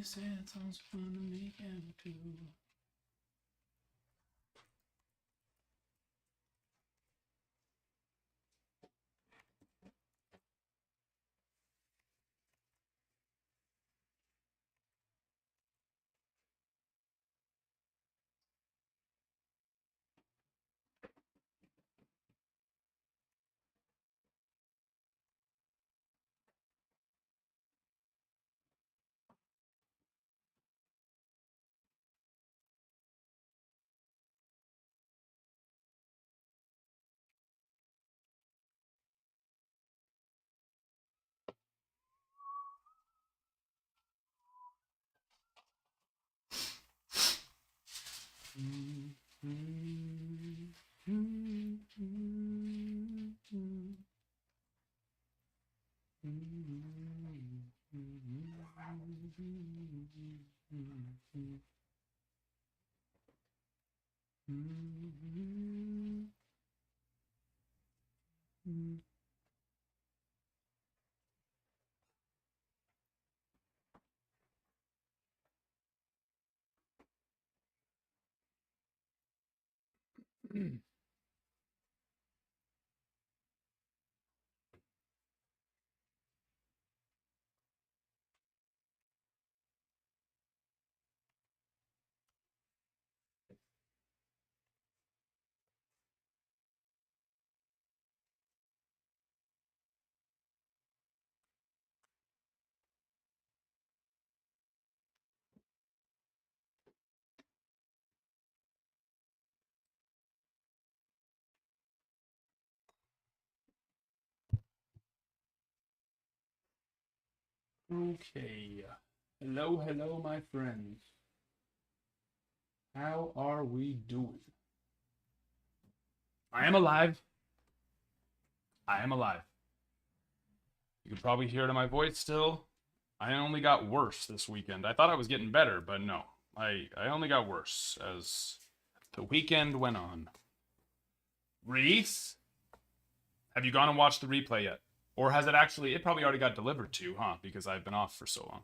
These sad songs are fun to make and to. Okay. Hello, hello, my friends. How are we doing? I am alive. I am alive. You can probably hear it in my voice still. I only got worse this weekend. I thought I was getting better, but no. I only got worse as the weekend went on. Reese? Have you gone and watched the replay yet? Or has it actually, it probably already got delivered to you, huh? Because I've been off for so long.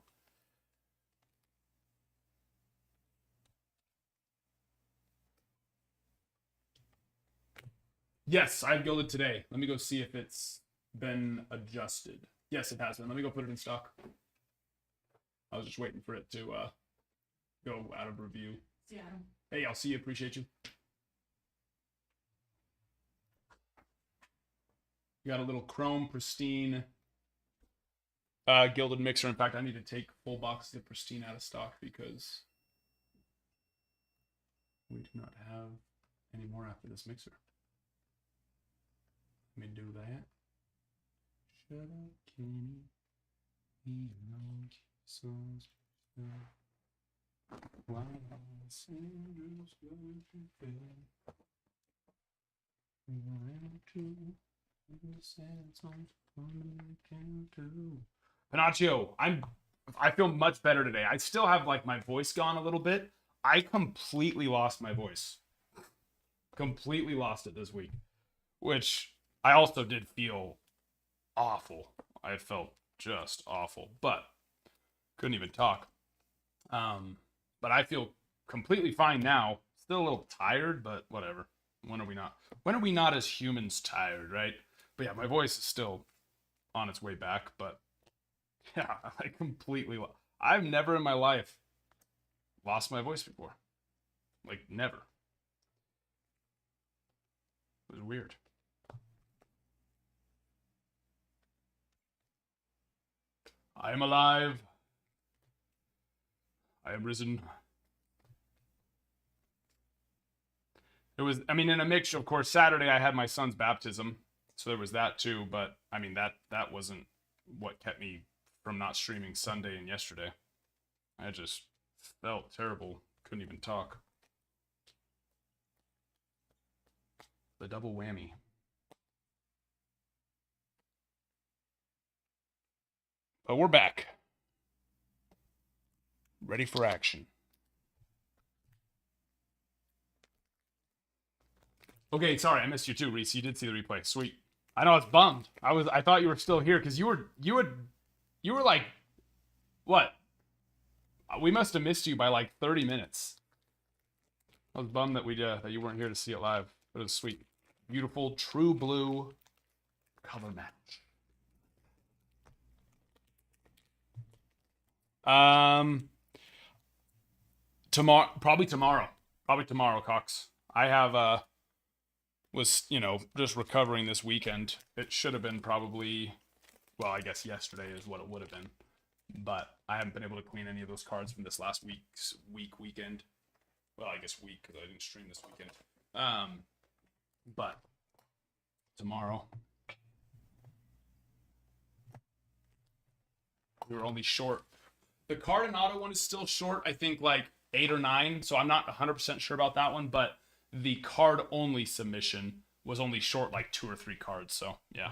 Yes, I've Gilded today. Let me go see if it's been adjusted. Yes, it has been. Let me go put it in stock. I was just waiting for it to go out of review. See you, Adam. Hey, I'll see you. Appreciate you. You got a little chrome pristine Gilded mixer. In fact, I need to take full boxes of pristine out of stock because we do not have any more after this mixer. Let me do that. Shut up, Kenny. Panaccio, I feel much better today. I still have like my voice gone a little bit. I completely lost my voice. Completely lost it this week. Which I also did feel awful. I felt just awful, but couldn't even talk. But I feel completely fine now. Still a little tired, but whatever. When are we not? When are we not as humans tired, right? But yeah, my voice is still on its way back, but yeah, I completely I've never in my life lost my voice before. Like, never. It was weird. I am alive. I am risen. It was, I mean, in a mixture, of course, Saturday I had my son's baptism, so there was that too, but I mean, that wasn't what kept me from not streaming Sunday and yesterday. I just felt terrible. Couldn't even talk. The double whammy. But we're back. Ready for action. Okay, sorry, I missed you too, Reese. You did see the replay. Sweet. I know, it's bummed. I thought you were still here because you were like, what? We must have missed you by like 30 minutes. I was bummed that that you weren't here to see it live. But it was sweet. Beautiful, true blue color match. Tomorrow, probably tomorrow, Cox. I have was, you know, just recovering this weekend. It should have been probably, well, I guess yesterday is what it would have been. But I haven't been able to clean any of those cards from this last weekend. Well, I guess week, because I didn't stream this weekend. But tomorrow, we were only short. The card and auto one is still short, I think like 8 or 9, so I'm not 100% sure about that one, but the card only submission was only short like 2 or 3 cards, so yeah.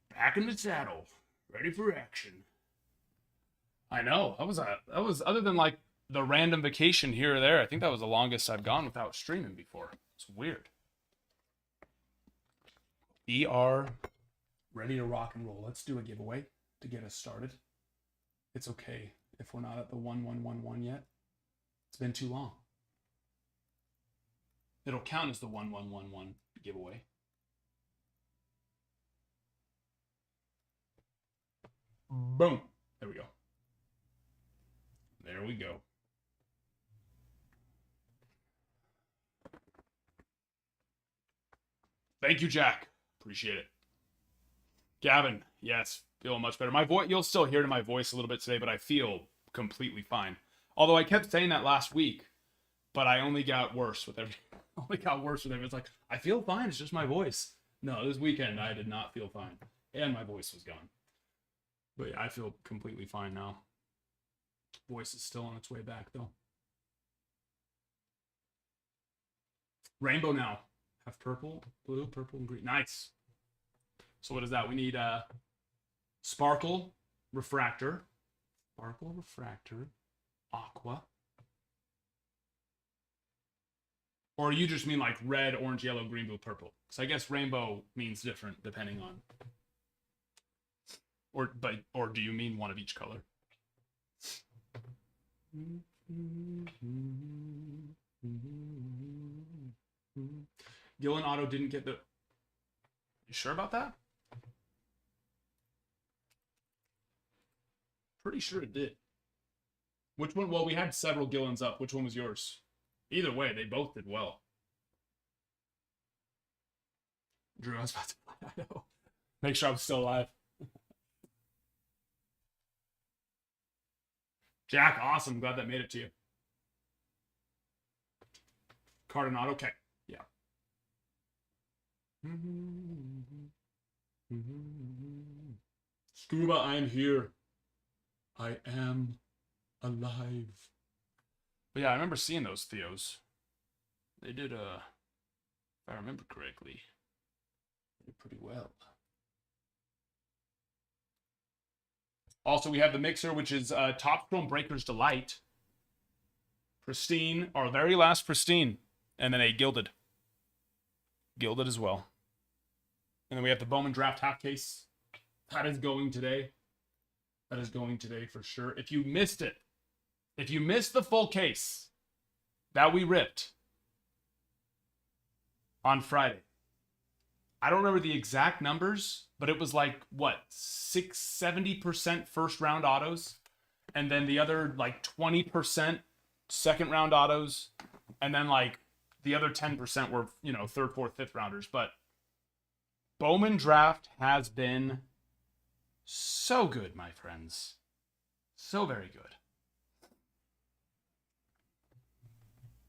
Back in the saddle, ready for action. I know, that was other than like the random vacation here or there, I think that was the longest I've gone without streaming before. It's weird. We are ready to rock and roll. Let's do a giveaway to get us started. It's okay if we're not at the 1111 yet. It's been too long. It'll count as the 1111 giveaway. Boom. There we go. There we go. Thank you, Jack. Appreciate it. Gavin, yes, feeling much better. My voice, you'll still hear my voice a little bit today, but I feel completely fine. Although I kept saying that last week, but I only got worse with every. It's like I feel fine. It's just my voice. No, this weekend I did not feel fine, and my voice was gone. But yeah, I feel completely fine now. Voice is still on its way back though. Rainbow now. Have purple, blue, purple, and green. Nice. So what is that? We need sparkle, refractor, aqua. Or you just mean like red, orange, yellow, green, blue, purple? Because I guess rainbow means different depending on. Or do you mean one of each color? Gillen Auto didn't get the. You sure about that? Pretty sure it did. Which one? Well, we had several Gillens up. Which one was yours? Either way, they both did well. Drew, I was about to. I know. Make sure I'm still alive. Jack, awesome. Glad that made it to you. Cardinado, okay. Yeah. Scuba, I am here. I am alive. But yeah, I remember seeing those Theos. They did, if I remember correctly, they did pretty well. Also, we have the mixer, which is Top Chrome Breaker's Delight. Pristine, our very last Pristine. And then a Gilded. Gilded as well. And then we have the Bowman Draft Half Case. That is going today. That is going today for sure. If you missed it, if you missed the full case that we ripped on Friday, I don't remember the exact numbers, but it was like, what, 70% first round autos, and then the other like 20% second round autos, and then like the other 10% were, you know, third, fourth, fifth rounders. But Bowman Draft has been so good, my friends. So very good.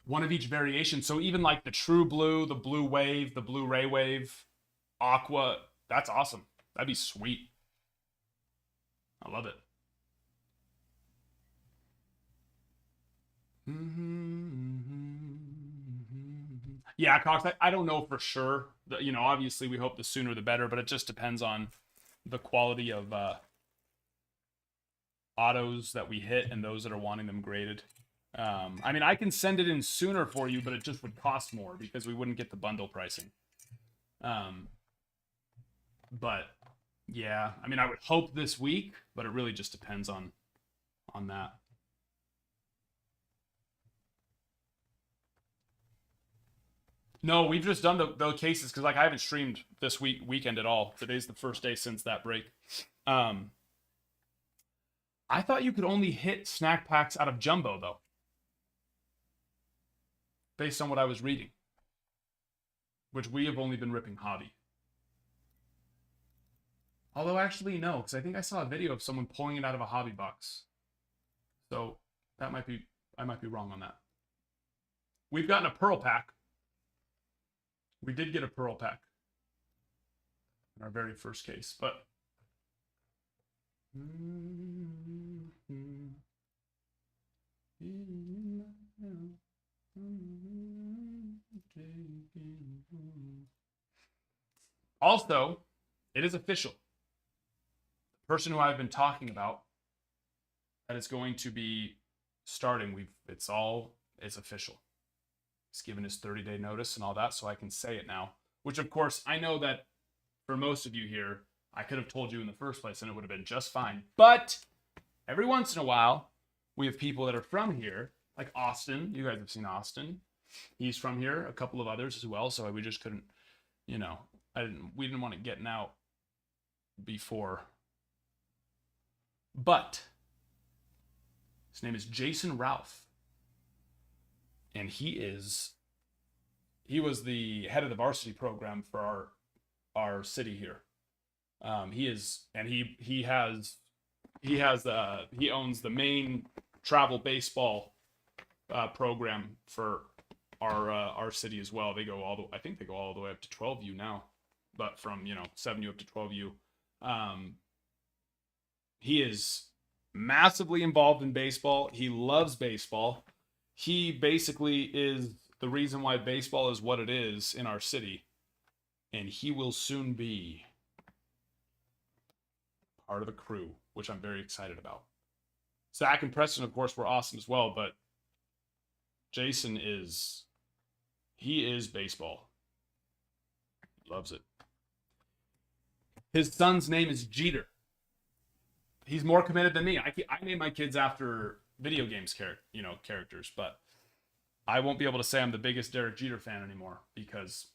One of each variation. So even like the True Blue, the Blue Wave, the Blue Ray Wave, Aqua, that's awesome. That'd be sweet. I love it. Yeah, Cox, I don't know for sure. You know, obviously we hope the sooner the better, but it just depends on the quality of autos that we hit and those that are wanting them graded. I mean, I can send it in sooner for you, but it just would cost more because we wouldn't get the bundle pricing. But Yeah, I mean, I would hope this week, but it really just depends on that. No, we've just done the cases because like I haven't streamed this weekend at all. Today's the first day since that break. Um, I thought you could only hit snack packs out of jumbo though, based on what I was reading, which we have only been ripping hobby. Although actually no, because I think I saw a video of someone pulling it out of a hobby box. So that might be I might be wrong on that. We've gotten a pearl pack. We did get a pearl pack in our very first case, but also, it is official. The person who I've been talking about that is going to be starting, it's official. He's given his 30-day notice and all that, so I can say it now. Which, of course, I know that for most of you here, I could have told you in the first place and it would have been just fine. But every once in a while, we have people that are from here, like Austin. You guys have seen Austin. He's from here, a couple of others as well, so we just couldn't, we didn't want it getting out before. But his name is Jason Ralph. And he was the head of the varsity program for our city here. He owns the main travel baseball program for our city as well. I think they go all the way up to 12U now, but from 7U up to 12U. He is massively involved in baseball. He loves baseball. He basically is the reason why baseball is what it is in our city. And he will soon be part of the crew, which I'm very excited about. Zach and Preston, of course, were awesome as well, but Jason is baseball. He loves it. His son's name is Jeter. He's more committed than me. I name my kids after video games characters, but I won't be able to say I'm the biggest Derek Jeter fan anymore because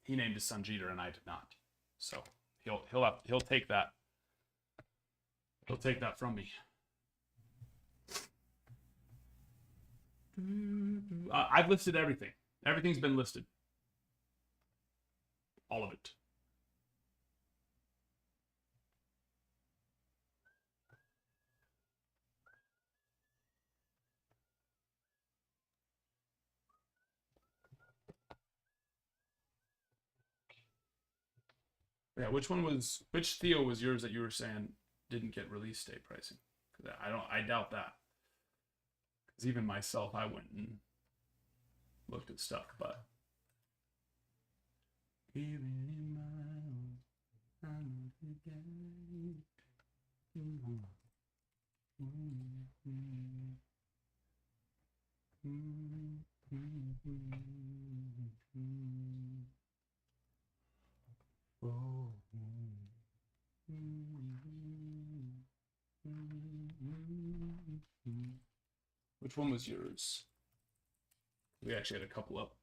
he named his son Jeter and I did not. So he'll take that. He'll take that from me. I've listed everything. Everything's been listed. All of it. Yeah, which Theo was yours that you were saying didn't get release date pricing? I doubt that. Because even myself, I went and looked at stuff, but. Which one was yours? We actually had a couple up.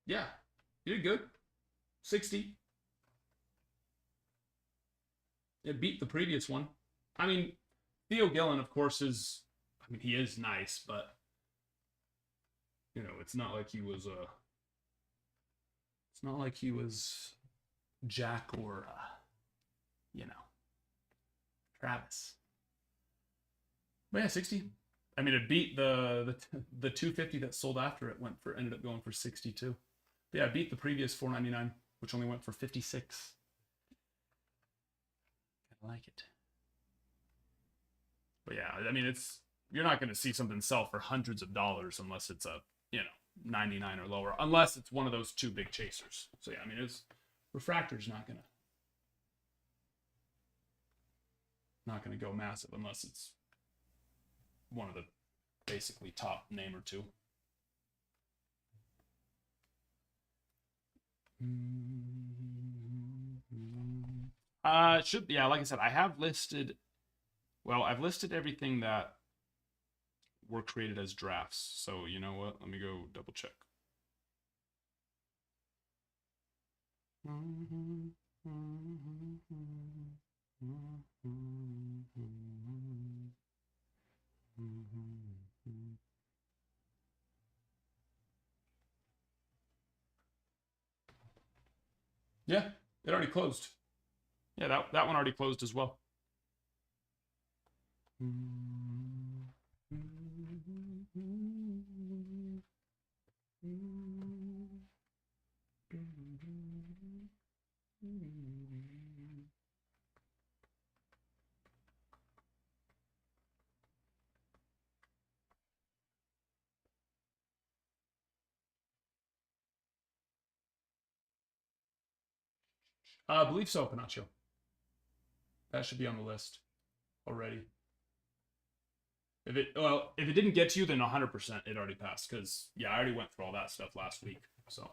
Yeah, you did good. 60. It beat the previous one. I mean, Theo Gillen, of course, he is nice, but it's not like he was Jack or Travis. But yeah, 60. I mean, it beat the 250 that sold after it ended up going for 62. But yeah, it beat the previous 499, which only went for 56. I like it. But yeah, I mean, you're not going to see something sell for hundreds of dollars unless it's a 99 or lower, unless it's one of those two big chasers. So yeah, I mean, Refractor's not gonna. Not going to go massive unless it's one of the basically top name or two. Yeah, like I said, I have listed, well, I've listed everything that were created as drafts. So you know what? Let me go double check. Yeah, it already closed. Yeah, that one already closed as well. I believe so, Panacho. That should be on the list already. If it didn't get to you, then 100% it already passed. Because yeah, I already went through all that stuff last week. So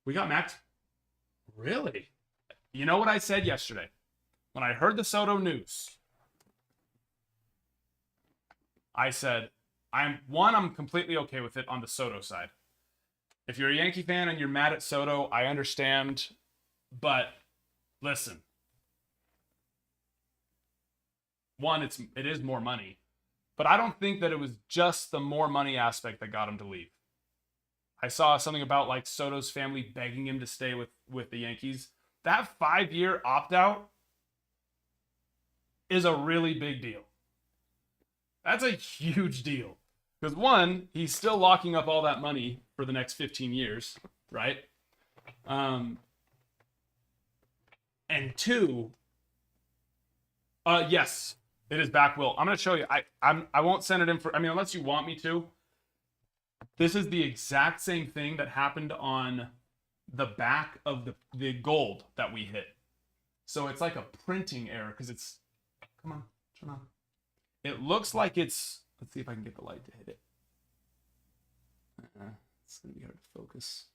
we got Mac. Really? You know what I said yesterday when I heard the Soto news? I said I'm completely okay with it on the Soto side. If you're a Yankee fan and you're mad at Soto, I understand. But listen, one, it is more money, but I don't think that it was just the more money aspect that got him to leave. I saw something about like Soto's family begging him to stay with the Yankees. That 5-year opt out is a really big deal. That's a huge deal. Because one, he's still locking up all that money for the next 15 years, right? And two, yes, it is back will. I'm gonna show you. I won't send it in for. I mean, unless you want me to. This is the exact same thing that happened on the back of the gold that we hit. So it's like a printing error because it's. Come on, turn on. It looks like it's. Let's see if I can get the light to hit it. It's gonna be hard to focus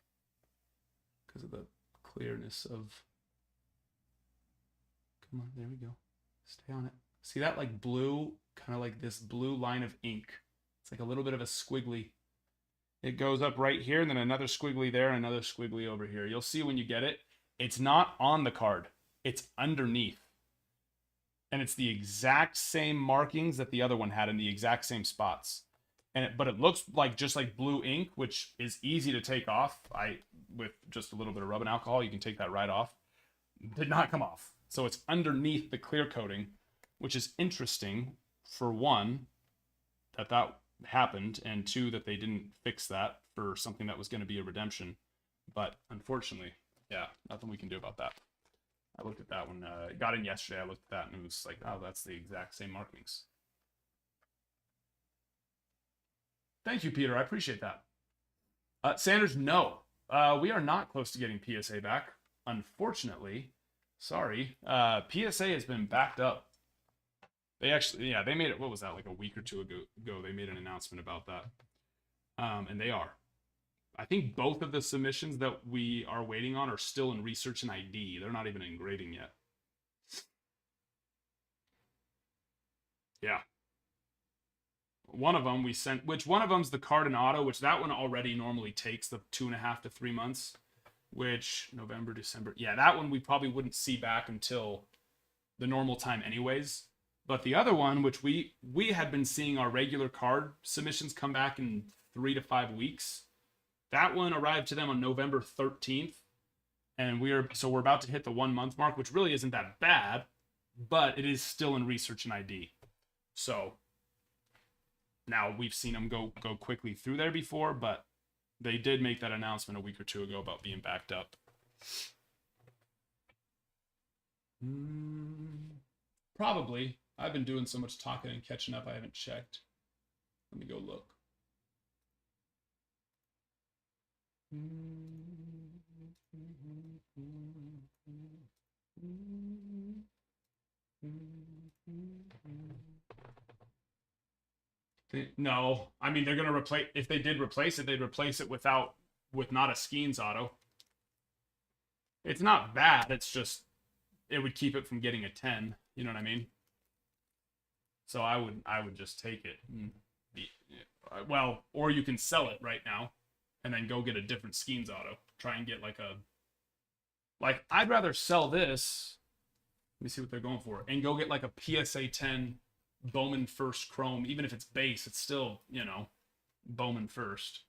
because of the clearness of. Come on, there we go. Stay on it. See that like blue, kind of like this blue line of ink. It's like a little bit of a squiggly. It goes up right here, and then another squiggly there, and another squiggly over here. You'll see when you get it. It's not on the card. It's underneath. And it's the exact same markings that the other one had in the exact same spots. But it looks like just like blue ink, which is easy to take off. With just a little bit of rubbing alcohol, you can take that right off. Did not come off. So it's underneath the clear coating, which is interesting for one, that happened, and two, that they didn't fix that for something that was going to be a redemption. But unfortunately, yeah, nothing we can do about that. I looked at that one. It got in yesterday. I looked at that and it was like, oh, that's the exact same markings. Thank you, Peter. I appreciate that. Sanders, no. We are not close to getting PSA back. Unfortunately, sorry. PSA has been backed up. They actually, yeah, they made it, what was that, like a week or two ago, they made an announcement about that. And they are. I think both of the submissions that we are waiting on are still in research and ID. They're not even in grading yet. Yeah. One of them we sent, which one of them's the card and auto, which that one already normally takes the 2.5 to 3 months, which November, December. Yeah, that one we probably wouldn't see back until the normal time anyways. But the other one, which we had been seeing our regular card submissions come back in 3 to 5 weeks. That one arrived to them on November 13th. And we're about to hit the 1 month mark, which really isn't that bad, but it is still in research and ID. So now we've seen them go quickly through there before, but they did make that announcement a week or two ago about being backed up. Probably. I've been doing so much talking and catching up, I haven't checked. Let me go look. No, I mean they're gonna replace. If they did replace it, they'd replace it with not a Skeens auto. It's not bad. It's just it would keep it from getting a 10. You know what I mean? So I would just take it. Well, or you can sell it right now, and then go get a different Skeens auto. Try and get like I'd rather sell this. Let me see what they're going for, and go get like a PSA 10 Bowman First Chrome. Even if it's base, it's still Bowman First.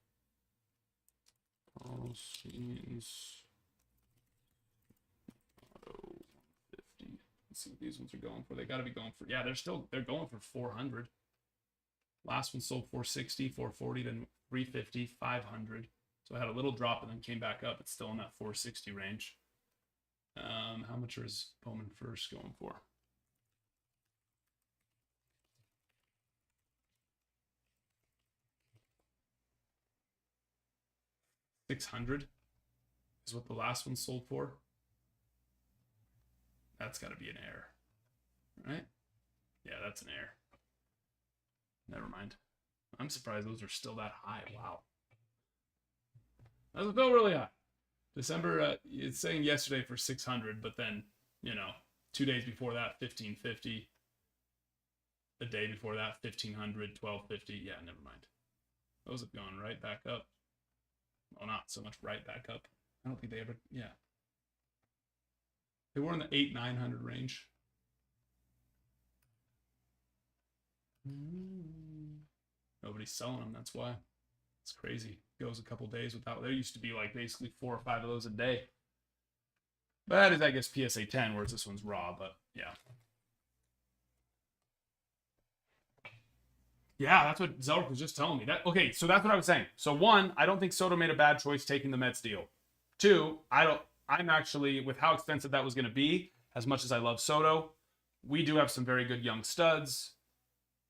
All Skeens auto 50. Let's see what these ones are going for. They got to be going for, yeah, they're going for 400. Last one sold 460, 440, then 350, 500. So I had a little drop and then came back up. It's still in that 460 range. How much is Bowman First going for? $600 is what the last one sold for. That's got to be an error, right? Yeah, that's an error. Never mind. I'm surprised those are still that high. Wow. That's still really high. December, it's saying yesterday for 600, but then, 2 days before that, 1550. The day before that, 1500, 1250. Yeah, never mind. Those have gone right back up. Well, not so much right back up. I don't think they ever, yeah. They were in the 800-900 range. Nobody's selling them, that's why. It's crazy. Goes a couple days without. There used to be like basically 4 or 5 of those a day. But that is, I guess, PSA 10, whereas this one's raw, but yeah. Yeah, that's what Zelric was just telling me. Okay, so that's what I was saying. So 1, I don't think Soto made a bad choice taking the Mets deal. 2, I'm actually, with how expensive that was going to be, as much as I love Soto, we do have some very good young studs,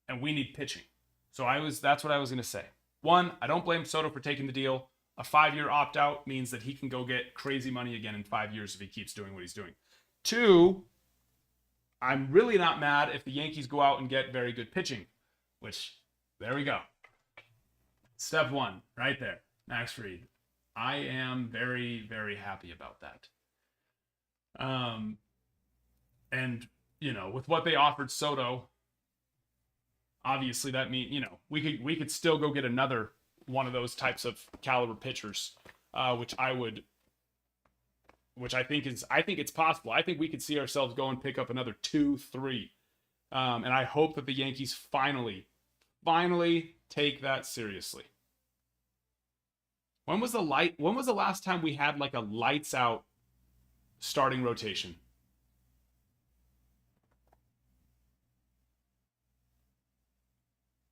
and we need pitching. So that's what I was going to say. 1, I don't blame Soto for taking the deal. A 5-year opt-out means that he can go get crazy money again in 5 years if he keeps doing what he's doing. 2, I'm really not mad if the Yankees go out and get very good pitching, which, there we go. Step 1, right there. Max Fried. I am very, very happy about that. And, with what they offered Soto, obviously that means, we could still go get another one of those types of caliber pitchers, which I think it's possible. I think we could see ourselves go and pick up another 2, 3. And I hope that the Yankees finally take that seriously. When was the last time we had like a lights out starting rotation?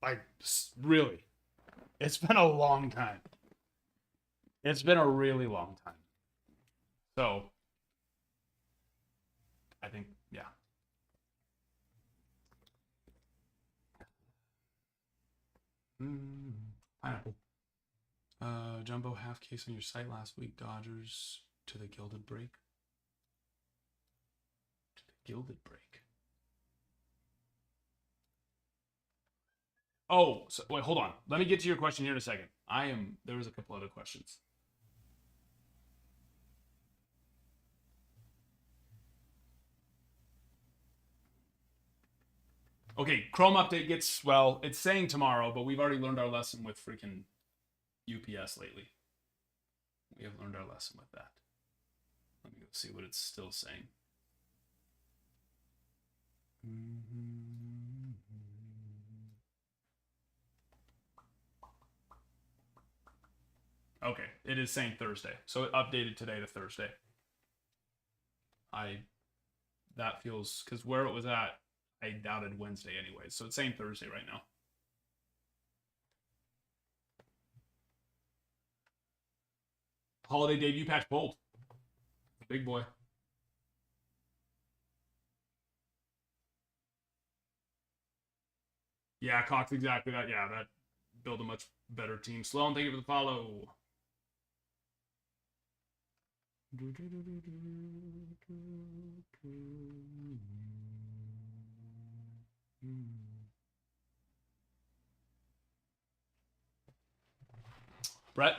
Like, really? It's been a long time. It's been a really long time. So, I think, yeah. Pineapple. Jumbo half case on your site last week. Dodgers to the Gilded break. To the Gilded break. Oh, so, wait, hold on. Let me get to your question here in a second. There was a couple other questions. Okay, Chrome update gets, well, it's saying tomorrow, but we've already learned our lesson with freaking UPS lately. We have learned our lesson with that. Let me go see what it's still saying. Okay, it is saying Thursday. So it updated today to Thursday. That feels, because where it was at, I doubted Wednesday anyway. So it's saying Thursday right now. Holiday debut patch bold. Big boy. Yeah, Cox, exactly that. Yeah, that build a much better team. Sloan, thank you for the follow. Brett.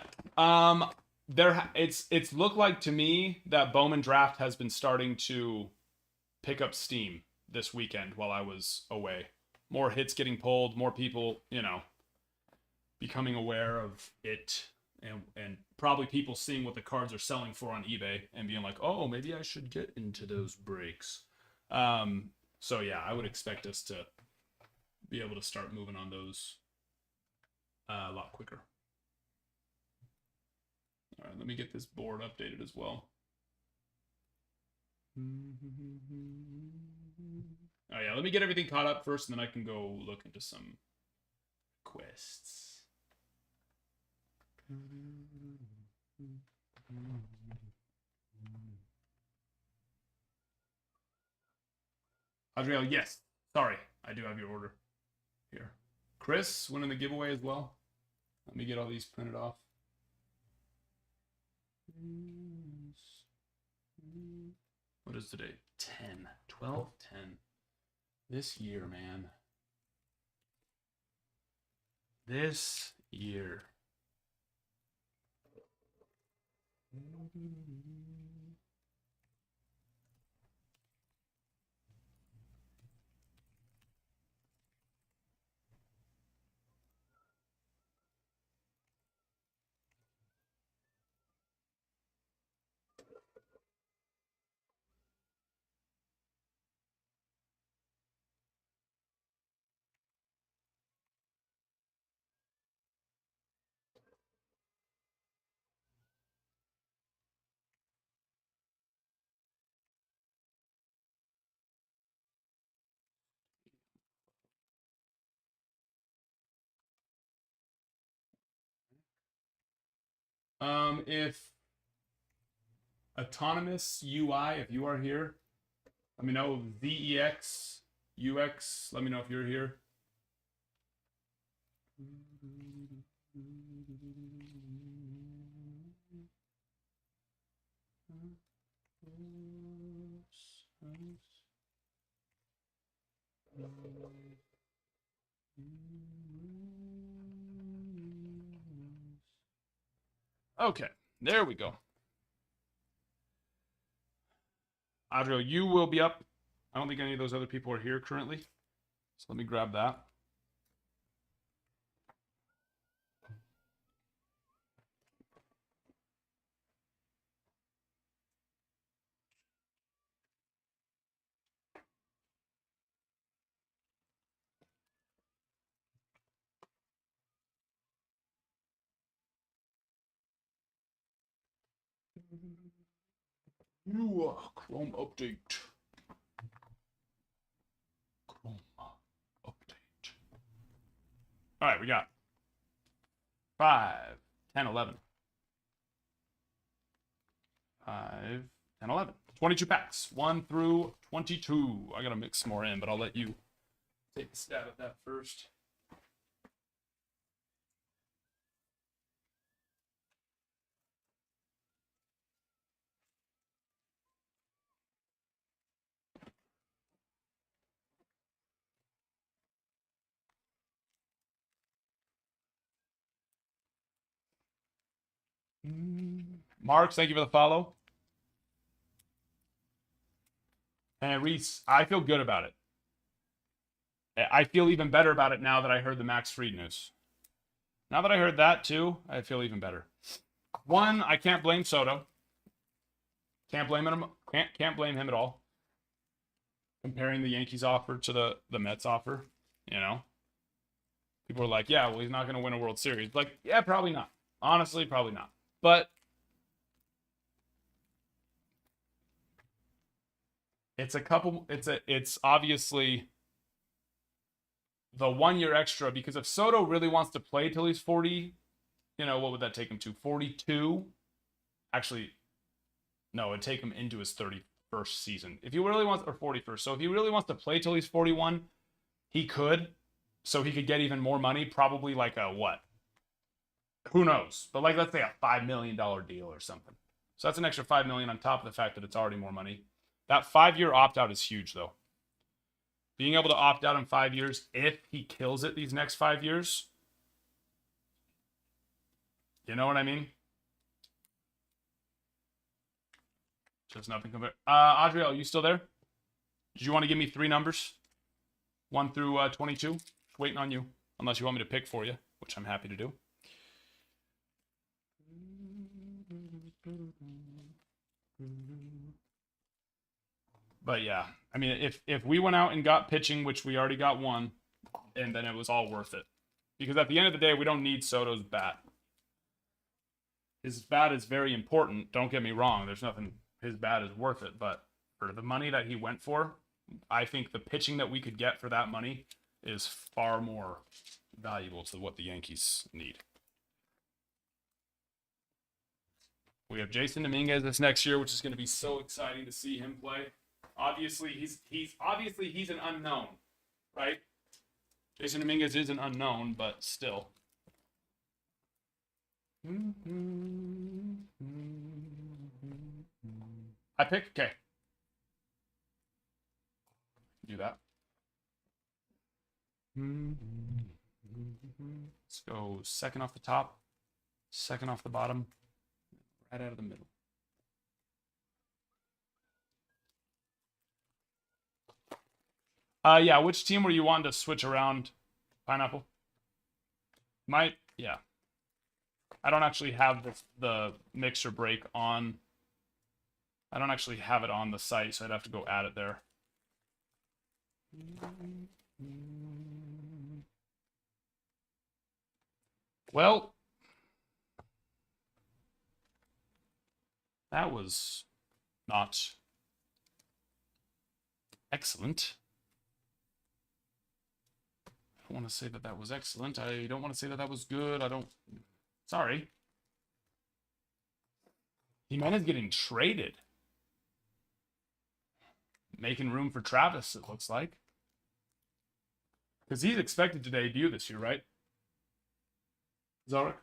It's looked like to me that Bowman draft has been starting to pick up steam this weekend while I was away. More hits getting pulled, more people, becoming aware of it, and probably people seeing what the cards are selling for on eBay and being like, oh, maybe I should get into those breaks. So yeah, I would expect us to be able to start moving on those a lot quicker. All right, let me get this board updated as well. Oh yeah, let me get everything caught up first, and then I can go look into some quests. Adriel, yes. Sorry, I do have your order here. Chris winning the giveaway as well. Let me get all these printed off. What is today? 10, 12, 10. This year, man. This year. If autonomous UI, if you are here, let me know. VEX UX, let me know if you're here. Okay, there we go. Adrio, you will be up. I don't think any of those other people are here currently. So let me grab that. New Chrome update. Chrome update. All right, we got 5, 10, 11. 5, 10, 11. 22 packs, 1 through 22. I gotta mix some more in, but I'll let you take a stab at that first. Marks, thank you for the follow. And Reese, I feel good about it. I feel even better about it now that I heard the Max Fried news. Now that I heard that too, I feel even better. One, I can't blame Soto. Can't blame him. Can't blame him at all. Comparing the Yankees offer to the Mets offer, people are like, yeah, well, he's not going to win a World Series. Like, yeah, probably not. Honestly, probably not. But it's obviously the 1 year extra, because if Soto really wants to play till he's 40, what would that take him to? 42? Actually, no, it'd take him into his 31st season. If he really wants, or 41st. So if he really wants to play till he's 41, he could. So he could get even more money, probably like a what? Who knows? But like, let's say a $5 million deal or something. So that's an extra $5 million on top of the fact that it's already more money. That 5-year opt-out is huge, though. Being able to opt out in 5 years, if he kills it these next 5 years, You know what I mean? Just nothing compared. Adriel, you still there? Did you want to give me 3 numbers? 1 through 22? Just waiting on you. Unless you want me to pick for you, which I'm happy to do. But yeah, I mean, if we went out and got pitching, which we already got 1, and then it was all worth it. Because at the end of the day, we don't need Soto's bat. His bat is very important. Don't get me wrong. There's nothing. His bat is worth it. But for the money that he went for, I think the pitching that we could get for that money is far more valuable to what the Yankees need. We have Jason Dominguez this next year, which is going to be so exciting to see him play. Obviously, he's an unknown, right? Jason Dominguez is an unknown, but still. I pick? Okay. Do that. Let's go second off the top, second off the bottom, right out of the middle. Yeah, which team were you wanting to switch around, Pineapple? Yeah. I don't actually have the mixer break on. I don't actually have it on the site, so I'd have to go add it there. Well, that was not excellent. I don't want to say that that was excellent. I don't want to say that that was good. Sorry. Jimenez getting traded. Making room for Travis, it looks like. Because he's expected to debut this year, right? Zarek?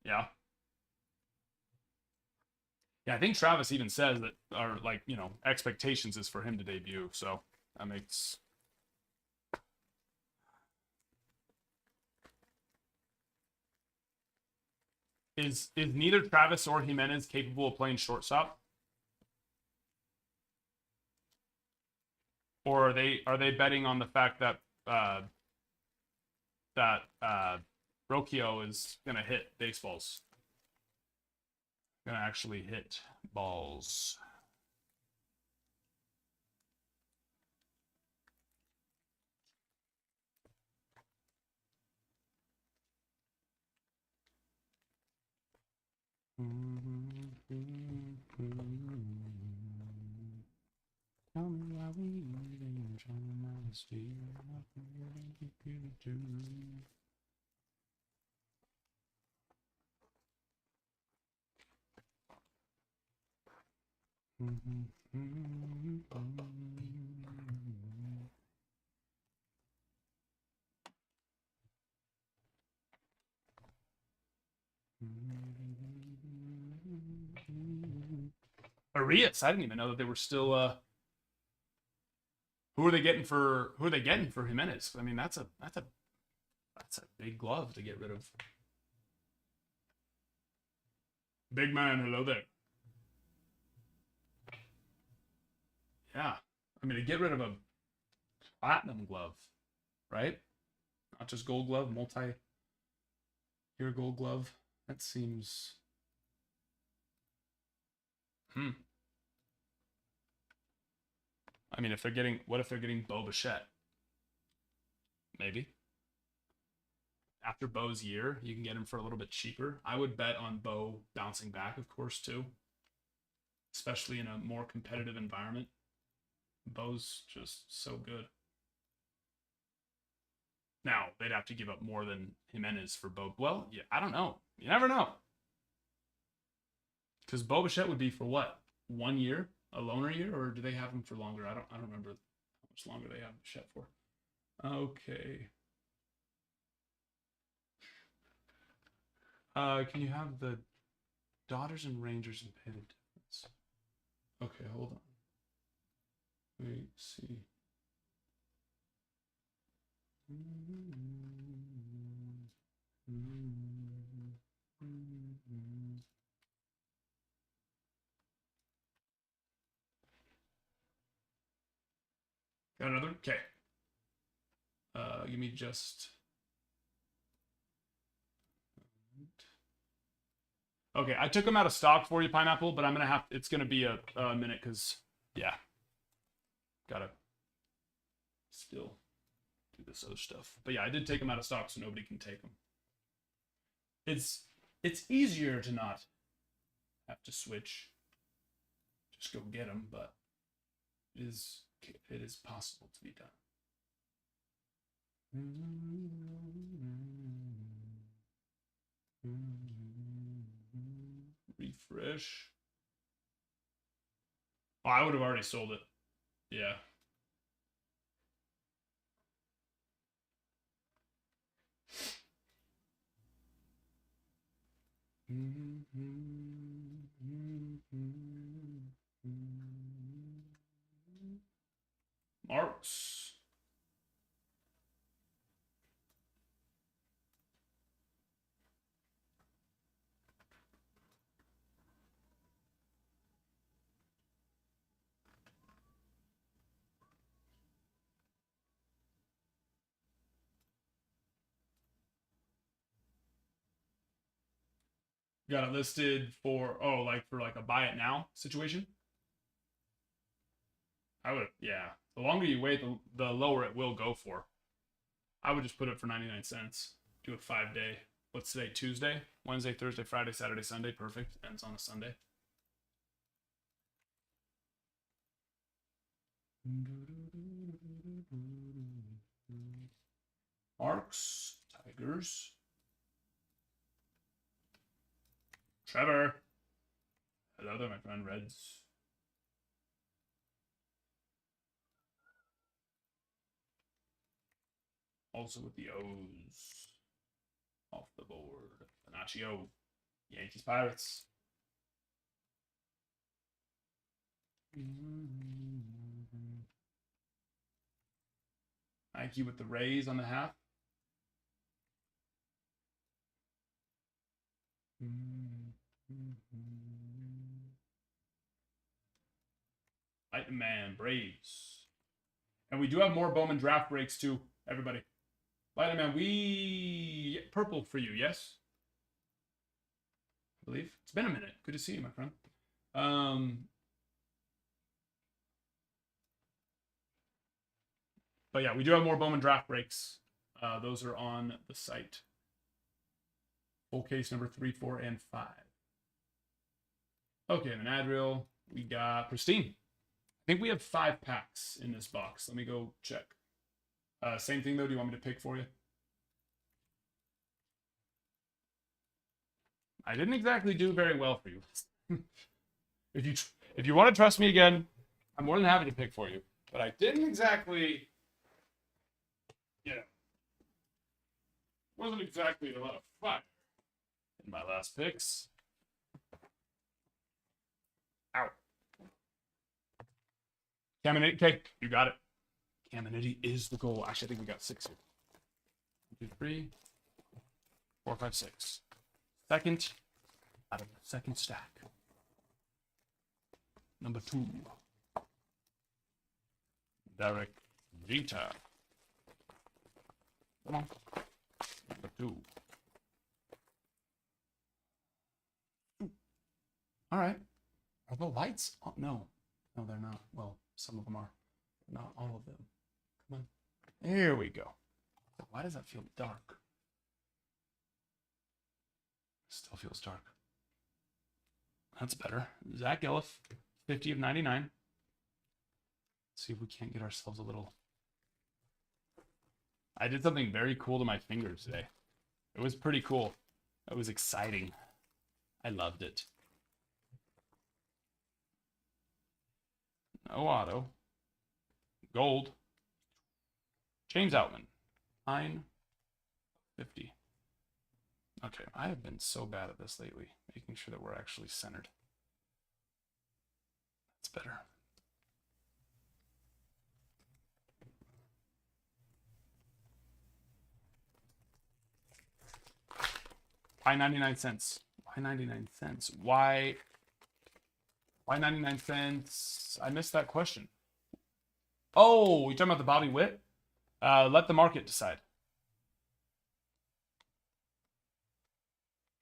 Yeah. Yeah, I think Travis even says that, or like, expectations is for him to debut. So that makes. Is neither Travis or Jimenez capable of playing shortstop? Or are they betting on the fact that Rocchio is gonna hit baseballs? Gonna actually hit balls. Tell me why we ain't trying to stay. Arias, I didn't even know that they were still. Who are they getting for Jimenez? I mean, that's a big glove to get rid of. Big man, hello there. Yeah, I mean, to get rid of a platinum glove, right? Not just gold glove, multi-year gold glove. That seems. I mean, what if they're getting Bo Bichette? Maybe. After Bo's year, you can get him for a little bit cheaper. I would bet on Bo bouncing back, of course, too. Especially in a more competitive environment. Bo's just so good. Now, they'd have to give up more than Jimenez for Bo. Well, yeah, I don't know. You never know. Because Bo Bichette would be for what? 1 year? A loaner year? Or do they have him for longer? I don't remember how much longer they have Bichette for. Okay. Can you have the Dodgers and Rangers and pay the difference? Okay, hold on. Wait, see. Got another? Okay. Give me just... Okay, I took them out of stock for you, Pineapple, but I'm gonna have... It's gonna be a minute, because... Yeah. Gotta... Still do this other stuff. But yeah, I did take them out of stock, so nobody can take them. It's easier to not have to switch. Just go get them, but it is possible to be done. Refresh. Oh, I would have already sold it. Yeah. Marks. Got it listed for, oh, like for like a buy it now situation? I would, yeah. The longer you wait, the lower it will go for. I would just put it for 99 cents. Do a 5-day. What's today? Tuesday? Wednesday, Thursday, Friday, Saturday, Sunday. Perfect. Ends on a Sunday. Marks. Tigers. Trevor. Hello there, my friend. Reds. Also with the O's. Off the board. Panaccio. Yankees Pirates. Nike with the Rays on the half. Lightning Man, Braves. And we do have more Bowman draft breaks too, everybody. Lightning Man, we... Purple for you, yes? I believe. It's been a minute. Good to see you, my friend. But yeah, we do have more Bowman draft breaks. Those are on the site. Full case number 3, 4, and 5. Okay, and then Adriel, we got Pristine. I think we have 5 packs in this box. Let me go check. Same thing though. Do you want me to pick for you? I didn't exactly do very well for you. If you want to trust me again, I'm more than happy to pick for you. But I didn't exactly, wasn't exactly a lot of fun in my last picks. Ow. Caminiti, okay, you got it. Caminiti is the goal. Actually, I think we got 6 here. 1, 2, 3, 4, 5, 6. Second out of the second stack. Number 2. Derek Jeter. Come on. Number 2. All right. Are the lights on? No. No, they're not. Well, some of them are. Not all of them. Come on. There we go. Why does that feel dark? Still feels dark. That's better. Zach Elliff, 50 of 99. Let's see if we can't get ourselves a little... I did something very cool to my fingers today. It was pretty cool. It was exciting. I loved it. No auto. Gold. James Outman. 950. Okay, I have been so bad at this lately, making sure that we're actually centered. That's better. Why 99 cents? Why 99 cents? Why 99 cents? I missed that question. Oh, you're talking about the Bobby Witt? Let the market decide.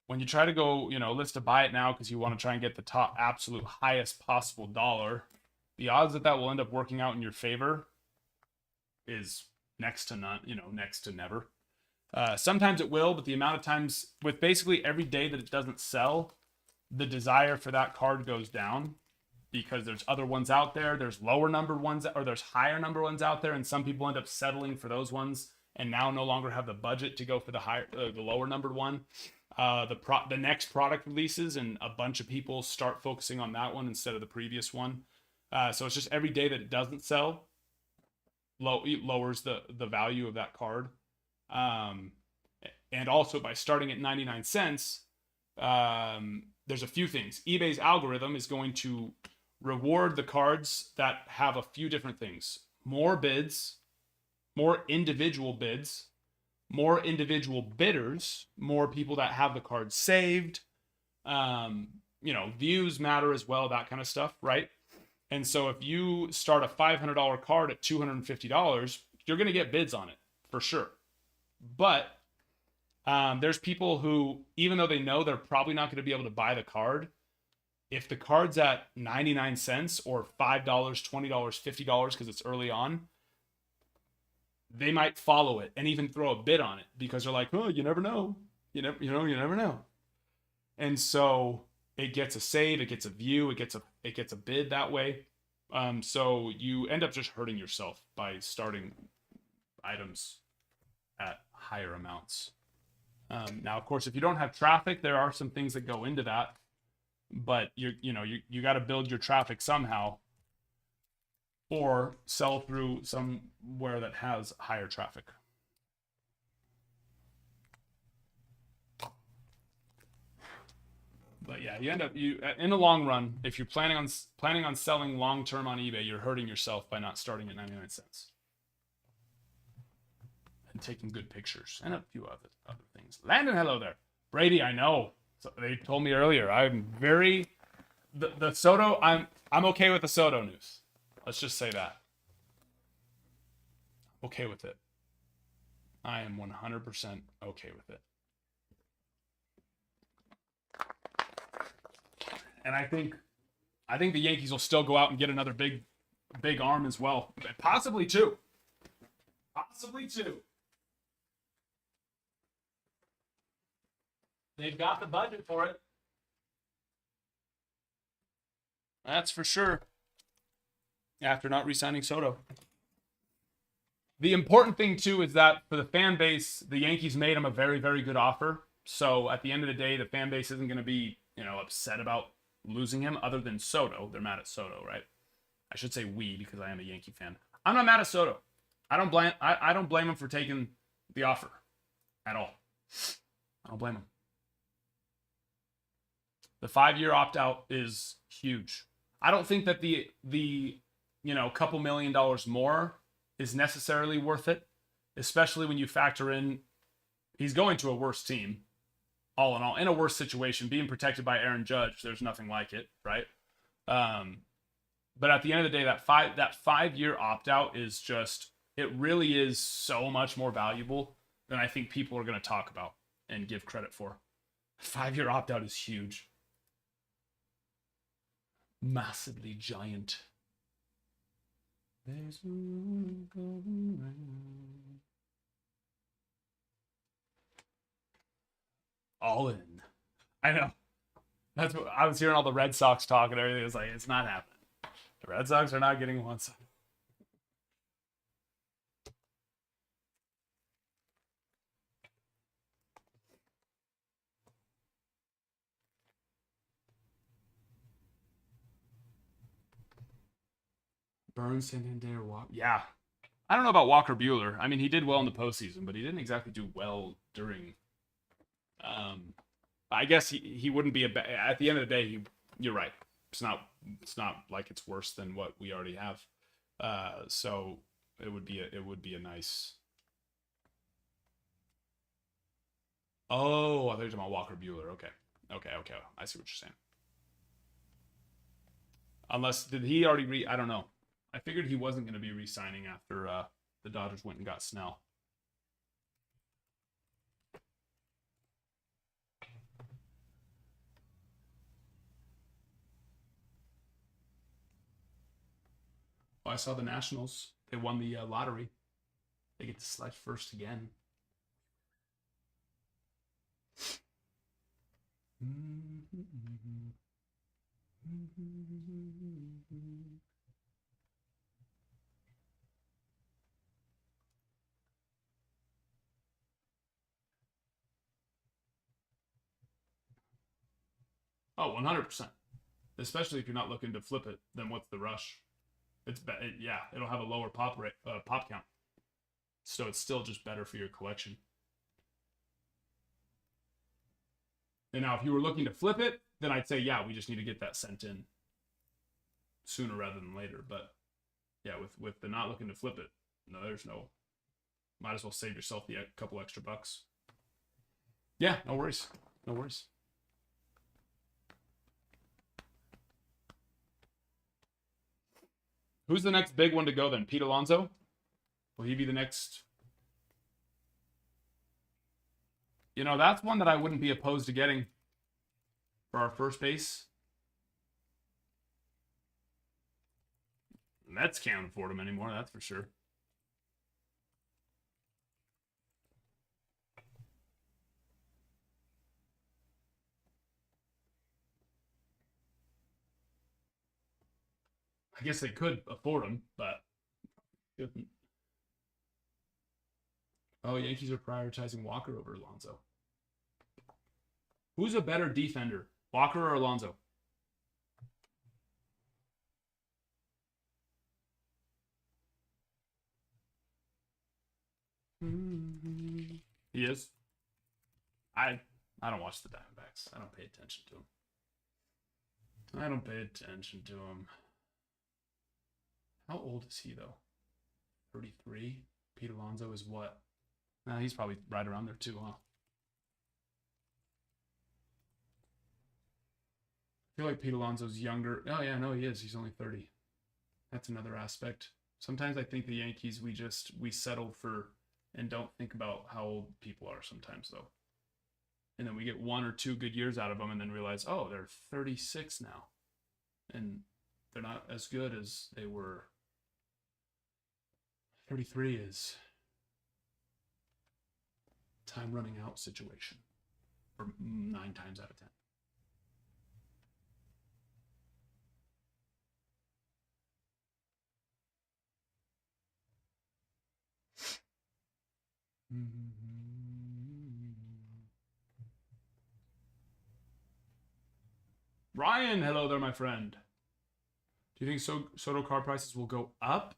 When you try to go, list to buy it now because you want to try and get the top absolute highest possible dollar, the odds that will end up working out in your favor is next to none, next to never. Sometimes it will, but the amount of times, with basically every day that it doesn't sell, the desire for that card goes down because there's other ones out there. There's lower numbered ones, or there's higher number ones out there, and some people end up settling for those ones and now no longer have the budget to go for the lower numbered one. The next product releases, and a bunch of people start focusing on that one instead of the previous one. So it's just every day that it doesn't sell lowers the value of that card. And also by starting at 99 cents, there's a few things. eBay's algorithm is going to reward the cards that have a few different things. More bids, more individual bids, more individual bidders, more people that have the card saved. Views matter as well, that kind of stuff, right? And so if you start a $500 card at $250, you're going to get bids on it for sure. But there's people who, even though they know they're probably not going to be able to buy the card, if the card's at 99 cents or $5, $20, $50 because it's early on, they might follow it and even throw a bid on it because they're like, oh, you never know. You never know. And so it gets a save, it gets a view, it gets a bid that way. So you end up just hurting yourself by starting got at higher amounts. Now, of course, if you don't have traffic, there are some things that go into that, but you got to build your traffic somehow, or sell through somewhere that has higher traffic. But yeah, you end up in the long run, if you're planning on selling long term on eBay, you're hurting yourself by not starting at 99 cents. And taking good pictures and a few other things. Landon, hello there. Brady, I know. So they told me earlier. I'm very the Soto. I'm okay with the Soto news. Let's just say that. Okay with it. I am 100% okay with it. And I think the Yankees will still go out and get another big arm as well. Possibly two. They've got the budget for it. That's for sure. After not re-signing Soto. The important thing, too, is that for the fan base, the Yankees made him a very, very good offer. So at the end of the day, the fan base isn't going to be, upset about losing him, other than Soto. They're mad at Soto, right? I should say we, because I am a Yankee fan. I'm not mad at Soto. I don't blame him for taking the offer at all. I don't blame him. The 5-year opt-out is huge. I don't think that the couple $1 million more is necessarily worth it, especially when you factor in he's going to a worse team, all in all, in a worse situation, being protected by Aaron Judge. There's nothing like it, right? But at the end of the day, that 5-year opt-out is just, it really is so much more valuable than I think people are going to talk about and give credit for. 5-year opt-out is huge. Massively giant. There's a room going round. All in. I know. That's what I was hearing, all the Red Sox talk and everything. It was like, it's not happening. The Red Sox are not getting one side. Burns, Santander, Walker. Yeah. I don't know about Walker Buehler. I mean, he did well in the postseason, but he didn't exactly do well during. I guess he wouldn't be at the end of the day. You're right. It's not like it's worse than what we already have. So it would be a nice. Oh, I thought you were talking about Walker Bueller. Okay. Okay. I see what you're saying. Unless, did he already I don't know. I figured he wasn't going to be re-signing after the Dodgers went and got Snell. Oh, I saw the Nationals. They won the lottery. They get to select first again. Oh, 100%. Especially if you're not looking to flip it, then what's the rush? Yeah, it'll have a lower pop rate, pop count. So it's still just better for your collection. And now if you were looking to flip it, then I'd say, yeah, we just need to get that sent in sooner rather than later. But yeah, with the not looking to flip it, no, there's no, might as well save yourself the couple extra bucks. Yeah, no worries. No worries. Who's the next big one to go then? Pete Alonso? Will he be the next? You know, that's one that I wouldn't be opposed to getting for our first base. Mets can't afford him anymore, that's for sure. I guess they could afford him, but oh, Yankees are prioritizing Walker over Alonso. Who's a better defender, Walker or Alonso? He is. I don't watch the Diamondbacks. I don't pay attention to him. I don't pay attention to him. How old is he though? 33. Pete Alonso is what? Nah, he's probably right around there too, huh? I feel like Pete Alonso's younger. Oh yeah, no, he is. He's only 30. That's another aspect. Sometimes I think the Yankees we settle for and don't think about how old people are sometimes though. And then we get 1 or 2 good years out of them and then realize, oh, they're 36 now. And they're not as good as they were. 33 is time running out situation. Or 9 times out of 10. Ryan, hello there, my friend. Do you think Soto car prices will go up?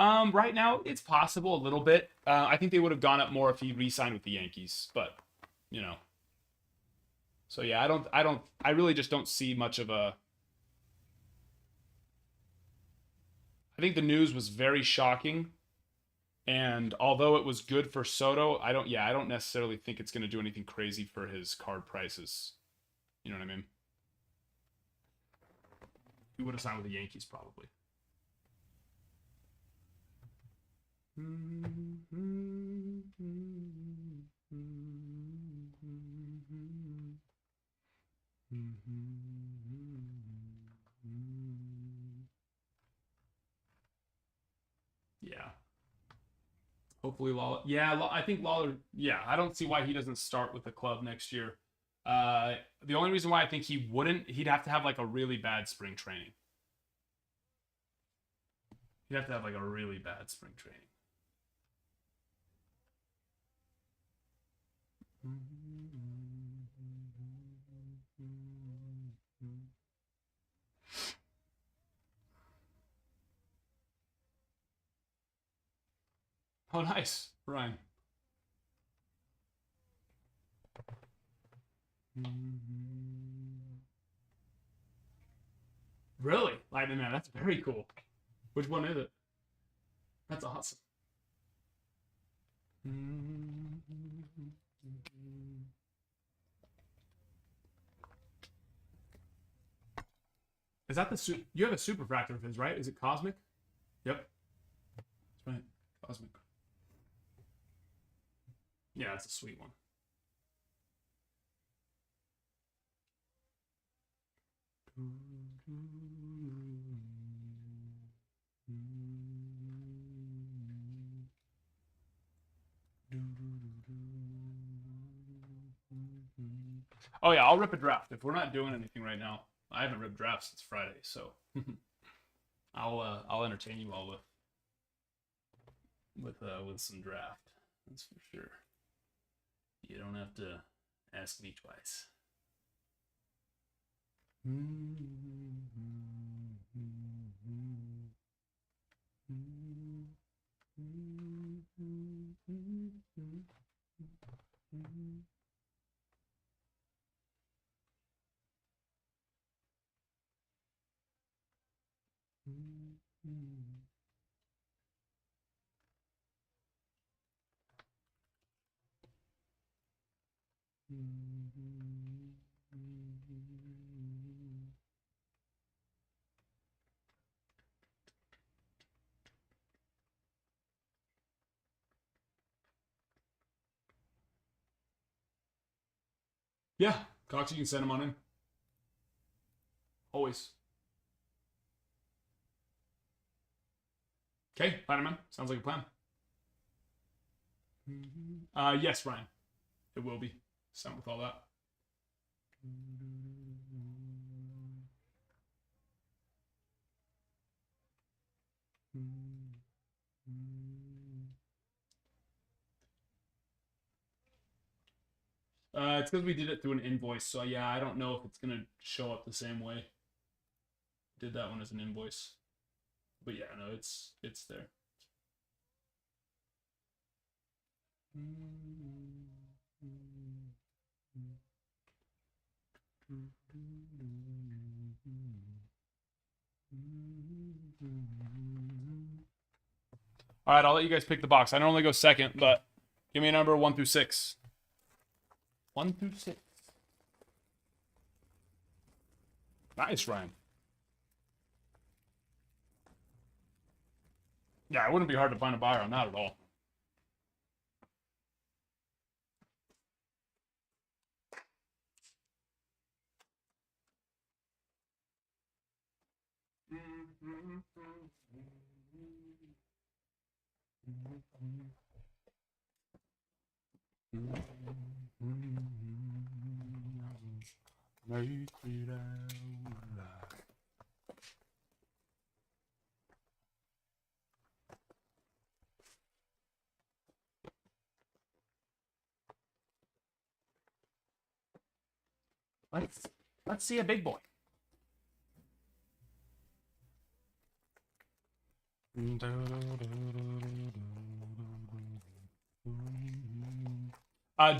Right now it's possible a little bit. I think they would have gone up more if he re-signed with the Yankees, but you know. So yeah, I really just don't see much of a. I think the news was very shocking, and although it was good for Soto, I don't necessarily think it's going to do anything crazy for his card prices. You know what I mean? He would have signed with the Yankees probably. Yeah. Hopefully Lawler. Yeah, I think Lawler. Yeah, I don't see why he doesn't start with the club next year. The only reason why I think he wouldn't, he'd have to have like a really bad spring training. He'd have to have like a really bad spring training. Oh, nice, Ryan. Really? Lightning Man, that's very cool. Which one is it? That's awesome. Is that the you have a superfractor of his, right? Is it cosmic? Yep. That's right. Cosmic. Yeah, it's a sweet one. Oh yeah, I'll rip a draft if we're not doing anything right now. I haven't ripped drafts since Friday, so I'll entertain you all with some draft. That's for sure. You don't have to ask me twice. Yeah, Cox, you can send him on in. Always. Okay, Spider-Man. Sounds like a plan. Yes, Ryan. It will be. Sent with all that. It's because we did it through an invoice, so yeah, I don't know if it's gonna show up the same way. Did that one as an invoice, but yeah, no, it's there. All right, I'll let you guys pick the box. I normally go second, but give me a number 1 through 6. 1 through 6. Nice, Ryan. Yeah, it wouldn't be hard to find a buyer on that at all. Make it out. Let's see a big boy.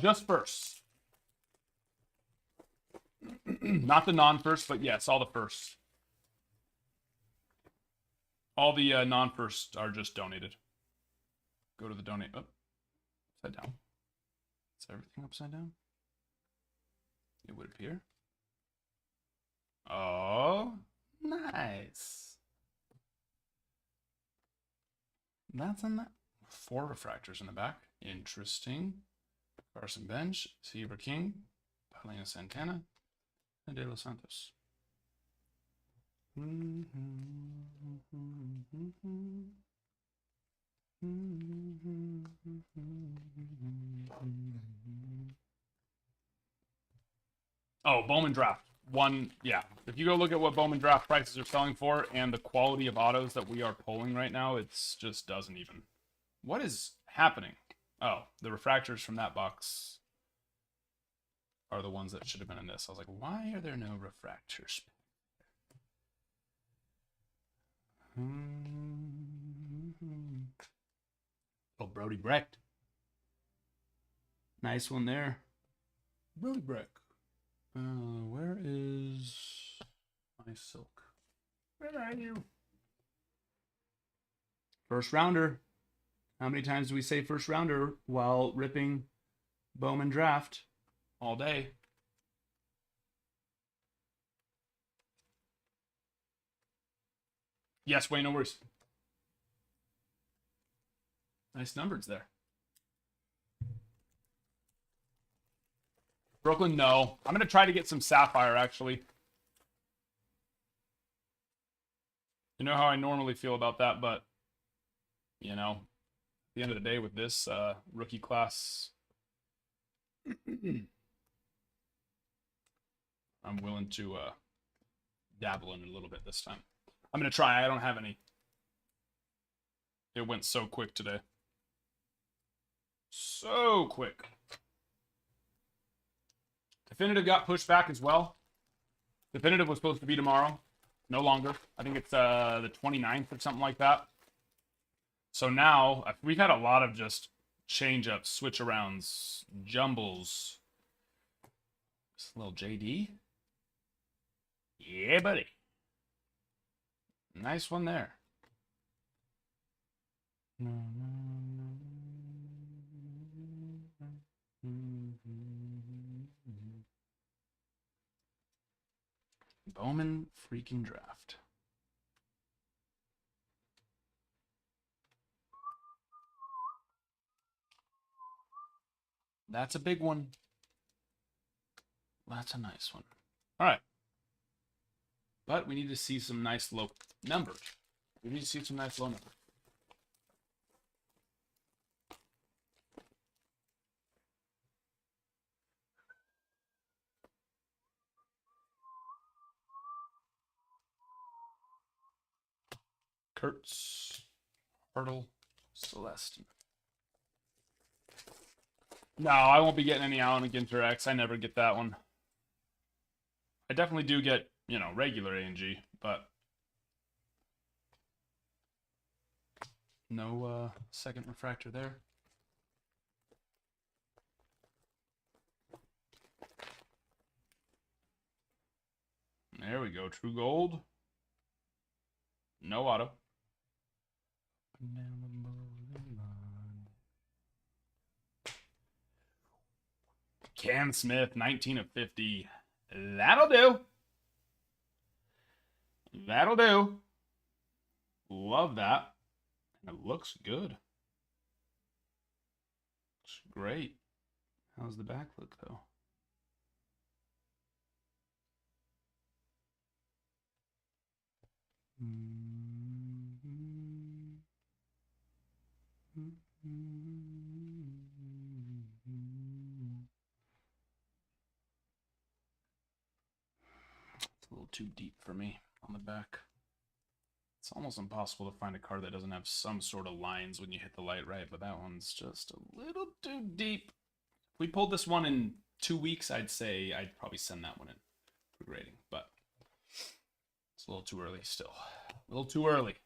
Just first. Not the non-first, but yes, all the first. All the non-first are just donated. Go to the donate. Oh, upside down. Is everything upside down? It would appear. Oh, nice. That's in that. 4 refractors in the back. Interesting. Carson Bench, Seaver King, Paulina Santana, and De Los Santos. Oh, Bowman Draft. One, yeah. If you go look at what Bowman Draft prices are selling for and the quality of autos that we are pulling right now, it's just doesn't even. What is happening? Oh, the refractors from that box are the ones that should have been in this. I was like, why are there no refractors? Oh, Brody Brecht. Nice one there. Brody Brecht. Where is my silk? Where are you? First rounder. How many times do we say first rounder while ripping Bowman Draft all day? Yes, Wayne, no worries. Nice numbers there. Brooklyn, no. I'm going to try to get some Sapphire, actually. You know how I normally feel about that, but, you know, at the end of the day with this rookie class, I'm willing to dabble in it a little bit this time. I'm going to try. I don't have any. It went so quick today. So quick. Definitive got pushed back as well. Definitive was supposed to be tomorrow. No longer. I think it's the 29th or something like that. So now, we've had a lot of just change-ups, switch-arounds, jumbles. This little JD. Yeah, buddy. Nice one there. Bowman freaking draft. That's a big one. That's a nice one. All right. But we need to see some nice low numbers. We need to see some nice low numbers. Kurtz, Hurdle, Celeste. No, I won't be getting any Allen and Ginter X. I never get that one. I definitely do get, you know, regular A&G, but no second refractor there. There we go. True gold. No auto. Cam Smith, 19 of 50. That'll do. That'll do. Love that. It looks good. Looks great. How's the back look, though? It's a little too deep for me on the back. It's almost impossible to find a card that doesn't have some sort of lines when you hit the light right, but that one's just a little too deep. If we pulled this one in 2 weeks, I'd say I'd probably send that one in for grading, but it's a little too early still. A little too early.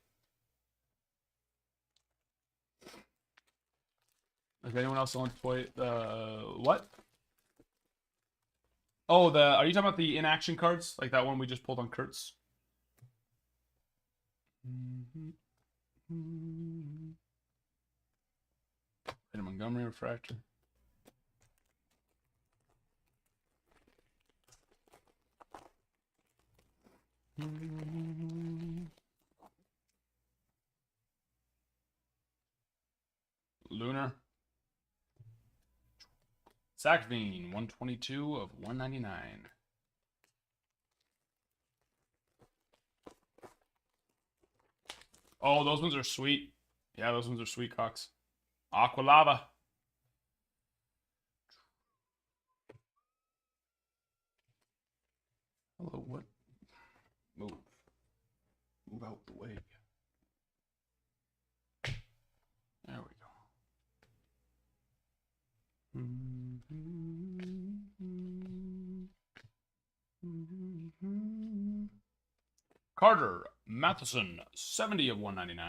Is anyone else on toy? What? Oh, are you talking about the inaction cards? Like that one we just pulled on Kurtz? Montgomery refractor. Lunar. Sackveen, 122 of 199. Oh, those ones are sweet. Yeah, those ones are sweet, Cox. Aqualava. Hello, what? Move. Move out the way. There we go. Carter Matheson, 70 of 199.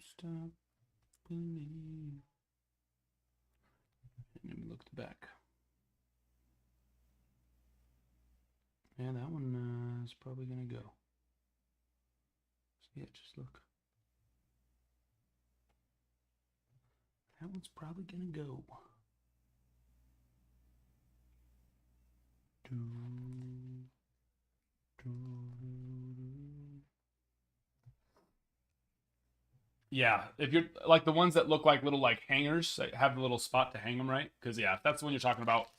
Stop believe. Let me look at the back. Yeah, that one is probably gonna go. So yeah, just look. That one's probably gonna go. Yeah, if you're like the ones that look like little like hangers that have the little spot to hang them, right? Because yeah, if that's the one you're talking about,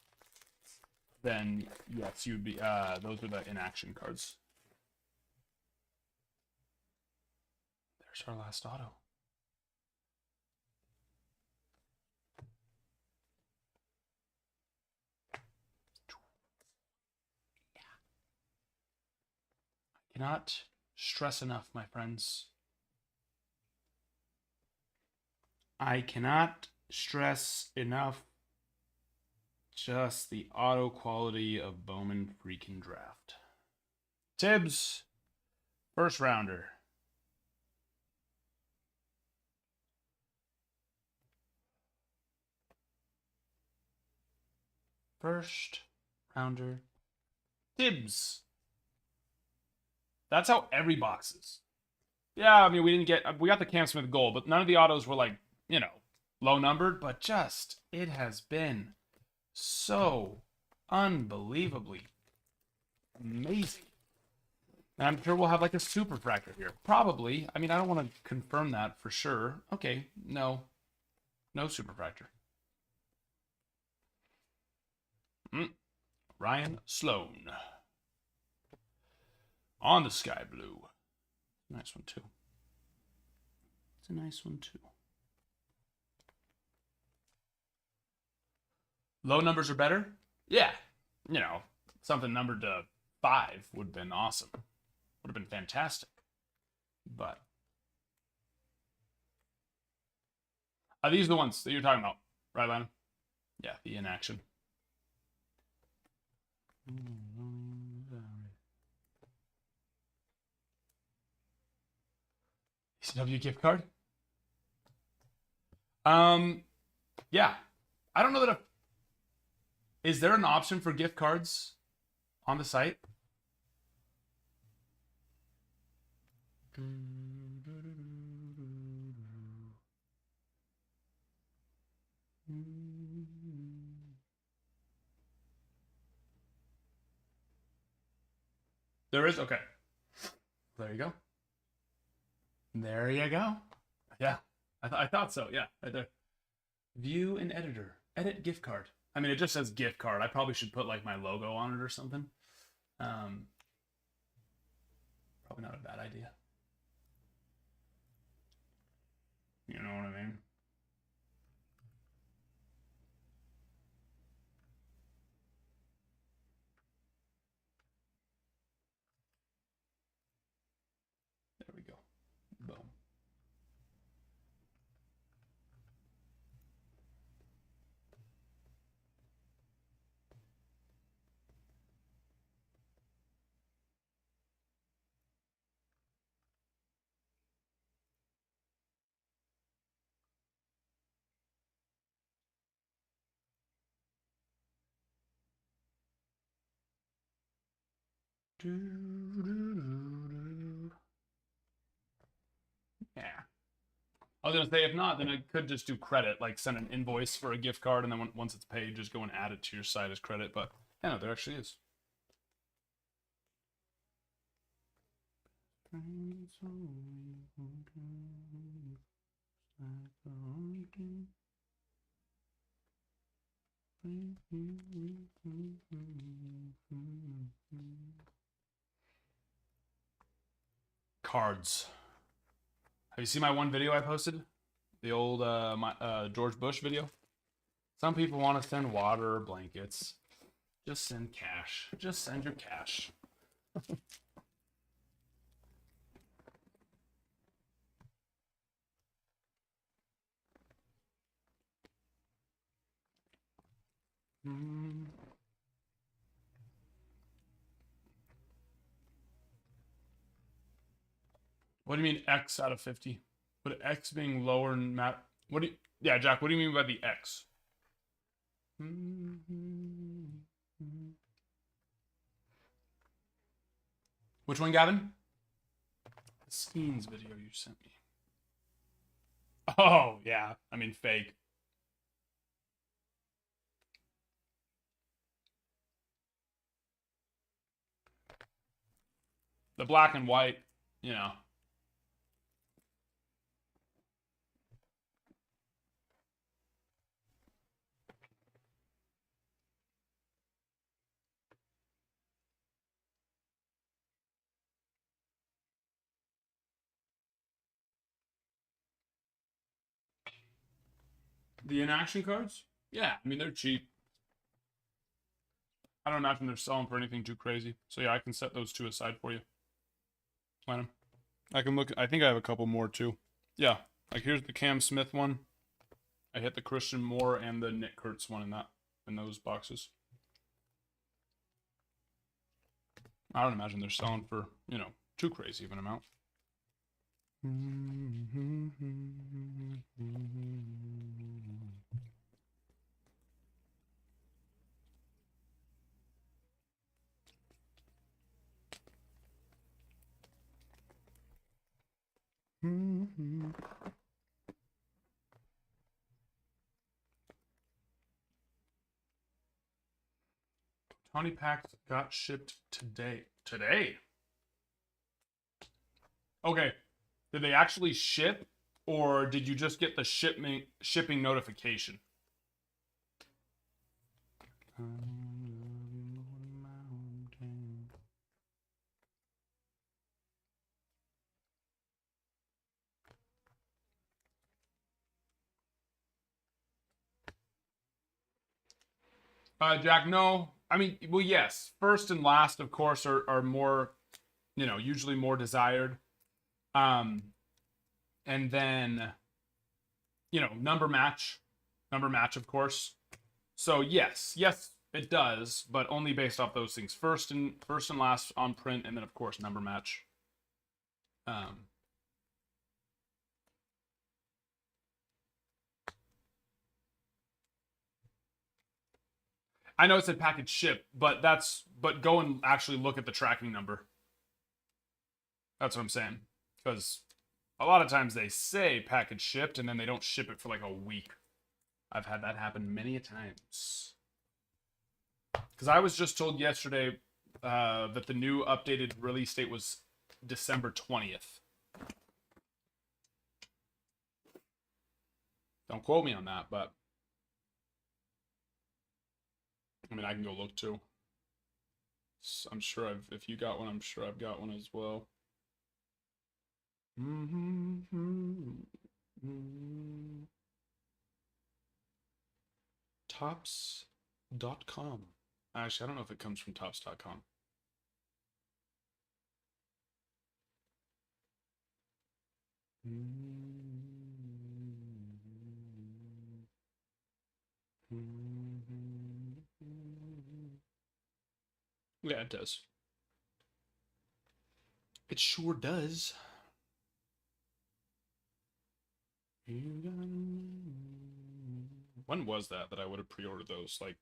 then yes, you'd be. Those are the inaction cards. There's our last auto. I cannot stress enough, my friends. I cannot stress enough just the auto quality of Bowman freaking draft. Tibbs, first rounder. First rounder. Tibbs. That's how every box is. Yeah, I mean, we got the Cam Smith gold, but none of the autos were like, low numbered, but just, it has been so unbelievably amazing. And I'm sure we'll have like a super fractor here. Probably. I mean, I don't want to confirm that for sure. Okay, no. No super fractor. Ryan Sloan. On the sky blue. Nice one, too. It's a nice one, too. Low numbers are better? Yeah. Something numbered to 5 would have been awesome. Would have been fantastic. But are these the ones that you're talking about? Right, Lana? Yeah, the inaction. ECW gift card? Yeah. I don't know that is there an option for gift cards on the site? There is? Okay. There you go. There you go. Yeah. I thought so. Yeah. Right there. View and editor. Edit gift card. I mean, it just says gift card. I probably should put like my logo on it or something. Probably not a bad idea. You know what I mean? There we go. Boom. Yeah. I was gonna say if not, then I could just do credit, like send an invoice for a gift card, and then once it's paid, just go and add it to your site as credit. But yeah, no, there actually is. Cards. Have you seen my one video I posted? The old George Bush video? Some people want to send water or blankets. Just send cash. Just send your cash. What do you mean X out of 50? Would X being lower than Matt? What do you, yeah, Jack, what do you mean by the X? Which one, Gavin? The Skeens video you sent me. Oh, yeah. I mean, fake. The black and white, you know. The inaction cards? Yeah, I mean, they're cheap. I don't imagine they're selling for anything too crazy. So yeah, I can set those two aside for you. Plan them. I can look. I think I have a couple more too. Yeah, like here's the Cam Smith one. I hit the Christian Moore and the Nick Kurtz one in those boxes. I don't imagine they're selling for, you know, too crazy of an amount. Tony packs got shipped today. Today? Okay. Did they actually ship, or did you just get the shipping notification? Jack, no. I mean, well, yes. First and last, of course, are more, you know, usually more desired. And then, you know, number match, of course. So yes, it does, but only based off those things. First and last on print, and then of course number match. I know it said package ship, but go and actually look at the tracking number. That's what I'm saying. Because a lot of times they say package shipped and then they don't ship it for like a week. I've had that happen many a times. Because I was just told yesterday that the new updated release date was December 20th. Don't quote me on that, but I mean, I can go look too. I'm sure if you got one, I'm sure I've got one as well. Tops.com. Actually, I don't know if it comes from tops.com. Yeah, it does. It sure does. When was that I would have pre-ordered those? Like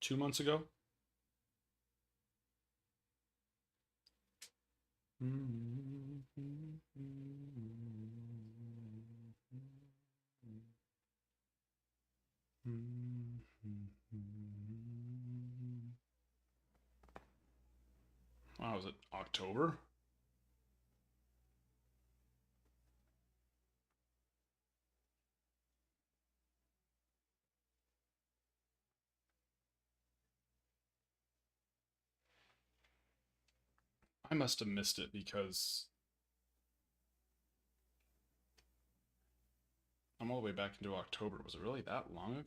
2 months ago? Oh, was it October? I must have missed it because I'm all the way back into October. Was it really that long ago?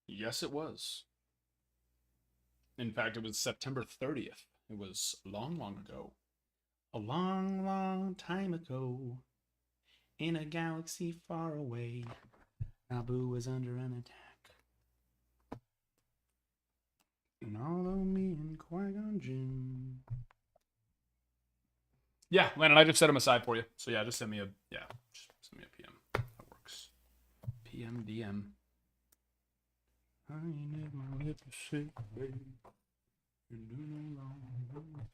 Yes, it was. In fact, it was September 30th. It was long, long ago. A long, long time ago. In a galaxy far away, Naboo was under an attack. And although me and Qui-Gon Jinn. Yeah, Landon, I just set him aside for you. So yeah, just send me a PM. That works. PM DM. I never let you say, baby. You do no wrong.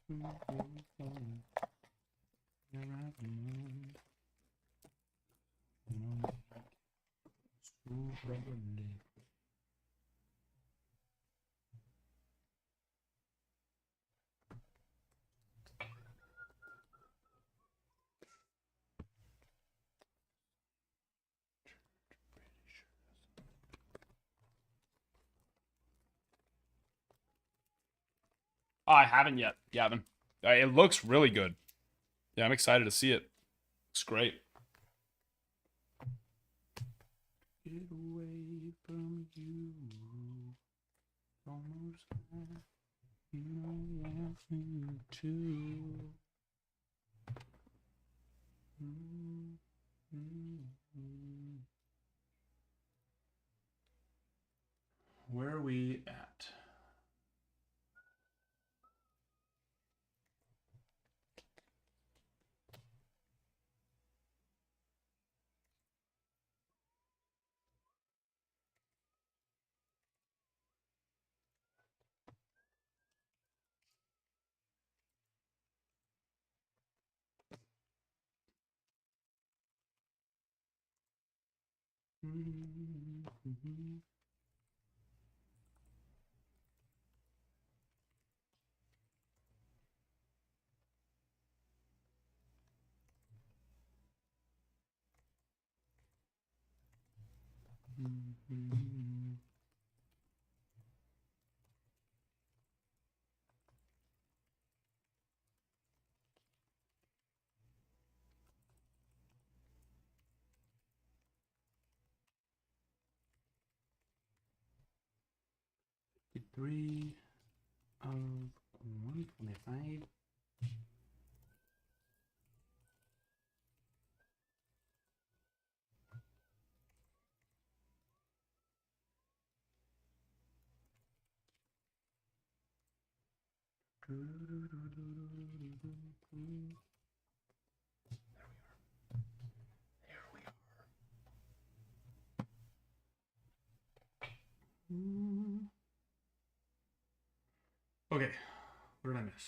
Oh, I haven't yet, Gavin. It looks really good. Yeah, I'm excited to see it. It's great. Get away from you. Almost there. You know I want you too. Where are we at? Three of 125. There we are. Okay, what did I miss?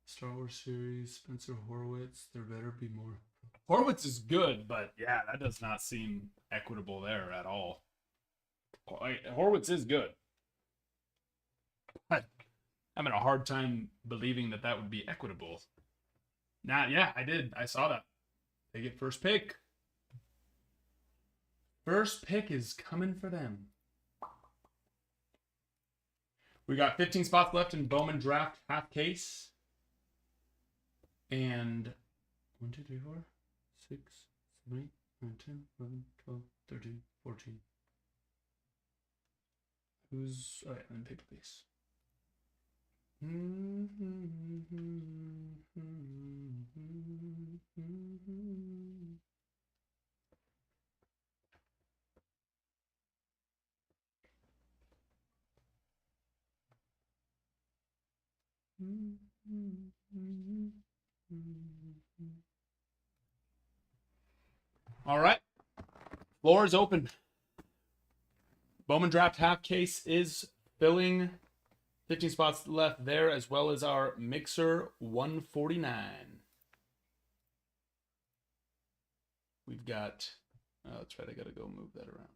Star Wars series, Spencer Horowitz. There better be more. Horowitz is good, but yeah, that does not seem equitable there at all. Horowitz is good. But I'm having a hard time believing that that would be equitable. Nah, yeah, I did. I saw that. They get first pick. First pick is coming for them. We got 15 spots left in Bowman Draft half case. And 1, 2, 3, 4, 6, 7, 8, 9, 10, 11, 12, 13, 14. Who's... Oh, yeah, and paper base. All right. Floor is open. Bowman Draft half case is filling. 15 spots left there, as well as our Mixer 149. We've got... Oh, that's right. I got to go move that around.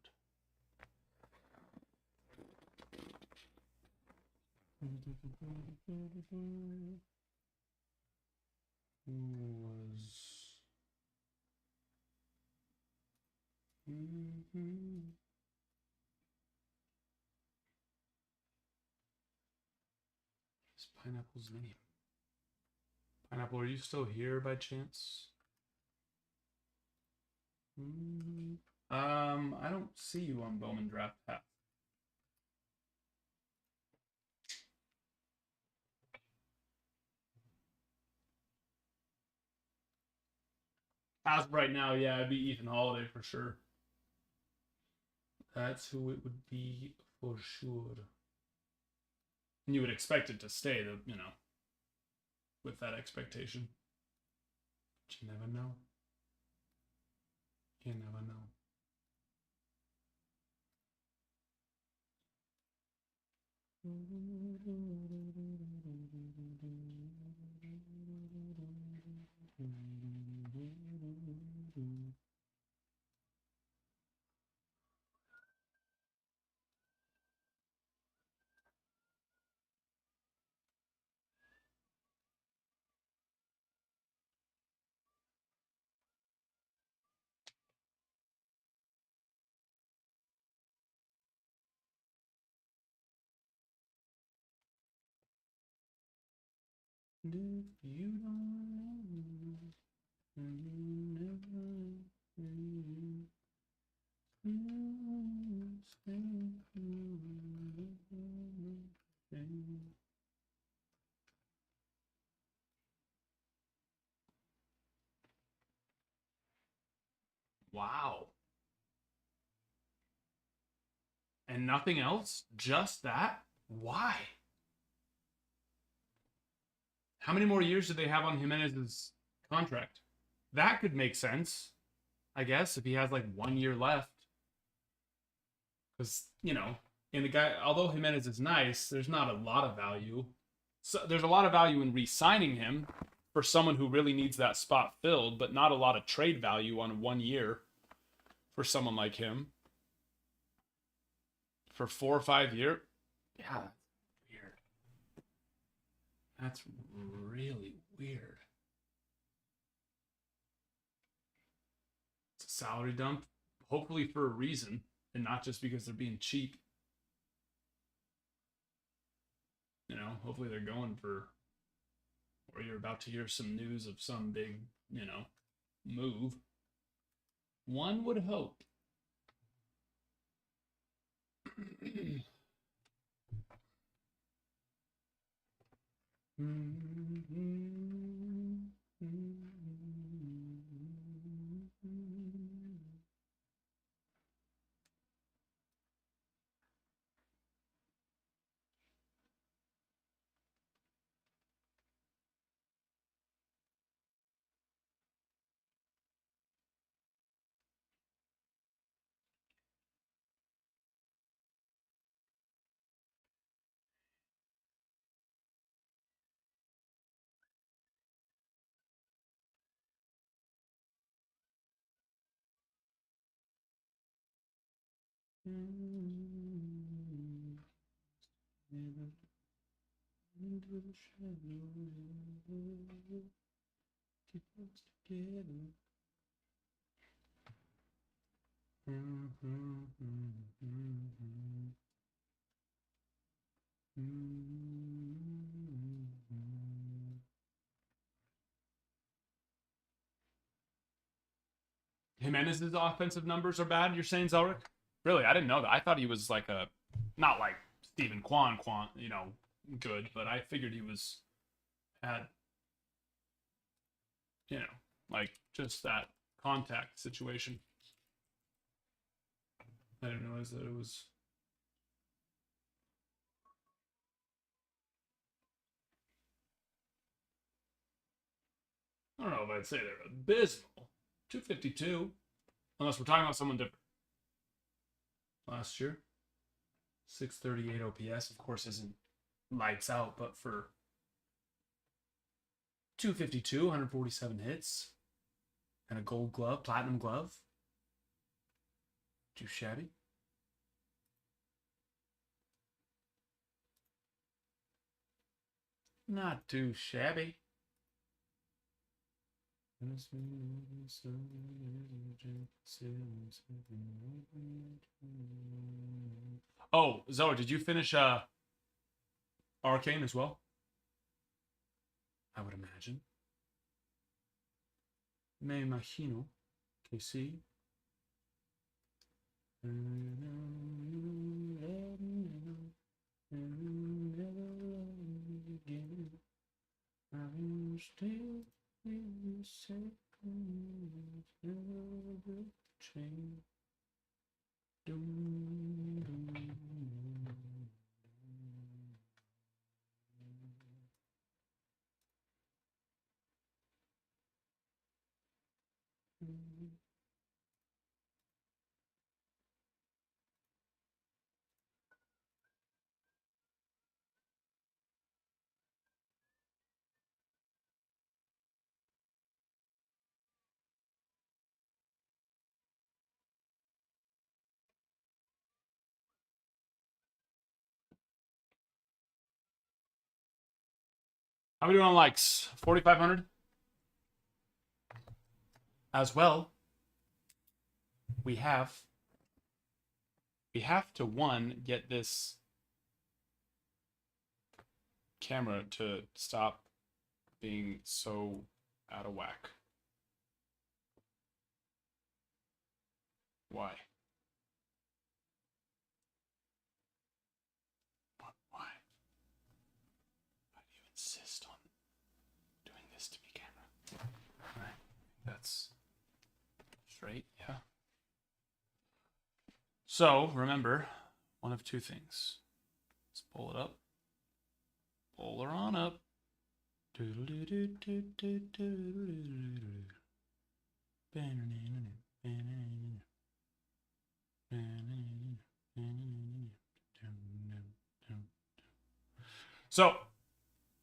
What's Pineapple's name? Pineapple, are you still here by chance? I don't see you on Bowman Draft Path. As of right now, yeah, it'd be Ethan Holiday for sure. That's who it would be for sure. And you would expect it to stay, you know, with that expectation. But you never know. You never know. And if you don't Wow. And nothing else? Just that? Why? How many more years do they have on Jimenez's contract? That could make sense, I guess, if he has like 1 year left. Because, in the guy, although Jimenez is nice, there's not a lot of value. So there's a lot of value in re-signing him for someone who really needs that spot filled, but not a lot of trade value on 1 year for someone like him. For 4 or 5 years, yeah, that's weird. That's really weird. It's a salary dump, hopefully for a reason, and not just because they're being cheap. Hopefully they're going for, or you're about to hear some news of some big, move. One would hope. Keep us together. Jimenez's offensive numbers are bad, you're saying, Zelric? Really? I didn't know that. I thought he was like not like Stephen Kwan, good, but I figured he was at, like just that contact situation. I didn't realize that it was. I don't know if I'd say they're abysmal. 252, unless we're talking about someone different. Last year, 638 OPS, of course, isn't lights out, but for 252, 147 hits, and a gold glove, platinum glove. Too shabby. Not too shabby. Oh, Zoe, did you finish Arcane as well? I would imagine. Me imagino que sí. I'm still in the second train. How are we doing on likes? 4,500? As well, we have to, one, get this camera to stop being so out of whack. Why? Why? Why do you insist on doing this to me, camera? Alright, that's straight, yeah. So, remember, one of two things. Let's pull it up. Pull her on up. So,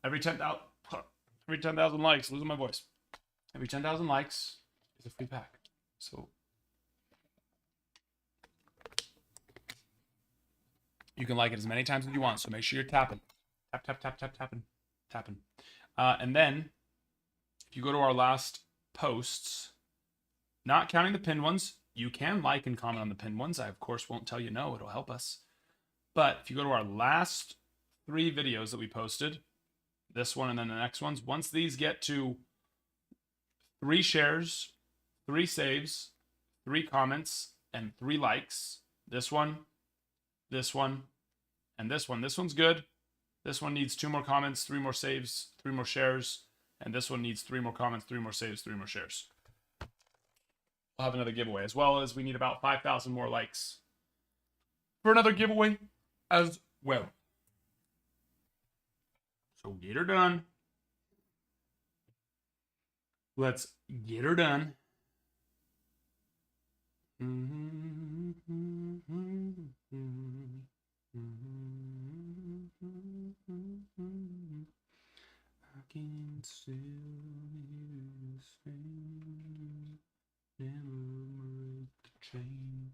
every 10,000 likes, losing my voice. Every 10,000 likes is a free pack. So, you can like it as many times as you want. So make sure you're tapping, tapping. And then, if you go to our last posts, not counting the pinned ones, you can like and comment on the pinned ones. I, of course, won't tell you no. It'll help us. But if you go to our last 3 videos that we posted, this one and then the next ones, once these get to 3 shares, 3 saves, 3 comments, and 3 likes, this one, and this one. This one's good. This one needs 2 more comments, 3 more saves, 3 more shares, and this one needs 3 more comments, 3 more saves, 3 more shares. We'll have another giveaway, as well as we need about 5,000 more likes for another giveaway as well. So get her done. Let's get her done. I can still hear you sing. Never break the chain.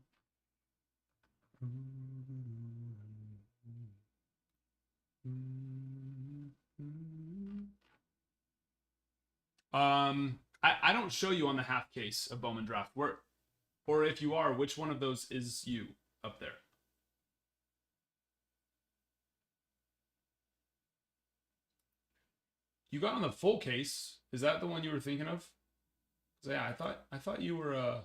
I don't show you on the half case of Bowman Draft. Or if you are, which one of those is you up there? You got on the full case. Is that the one you were thinking of? Yeah, I thought you were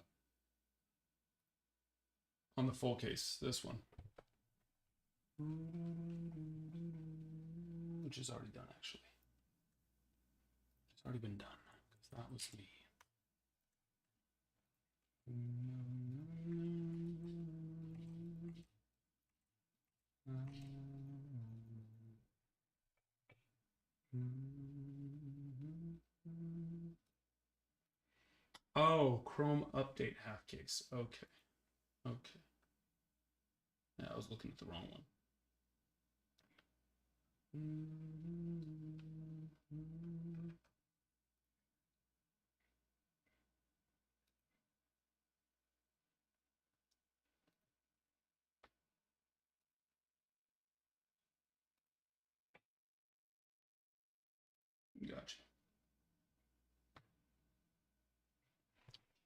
on the full case. This one, which is already done actually. It's already been done because that was me. Oh, Chrome update half case. Okay. Okay. Yeah, I was looking at the wrong one. Gotcha.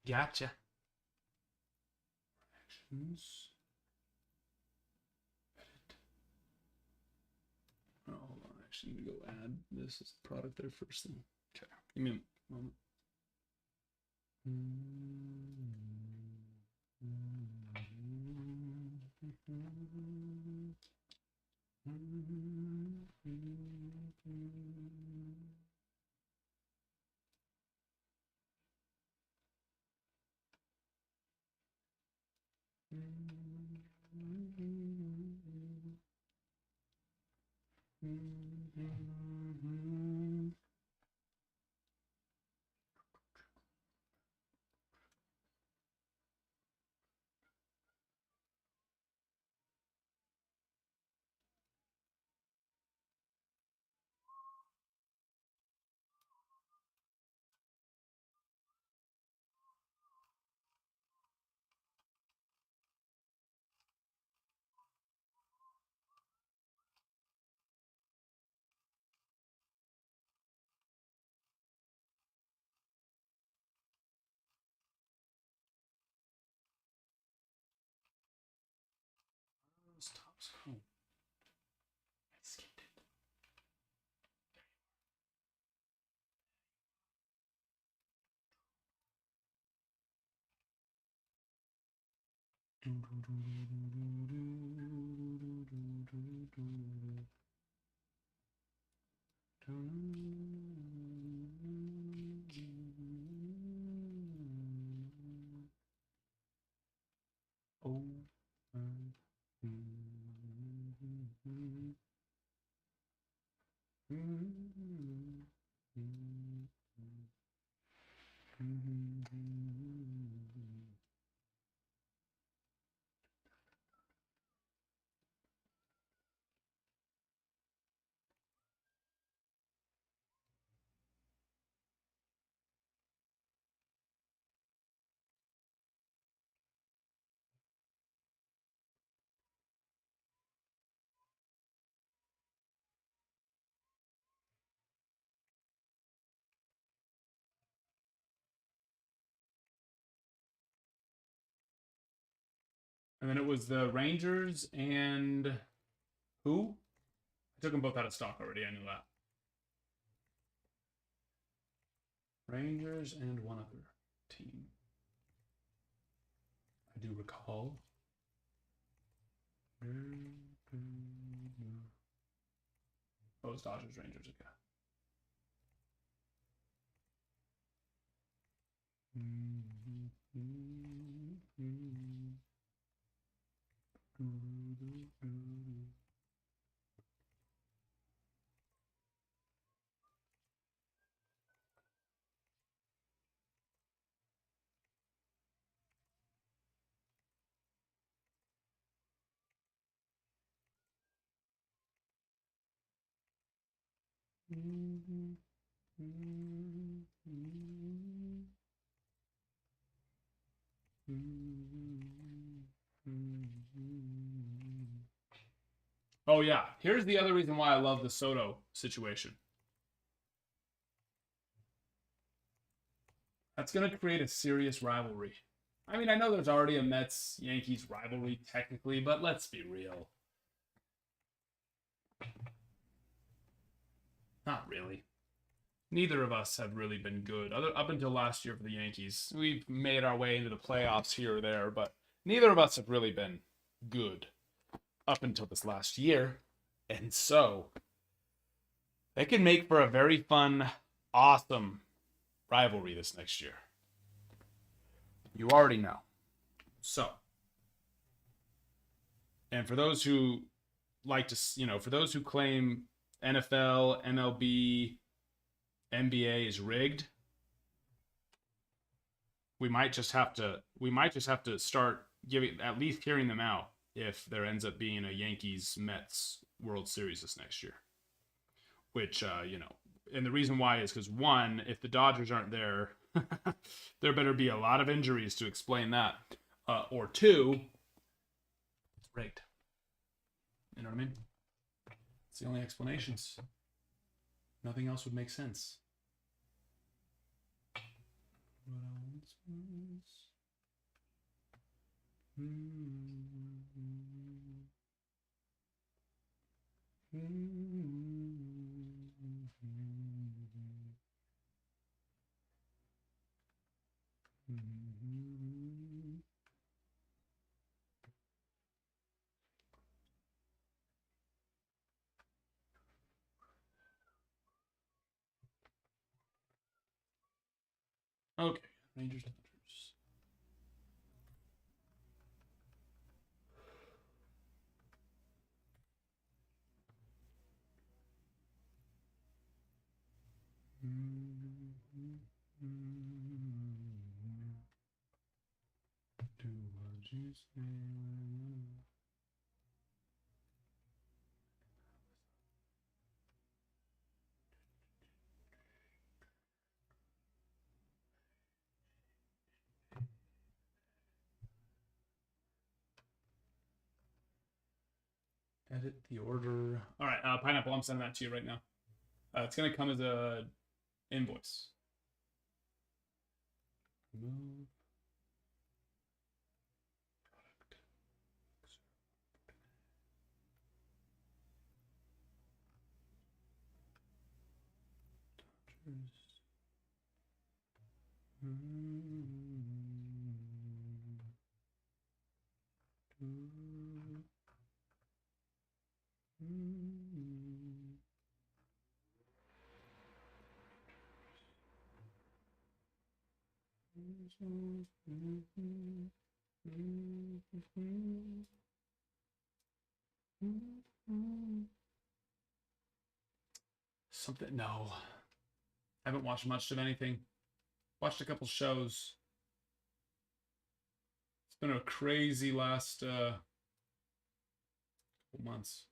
Gotcha. Actions. Edit. Oh, hold on. Actually, need to go add this as the product there first. Then. Okay. Give me a moment. And then it was the Rangers and who? I took them both out of stock already. I knew that. Rangers and one other team. I do recall. Oh, it's Dodgers, Rangers, okay. Oh yeah, here's the other reason why I love the Soto situation. That's going to create a serious rivalry. I mean, I know there's already a Mets Yankees rivalry technically, but let's be real. Not really. Neither of us have really been good. Up until last year for the Yankees, we've made our way into the playoffs here or there, but neither of us have really been good up until this last year. And so, they can make for a very fun, awesome rivalry this next year. You already know. So, and for those who like to, for those who claim NFL, MLB, NBA is rigged, we might just have to start giving, at least hearing them out if there ends up being a Yankees Mets World Series this next year. Which and the reason why is because one, if the Dodgers aren't there, there better be a lot of injuries to explain that. Or two, it's rigged. You know what I mean? It's the only explanations. Nothing else would make sense. Okay, Rangers Dodgers. Do what you say. Edit the order. All right, Pineapple, I'm sending that to you right now. It's going to come as a invoice. Move. Something, no. I haven't watched much of anything. Watched a couple shows. It's been a crazy last couple months.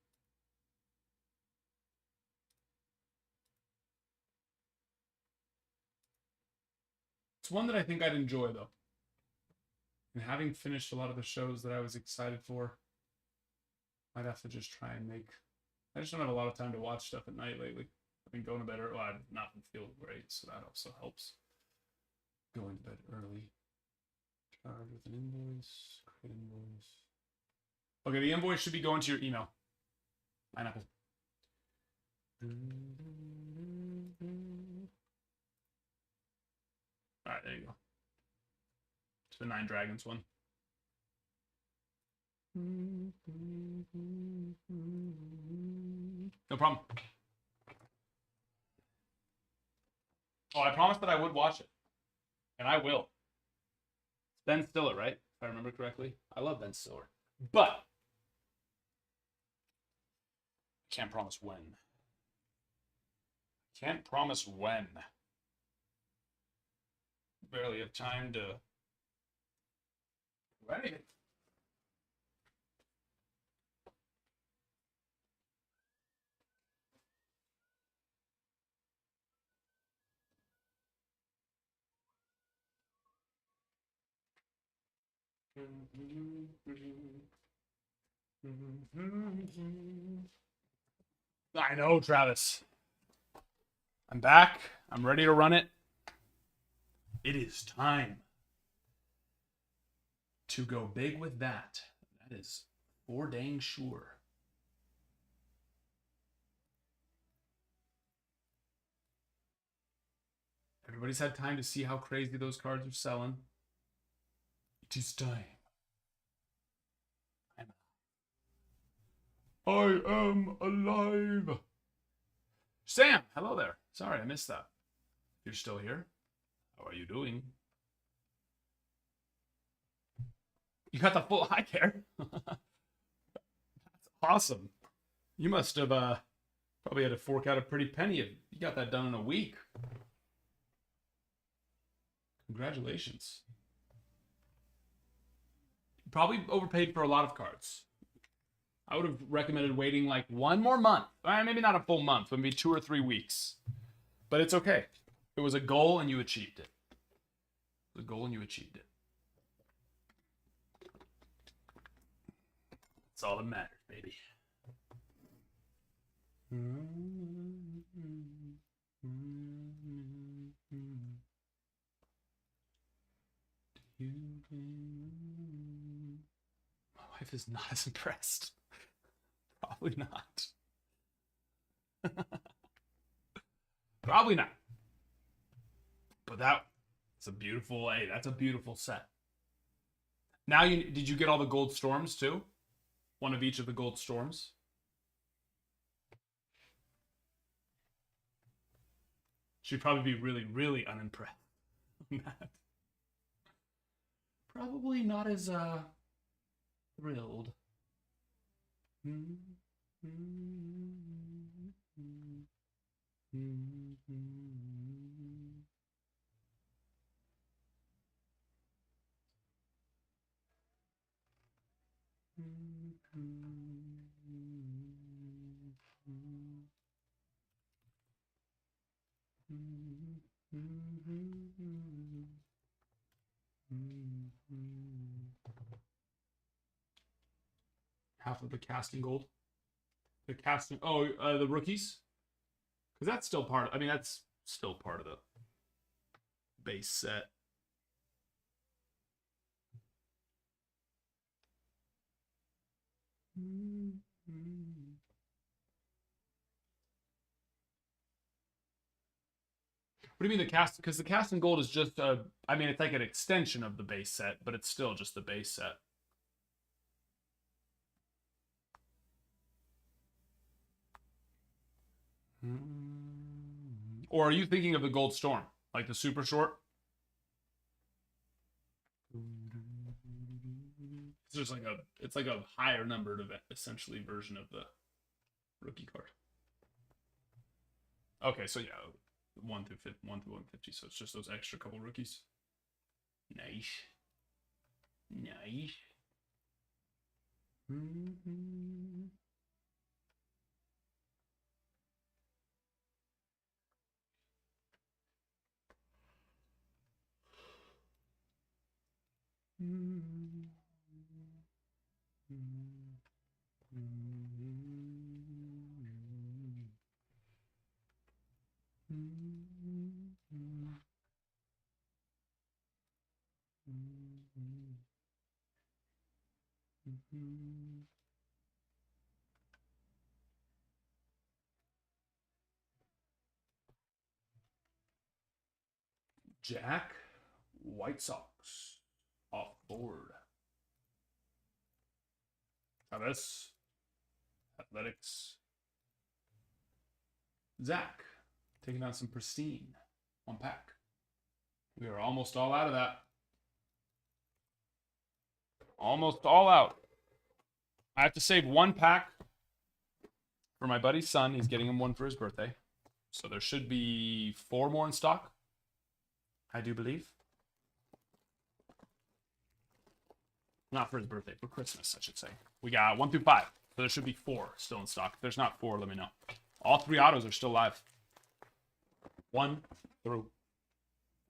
It's one that I think I'd enjoy, though. And having finished a lot of the shows that I was excited for, I'd have to just try and make... I just don't have a lot of time to watch stuff at night lately. I've been going to bed early. Well, I've not been feeling great, so that also helps. Going to bed early. Charge with an invoice. Create invoice. Okay, the invoice should be going to your email. Pineapple. Alright, there you go. It's the 9 Dragons one. No problem. Oh, I promised that I would watch it. And I will. It's Ben Stiller, right? If I remember correctly. I love Ben Stiller. But I can't promise when. Can't promise when. Barely have time to do anything. I know, Travis. I'm back. I'm ready to run it. It is time to go big with that. That is for dang sure. Everybody's had time to see how crazy those cards are selling. It is time. I am alive. Sam, hello there. Sorry, I missed that. You're still here? How are you doing? You got the full eye care. That's awesome. You must have probably had to fork out a pretty penny if you got that done in a week. Congratulations. You probably overpaid for a lot of cards. I would have recommended waiting like one more month. Maybe not a full month, maybe 2 or 3 weeks. But it's okay. It was a goal and you achieved it. It was a goal and you achieved it. That's all that matters, baby. My wife is not as impressed. Probably not. Probably not. But that's a beautiful, hey, that's a beautiful set. Now did you get all the gold storms too? One of each of the gold storms? She'd probably be really, really unimpressed. Probably not as thrilled. Half of the casting gold. The casting, the rookies, because that's still part. I mean, that's still part of the base set. What do you mean the cast? Because the casting gold is just I mean, it's like an extension of the base set, but it's still just the base set. Or are you thinking of the Gold Storm, like the super short? It's just like a higher numbered event, essentially version of the rookie card. Okay, so yeah, 1 through 150. So it's just those extra couple rookies. Nice, nice. Jack, White Sox, off board. Travis, Athletics. Zach, taking on some Pristine. 1 pack. We are almost all out of that. Almost all out. I have to save 1 pack for my buddy's son. He's getting him one for his birthday. So there should be 4 more in stock, I do believe. Not for his birthday, for Christmas, I should say. We got 1 through 5. So there should be 4 still in stock. If there's not 4, let me know. All 3 autos are still live. 1 through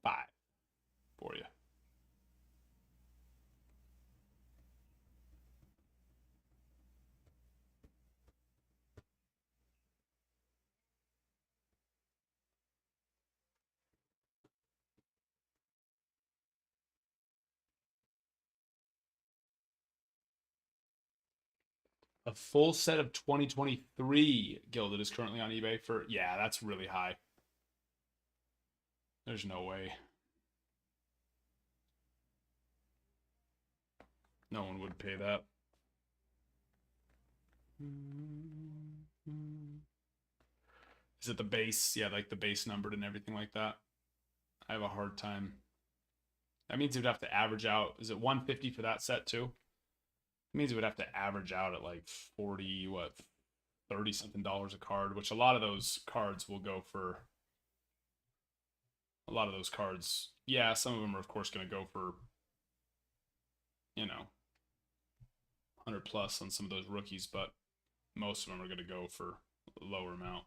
5 for you. A full set of 2023 Gilded is currently on eBay for, yeah, that's really high. There's no way. No one would pay that. Is it the base? Yeah, like the base numbered and everything like that. I have a hard time. That means you'd have to average out. Is it 150 for that set too? It means it would have to average out at like 40, what, 30 something dollars a card, which a lot of those cards will go for. A lot of those cards, yeah, some of them are of course going to go for, 100 plus on some of those rookies, but most of them are going to go for a lower amount.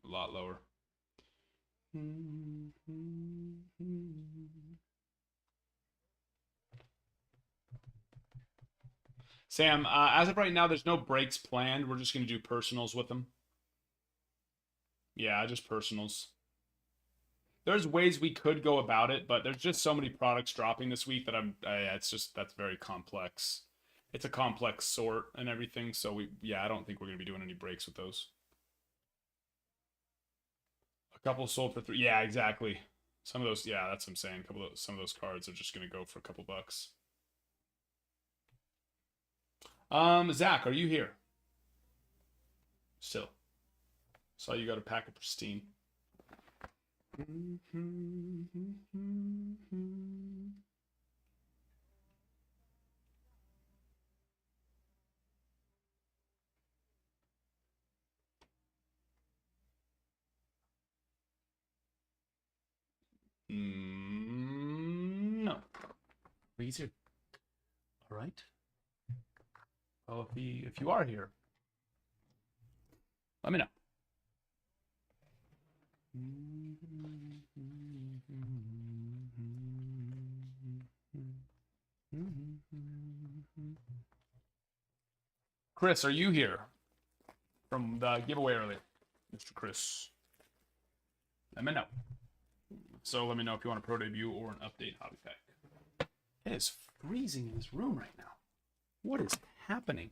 A lot lower. Sam, as of right now, there's no breaks planned. We're just going to do personals with them. Yeah, just personals. There's ways we could go about it, but there's just so many products dropping this week that that's very complex. It's a complex sort and everything, so I don't think we're going to be doing any breaks with those. A couple sold for 3. Yeah, exactly. Some of those, yeah, that's what I'm saying. Some of those cards are just going to go for a couple bucks. Zach, are you here? Still. Saw you got a pack of Pristine. No. He's here. All right. Well, if you are here, let me know. Chris, are you here from the giveaway earlier? Mr. Chris. Let me know. So let me know if you want a pro debut or an update hobby pack. It is freezing in this room right now. What is happening?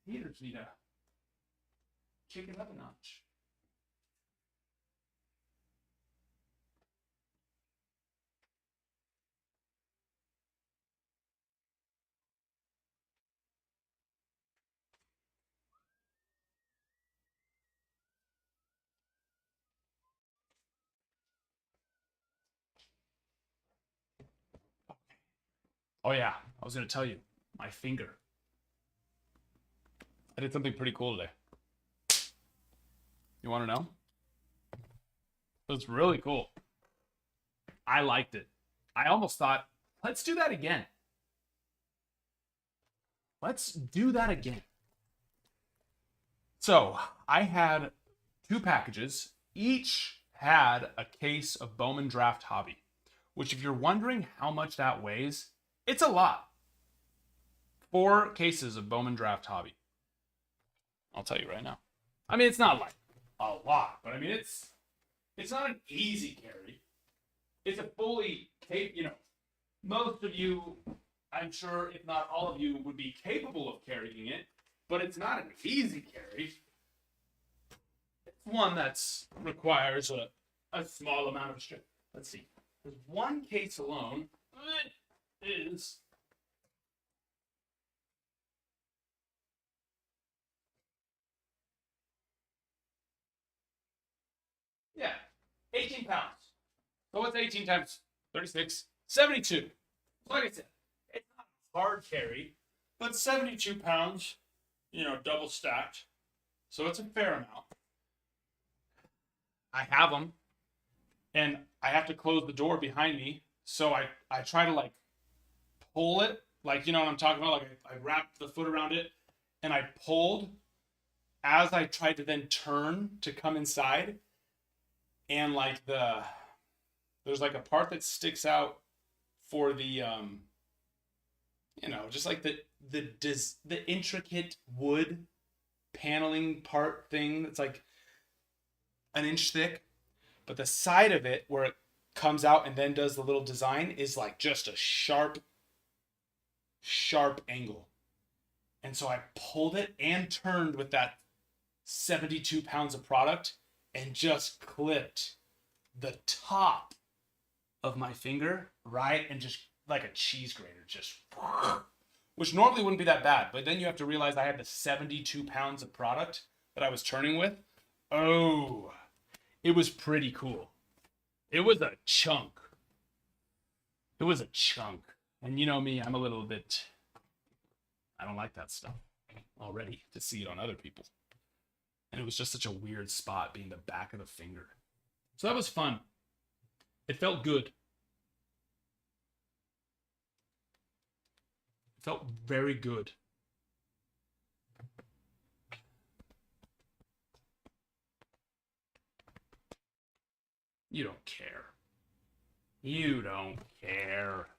Heaters need to kick it up a notch. Oh yeah, I was gonna tell you, my finger. I did something pretty cool today. You want to know? It was really cool. I liked it. I almost thought, let's do that again. Let's do that again. So I had two packages. Each had a case of Bowman Draft Hobby, which, if you're wondering how much that weighs, it's a lot. 4 cases of Bowman Draft Hobby. I'll tell you right now. I mean, it's not like a lot, but I mean, it's not an easy carry. It's a fully most of you, I'm sure, if not all of you, would be capable of carrying it, but it's not an easy carry. It's one that's requires a small amount of strength. Let's see. There's one case alone. It is yeah, 18 pounds. So what's 18 times 36? 72. Like I said, it's not a hard carry, but 72 pounds, double stacked. So it's a fair amount. I have them, and I have to close the door behind me. So I try to like pull it, like, you know what I'm talking about? Like I wrapped the foot around it, and I pulled as I tried to then turn to come inside. And like there's like a part that sticks out for the just like the intricate wood paneling part thing that's like an inch thick, but the side of it where it comes out and then does the little design is like just a sharp angle. And so I pulled it and turned with that 72 pounds of product and just clipped the top of my finger, right? And just like a cheese grater, just, which normally wouldn't be that bad. But then you have to realize I had the 72 pounds of product that I was turning with. Oh, it was pretty cool. It was a chunk. It was a chunk. And you know me, I'm a little bit, I don't like that stuff already to see it on other people. And it was just such a weird spot being the back of the finger. So that was fun. It felt good. It felt very good. You don't care. You don't care.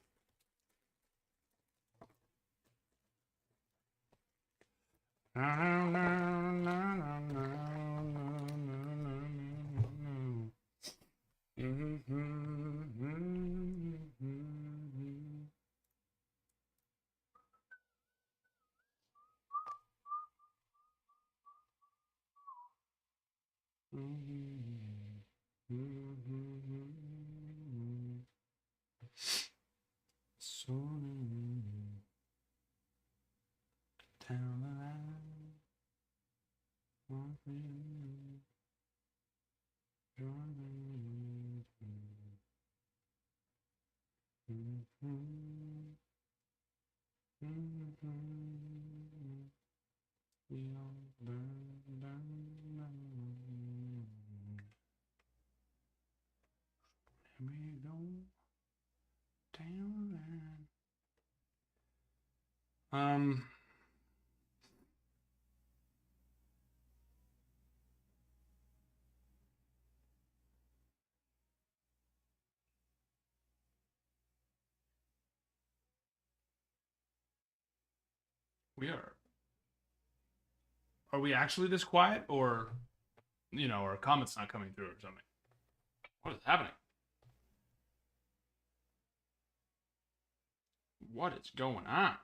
We are. Are we actually this quiet, or our comments not coming through or something? What is happening? What is going on?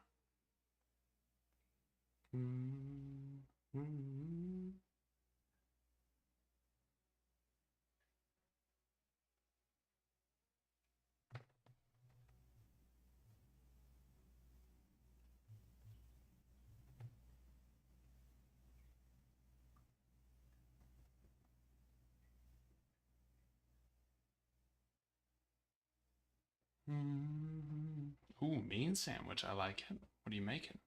Ooh, me. bean sandwich. I like it. What are you making?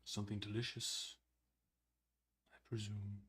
Something delicious, I presume.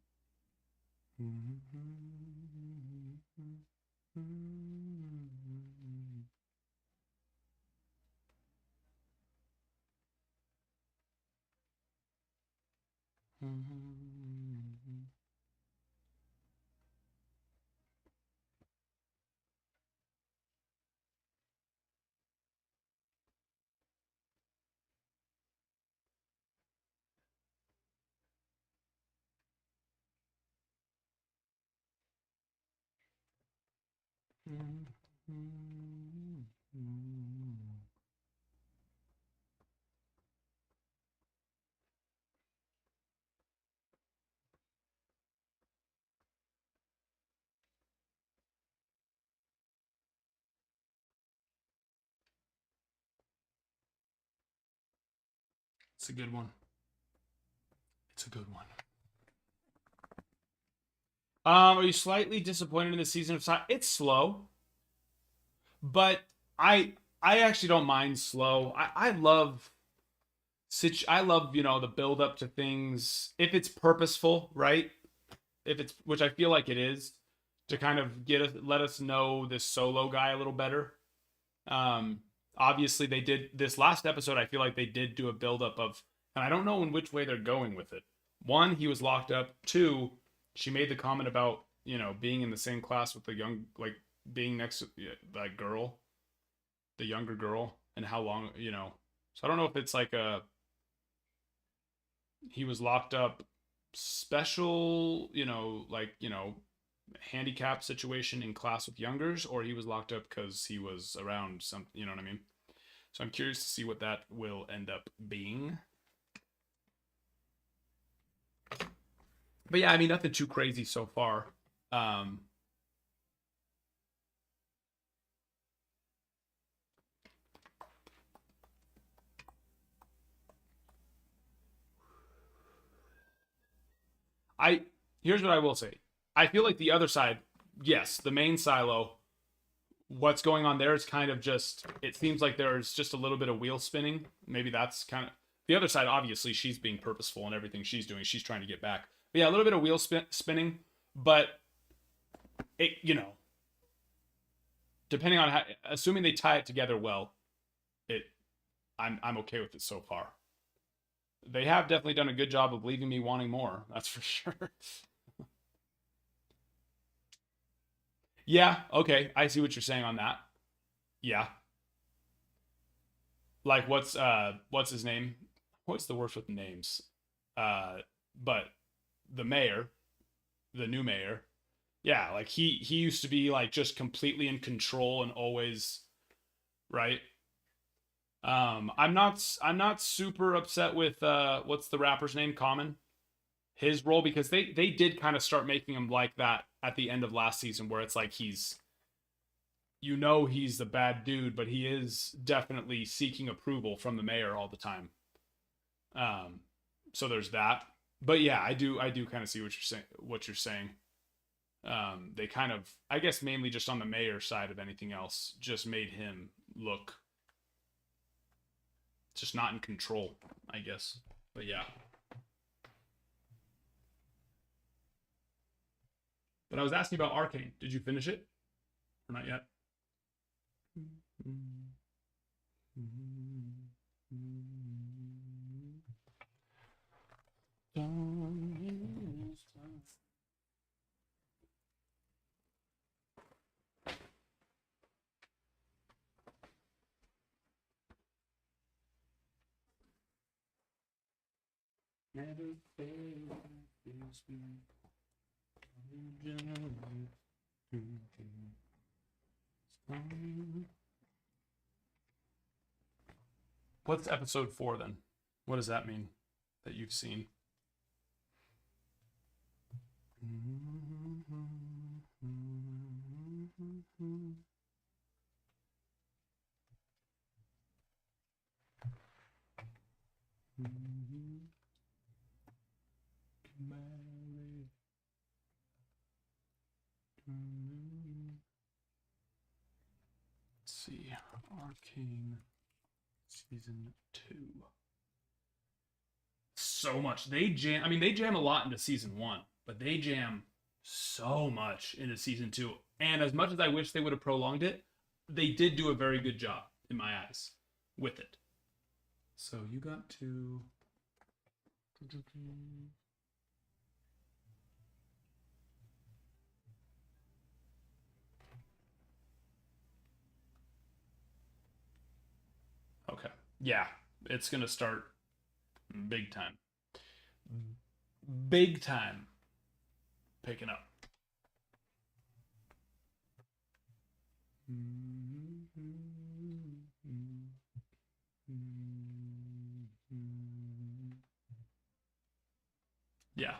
It's a good one. It's a good one. Are you slightly disappointed in the season of Sci? It's slow, but I actually don't mind slow. I love I love, the build up to things if it's purposeful, right? If it's, which I feel like it is, to kind of let us know this solo guy a little better. Um, Obviously they did this last episode. I feel like they did do a build up of, and I don't know in which way they're going with it. One, he was locked up. Two, she made the comment about being in the same class with the young, like being next to that girl, the younger girl, and how long. So I don't know if it's like he was locked up special, handicap situation in class with youngers, or he was locked up because he was around some, you know what I mean? So I'm curious to see what that will end up being. But yeah, I mean, nothing too crazy so far. Here's what I will say. I feel like the other side, yes, the main silo, what's going on there is kind of just, it seems like there's just a little bit of wheel spinning. Maybe that's kind of the other side. Obviously, she's being purposeful in everything she's doing. She's trying to get back. But yeah, a little bit of wheel spinning, but it, depending on how, assuming they tie it together well, I'm okay with it so far. They have definitely done a good job of leaving me wanting more. That's for sure. Yeah, okay. I see what you're saying on that. Yeah. Like what's his name? What's the worst with names? Uh but the mayor, the new mayor. Yeah, like he used to be like just completely in control and always right. I'm not super upset with what's the rapper's name? Common. His role, because they did kind of start making him like that at the end of last season, where it's like he's the bad dude, but he is definitely seeking approval from the mayor all the time. Um, so there's that. But yeah, I do kind of see what you're saying. They kind of, I guess, mainly just on the mayor side of anything else, just made him look just not in control, I guess. But yeah. But I was asking about Arcane. Did you finish it or not yet? Never fail. What's episode 4 then? What does that mean that you've seen? see. Arcane Season 2. So much. They jam. I mean, they jam a lot into Season 1, but they jam so much into Season 2. And as much as I wish they would have prolonged it, they did do a very good job, in my eyes, with it. So you got to... Okay. Yeah, it's going to start big time. Big time picking up. Yeah.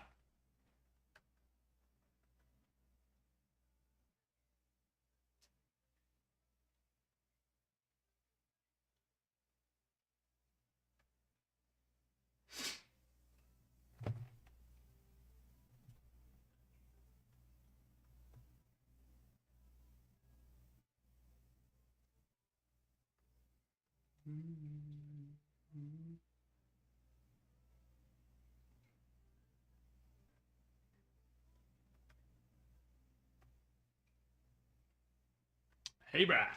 Hey, Brad.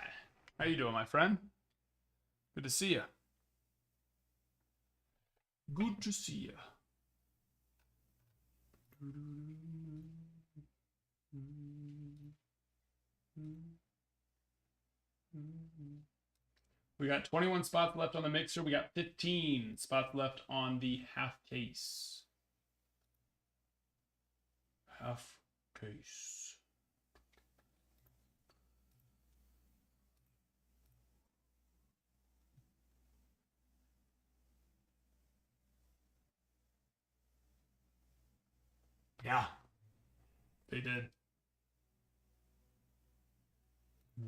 How you doing, my friend? Good to see you. Good to see you. We got 21 spots left on the mixer. We got 15 spots left on the half case. Half case. Yeah, they did.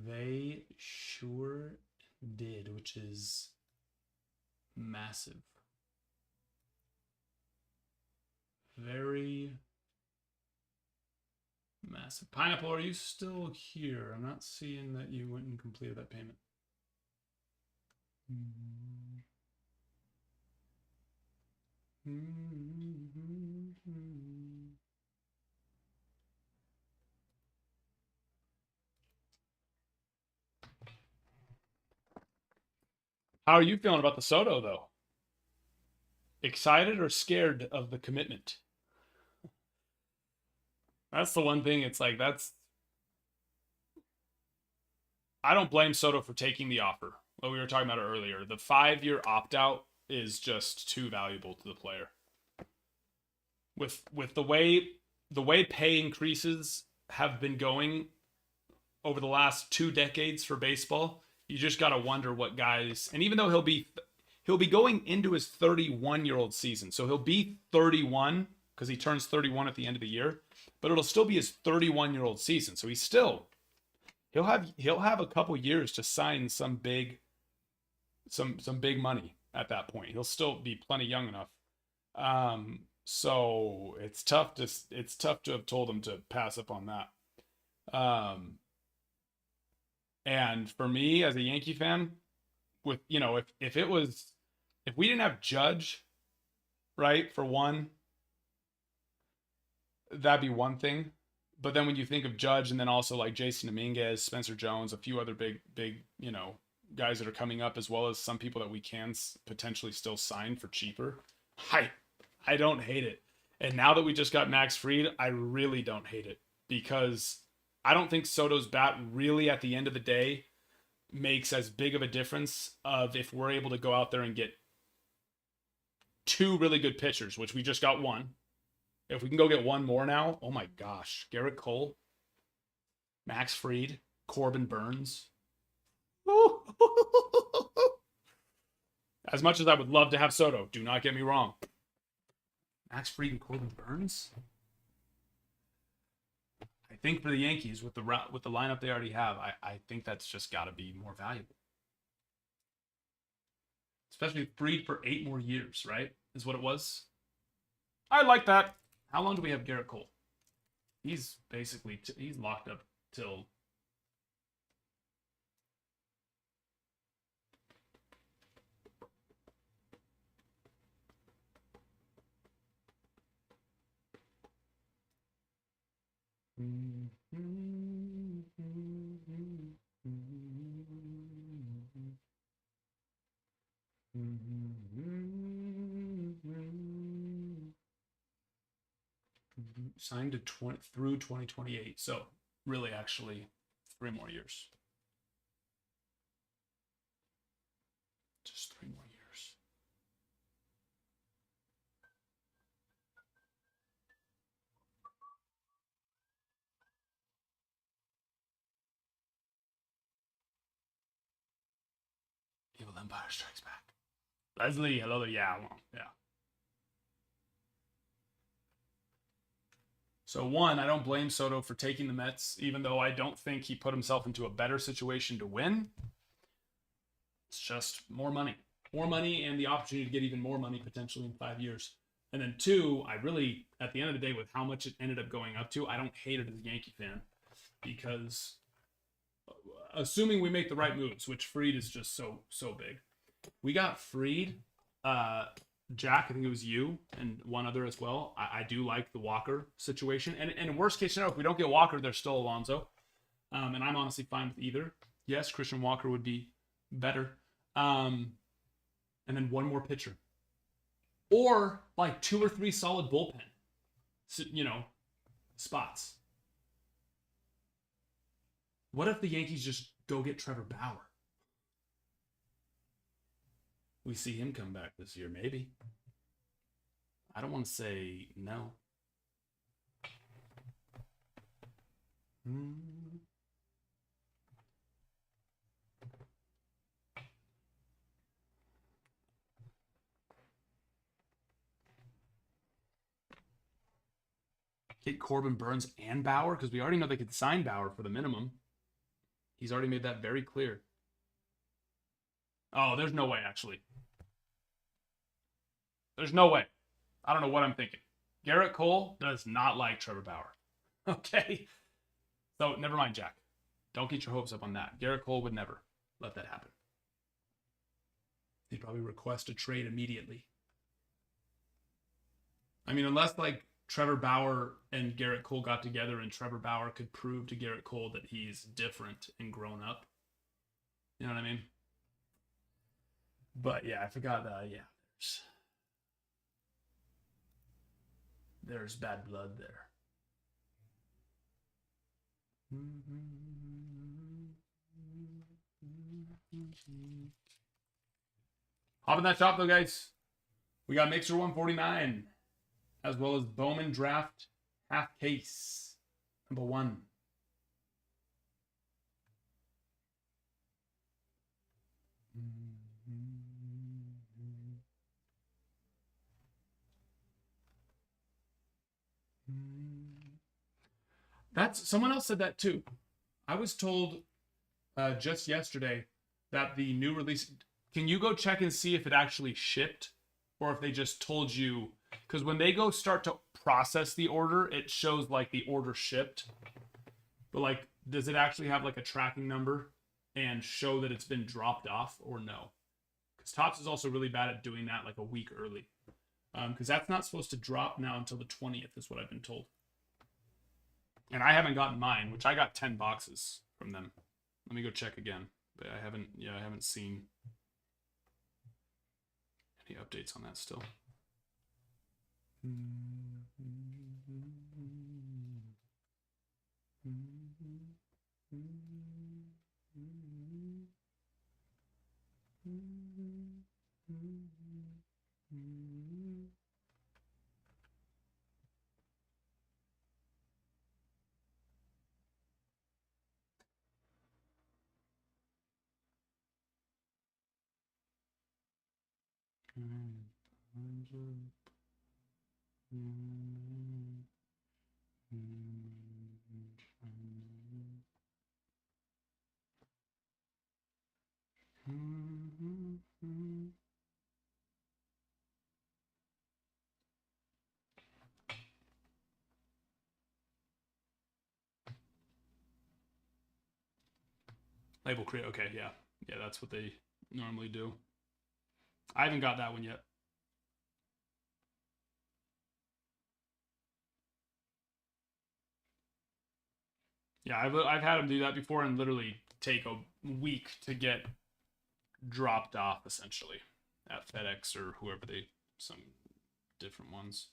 They sure did, which is massive. Very massive. Pineapple, are you still here? I'm not seeing that you went and completed that payment. How are you feeling about the Soto, though? Excited or scared of the commitment? That's the one thing. It's like, I don't blame Soto for taking the offer. What we were talking about earlier. The 5-year opt-out is just too valuable to the player. With the way pay increases have been going over the last 2 decades for baseball, you just got to wonder what guys, and even though he'll be going into his 31-year-old season. So he'll be 31 because he turns 31 at the end of the year, but it'll still be his 31-year-old season. So he'll have a couple years to sign some big money at that point. He'll still be plenty young enough. So it's tough to have told him to pass up on that. And for me as a Yankee fan, with if we didn't have Judge, right, for one, that'd be one thing. But then when you think of Judge and then also like Jason Dominguez, Spencer Jones, a few other big guys that are coming up, as well as some people that we can potentially still sign for cheaper, I don't hate it. And now that we just got Max Fried, I really don't hate it, because I don't think Soto's bat really at the end of the day makes as big of a difference of if we're able to go out there and get 2 really good pitchers, which we just got 1. If we can go get 1 more now, oh my gosh. Garrett Cole, Max Fried, Corbin Burns. As much as I would love to have Soto, do not get me wrong. Max Fried and Corbin Burns? I think for the Yankees, with the lineup they already have, I think that's just got to be more valuable. Especially Fried for 8 more years, right? Is what it was. I like that. How long do we have Garrett Cole? He's basically he's locked up till Signed to through 2028. So really, actually, 3 more years. Just 3 more years. Evil Empire Strikes Back. Leslie, hello there. Yeah, well, yeah. So one, I don't blame Soto for taking the Mets, even though I don't think he put himself into a better situation to win. It's just more money. More money and the opportunity to get even more money potentially in 5 years. And then two, I really, at the end of the day, with how much it ended up going up to, I don't hate it as a Yankee fan because assuming we make the right moves, which Fried is just so big. We got Fried, Jack, I think it was you, and one other as well. I do like the Walker situation. And in worst case scenario, if we don't get Walker, there's still Alonso. And I'm honestly fine with either. Yes, Christian Walker would be better. And then one more pitcher. Or like 2 or 3 solid bullpen, spots. What if the Yankees just go get Trevor Bauer? We see him come back this year, maybe. I don't want to say no. Get Corbin, Burns, and Bauer, because we already know they could sign Bauer for the minimum. He's already made that very clear. Oh, there's no way, actually. There's no way. I don't know what I'm thinking. Garrett Cole does not like Trevor Bauer. Okay? So, never mind, Jack. Don't get your hopes up on that. Garrett Cole would never let that happen. He'd probably request a trade immediately. I mean, unless, like, Trevor Bauer and Garrett Cole got together and Trevor Bauer could prove to Garrett Cole that he's different and grown up. You know what I mean? But yeah, I forgot that. Yeah, there's bad blood there. Hop in that shop though, guys. We got Mixer 149, as well as Bowman Draft half case number 1. That's someone else said that too. I was told just yesterday that the new release. Can you go check and see if it actually shipped, or if they just told you? Because when they go start to process the order, it shows like the order shipped. But like, does it actually have like a tracking number and show that it's been dropped off or no? Because Topps is also really bad at doing that like a week early. Because that's not supposed to drop now until the 20th is what I've been told. And I haven't gotten mine, which I got 10 boxes from them. Let me go check again. But I haven't seen any updates on that still. Label create. Okay, yeah. Yeah, that's what they normally do. I haven't got that one yet. Yeah, I've had him do that before and literally take a week to get dropped off essentially at FedEx or whoever they some different ones.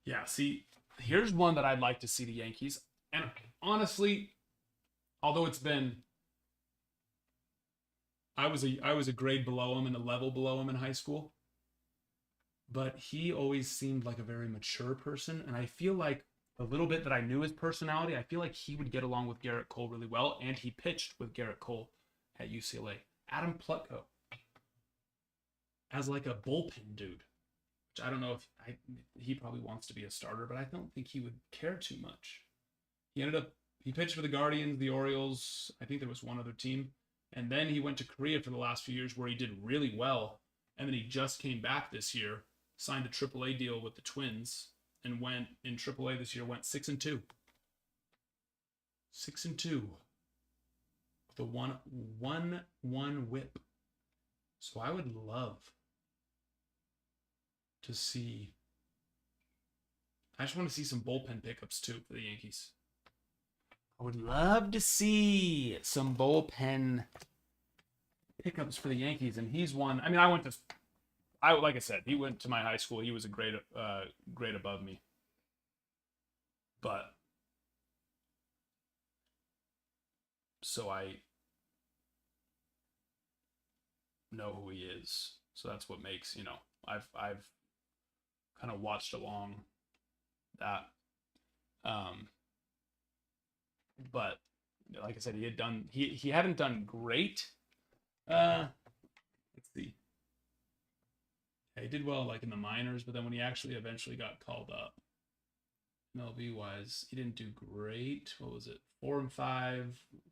Yeah, see, here's one that I'd like to see the Yankees. And honestly, although it's been I was a grade below him and a level below him in high school, but he always seemed like a very mature person, and I feel like a little bit that I knew his personality, I feel like he would get along with Garrett Cole really well, and he pitched with Garrett Cole at UCLA. Adam Plutko as like a bullpen dude, which I don't know if he probably wants to be a starter, but I don't think he would care too much. He pitched for the Guardians, the Orioles, I think there was one other team, and then he went to Korea for the last few years where he did really well, and then he just came back this year, signed a AAA deal with the Twins, and went in AAA this year, went 6-2. 6-2 with a 1-1 whip. So I would love to see. I just want to see some bullpen pickups too for the Yankees. I would love to see some bullpen pickups for the Yankees, and he's one. I mean, like I said, he went to my high school. He was a grade above me, but so I know who he is. So that's what makes, I've kind of watched along that. But like I said, he hadn't done great. Let's see. Yeah, he did well like in the minors, but then when he actually eventually got called up, MLB wise, he didn't do great. What was it? 4-5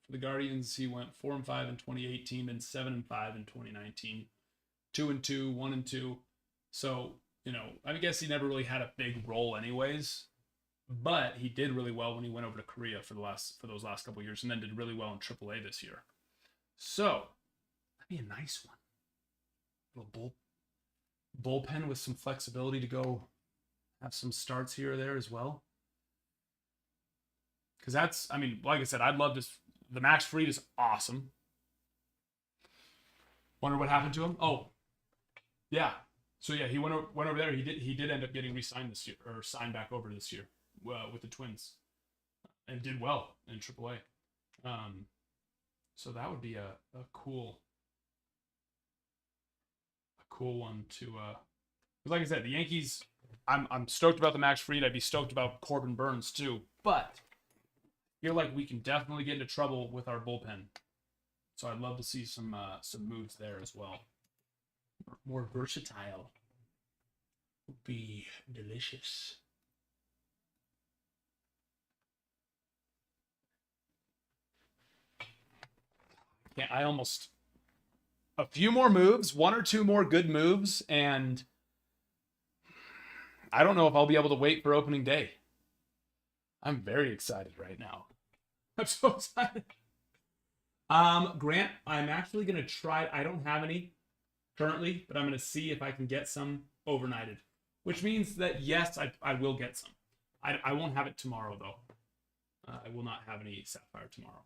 for the Guardians. He went 4-5 in 2018, and 7-5 in 2019. 2-2, 1-2. So, I guess he never really had a big role anyways. But he did really well when he went over to Korea for those last couple of years, and then did really well in AAA this year. So that'd be a nice one. A little bullpen with some flexibility to go have some starts here or there as well. Because like I said, I'd love to. The Max Fried is awesome. Wonder what happened to him. Oh, yeah. So yeah, he went over there. He did end up getting re-signed this year, or signed back over this year with the Twins, and did well in AAA. So that would be a cool one to. Like I said, the Yankees. I'm stoked about the Max Fried. I'd be stoked about Corbin Burns too, but I feel like we can definitely get into trouble with our bullpen. So I'd love to see some moves there as well. More versatile would be delicious. Yeah, a few more moves, one or two more good moves, and I don't know if I'll be able to wait for opening day. I'm very excited right now. I'm so excited. Grant, I'm actually gonna try. I don't have any currently, but I'm gonna see if I can get some overnighted, which means that yes, I will get some. I won't have it tomorrow though. I will not have any Sapphire tomorrow,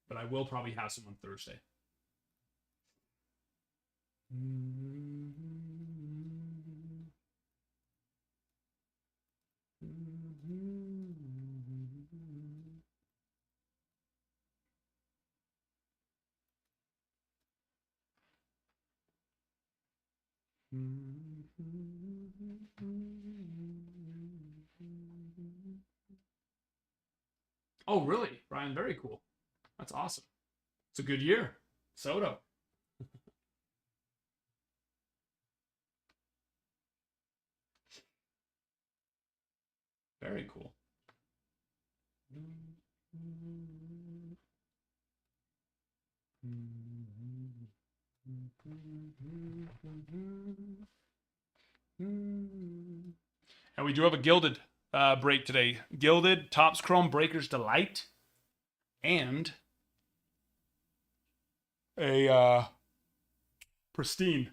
but I will probably have some on Thursday. Oh, really, Brian? Very cool. That's awesome. It's a good year. Soto. Very cool. And we do have a Gilded break today. Gilded, Topps Chrome Breakers Delight, and a Pristine.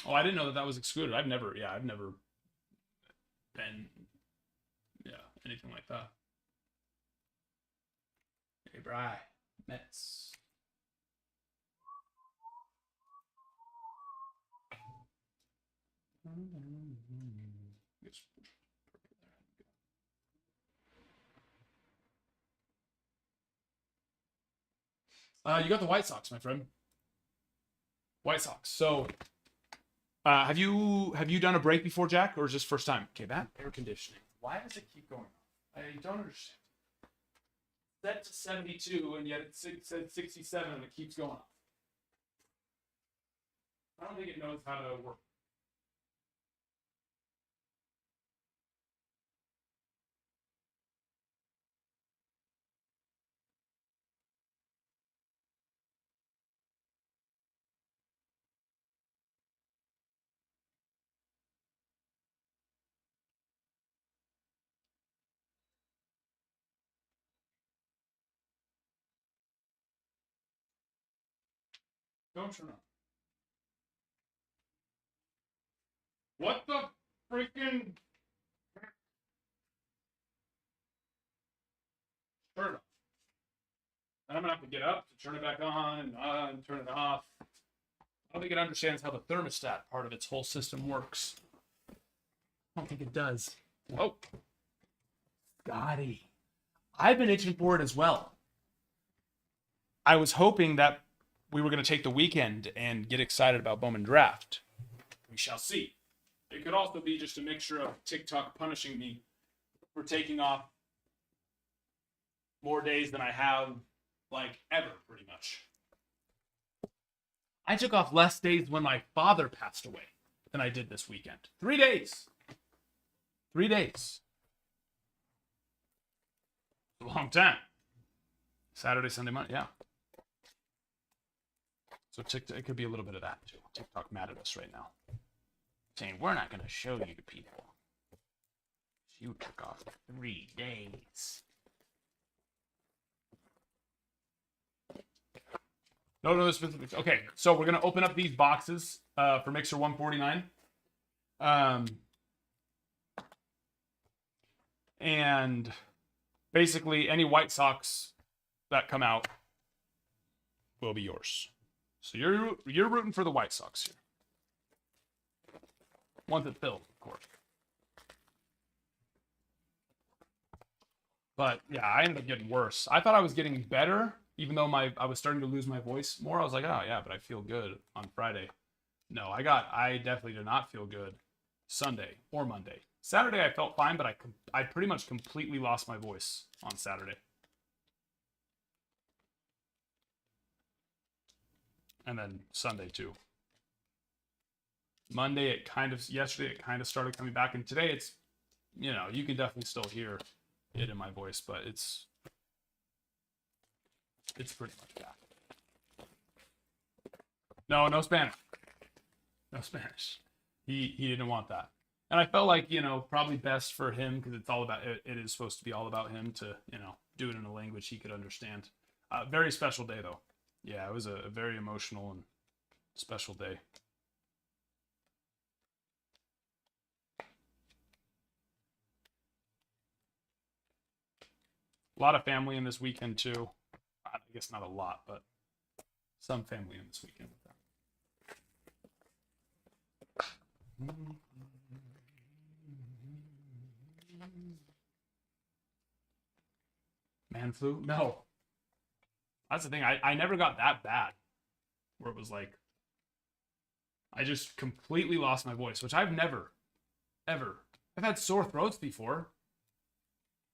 Oh, I didn't know that was excluded. I've never been, anything like that. Hey, Bry, Mets. You got the White Sox, my friend. White Sox. So, have you done a break before, Jack, or is this first time? Okay, that air conditioning. Why does it keep going off? I don't understand. Set to 72, and yet it said 67, and it keeps going off. I don't think it knows how to work. Don't turn on. What the freaking? Turn it off. And I'm gonna have to get up to turn it back on and turn it off. I don't think it understands how the thermostat part of its whole system works. I don't think it does. Oh, Scotty. I've been itching for it as well. I was hoping that we were going to take the weekend and get excited about Bowman Draft. We shall see. It could also be just a mixture of TikTok punishing me for taking off more days than I have, like, ever, pretty much. I took off less days when my father passed away than I did this weekend. 3 days. 3 days. A long time. Saturday, Sunday, Monday, yeah. So TikTok, it could be a little bit of that too. TikTok mad at us right now, saying we're not going to show you to people. You took off 3 days. No specifics. Okay, so we're going to open up these boxes for Mixer 149. And basically any White Sox that come out will be yours. So you're rooting for the White Sox here. Once it's filled, of course. But yeah, I ended up getting worse. I thought I was getting better, even though I was starting to lose my voice more. I was like, oh yeah, but I feel good on Friday. No, I definitely did not feel good Sunday or Monday. Saturday I felt fine, but I pretty much completely lost my voice on Saturday. And then Sunday too. Monday yesterday it kind of started coming back, and today it's, you can definitely still hear it in my voice, but it's pretty much back. No Spanish. No Spanish. He didn't want that. And I felt like, probably best for him, because it's all about it is supposed to be all about him to, do it in a language he could understand. Very special day though. Yeah, it was a very emotional and special day. A lot of family in this weekend too. I guess not a lot, but some family in this weekend with them. Man flu? No. That's the thing. I never got that bad where it was like I just completely lost my voice, which I've never, ever. I've had sore throats before,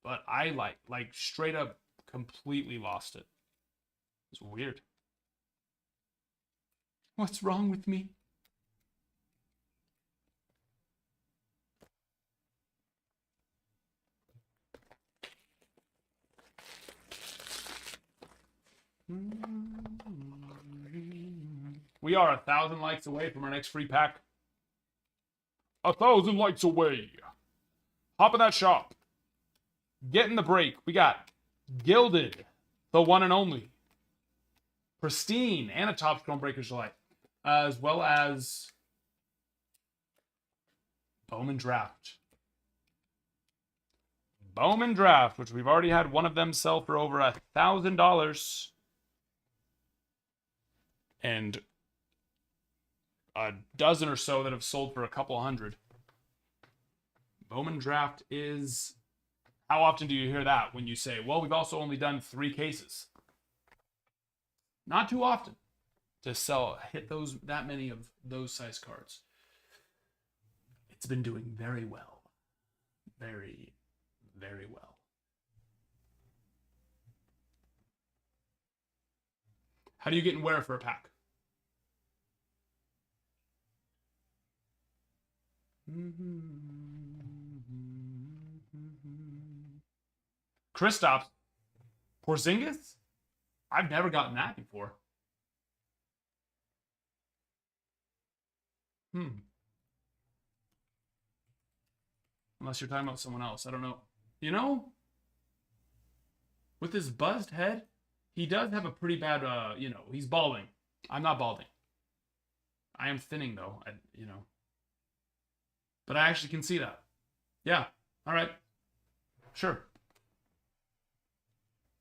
but I like straight up completely lost it. It's weird. What's wrong with me? We are 1,000 likes away from our next free pack. 1,000 likes away. Hop in that shop. Get in the break. We got Gilded, the one and only. Pristine, and a Top Stone Breaker's Light. As well as Bowman Draft. Bowman Draft, which we've already had one of them sell for over $1,000. And a dozen or so that have sold for a couple hundred. Bowman Draft is... How often do you hear that when you say, well, we've also only done 3 cases? Not too often to hit that many of those size cards. It's been doing very well. Very, very well. How do you get and wear for a pack? Kristaps Porzingis? I've never gotten that before. Unless you're talking about someone else. I don't know. You know, with his buzzed head, he does have a pretty bad, he's balding. I'm not balding. I am thinning, though, But I actually can see that. Yeah. All right. Sure.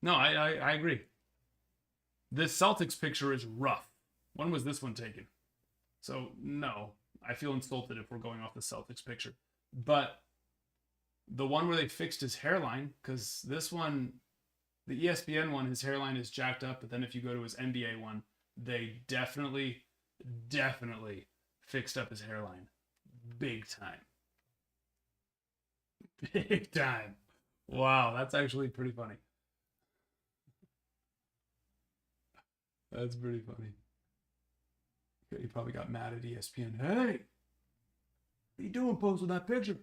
No, I agree. This Celtics picture is rough. When was this one taken? So, no. I feel insulted if we're going off the Celtics picture. But the one where they fixed his hairline, because this one, the ESPN one, his hairline is jacked up. But then if you go to his NBA one, they definitely fixed up his hairline. Big time. Big time. Wow, that's actually pretty funny. That's pretty funny. He probably got mad at ESPN. Hey, what are you doing posting that picture?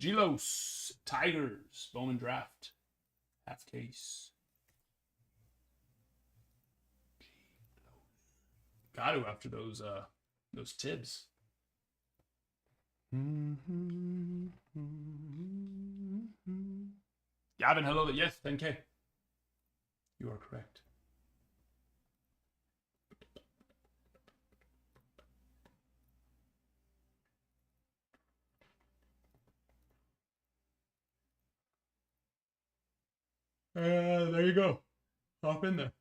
Gelos, Tigers, Bowman Draft, half case. Got to after those Tibbs. Gavin, hello. Yes, 10K. You are correct. There you go. Hop in there.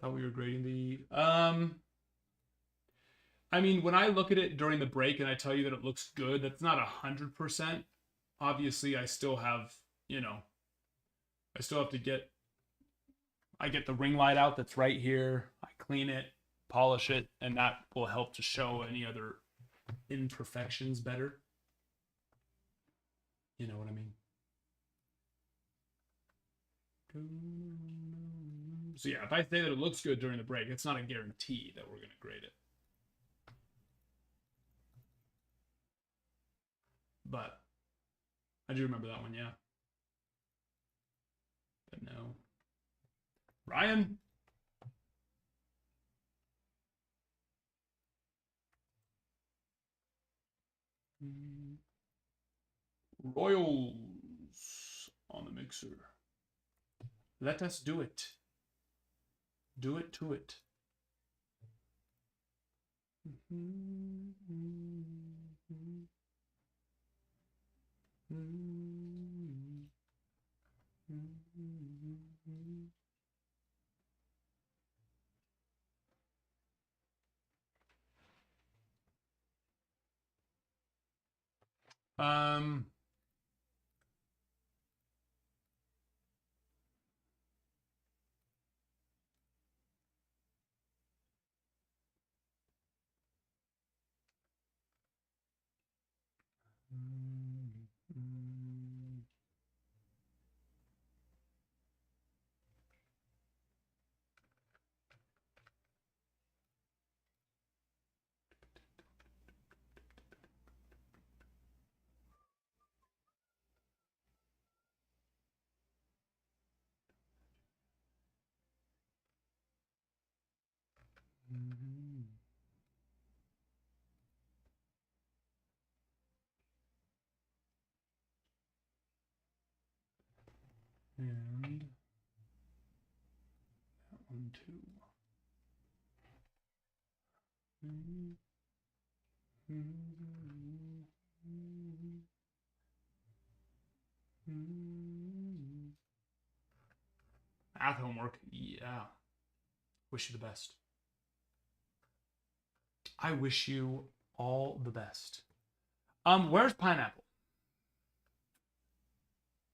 Thought we were grading the I mean, when I look at it during the break and I tell you that it looks good, that's not 100%. Obviously, I still have, I still have to get the ring light out that's right here. I clean it, polish it, and that will help to show any other imperfections better. You know what I mean? So yeah, if I say that it looks good during the break, it's not a guarantee that we're going to grade it. But I do remember that one, yeah. But no. Ryan? Royals on the mixer. Let us do it. Do it to it. And that one too. Math homework, yeah. Wish you the best. I wish you all the best. Where's Pineapple?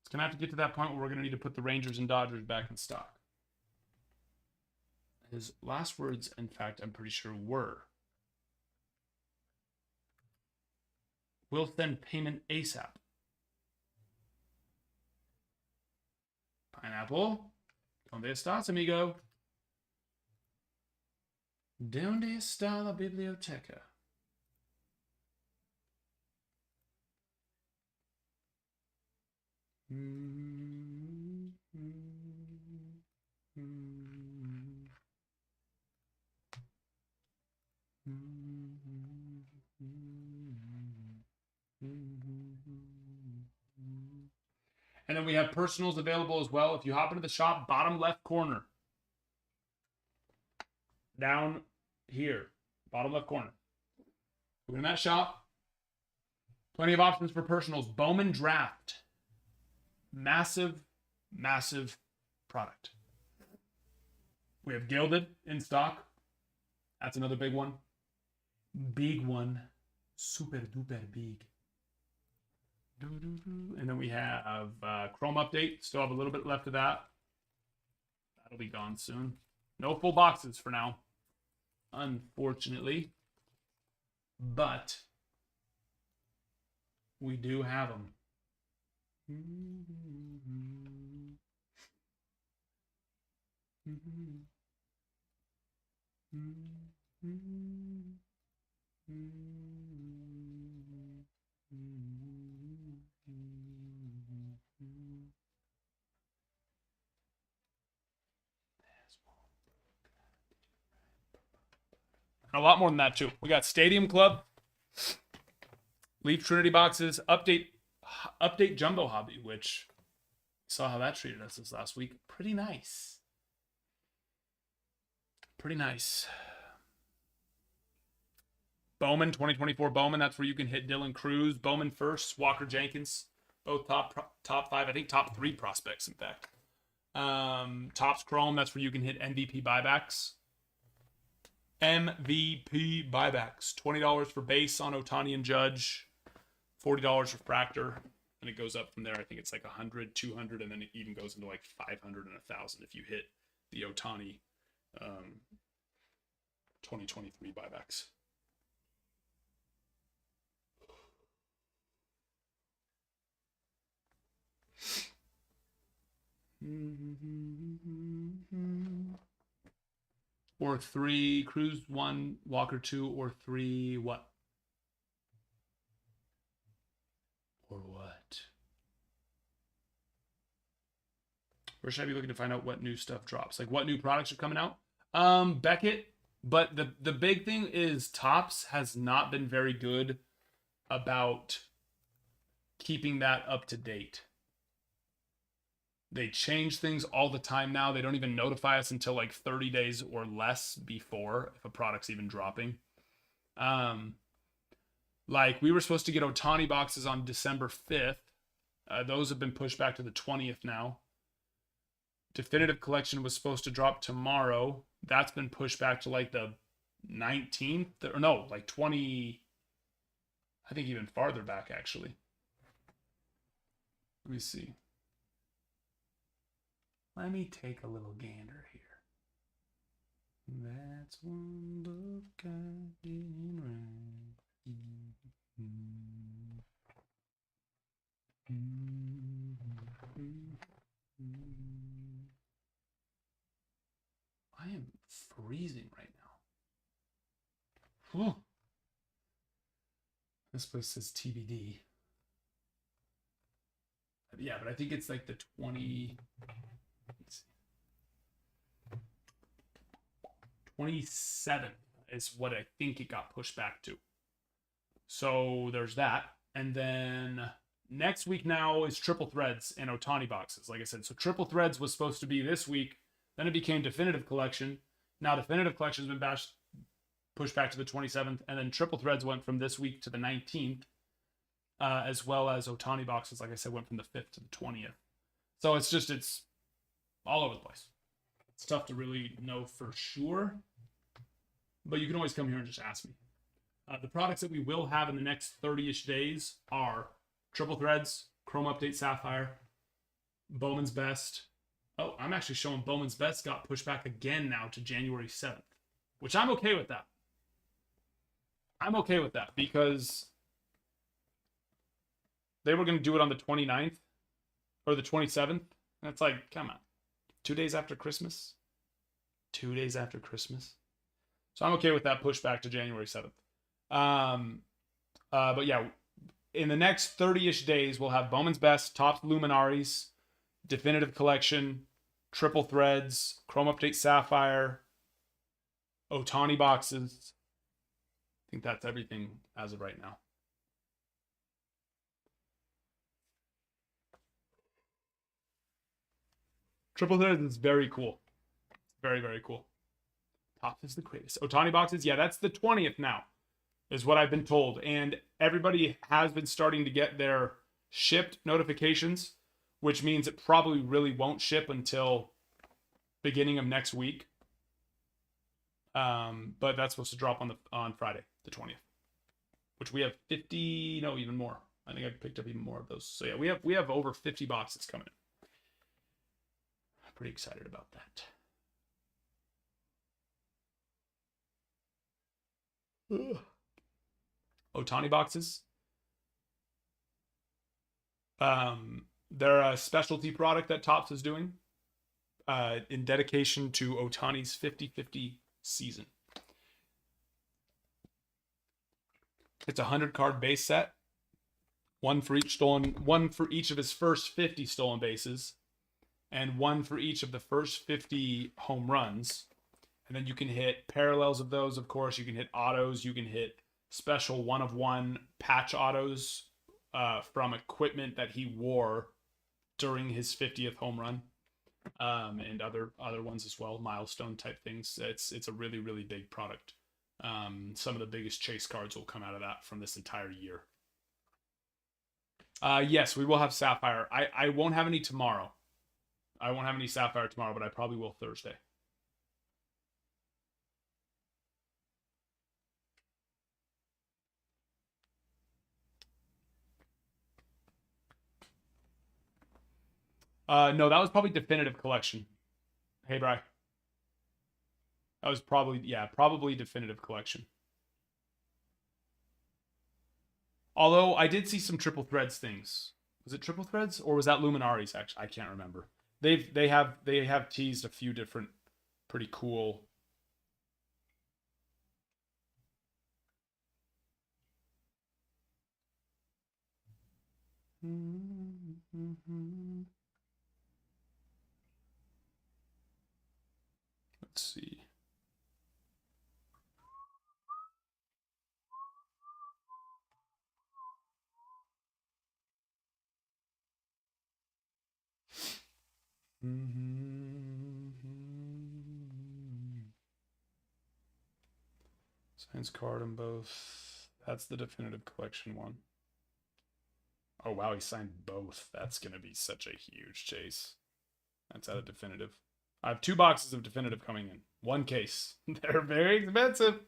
It's gonna have to get to that point where we're gonna need to put the Rangers and Dodgers back in stock. His last words, in fact, I'm pretty sure were, "We'll send payment ASAP." Pineapple, ¿dónde estás, amigo? ¿Dónde está la biblioteca? And then we have personals available as well. If you hop into the shop, bottom left corner. Down here, bottom left corner. Go in that shop. Plenty of options for personals. Bowman Draft. Massive, massive product. We have Gilded in stock. That's another big one. Big one. Super duper big. And then we have Chrome Update. Still have a little bit left of that. That'll be gone soon. No full boxes for now, unfortunately. But we do have them. And a lot more than that too. We got Stadium Club, Leaf Trinity boxes, update Jumbo Hobby, which saw how that treated us this last week. Pretty nice. Pretty nice. Bowman, 2024 Bowman. That's where you can hit Dylan Cruz. Bowman first, Walker Jenkins. Both top 5, I think top 3 prospects, in fact. Topps Chrome, that's where you can hit MVP buybacks. MVP buybacks. $20 for base on Ohtani and Judge. $40 for Fractor. And it goes up from there. I think it's like 100, 200, and then it even goes into like 500 and 1,000 if you hit the Ohtani 2023 buybacks. Or 3, Cruz 1, Walker 2, or 3, what? Or what? Where should I be looking to find out what new stuff drops? Like what new products are coming out? Beckett. But the big thing is Topps has not been very good about keeping that up to date. They change things all the time now. They don't even notify us until like 30 days or less before if a product's even dropping. Like we were supposed to get Ohtani boxes on December 5th. Those have been pushed back to the 20th now. Definitive Collection was supposed to drop tomorrow. That's been pushed back to like the 19th, or no, like 20, I think even farther back actually. Let me see. Let me take a little gander here. That's one look at it right. Oh. This place says TBD. Yeah, but I think it's like the 20. 27th is what I think it got pushed back to. So there's that. And then next week now is Triple Threads and Otani boxes. Like I said, so Triple Threads was supposed to be this week. Then it became Definitive Collection. Now Definitive Collection has been pushed back to the 27th. And then Triple Threads went from this week to the 19th. As well as Otani boxes, like I said, went from the 5th to the 20th. So it's all over the place. It's tough to really know for sure. But you can always come here and just ask me. The products that we will have in the next 30-ish days are Triple Threads, Chrome Update Sapphire, Bowman's Best. Oh, I'm actually showing Bowman's Best got pushed back again now to January 7th, which I'm okay with that. I'm okay with that because they were going to do it on the 29th or the 27th. And it's like, come on. 2 days after Christmas? 2 days after Christmas? So I'm okay with that pushback to January 7th. But yeah, in the next 30-ish days, we'll have Bowman's Best, Topps Luminaries, Definitive Collection, Triple Threads, Chrome Update Sapphire, Otani boxes. I think that's everything as of right now. Triple Threads is very cool. Very, very cool. Topps is the greatest. Otani boxes, yeah, that's the 20th now, is what I've been told. And everybody has been starting to get their shipped notifications, which means it probably really won't ship until beginning of next week. But that's supposed to drop on Friday, the 20th, which we have 50, no, even more. I think I picked up even more of those. So yeah, we have over 50 boxes coming in. I'm pretty excited about that. Ugh. Otani boxes. They're a specialty product that Topps is doing in dedication to Otani's 50-50 season. It's a 100-card base set. One for each of his first 50 stolen bases, and one for each of the first 50 home runs. And then you can hit parallels of those, of course. You can hit autos. You can hit special one-of-one patch autos from equipment that he wore during his 50th home run, and other ones as well, milestone type things. It's a really, really big product. Some of the biggest chase cards will come out of that from this entire year. Yes, we will have Sapphire. I won't have any tomorrow. I won't have any Sapphire tomorrow, but I probably will Thursday. No, that was probably Definitive Collection. Hey, Bri. That was probably Definitive Collection. Although I did see some Triple Threads things. Was it Triple Threads or was that Luminaries? Actually, I can't remember. They have teased a few different pretty cool. Let's see. Signs card in both. That's the Definitive Collection one. Oh, wow, he signed both. That's going to be such a huge chase. That's out of Definitive. I have 2 boxes of Definitive coming in. 1 case. They're very expensive.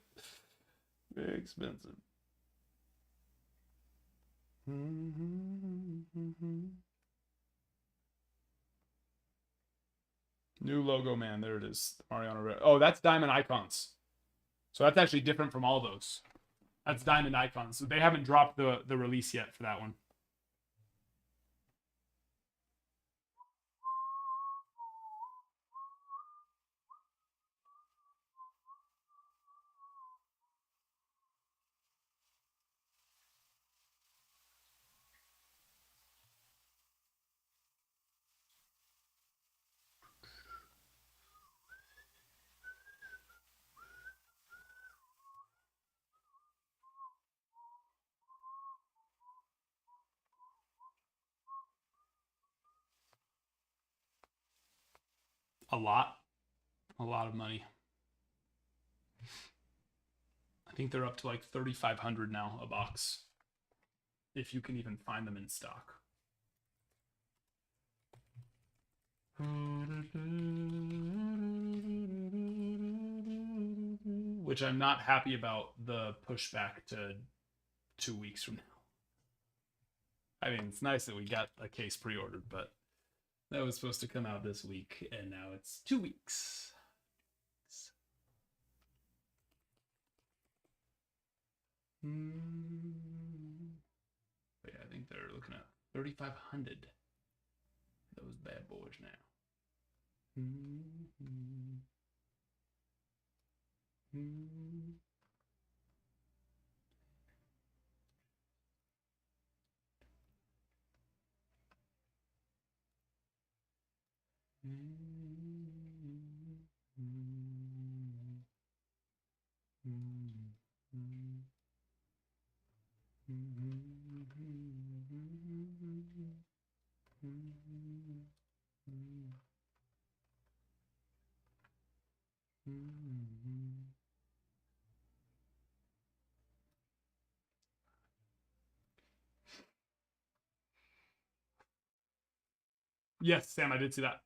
Very expensive. New logo, man. There it is. Mariano Red. Oh, that's Diamond Icons. So that's actually different from all those. That's Diamond Icons. So they haven't dropped the release yet for that one. A lot of money. I think they're up to like 3,500 now a box, if you can even find them in stock. Which I'm not happy about the pushback to 2 weeks from now. I mean, it's nice that we got a case pre-ordered, but that was supposed to come out this week, and now it's 2 weeks. But yeah, I think they're looking at 3,500. Those bad boys now. Yes, Sam, I did see that.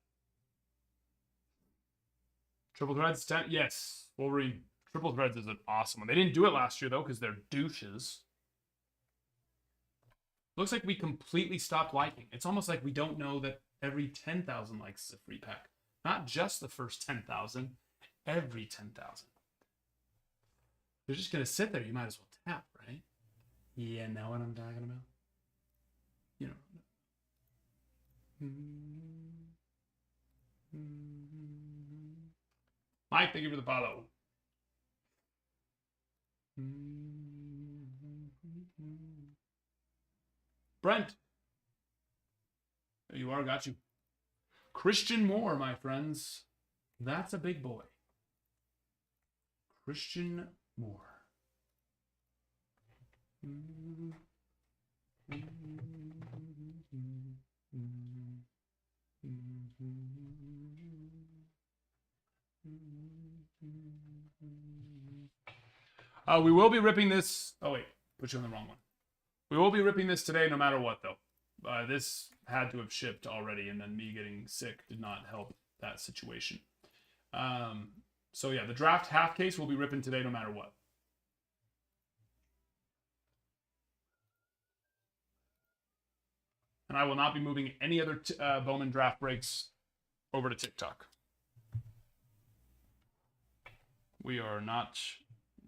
Triple Threads 10? Yes. Wolverine. Triple Threads is an awesome one. They didn't do it last year, though, because they're douches. Looks like we completely stopped liking. It's almost like we don't know that every 10,000 likes is a free pack. Not just the first 10,000, every 10,000. They're just going to sit there. You might as well tap, right? Yeah, know what I'm talking about? You know. Mike, thank you for the follow. Brent. There you are, got you. Christian Moore, my friends. That's a big boy. Christian Moore. We will be ripping this. Oh, wait. Put you on the wrong one. We will be ripping this today no matter what, though. This had to have shipped already, and then me getting sick did not help that situation. So, yeah, the draft half case will be ripping today no matter what. And I will not be moving any other Bowman draft breaks over to TikTok. We are not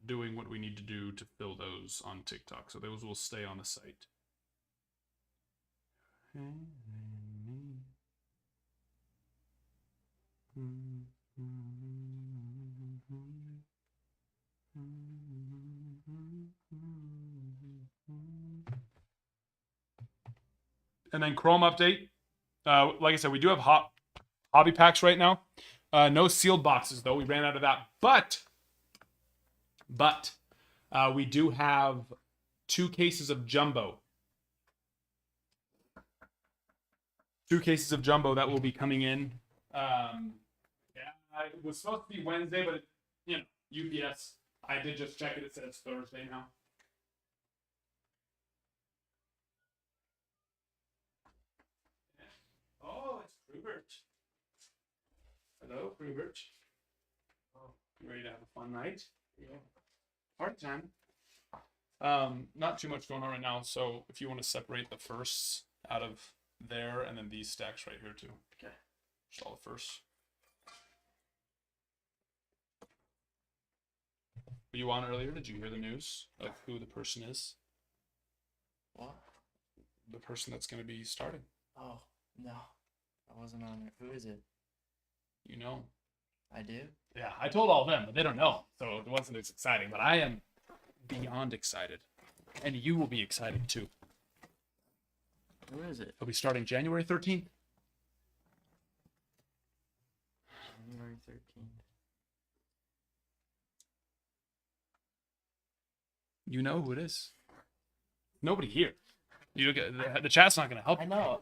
doing what we need to do to fill those on TikTok, so those will stay on the site. And then Chrome update. Like I said, we do have hobby packs right now. No sealed boxes, though. We ran out of that. But we do have 2 cases of jumbo. 2 cases of jumbo that will be coming in. Yeah, it was supposed to be Wednesday, but UPS. I did just check it. It says Thursday now. Oh, it's Krubert. Hello, Krubert. Oh, you ready to have a fun night? Yeah. Party time. Not too much going on right now, so if you want to separate the firsts out of there and then these stacks right here too. Okay. Just all the firsts. Were you on earlier? Did you hear the news of who the person is? What? The person that's going to be starting. Oh, no. I wasn't on it. Who is it? You know. I do? Yeah, I told all of them, but they don't know. So it wasn't as exciting. But I am beyond excited. And you will be excited too. Who is it? It'll be starting January 13th. January 13th. You know who it is. Nobody here. You look at the chat's not going to help. I know.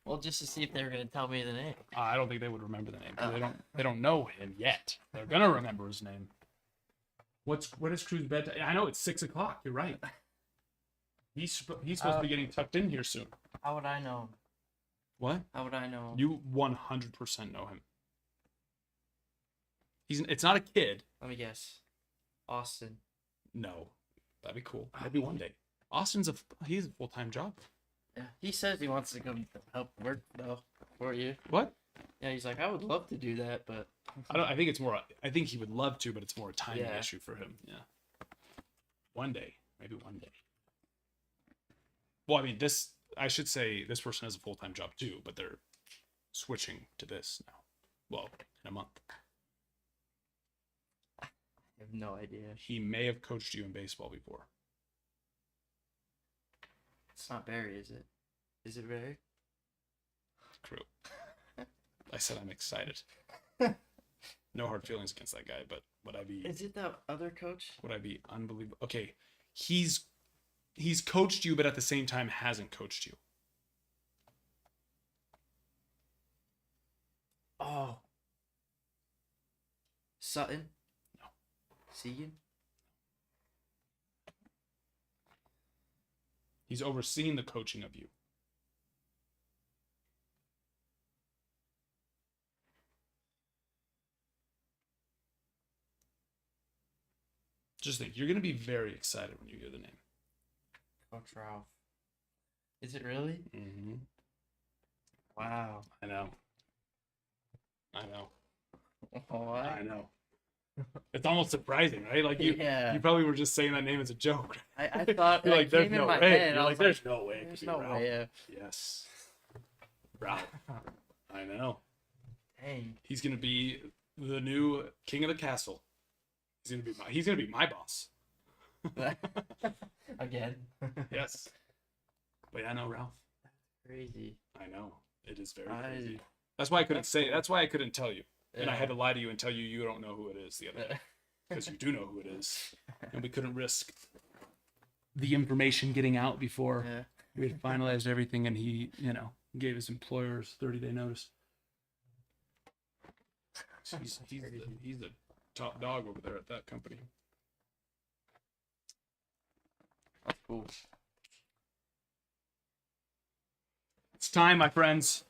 Well, just to see if they were gonna tell me the name. I don't think they would remember the name. 'Cause they don't know him yet. They're gonna remember his name. What is Crew's bedtime? I know it's 6 o'clock. You're right. He's supposed to be getting tucked in here soon. How would I know him? What? How would I know him? You 100% know him. It's not a kid. Let me guess. Austin. No, that'd be cool. Maybe one day. He's a full-time job. Yeah. He says he wants to come help work though for you. What? Yeah, he's like, I would love to do that, but I think it's more. I think he would love to, but it's more a timing Yeah. issue for him. Yeah. One day, maybe one day. Well, I mean, I should say this person has a full-time job too, but they're switching to this now. Well, in a month. I have no idea. He may have coached you in baseball before. It's not Barry, is it? Is it Barry? Crew. I said I'm excited. No hard feelings against that guy, but would I be? Is it that other coach? Would I be unbelievable? Okay, he's coached you, but at the same time hasn't coached you. Oh. Sutton? No. Segan? He's overseen the coaching of you. Just think, you're going to be very excited when you hear the name. Coach Ralph. Is it really? Mm-hmm. Wow. I know. What? I know. It's almost surprising, right? Like you probably were just saying that name as a joke. I thought You're it like, there's came in no my way. head. You're I like, was there's no way. It There's could be no Ralph. way. Yes. Ralph. I know. Dang. He's gonna be the new king of the castle. He's gonna be my boss. Again. Yes. But yeah, I know Ralph. Crazy. I know. It is very crazy. That's why I couldn't say. That's why I couldn't tell you. And I had to lie to you and tell you you don't know who it is the other day. Because you do know who it is. And we couldn't risk the information getting out before we had finalized everything, and he, gave his employers 30-day notice. He's the top dog over there at that company. That's cool. It's time, my friends.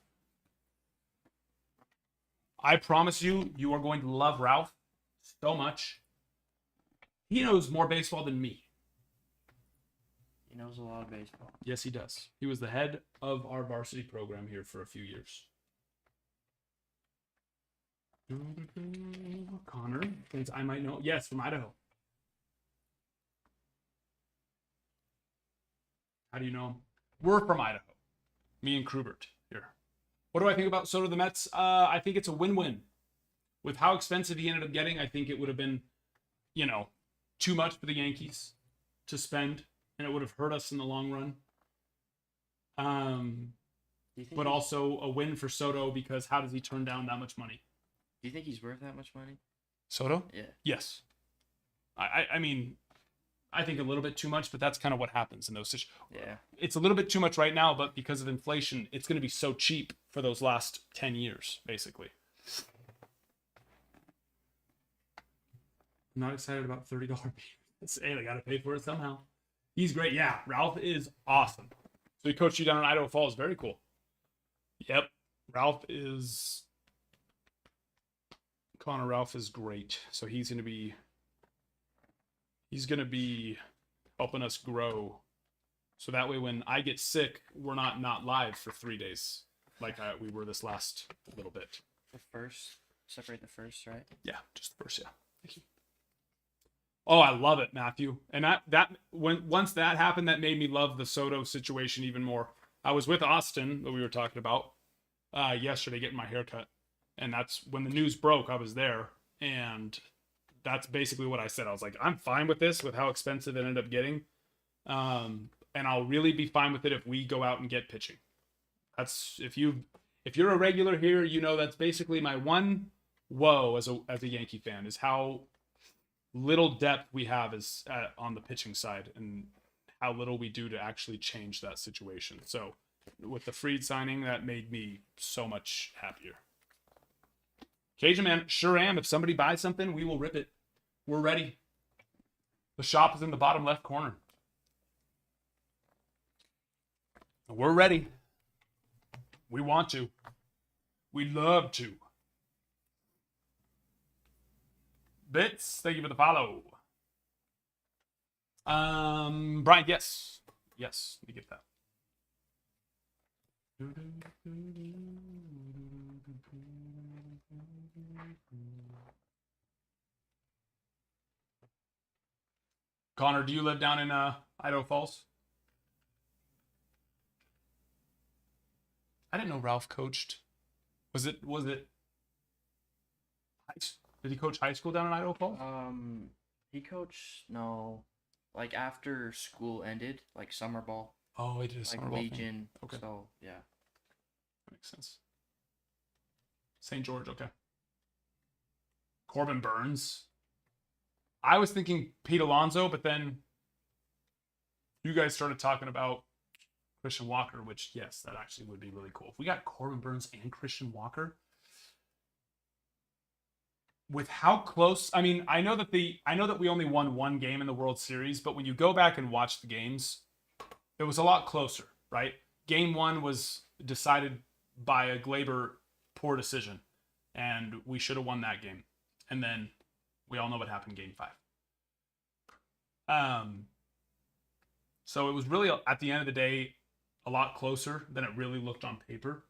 I promise you, you are going to love Ralph so much. He knows more baseball than me. He knows a lot of baseball. Yes, he does. He was the head of our varsity program here for a few years. Connor, things I might know. Yes, from Idaho. How do you know him? We're from Idaho. Me and Krubert here. What do I think about Soto the Mets? I think it's a win-win. With how expensive he ended up getting, I think it would have been, too much for the Yankees to spend, and it would have hurt us in the long run. But also a win for Soto, because how does he turn down that much money? Do you think he's worth that much money? Soto? Yeah. Yes. I mean, I think a little bit too much, but that's kind of what happens in those situations. Yeah. It's a little bit too much right now, but because of inflation, it's going to be so cheap for those last 10 years, basically. I'm not excited about $30 payments. Hey, they got to pay for it somehow. He's great. Yeah, Ralph is awesome. So he coached you down in Idaho Falls. Very cool. Yep. Ralph is great. So he's going to be helping us grow. So that way when I get sick, we're not live for 3 days like we were this last little bit. The first, separate the first, right? Yeah, just the first, yeah. Thank you. Oh, I love it, Matthew. And once that happened, that made me love the Soto situation even more. I was with Austin that we were talking about yesterday getting my hair cut. And that's when the news broke, I was there. And that's basically what I said. I was like, I'm fine with this, with how expensive it ended up getting. And I'll really be fine with it if we go out and get pitching. That's if you're a regular here, that's basically my one woe as a Yankee fan is how little depth we have on the pitching side and how little we do to actually change that situation. So with the Freed signing, that made me so much happier. Cajun Man, sure am. If somebody buys something, we will rip it. We're ready. The shop is in the bottom left corner. We're ready. We want to. We'd love to. Bits, thank you for the follow. Brian, yes. Yes, let me get that. Connor, do you live down in Idaho Falls? I didn't know Ralph coached. Was it did he coach high school down in Idaho Falls? He coached like after school ended, like summer ball, Oh, he did a like summer ball thing. Legion. Okay. So yeah. That makes sense. St. George, okay. Corbin Burns. I was thinking Pete Alonso, but then you guys started talking about Christian Walker, which, yes, that actually would be really cool. If we got Corbin Burns and Christian Walker, with how close, I mean, I know that we only won one game in the World Series, but when you go back and watch the games, it was a lot closer, right? Game 1 was decided by a Glaber poor decision, and we should have won that game. And then we all know what happened in Game 5. So it was really, at the end of the day, a lot closer than it really looked on paper.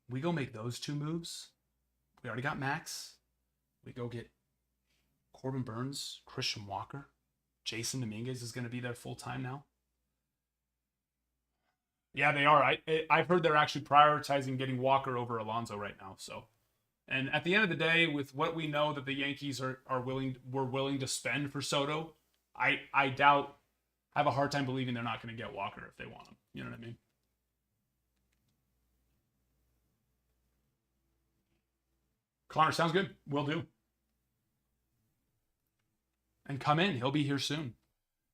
We go make those two moves. We already got Max. We go get Corbin Burns, Christian Walker. Jason Dominguez is going to be there full time now. Yeah, they are. I've heard they're actually prioritizing getting Walker over Alonso right now. So, and at the end of the day, with what we know that the Yankees were willing to spend for Soto, I have a hard time believing they're not going to get Walker if they want him. You know what I mean? Connor, sounds good. Will do. And come in. He'll be here soon.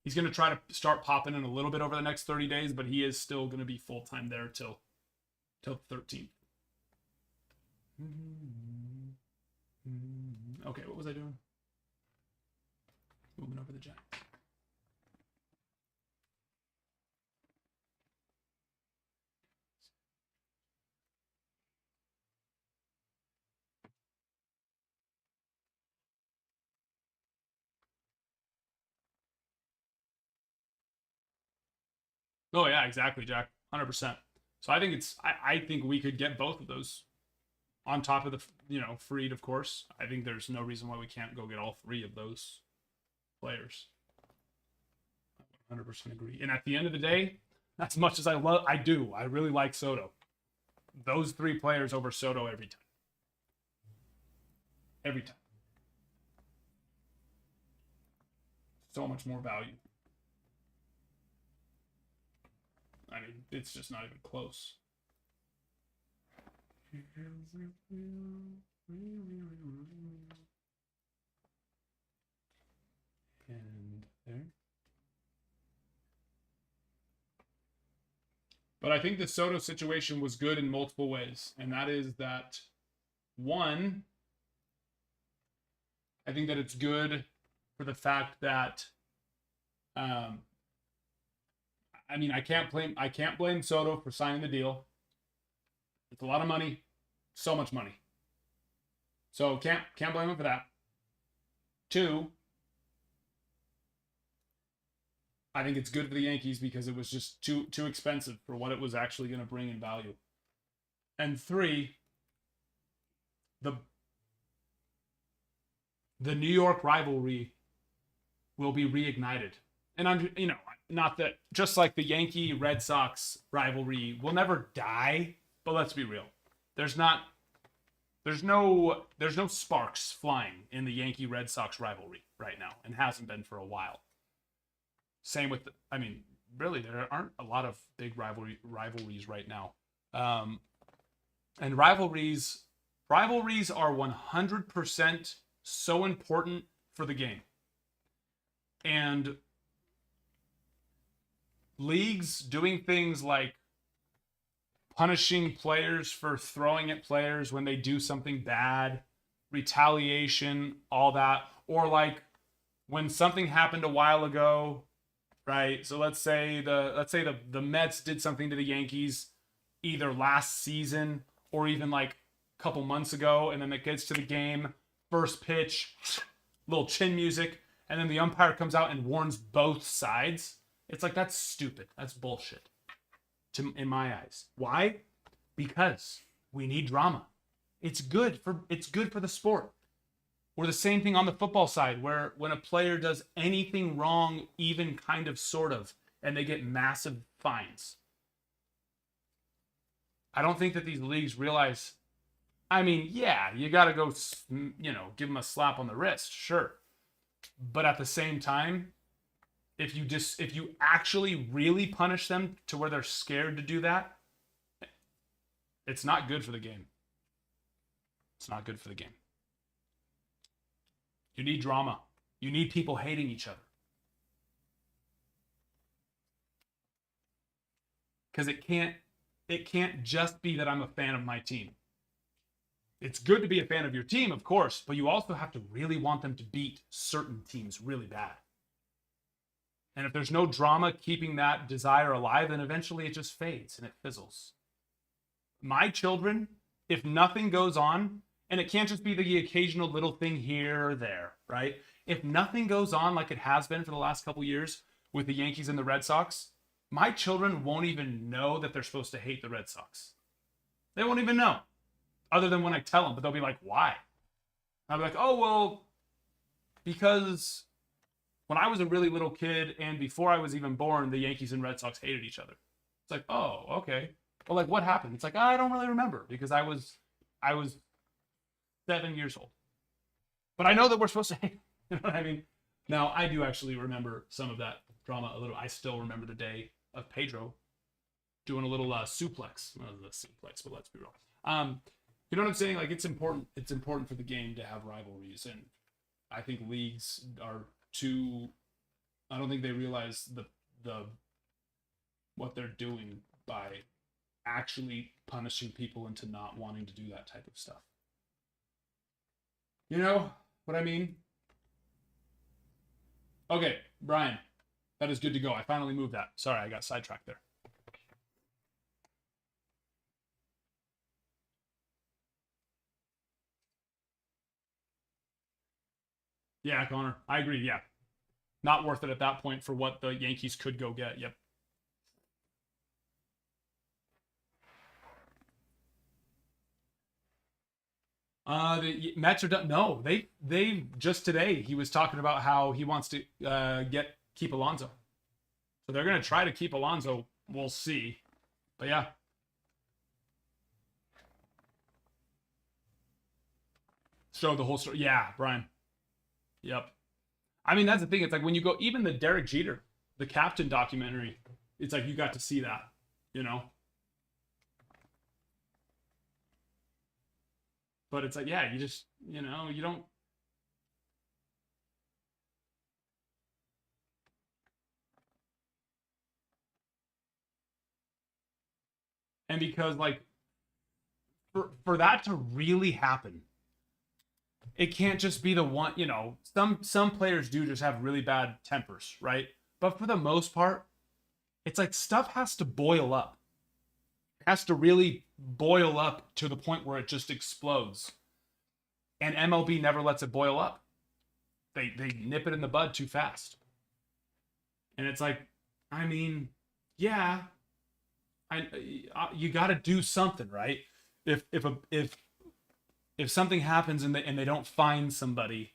He's going to try to start popping in a little bit over the next 30 days, but he is still going to be full-time there till 13th. Okay, what was I doing? Moving over the Giants. Oh yeah, exactly, Jack. 100%. So I think I think we could get both of those on top of the Freed, of course. I think there's no reason why we can't go get all three of those players. 100% agree. And at the end of the day, as much as I really like Soto. Those three players over Soto every time. Every time. So much more value. I mean, it's just not even close. And there. But I think the Soto situation was good in multiple ways. And that is that, one, I think that it's good for the fact that, I mean, I can't blame Soto for signing the deal. It's a lot of money, so much money. So can't blame him for that. Two, I think it's good for the Yankees because it was just too expensive for what it was actually going to bring in value. And three, the New York rivalry will be reignited. And I'm, not that, just like the Yankee Red Sox rivalry will never die, but let's be real. There's no sparks flying in the Yankee Red Sox rivalry right now, and hasn't been for a while. Same with, really, there aren't a lot of big rivalries right now. And rivalries are 100% so important for the game. And leagues doing things like punishing players for throwing at players when they do something bad, retaliation, all that. Or like when something happened a while ago, right? So let's say the Mets did something to the Yankees either last season or even like a couple months ago, and then it gets to the game, first pitch, little chin music, and then the umpire comes out and warns both sides. It's like that's stupid. That's bullshit. In my eyes. Why? Because we need drama. It's good for the sport. Or the same thing on the football side, where when a player does anything wrong, even kind of sort of, and they get massive fines. I don't think that these leagues realize. I mean, yeah, you got to go, give them a slap on the wrist, sure. But at the same time, if you actually really punish them to where they're scared to do that, it's not good for the game. It's not good for the game. You need drama. You need people hating each other. Because it can't just be that I'm a fan of my team. It's good to be a fan of your team, of course, but you also have to really want them to beat certain teams really bad. And if there's no drama keeping that desire alive, then eventually it just fades and it fizzles. My children, if nothing goes on, and it can't just be the occasional little thing here or there, right? If nothing goes on like it has been for the last couple years with the Yankees and the Red Sox, my children won't even know that they're supposed to hate the Red Sox. They won't even know, other than when I tell them, but they'll be like, why? I'll be like, oh, well, because when I was a really little kid and before I was even born, the Yankees and Red Sox hated each other. It's like, oh, okay. Well, like, what happened? It's like, I don't really remember because I was 7 years old. But I know that we're supposed to hate. You know what I mean? Now, I do actually remember some of that drama a little. I still remember the day of Pedro doing a little suplex. Not a suplex, but let's be real. You know what I'm saying? Like, it's important. It's important for the game to have rivalries, and I think leagues are too. I don't think they realize the what they're doing by actually punishing people into not wanting to do that type of stuff. You know what I mean? Okay, Brian, that is good to go. I finally moved that. Sorry, I got sidetracked there. Yeah, Connor, I agree. Yeah, not worth it at that point for what the Yankees could go get. Yep. The Mets are done. No, they just today he was talking about how he wants to keep Alonso. So they're gonna try to keep Alonso. We'll see, but yeah. Show the whole story. Yeah, Brian. Yep. I mean that's the thing. It's like when you go even the Derek Jeter, the Captain documentary. It's like you got to see that. You know. But it's like, yeah, you just, you don't. And because, like, for that to really happen, it can't just be the one, some players do just have really bad tempers, right? But for the most part, it's like stuff has to boil up. It has to really boil up to the point where it just explodes. And MLB never lets it boil up. They nip it in the bud too fast. And it's like, I mean, yeah, you got to do something, right? If something happens and they don't find somebody,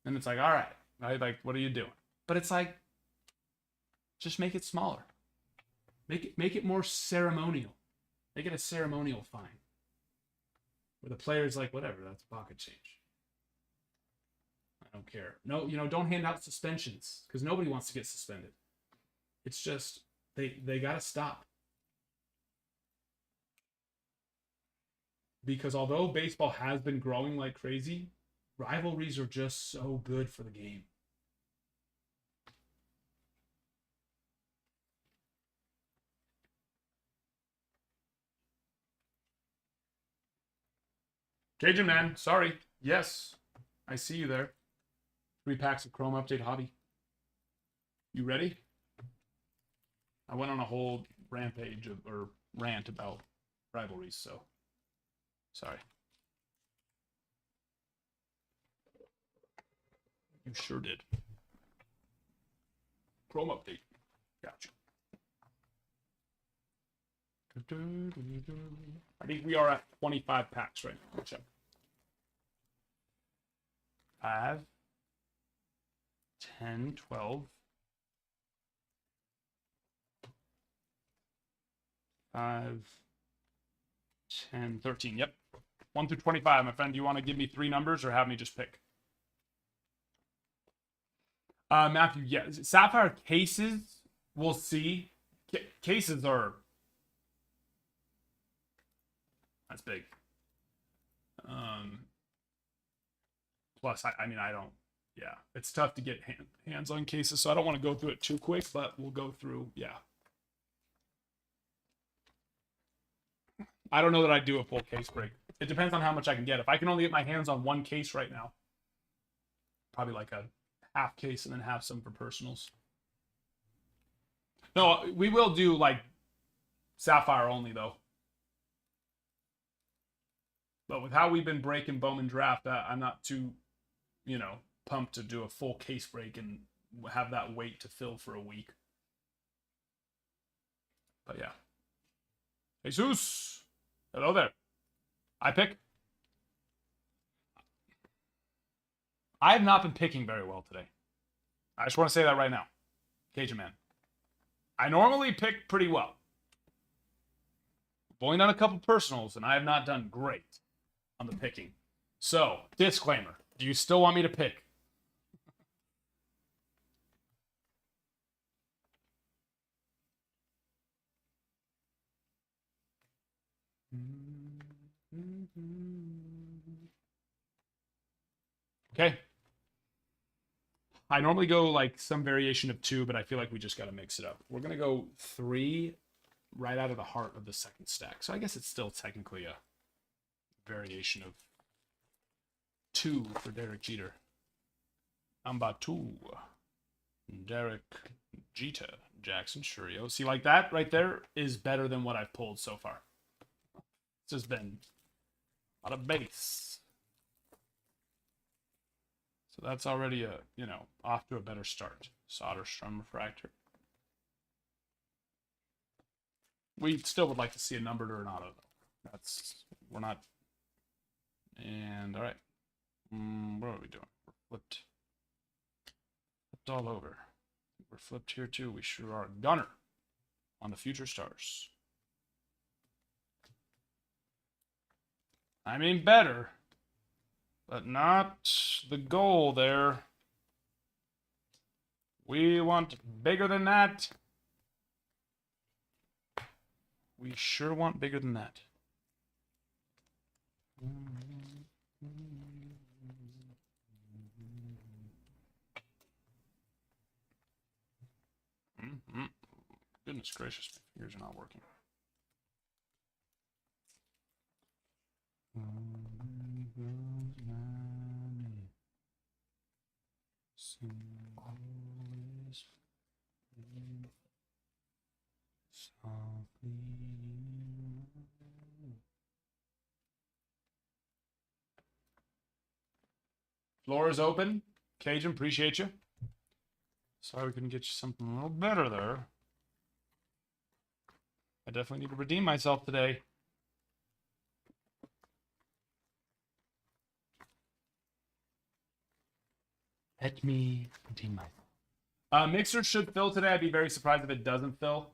then it's like, all right, like what are you doing? But it's like, just make it smaller. Make it more ceremonial. Make it a ceremonial fine. Where the player's like, whatever, that's pocket change. I don't care. No, don't hand out suspensions because nobody wants to get suspended. It's just they gotta stop. Because although baseball has been growing like crazy, rivalries are just so good for the game. Cajun Man, sorry. Yes, I see you there. 3 packs of Chrome Update Hobby. You ready? I went on a whole rant about rivalries, so sorry. You sure did. Chrome Update. Gotcha. I think we are at 25 packs right now. Check. 5, 10, 12. 5, 10, 13. Yep. 1 through 25. My friend, do you want to give me 3 numbers or have me just pick? Matthew, yeah. Sapphire cases, we'll see. Cases are... That's big. Plus, I mean, I don't... Yeah, it's tough to get hands on cases, so I don't want to go through it too quick, but we'll go through, yeah. I don't know that I'd do a full case break. It depends on how much I can get. If I can only get my hands on 1 case right now, probably like a half case and then have some for personals. No, we will do like Sapphire only though. But with how we've been breaking Bowman Draft, I'm not too, pumped to do a full case break and have that wait to fill for a week. But yeah. Jesus. Hello there. I pick. I have not been picking very well today. I just want to say that right now. Cajun Man. I normally pick pretty well. I've only done a couple personals, and I have not done great on the picking. So, disclaimer. Do you still want me to pick? Okay. I normally go like some variation of 2, but I feel like we just got to mix it up. We're going to go 3 right out of the heart of the second stack. So I guess it's still technically a variation of 2 for Derek Jeter. Amba 2. Derek Jeter. Jackson Churio. See, like that right there is better than what I've pulled so far. It's just been a lot of base. So that's already off to a better start. Soderstrom Refractor. We still would like to see a numbered or an auto, though. We're not. And, all right. What are we doing? We're flipped all over. We're flipped here, too. We sure are. Gunner on the Future Stars. I mean, better. But not the goal there. We want bigger than that. We sure want bigger than that. Goodness gracious, my fingers are not working. Floor is open. Cajun, appreciate you. Sorry we couldn't get you something a little better there. I definitely need to redeem myself today. Let me redeem myself. Mixer should fill today. I'd be very surprised if it doesn't fill.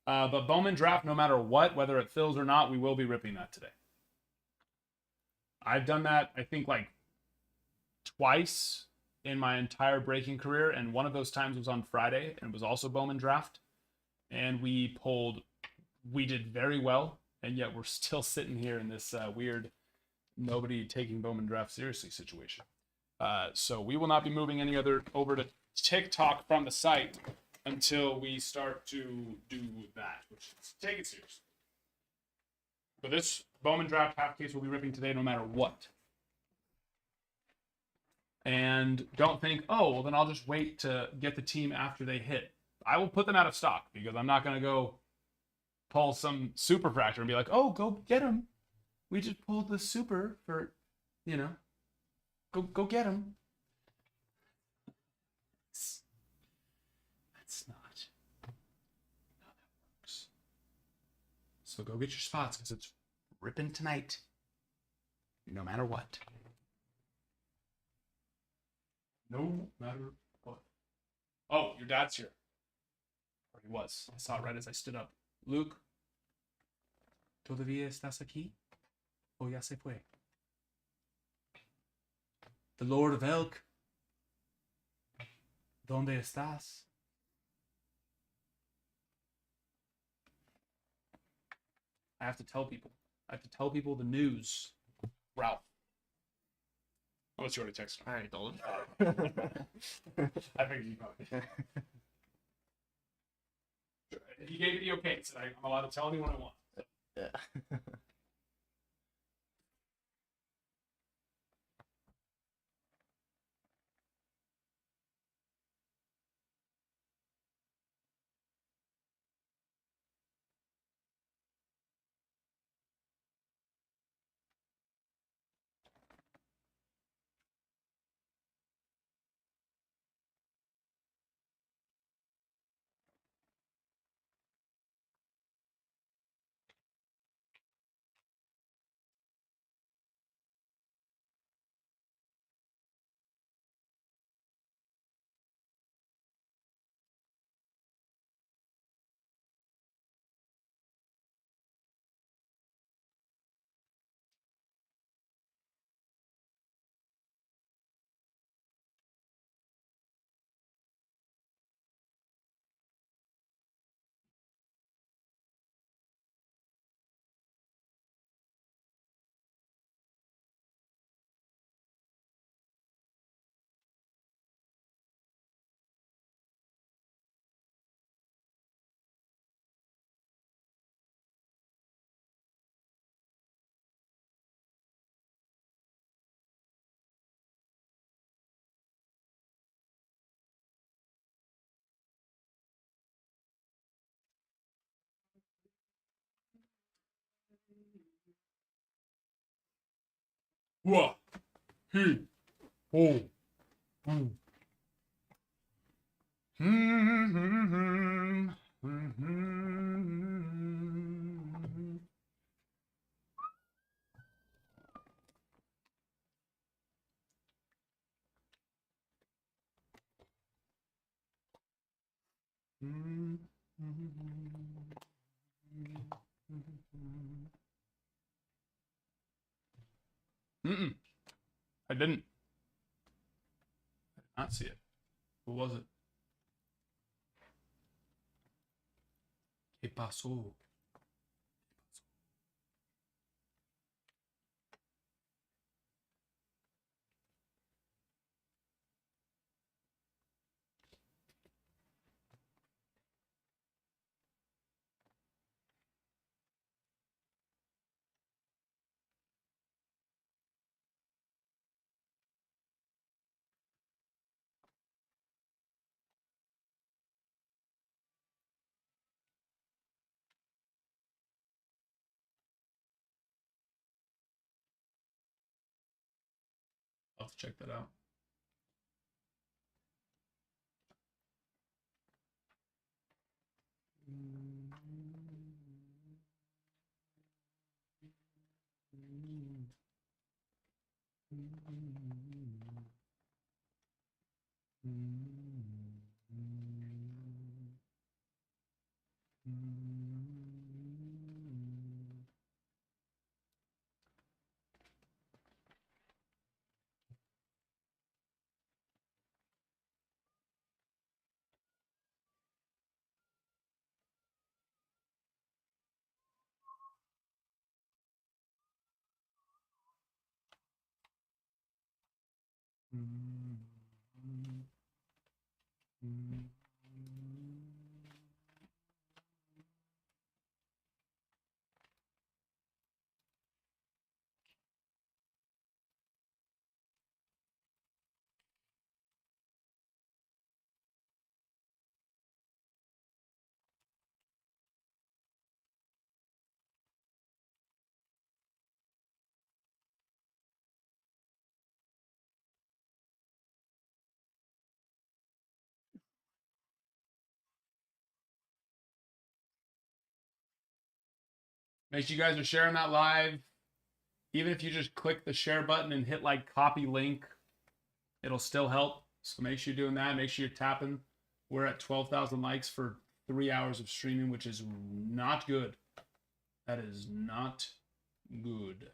But Bowman Draft, no matter what, whether it fills or not, we will be ripping that today. I've done that, I think, like twice in my entire breaking career, and one of those times was on Friday, and it was also Bowman Draft. And we did very well, and yet we're still sitting here in this weird nobody taking Bowman Draft seriously situation. So we will not be moving any other over to TikTok from the site until we start to do that, which is take it seriously. But this Bowman Draft half case will be ripping today no matter what. And don't think, oh, well, then I'll just wait to get the team after they hit. I will put them out of stock because I'm not going to go pull some super fracture and be like, oh, go get him. We just pulled the super for, you know, go get him. That's not how that works. So go get your spots because it's ripping tonight, no matter what. No matter what. Oh, your dad's here. Or he was. I saw it right as I stood up. Luke, ¿todavía estás aquí? O ya se fue? The Lord of Elk. ¿Dónde estás? I have to tell people. I have to tell people the news. Ralph. Unless you already texted him. I already told him. I figured you probably. He gave me the okay, so I'm allowed to tell anyone I want. Yeah. Whoa. He. Oh. Mm. Mm-mm. I didn't. I did not see it. Who was it? ¿Qué pasó? I'll have to check that out. Make sure you guys are sharing that live. Even if you just click the share button and hit like copy link, it'll still help. So make sure you're doing that. Make sure you're tapping. We're at 12,000 likes for 3 hours of streaming, which is not good. That is not good.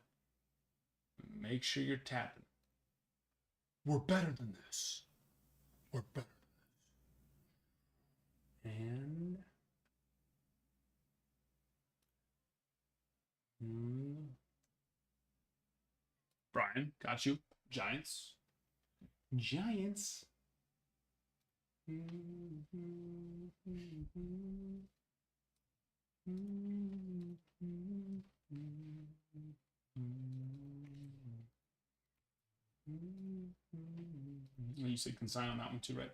Make sure you're tapping. We're better than this. We're better than this. And Brian, got you. Giants. Giants. You said consign on that one too, right?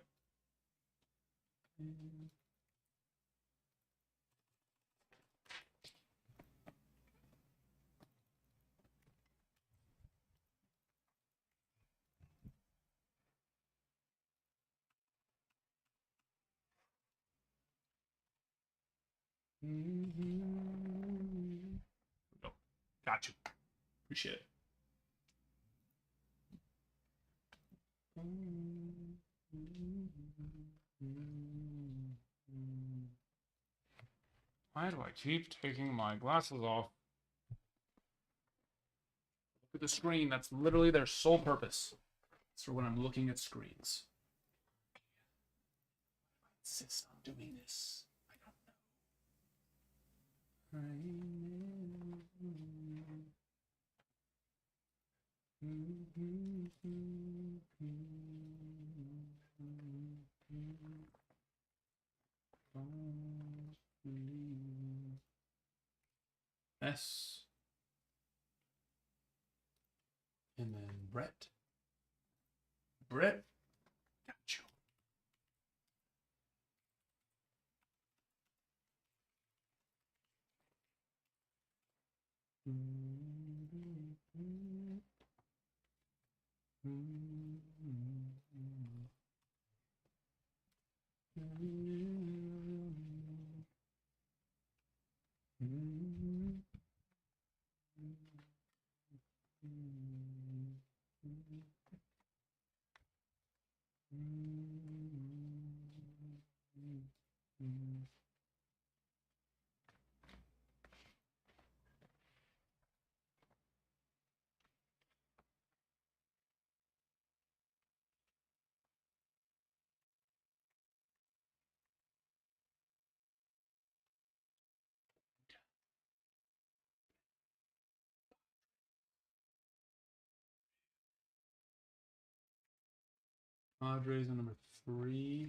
Oh, got you. Appreciate it. Why do I keep taking my glasses off? Look at the screen. That's literally their sole purpose. It's for when I'm looking at screens. I insist on doing this. I don't know. S. And then Brett. Brett. Got you. Padres are number 3.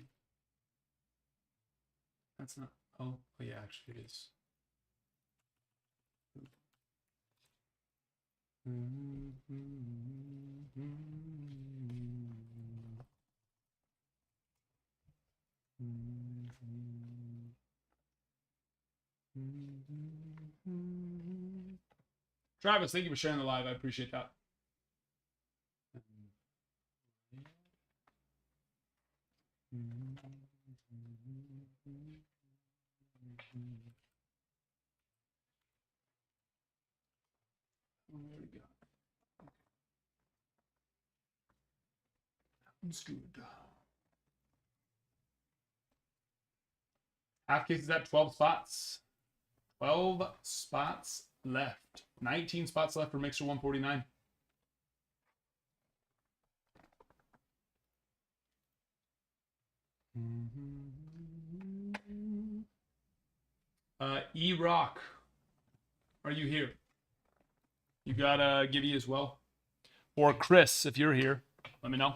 That's not. Oh, yeah, actually it is. Travis, thank you for sharing the live. I appreciate that. There we go. That one's good. Half case is at 12 spots. 12 spots left. 19 spots left for Mixer 149. E-Rock, are you here? You got Gibby as well? Or Chris, if you're here, let me know.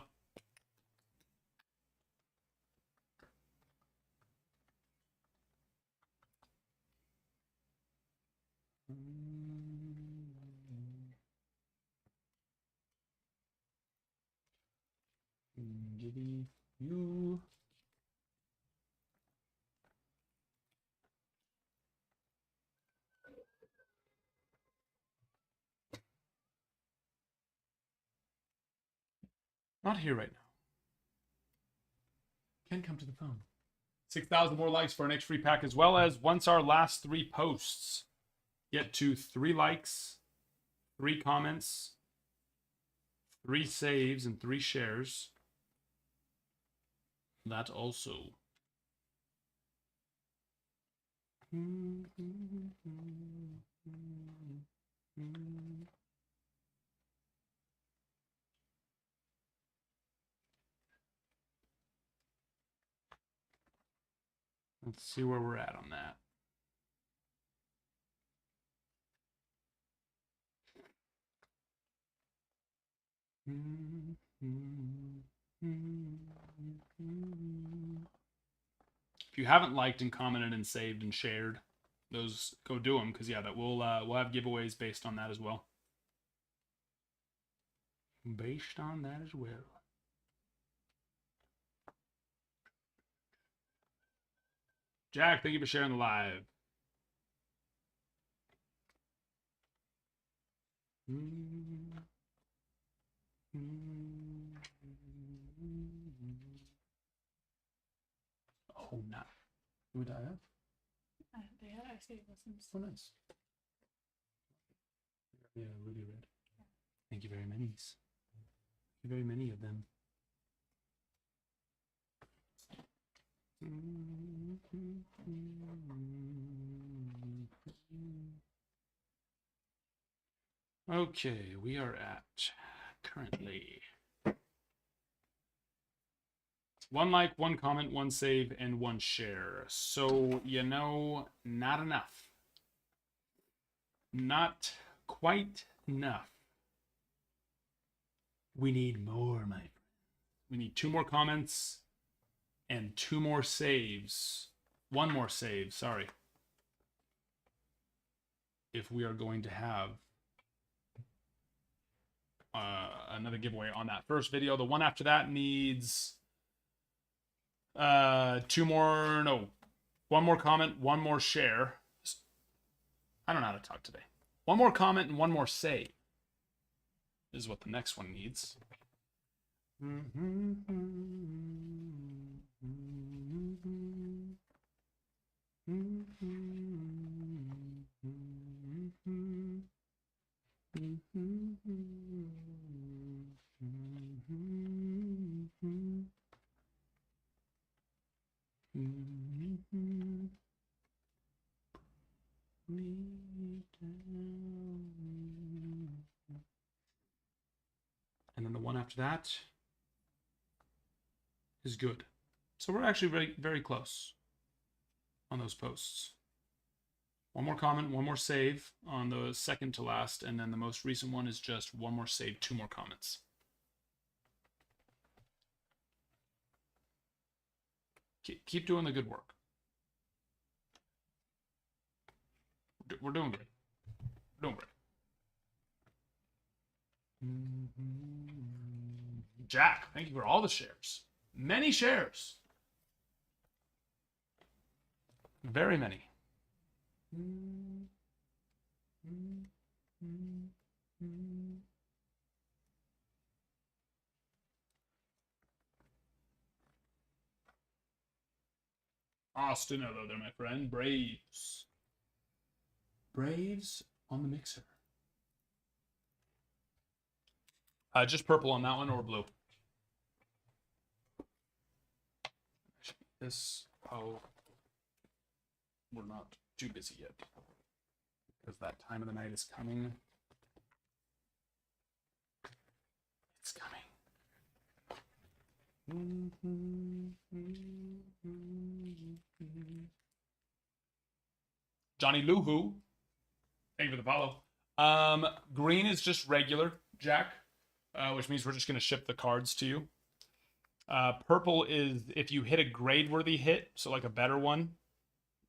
Gibby, you. Not here right now. Can come to the phone. 6,000 more likes for our next free pack, as well as once our last 3 posts get to 3 likes, 3 comments, 3 saves, and 3 shares, that also. Let's see where we're at on that. If you haven't liked and commented and saved and shared, those go do them, because yeah, that we'll have giveaways based on that as well. Based on that as well. Jack, thank you for sharing the live. Oh, not. Would I have? Yeah, I see listens. Oh, nice. Yeah, Ruby Red. Thank you very many. Thank you very many of them. Okay, we are at currently 1 like, 1 comment, 1 save, and 1 share. So, you know, not enough. Not quite enough. We need more, my friend. We need 2 more comments and 2 more saves. 1 more save, sorry. If we are going to have another giveaway on that first video. The one after that needs 1 more comment, 1 more share. I don't know how to talk today. 1 more comment and 1 more save is what the next one needs. And then the one after that is good. So we're actually very, very close on those posts. 1 more comment, 1 more save on the second to last, and then the most recent one is just 1 more save, 2 more comments. Keep doing the good work. We're doing great. We're doing great. Jack, thank you for all the shares. Many shares. Very many. Austin, hello there, my friend. Braves. Braves on the mixer. Just purple on that one or blue? This, oh, we're not too busy yet. Because that time of the night is coming. It's coming. Johnny Luhu, thank you for the follow. Green is just regular, Jack, which means we're just going to ship the cards to you. Purple is if you hit a grade-worthy hit, so like a better one,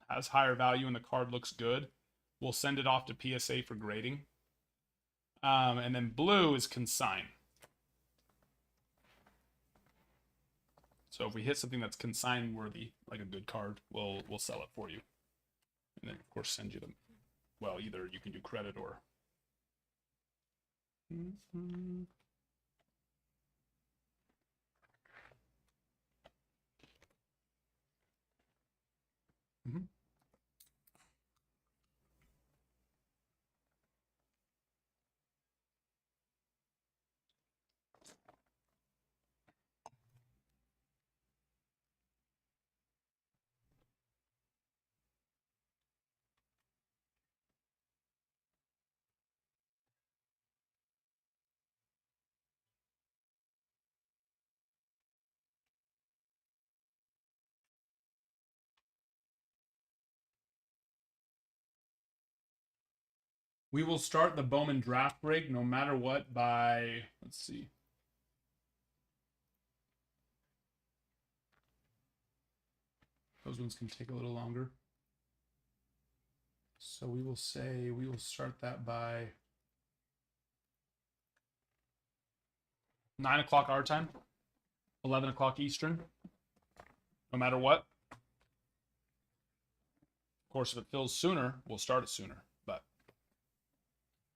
has higher value and the card looks good, we'll send it off to PSA for grading. And then blue is consign. So if we hit something that's consign worthy, like a good card, we'll sell it for you. And then of course send you them. Well, either you can do credit or. We will start the Bowman draft break no matter what by, let's see. Those ones can take a little longer. So we will say we will start that by 9 o'clock our time, 11 o'clock Eastern, no matter what. Of course, if it fills sooner, we'll start it sooner. But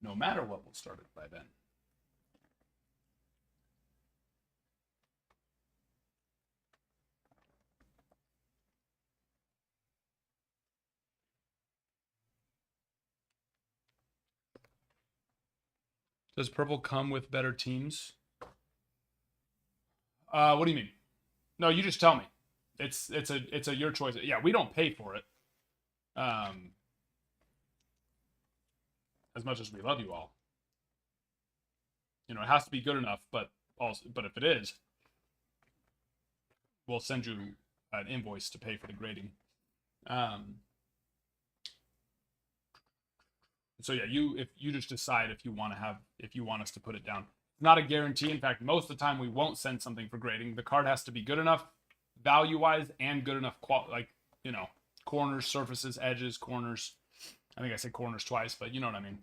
no matter what, we'll start it by then. Does purple come with better teams? What do you mean? No, you just tell me. It's a your choice. Yeah, we don't pay for it. As much as we love you all. You know, it has to be good enough, but if it is, we'll send you an invoice to pay for the grading. So yeah, if you just decide if you want us to put it down. Not a guarantee. In fact, most of the time we won't send something for grading. The card has to be good enough value-wise and good enough corners, surfaces, edges, corners. I think I said corners twice, but you know what I mean.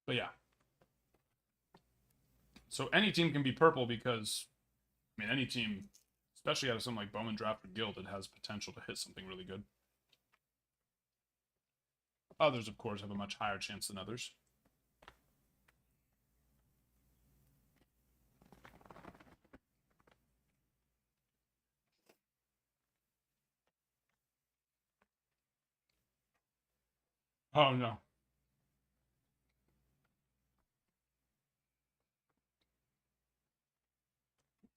But yeah. So any team can be purple because, I mean, any team, especially out of something like Bowman Draft or Gilded, has potential to hit something really good. Others, of course, have a much higher chance than others. Oh, no.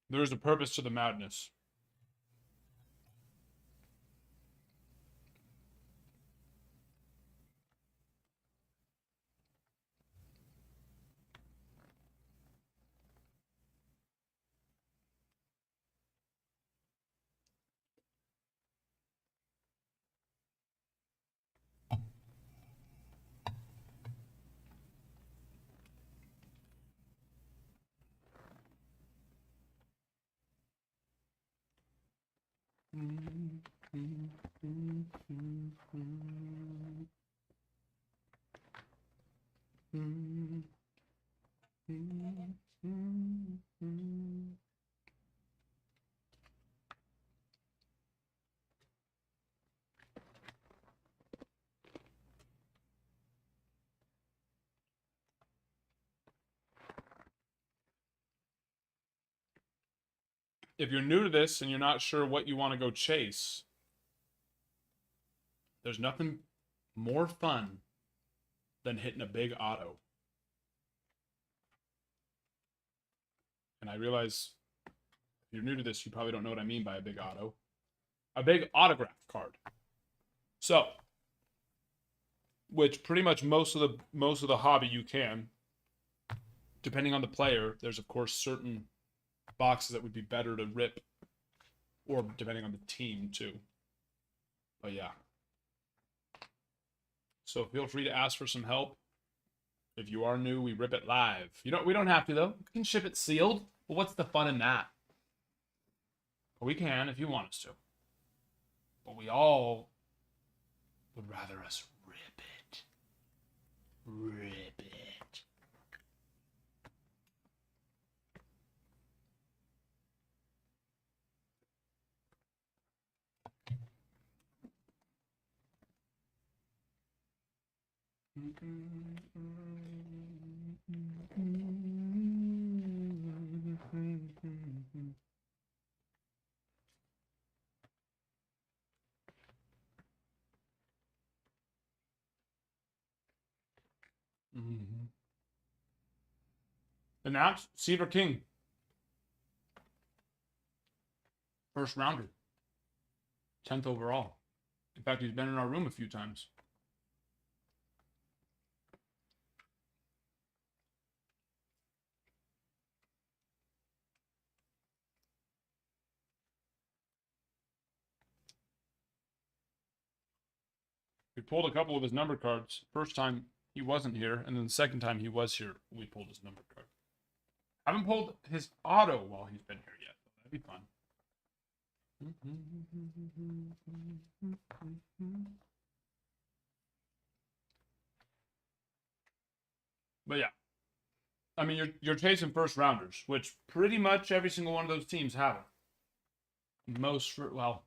There is a purpose to the madness. If you're new to this and you're not sure what you want to go chase, there's nothing more fun than hitting a big auto. And I realize if you're new to this, you probably don't know what I mean by a big auto. A big autograph card. So, which pretty much most of the hobby you can. Depending on the player, there's of course certain boxes that would be better to rip, or depending on the team too. But yeah. So feel free to ask for some help. If you are new, we rip it live. We don't have to though. We can ship it sealed. Well, what's the fun in that? But we can if you want us to. But we all would rather us rip it. Rip it. And that's Cedar King. First rounder. 10th overall. In fact, he's been in our room a few times. pulled a couple of his number cards. First time he wasn't here, and then the second time he was here, we pulled his number card. I haven't pulled his auto while he's been here yet. That'd be fun. But yeah, I mean, you're chasing first rounders, which pretty much every single one of those teams have them. Most, well,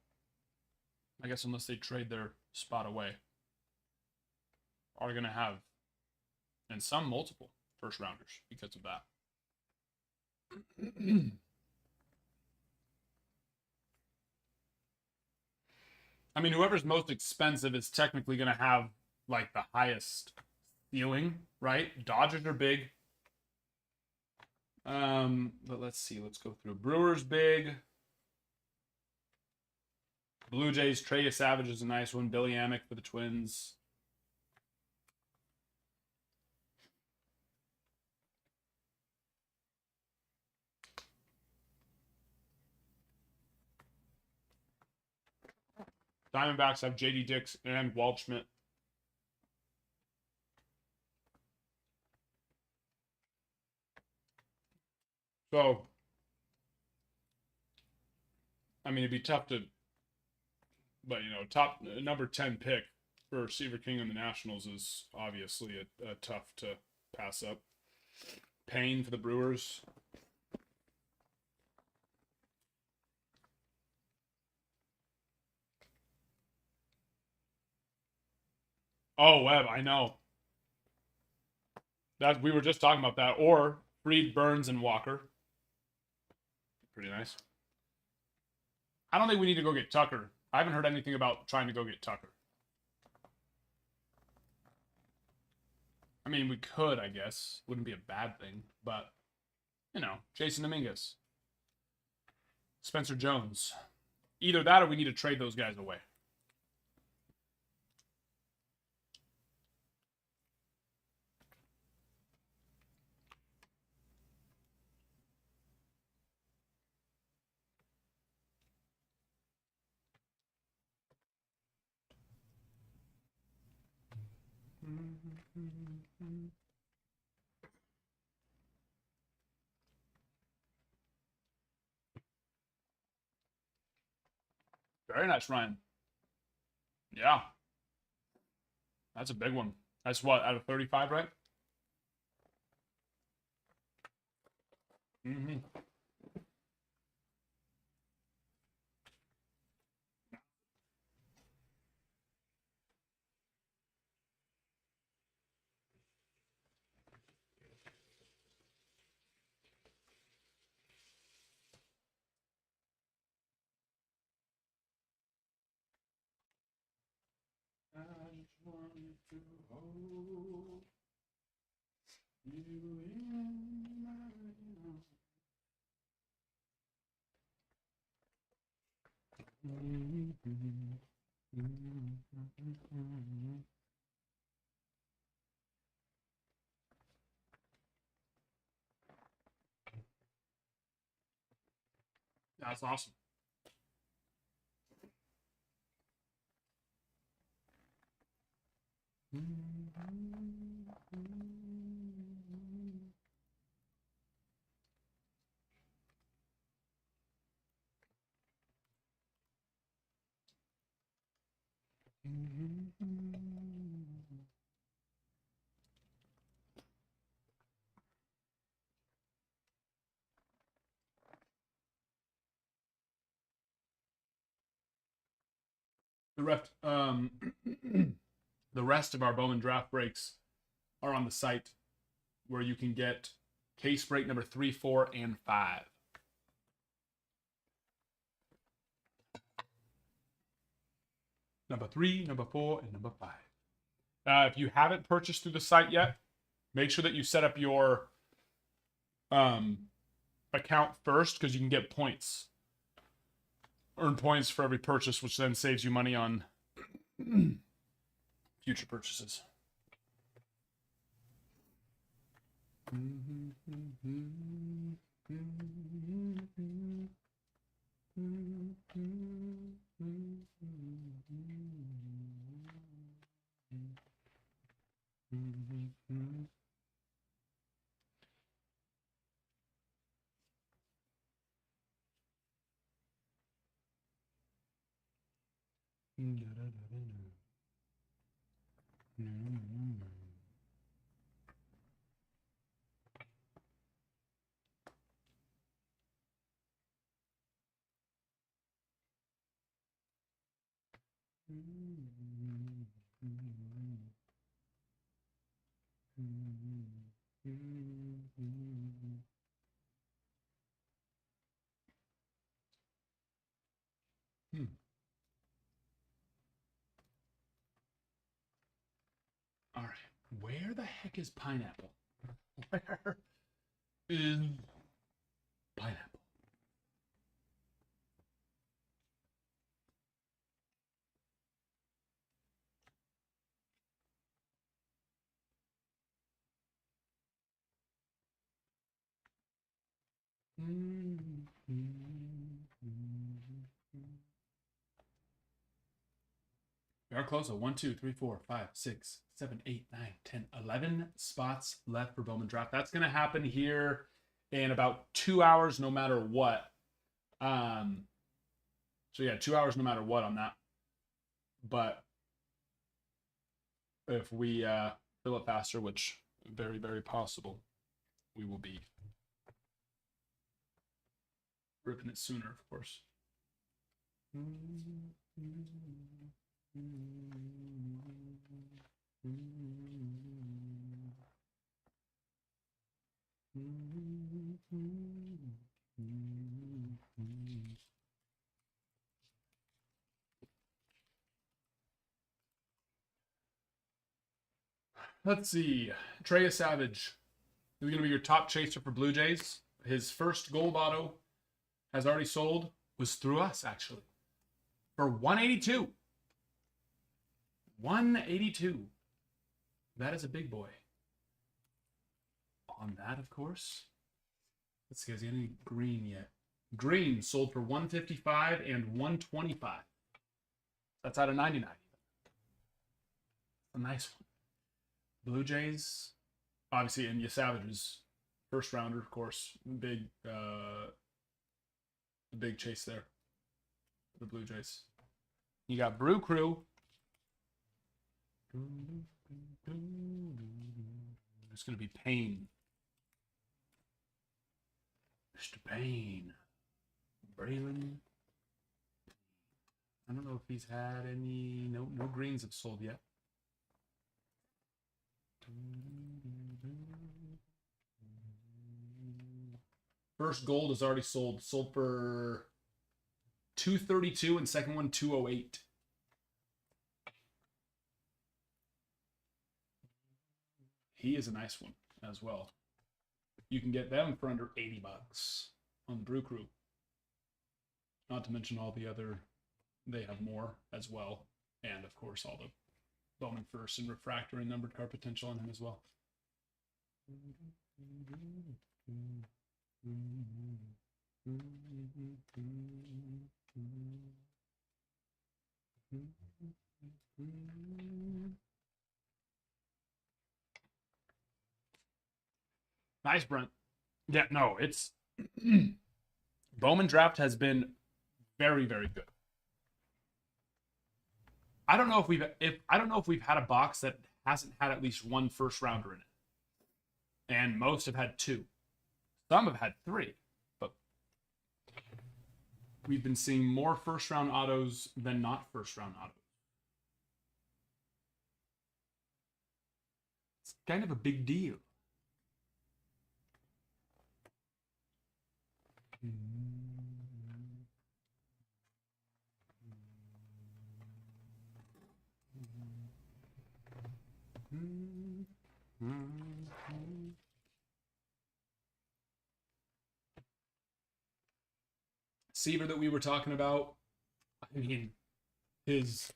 I guess unless they trade their spot away, are going to have, and some multiple first rounders because of that. I mean, whoever's most expensive is technically going to have like the highest ceiling, right? Dodgers are big. But let's see. Let's go through. Brewers big. Blue Jays, Trey Savage is a nice one. Billy Amick for the Twins. Diamondbacks have JD Dix and Waldschmidt. So, I mean, it'd be tough to, but you know, top number 10 pick for Receiver King in the Nationals is obviously a tough to pass up. Payne for the Brewers. Oh, Webb, I know. That we were just talking about that. Or Fried, Burns, and Walker. Pretty nice. I don't think we need to go get Tucker. I haven't heard anything about trying to go get Tucker. I mean, we could, I guess. Wouldn't be a bad thing. But, you know, Jason Dominguez. Spencer Jones. Either that or we need to trade those guys away. Very nice, Ryan. Yeah. That's a big one. That's what, out of 35, right? Mm-hmm. I just wanted to hold you in my arms. That's awesome. The rest, the rest of our Bowman draft breaks are on the site, where you can get case break number 3, 4, and 5. Number 3, number 4, and number 5. If you haven't purchased through the site yet, make sure that you set up your account first, because you can get points. Earn points for every purchase, which then saves you money on future purchases. All right. Where the heck is pineapple? Where is pineapple? We are close. 1, 2, 3, 4, 5, 6, 7, 8, 9, 10, 11 spots left for Bowman Draft. That's going to happen here in about 2 hours, no matter what. So yeah, 2 hours no matter what on that. But if we fill it faster, which very, very possible, we will be ripping it sooner, of course. Let's see. Trey Savage is going to be your top chaser for Blue Jays. His first gold auto has already sold. Was through us, actually. For 182. 182. That is a big boy. On that, of course. Let's see, has he any green yet? Green sold for 155 and 125. That's out of 99. A nice one. Blue Jays, obviously, and Savage's first rounder, of course. Big chase there. The Blue Jays. You got Brew Crew. It's going to be Payne. Mr. Payne. Braylon. I don't know if he's had any. No greens have sold yet. First gold is already sold. Sold for 232 and second one 208. He is a nice one as well. You can get them for under $80 on the Brew Crew. Not to mention all the other, they have more as well. And of course, all the Bowman First and Refractor and numbered card potential on him as well. Nice, Brent. Yeah, no, it's Bowman Draft has been very, very good. I don't know if we've had a box that hasn't had at least one first rounder in it. And most have had 2. Some have had 3, but we've been seeing more first round autos than not first round autos. It's kind of a big deal. Seaver that we were talking about, I mean, his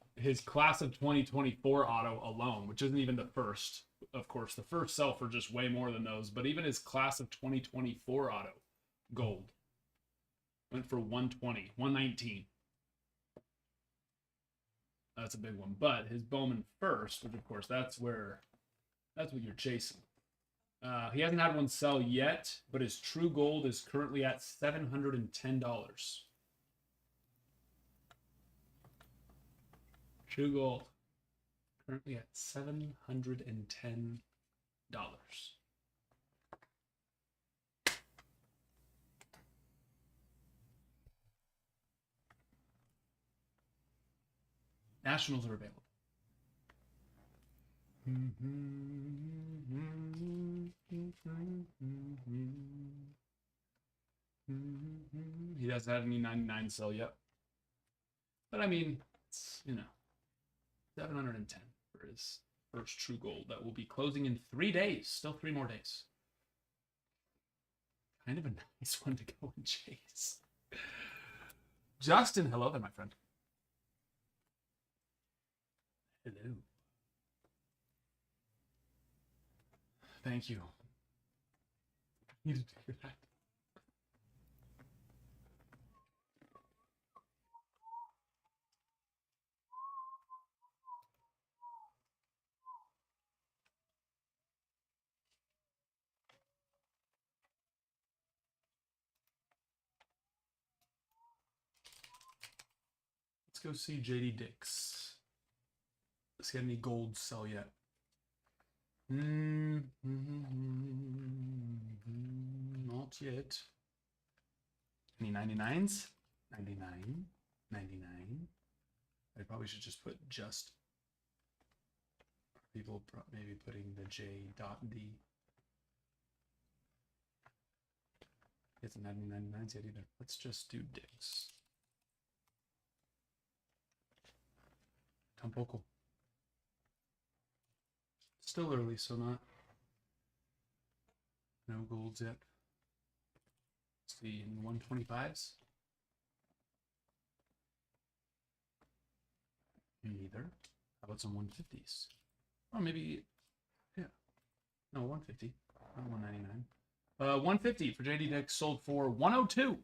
class of 2024 auto alone, which isn't even the first, of course, the first sell for just way more than those, but even his class of 2024 auto gold went for 120, 119. That's a big one. But his Bowman First, which of course that's what you're chasing. He hasn't had one sell yet, but his true gold is currently at $710. True gold. Currently at $710. Nationals are available. He doesn't have any 99 sell yet. But I mean, it's, 710 for his first true gold. That will be closing in 3 days. Still 3 more days. Kind of a nice one to go and chase. Justin, hello there, my friend. Hello. Thank you. Needed to hear that. Let's go see JD Dix. Does he have any gold sell yet? Not yet. Any 99s? 99. 99. I probably should just put just. People maybe putting the J.D. It's not 99s yet either. Let's just do Dix. Tampoco. Still early, so not. No golds yet. Let's see, in 125s? Neither. How about some 150s? Oh, maybe, yeah. No, 150, not 199. 150 for JD Dix sold for 102.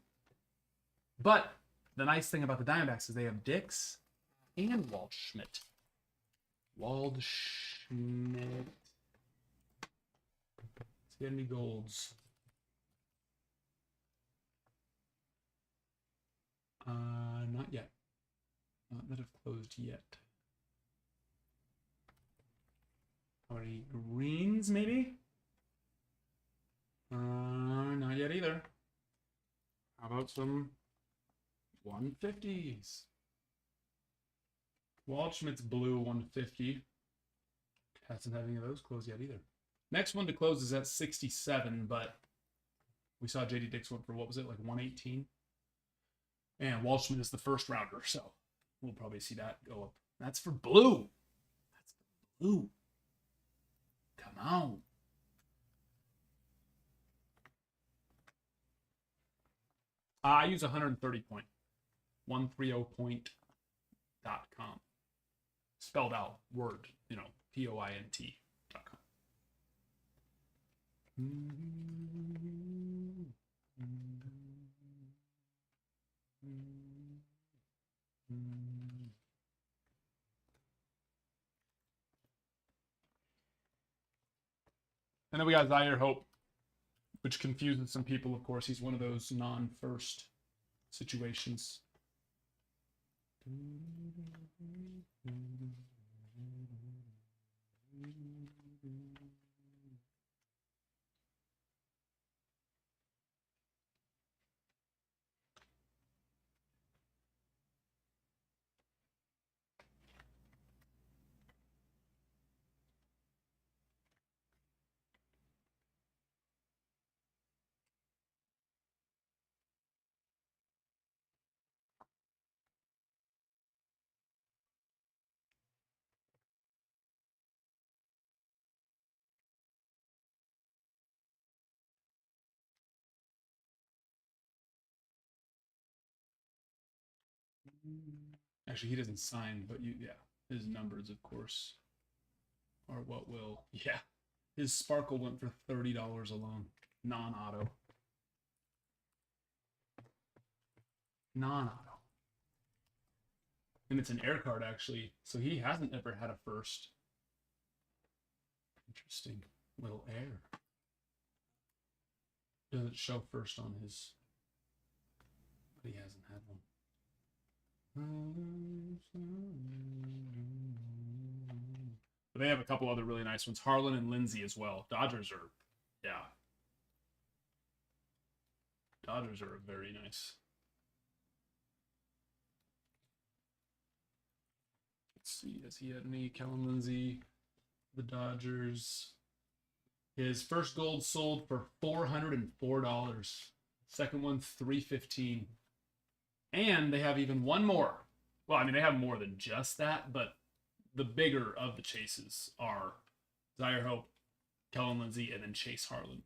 But the nice thing about the Diamondbacks is they have Dix and Waldschmidt. Waldschmidt. Let's get any golds. Not yet. Not that have closed yet. Any greens, maybe? Not yet either. How about some 150s? Waldschmidt's blue 150. Hasn't had any of those closed yet either. Next one to close is at 67, but we saw JD Dix went for, what was it, like 118? And Waldschmidt is the first rounder, so we'll probably see that go up. That's for blue. That's for blue. Come on. I use 130 point. 130point.com. Spelled out word, POINT.com. And then we got Zaire Hope, which confuses some people, of course. He's one of those non-first situations. Actually, he doesn't sign, but his numbers, of course, are what will. Yeah, his Sparkle went for $30 alone, non-auto. Non-auto. And it's an air card, actually, so he hasn't ever had a first. Interesting little air. Doesn't show first on his, but he hasn't had one. But they have a couple other really nice ones. Harlan and Lindsay as well. Dodgers are, yeah. Dodgers are very nice. Let's see. Has he had any? Kellen Lindsay, the Dodgers. His first gold sold for $404. Second one, $315. And they have even one more. Well, I mean, they have more than just that, but the bigger of the chases are Zaire Hope, Kellen Lindsay, and then Chase Harlan.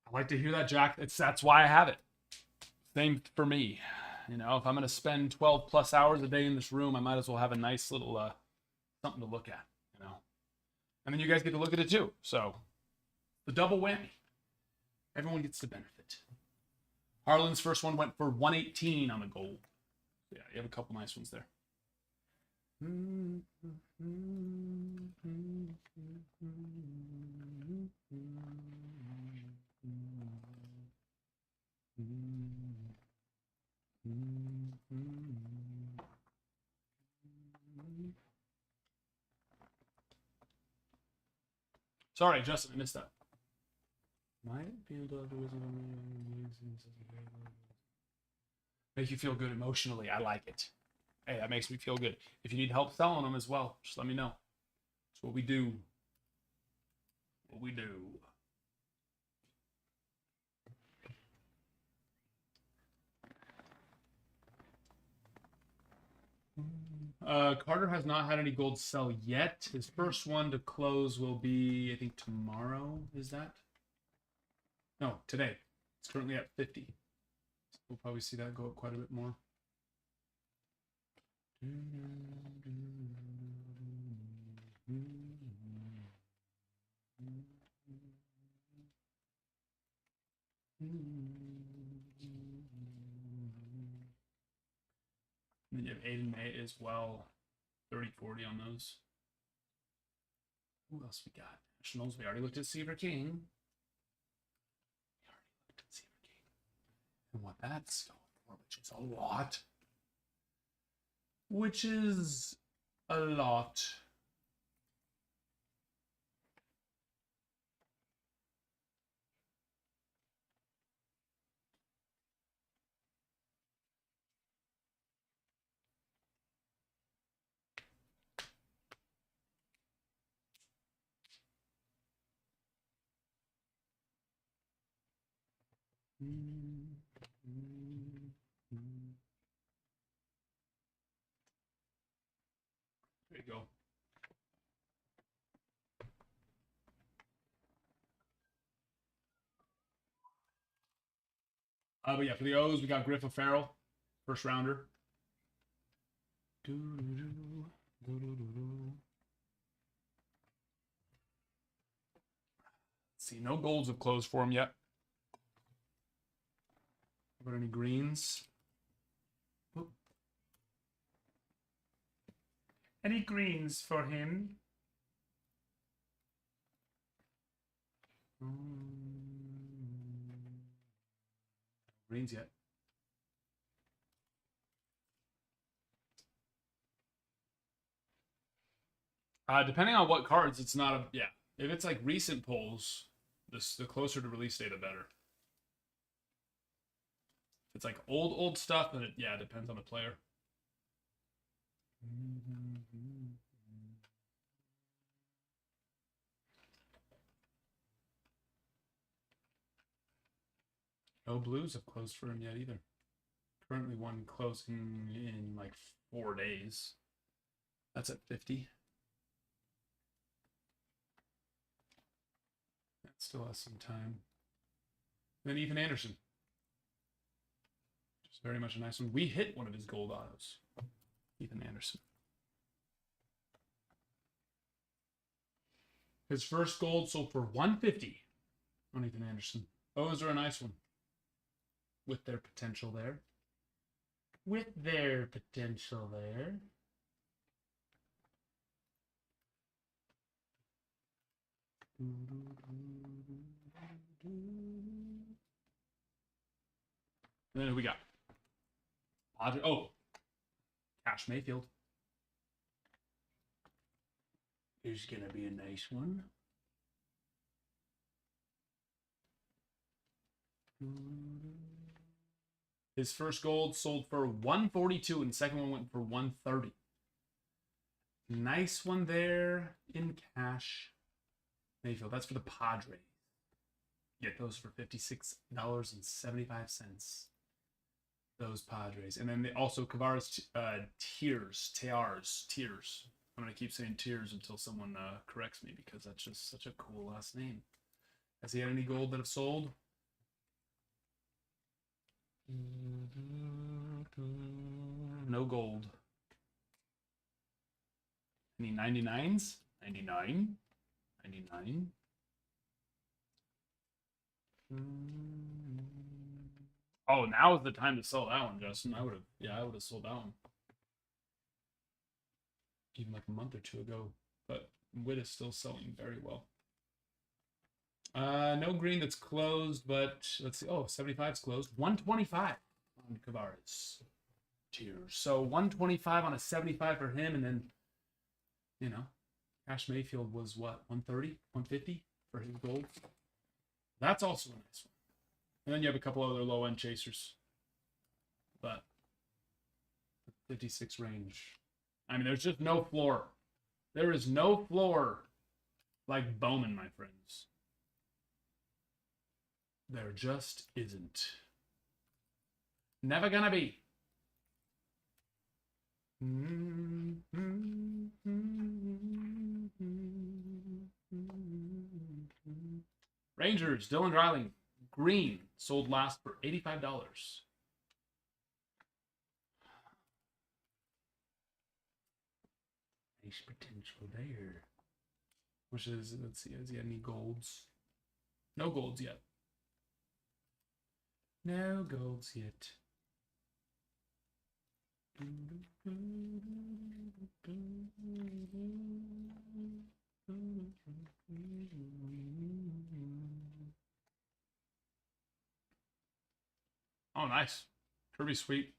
I like to hear that, Jack. That's why I have it. Same for me. You know, if I'm going to spend 12 plus hours a day in this room, I might as well have a nice little something to look at, you know. And then you guys get to look at it too. So, the double whammy. Everyone gets to benefit. Harlan's first one went for 118 on the gold. Yeah, you have a couple nice ones there. Sorry, Justin, I missed that. Make you feel good emotionally. I like it. Hey, that makes me feel good. If you need help selling them as well, just let me know. That's what we do. What we do. Carter has not had any gold sell yet. His first one to close will be, I think, tomorrow. Is that? No, today. It's currently at 50. So we'll probably see that go up quite a bit more. And then you have Aiden May as well. 30-40 on those. Who else we got? Nationals. We already looked at Seaver King. And what that's going for, which is a lot. Which is a lot. There you go. But yeah, for the O's, we got Griff O'Farrell, first rounder. Let's see, no golds have closed for him yet. How about any greens? Oop. Any greens for him? Greens yet. Depending on what cards, it's not a yeah. If it's like recent pulls, the closer to release date, the better. If it's like old stuff, then it depends on the player. No blues have closed for him yet either. Currently one closing in like 4 days. That's at 50. That still has some time. And then Ethan Anderson. Just very much a nice one. We hit one of his gold autos. Ethan Anderson. His first gold sold for $150 on Ethan Anderson. Those are a nice one. With their potential there. With their potential there. And then who we got? Oh, Cash Mayfield is gonna be a nice one. His first gold sold for 142, and the second one went for 130. Nice one there in Cash Mayfield. That's for the Padres. Get those for $56.75. Those Padres. And then they also Kavara's Tears. I'm going to keep saying Tears until someone corrects me because that's just such a cool last name. Has he had any gold that have sold? No gold. Any 99s? 99? 99? Oh, now is the time to sell that one, Justin. I would have sold that one. Even like a month or two ago. But Witt is still selling very well. No green that's closed, but let's see. Oh, 75's closed. 125 on Kavara's Tears. So 125 on a 75 for him, and then, you know, Cash Mayfield was what, 130, 150 for his gold. That's also a nice one. And then you have a couple other low-end chasers. But 56 range. I mean, there's just no floor. There is no floor like Bowman, my friends. There just isn't. Never gonna be. Rangers, Dylan Dreiling. Green sold last for $85. Nice potential there. Which is, let's see, has he had any golds? No golds yet. No golds yet. Oh, nice. Kirby Sweet.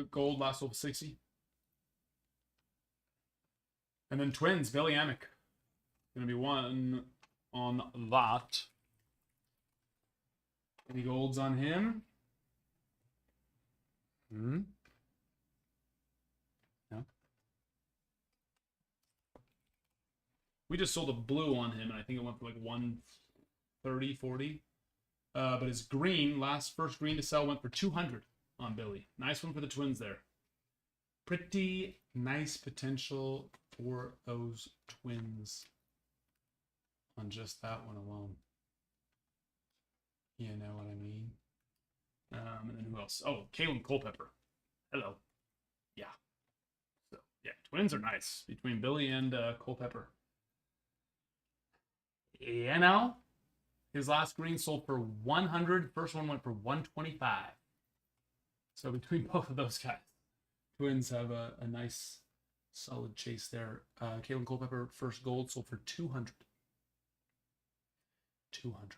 Gold last over 60. And then Twins, Billy Amick. Gonna be one on that. Any golds on him? No. We just sold a blue on him, and I think it went for like 130, 40. But his green, first green to sell, went for 200 on Billy. Nice one for the Twins there. Pretty nice potential for those Twins on just that one alone. You know what I mean? And then who else? Oh, Kalen Culpepper. Hello. Yeah. So, yeah, Twins are nice between Billy and Culpepper. You know, his last green sold for 100. First one went for 125. So between both of those guys, Twins have a nice, solid chase there. Kalen Culpepper, first gold, sold for 200. 200.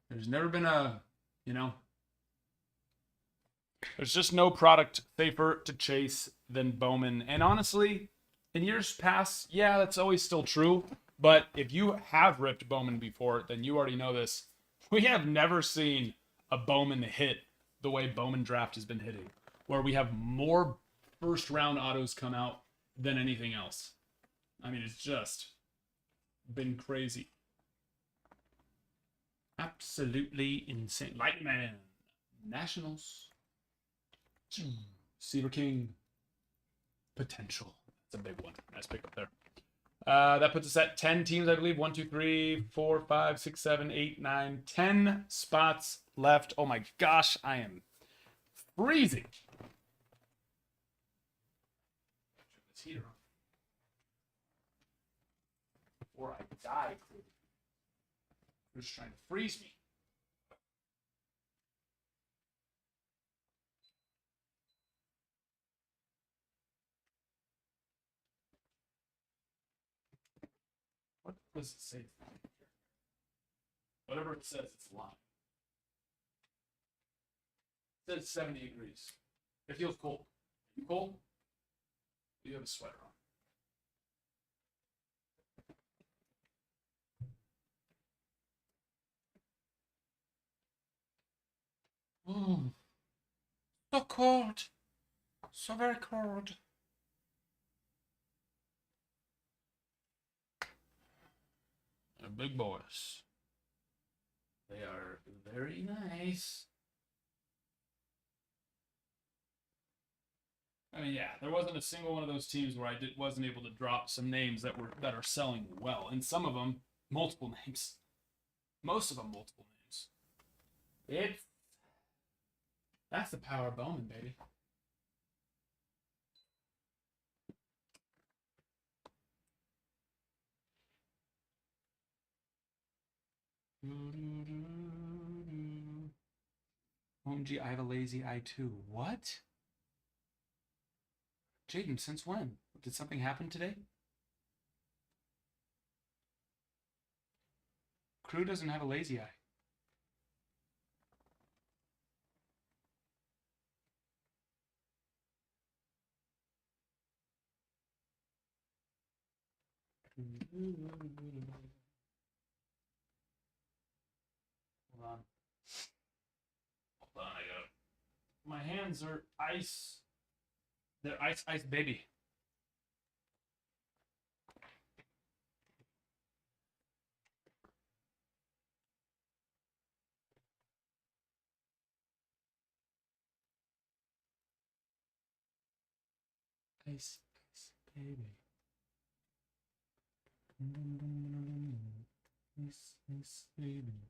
There's never been a, there's just no product safer to chase than Bowman. And honestly, in years past, yeah, that's always still true. But if you have ripped Bowman before, then you already know this. We have never seen a Bowman hit the way Bowman draft has been hitting, where we have more first round autos come out than anything else. I mean, it's just been crazy. Absolutely insane. Lightman. Nationals. Seaver King. Potential. That's a big one. Nice pick up there. That puts us at 10 teams, I believe. 1, 2, 3, 4, 5, 6, 7, 8, 9, 10 spots left. Oh my gosh, I am freezing. Turn this heater on before I die. They're just trying to freeze me. What does it say? Whatever it says, it's lying. It says 70 degrees. It feels cold. You cold? You have a sweater on. Oh, so cold. So very cold. They're big boys. They are very nice. I mean, yeah, there wasn't a single one of those teams where I wasn't able to drop some names that are selling well, and some of them multiple names. Most of them multiple names. That's the power of Bowman, baby. OMG, I have a lazy eye too. What? Jaden, since when? Did something happen today? Crew doesn't have a lazy eye. Hold on. Hold on, I got it. My hands are ice. They're ice, baby. Ice, baby. Ice, baby.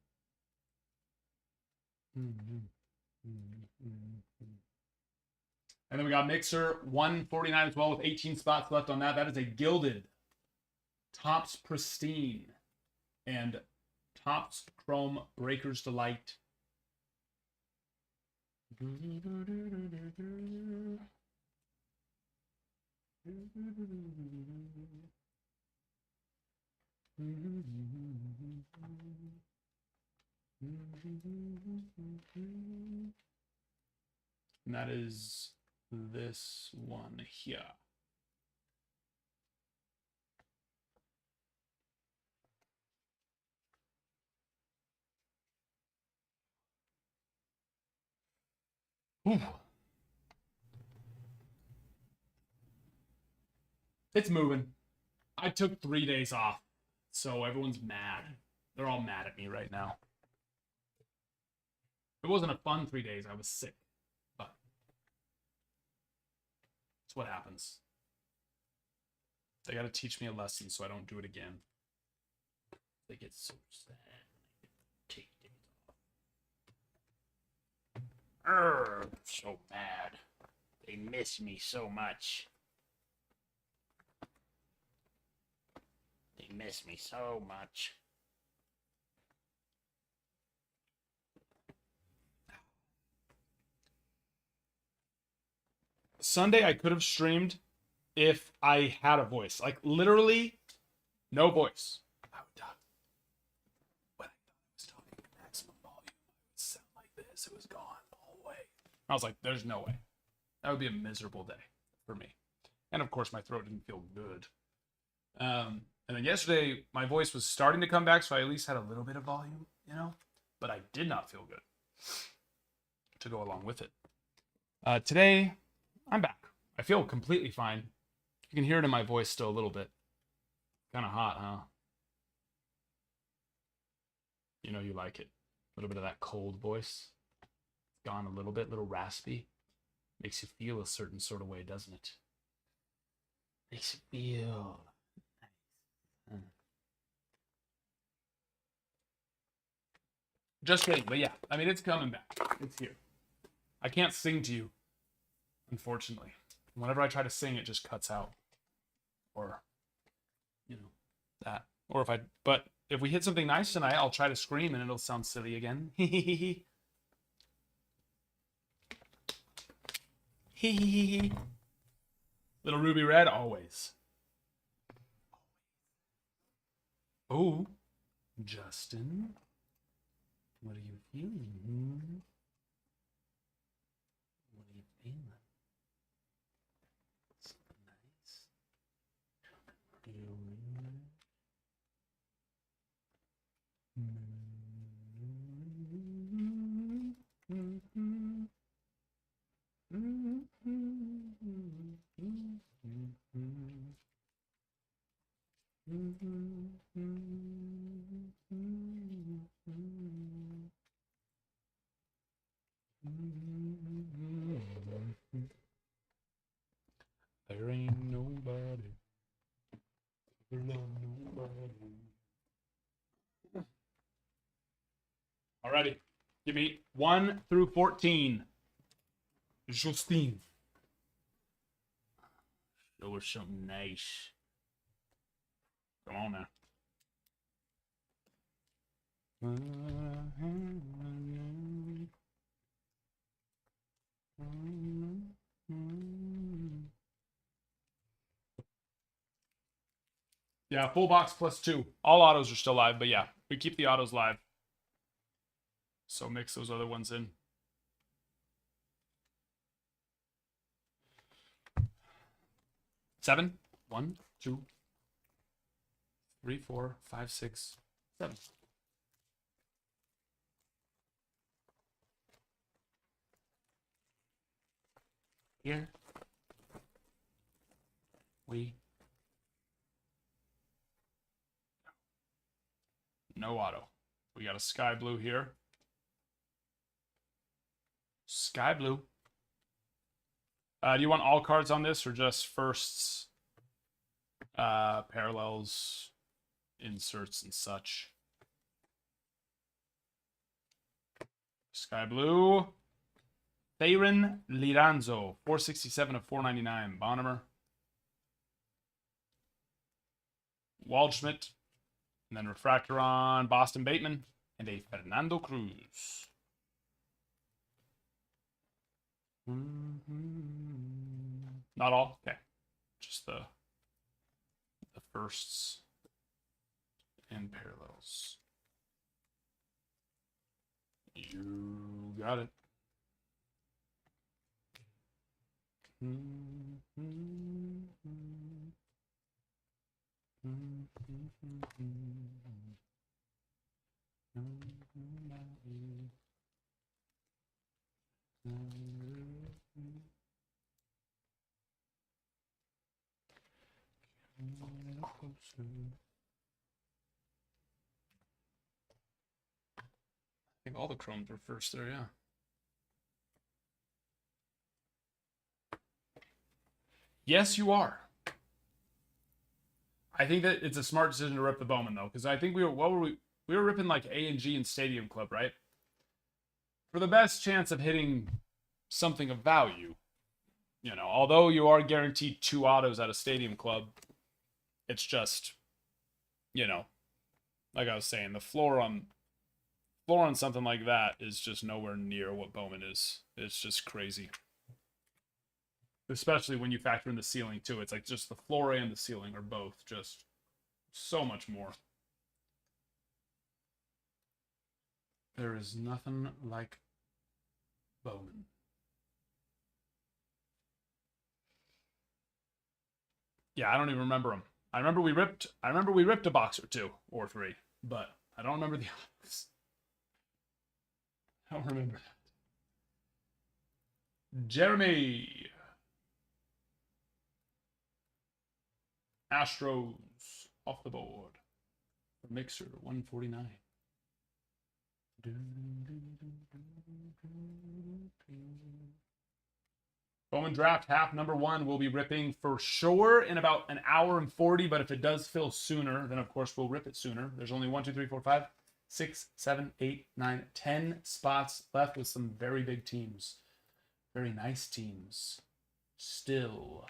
And then we got Mixer 149 as well with 18 spots left on that. That is a Gilded, Topps Pristine, and Topps Chrome Breakers Delight. And that is this one here. Ooh. It's moving. I took 3 days off, so everyone's mad. They're all mad at me right now. It wasn't a fun 3 days. I was sick, but it's what happens. They got to teach me a lesson so I don't do it again. They get so sad. Take days off. So mad. They miss me so much. They miss me so much. Sunday I could have streamed if I had a voice. Like literally no voice. I would talk. When I thought I was talking maximum volume, I would sound like this. It was gone the whole way. I was like, there's no way. That would be a miserable day for me. And of course my throat didn't feel good. And then yesterday my voice was starting to come back, so I at least had a little bit of volume, you know? But I did not feel good to go along with it. Today I'm back. I feel completely fine. You can hear it in my voice still a little bit. Kind of hot, huh? You know you like it. A little bit of that cold voice. Gone a little bit, little raspy. Makes you feel a certain sort of way, doesn't it? Makes you feel nice. Just kidding, but yeah. I mean, it's coming back. It's here. I can't sing to you, unfortunately. Whenever I try to sing, it just cuts out. Or, you know, that. Or but if we hit something nice tonight, I'll try to scream and it'll sound silly again. Hee Little Ruby Red, always. Oh, Justin, what are you feeling? What are you feeling? Something nice. There ain't nobody. There ain't nobody. Alrighty. Give me 1 through 14. Justine. Show her something nice. Come on now. Yeah, full box +2. All autos are still live, but yeah, we keep the autos live. So mix those other ones in. Seven. 1, 2, 3, 4, 5, 6, 7. Here we no auto. We got a sky blue here. Sky blue. Do you want all cards on this or just firsts, parallels, inserts, and such? Sky blue. Theron Liranzo, 467 of 499. Bonnemer. Waldschmidt. And then refractor on Boston Bateman. And a Fernando Cruz. Not all? Okay. Just the firsts and parallels. You got it. I think all the chromes were first there, yeah. Yes, you are. I think that it's a smart decision to rip the Bowman though, because I think we were ripping like A and G and Stadium Club, right? For the best chance of hitting something of value, you know, although you are guaranteed 2 autos at a Stadium Club, it's just, you know, like I was saying, the floor on something like that is just nowhere near what Bowman is. It's just crazy. Especially when you factor in the ceiling too. It's like just the floor and the ceiling are both just so much more. There is nothing like Bowman. Yeah, I don't even remember them. I remember we ripped a box or 2 or 3, but I don't remember the others. I don't remember that. Jeremy. Astros off the board. Mixer 149. Bowman draft half number 1 will be ripping for sure in about an hour and 40, but if it does fill sooner, then of course we'll rip it sooner. There's only 1, 2, 3, 4, 5, 6, 7, 8, 9, 10 spots left with some very big teams. Very nice teams. Still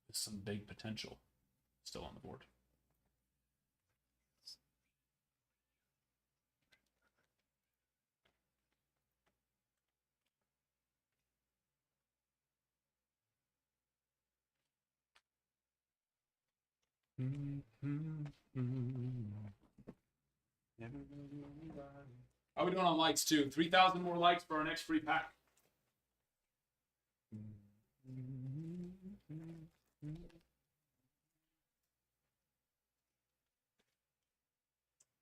with some big potential still on the board. How are we doing on likes too? 3,000 more likes for our next free pack.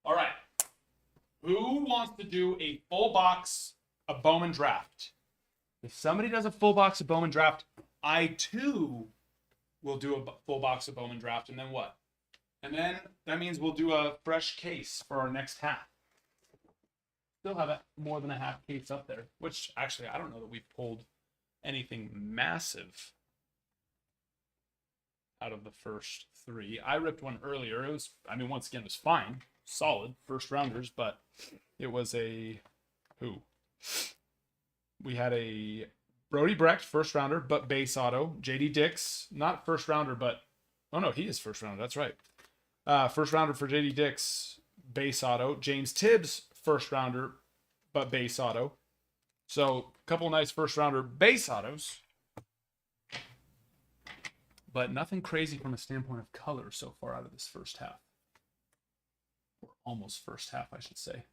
All right. Who wants to do a full box of Bowman Draft? If somebody does a full box of Bowman Draft, I too will do a full box of Bowman Draft. And then what? And then that means we'll do a fresh case for our next half. Still have more than a half case up there, which actually I don't know that we've pulled anything massive out of the first three. I ripped one earlier. It was, I mean, once again, it was fine, solid first rounders, but it was a who? We had a Brody Brecht first rounder, but base auto. JD Dix, not first rounder, but oh no, he is first rounder. That's right. First rounder for JD Dix, base auto. James Tibbs, first rounder, but base auto. So a couple nice first rounder base autos, but nothing crazy from a standpoint of color so far out of this first half. Or almost first half, I should say.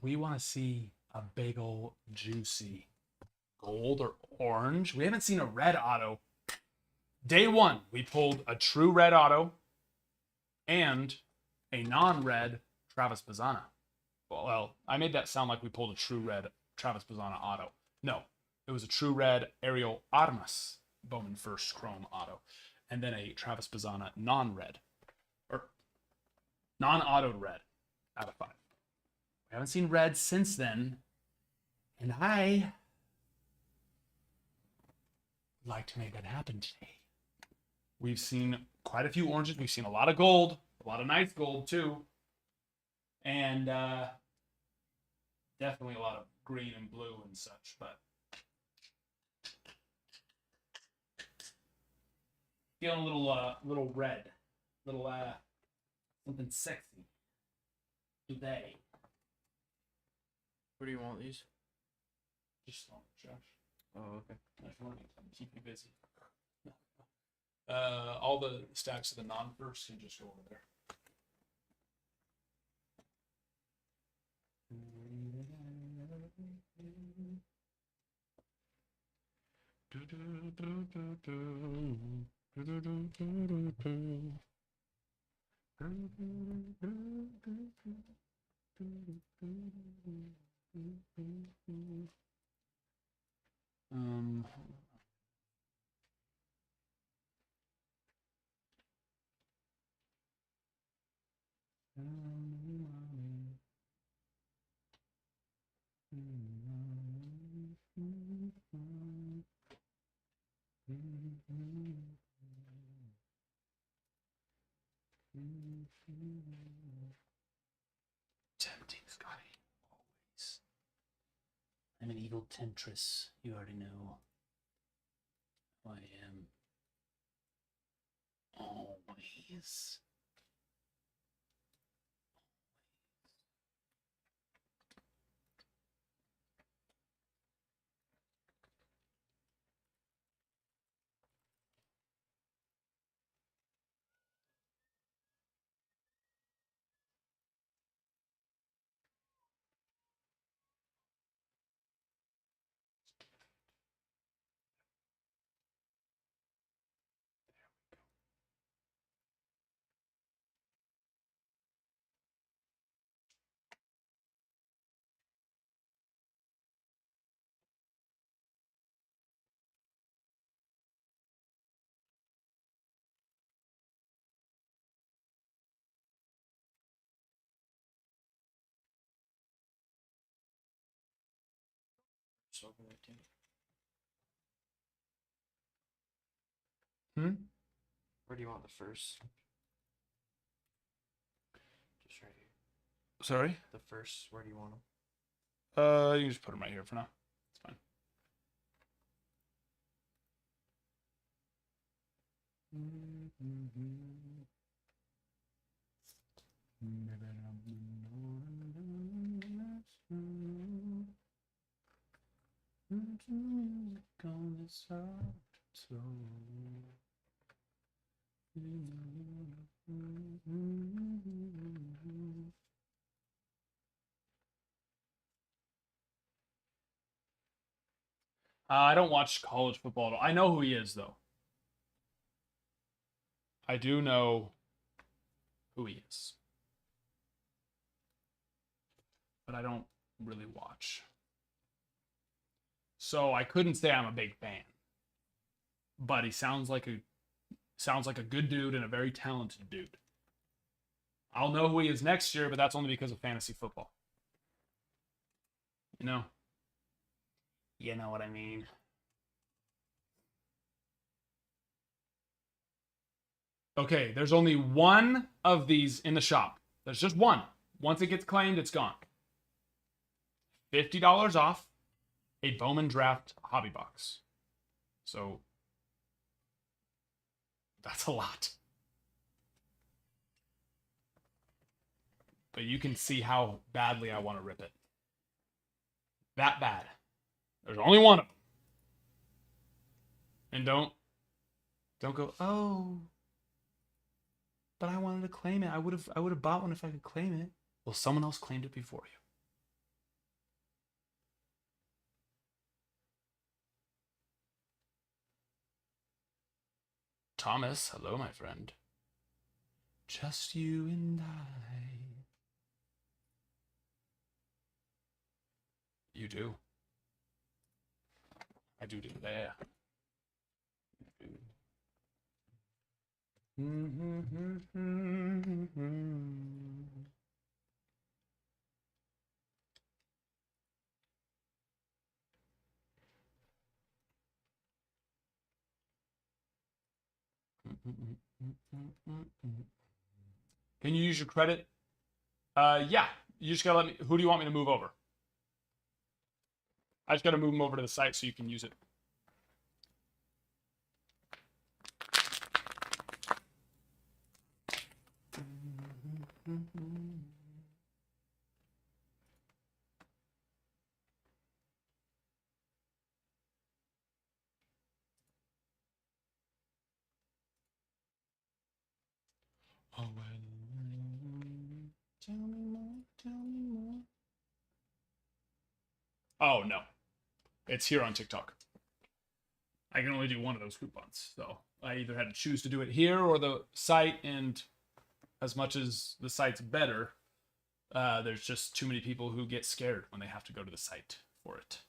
We want to see a big old juicy gold or orange. We haven't seen a red auto. Day one, we pulled a true red auto and a non-red Travis Bazzana. Well, I made that sound like we pulled a true red Travis Bazzana auto. No, it was a true red Ariel Armas Bowman first chrome auto, and then a Travis Bazzana non-red or non-autoed red out of 5. We haven't seen red since then, and I would like to make that happen today. We've seen quite a few oranges. We've seen a lot of gold, a lot of nice gold too, and definitely a lot of green and blue and such. But feeling a little red, little something sexy today. Where do you want these? Just Josh. Oh, okay. If you want to keep you busy. All the stacks of the non-first can just go over there. Tempting, Scotty. Always. I'm an evil temptress. You already know who I am. Always. It's over there too. Where do you want the first? Just right here. Sorry? The first, where do you want them? You can just put them right here for now. It's fine. I don't watch college football at all. I know who he is, though. I do know who he is. But I don't really watch. So I couldn't say I'm a big fan. But he sounds like a good dude and a very talented dude. I'll know who he is next year, but that's only because of fantasy football. You know? You know what I mean. Okay, there's only one of these in the shop. There's just one. Once it gets claimed, it's gone. $50 off a Bowman Draft hobby box. So that's a lot. But you can see how badly I want to rip it. That bad. There's only one of them. And don't go, oh, but I wanted to claim it. I would have bought one if I could claim it. Well, someone else claimed it before you. Thomas, hello, my friend. Just you and I. You do. I do there. Can you use your credit? Yeah. You just gotta let me. Who do you want me to move over? I just gotta move them over to the site so you can use it. Oh, tell me more, tell me more. Oh, no. It's here on TikTok. I can only do one of those coupons. So I either had to choose to do it here or the site, and as much as the site's better, there's just too many people who get scared when they have to go to the site for it.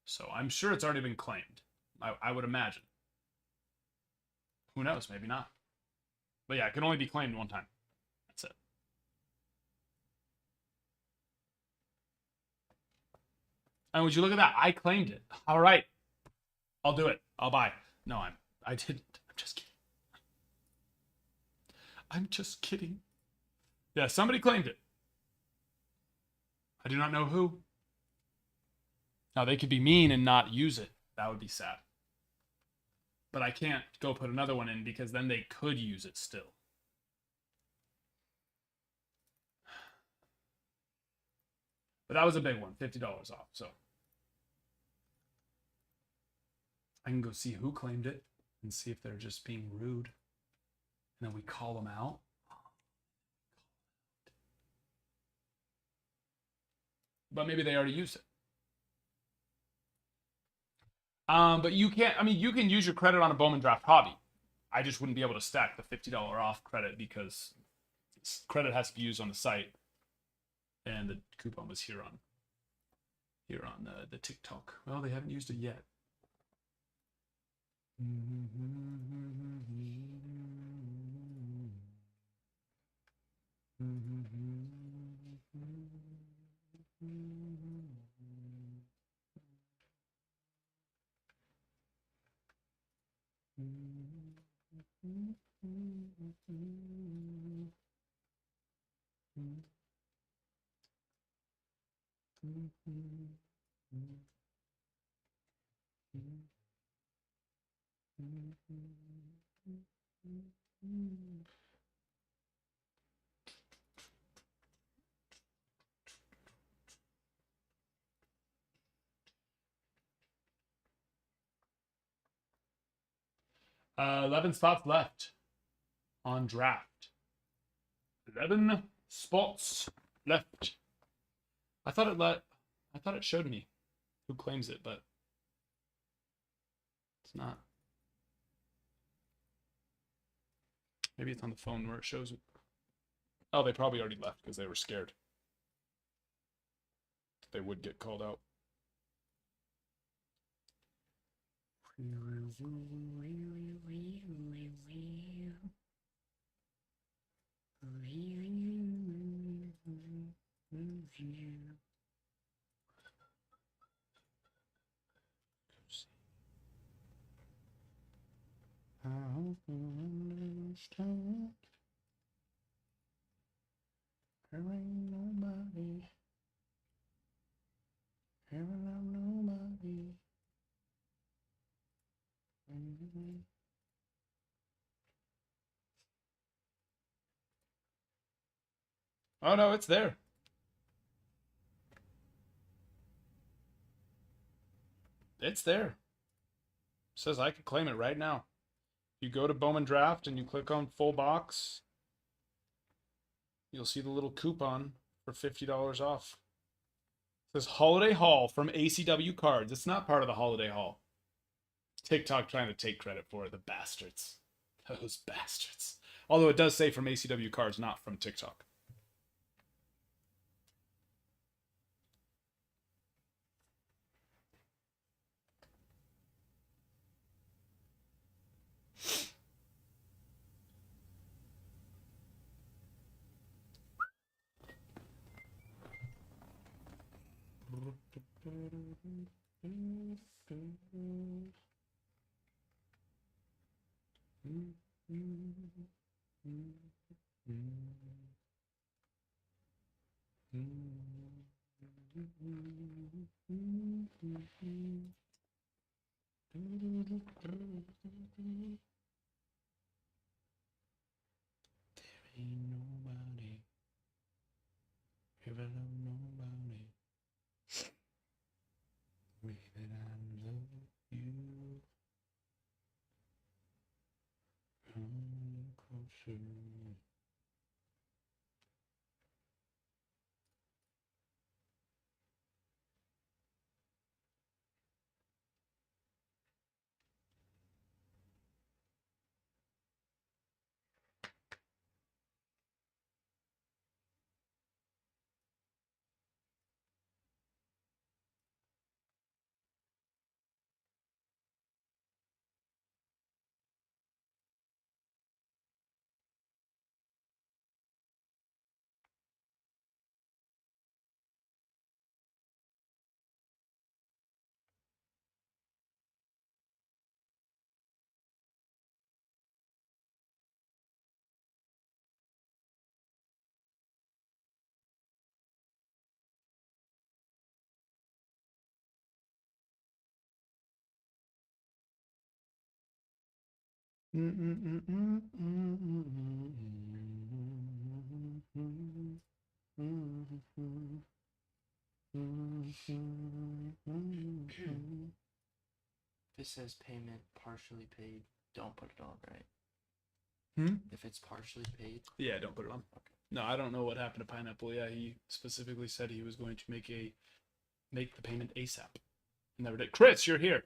So I'm sure it's already been claimed. I would imagine. Who knows? Maybe not. But yeah, it can only be claimed one time. That's it. And would you look at that? I claimed it. All right. I'll do it. I'll buy. No, I didn't. I'm just kidding. I'm just kidding. Yeah, somebody claimed it. I do not know who. Now, they could be mean and not use it. That would be sad. But I can't go put another one in because then they could use it still. But that was a big one, $50 off. So I can go see who claimed it and see if they're just being rude. And then we call them out. But maybe they already used it. But you can't, I mean, you can use your credit on a Bowman Draft hobby. I just wouldn't be able to stack the $50 off credit because credit has to be used on the site. And the coupon was here on the TikTok. Well, they haven't used it yet. 11 spots left on draft. 11 spots left. I thought it showed me who claims it, but it's not. Maybe it's on the phone where it shows it. Oh, they probably already left because they were scared they would get called out. There ain't nobody. There ain't nobody. Oh no, it's there. It's there. It says I could claim it right now. You go to Bowman Draft and you click on full box. You'll see the little coupon for $50 off. It says Holiday Haul from ACW Cards. It's not part of the Holiday Haul. TikTok trying to take credit for it. The bastards. Those bastards. Although it does say from ACW Cards, not from TikTok. Ain't nobody ever love nobody way that I love you. Come closer. If it says payment partially paid, don't put it on, right? If it's partially paid, Yeah, don't put it on. okay. No, I don't know what happened to Pineapple. Yeah, he specifically said he was going to make the payment ASAP. Never did. Chris, you're here.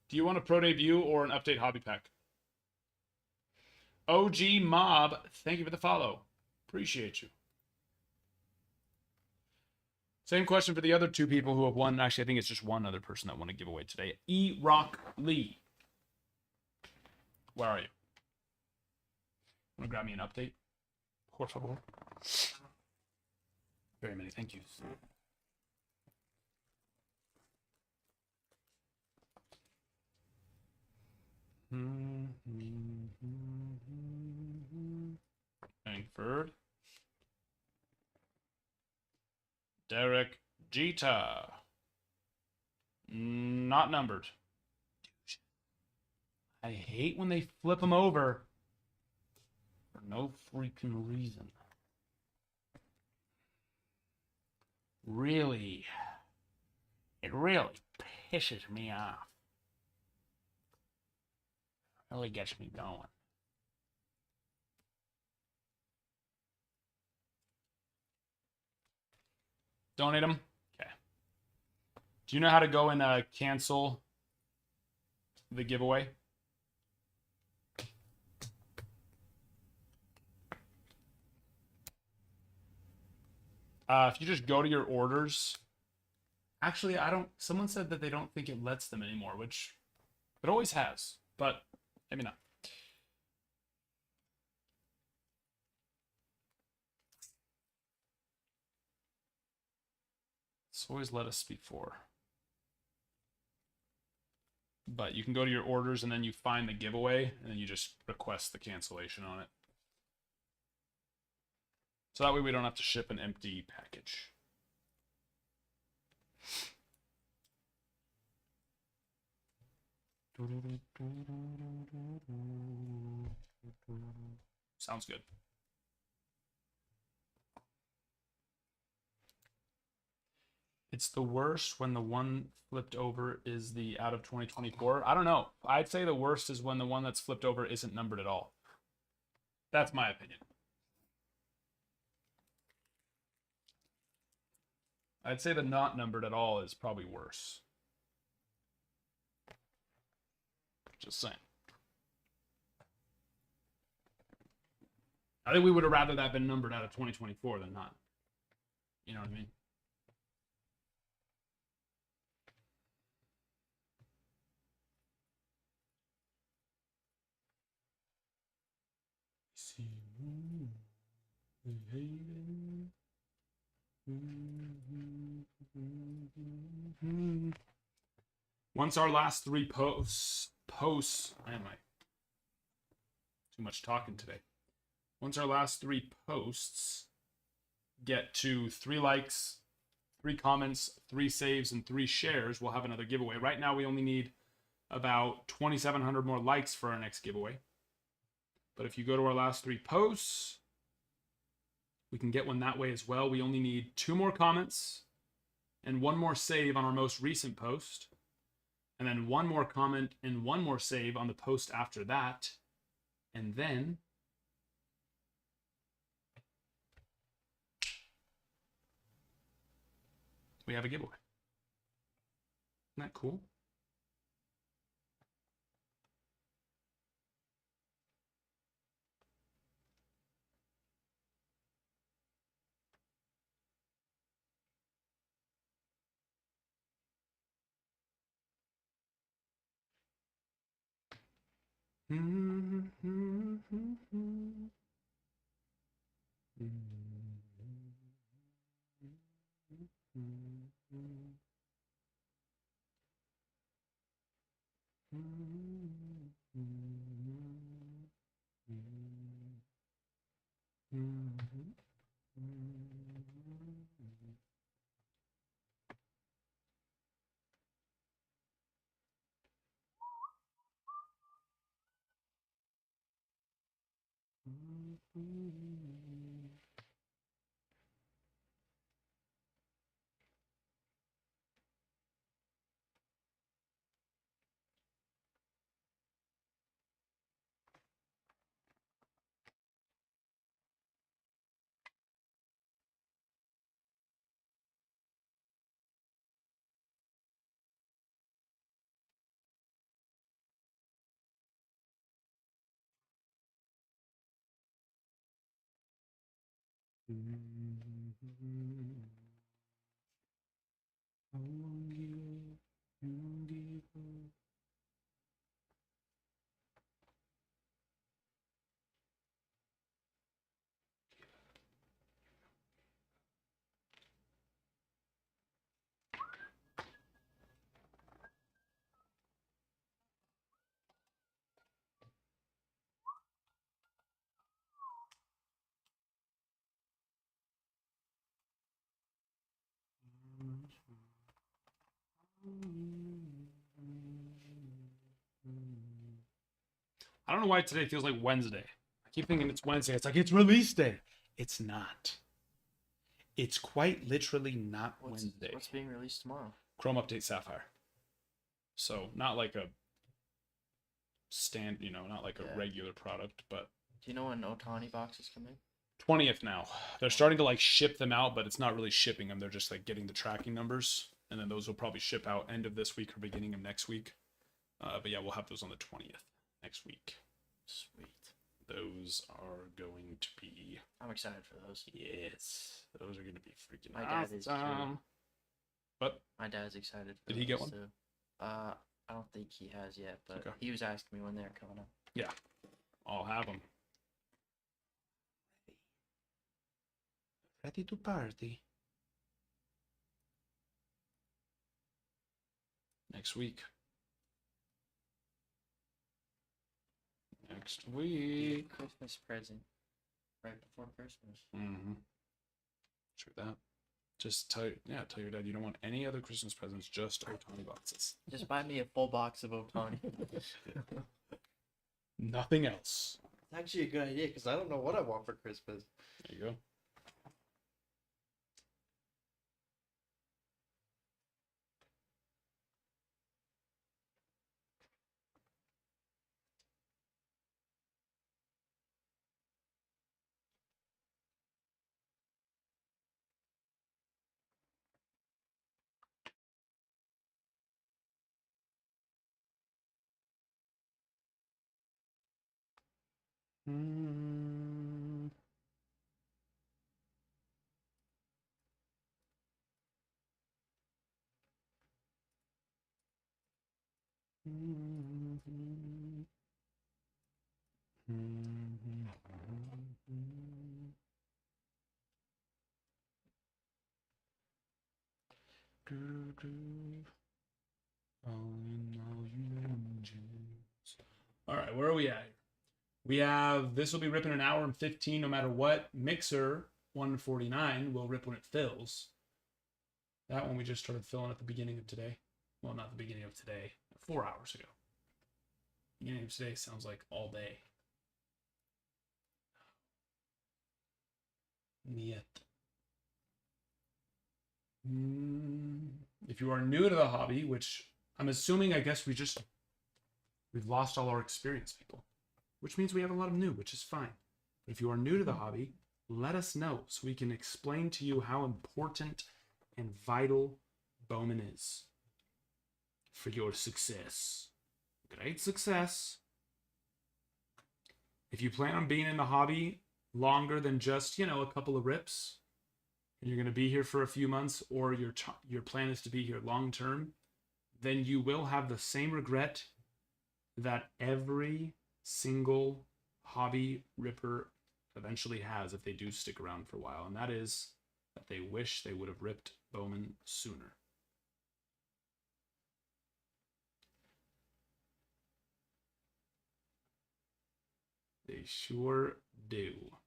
Do you want a pro debut or an update hobby pack? OG Mob, thank you for the follow. Appreciate you. Same question for the other two people who have won. Actually, I think it's just one other person that won a giveaway today. E-Rock Lee. Where are you? Want to grab me an update? Por favor. Very many thank yous. Langford. Derek Jeter. Not numbered. I hate when they flip them over for no freaking reason. Really, it really pisses me off. Really gets me going. Donate them? Okay. Do you know how to go and cancel the giveaway? If you just go to your orders. Actually, I don't. Someone said that they don't think it lets them anymore, which it always has, but maybe not. It's always let us before. But you can go to your orders and then you find the giveaway and then you just request the cancellation on it. So that way we don't have to ship an empty package. Sounds good. It's the worst when the one flipped over is the out of 2024. I don't know. I'd say the worst is when the one that's flipped over isn't numbered at all. That's my opinion. I'd say the not numbered at all is probably worse. Just saying. I think we would have rather that been numbered out of 2024 than not. You know what I mean? Once our last 3 posts, man, too much talking today. Once our last 3 posts get to 3 likes, 3 comments, 3 saves, and 3 shares, we'll have another giveaway. Right now, we only need about 2,700 more likes for our next giveaway. But if you go to our last 3 posts, we can get one that way as well. We only need 2 more comments and 1 more save on our most recent post. And then 1 more comment and 1 more save on the post after that. And then we have a giveaway. Isn't that cool? I don't know why today feels like Wednesday. I keep thinking it's Wednesday. It's like it's release day. It's not. It's quite literally not Wednesday. What's being released tomorrow? Chrome Update Sapphire. So not like a not like a Yeah. regular product, but Do you know when Otani boxes come in? 20th now. They're starting to like ship them out, but it's not really shipping them. They're just like getting the tracking numbers, and then those will probably ship out end of this week or beginning of next week. But yeah, we'll have those on the 20th next week. Sweet. Those are going to be. I'm excited for those. Yes, those are going to be freaking My dad is too. awesome. But My dad's excited. For Did he get those, one? too. I don't think he has yet, but Okay. he was asking me when they're coming up. yeah, I'll have them. Ready to party. Next week. Next week. Christmas present. Right before Christmas. Mm-hmm. True that. Just tell your dad you don't want any other Christmas presents, just Otani boxes. Just buy me a full box of Otani. Nothing else. It's actually a good idea because I don't know what I want for Christmas. There you go. Mm. All right, where are we at? We have this will be ripping an hour and 15 no matter what. Mixer 149 will rip when it fills. That one we just started filling at the beginning of today. Well, not the beginning of today, 4 hours ago. Beginning of today sounds like all day. Niet. If you are new to the hobby, which I'm assuming, I guess we've lost all our experienced people, which means we have a lot of new, which is fine. But if you are new to the hobby, let us know so we can explain to you how important and vital Bowman is for your success. Great success. If you plan on being in the hobby longer than just, a couple of rips, and you're going to be here for a few months, or your plan is to be here long term, then you will have the same regret that every single hobby ripper eventually has if they do stick around for a while, and that is that they wish they would have ripped Bowman sooner. They sure do.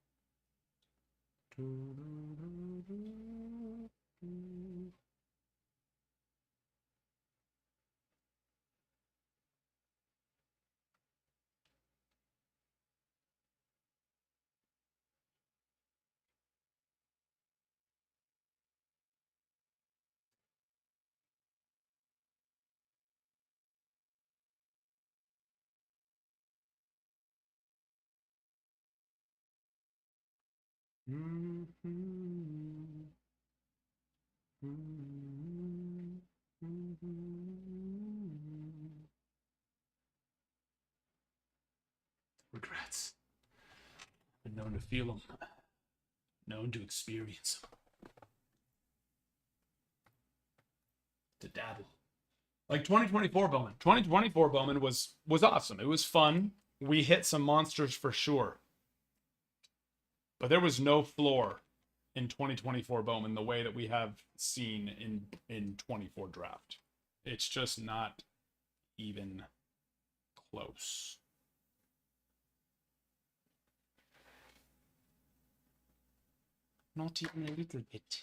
Regrets. Been known to feel them. Known to experience them. To dabble. Like 2024 Bowman. 2024 Bowman was awesome. It was fun. We hit some monsters for sure. But there was no floor in 2024 Bowman the way that we have seen in 24 draft. It's just not even close. Not even a little bit.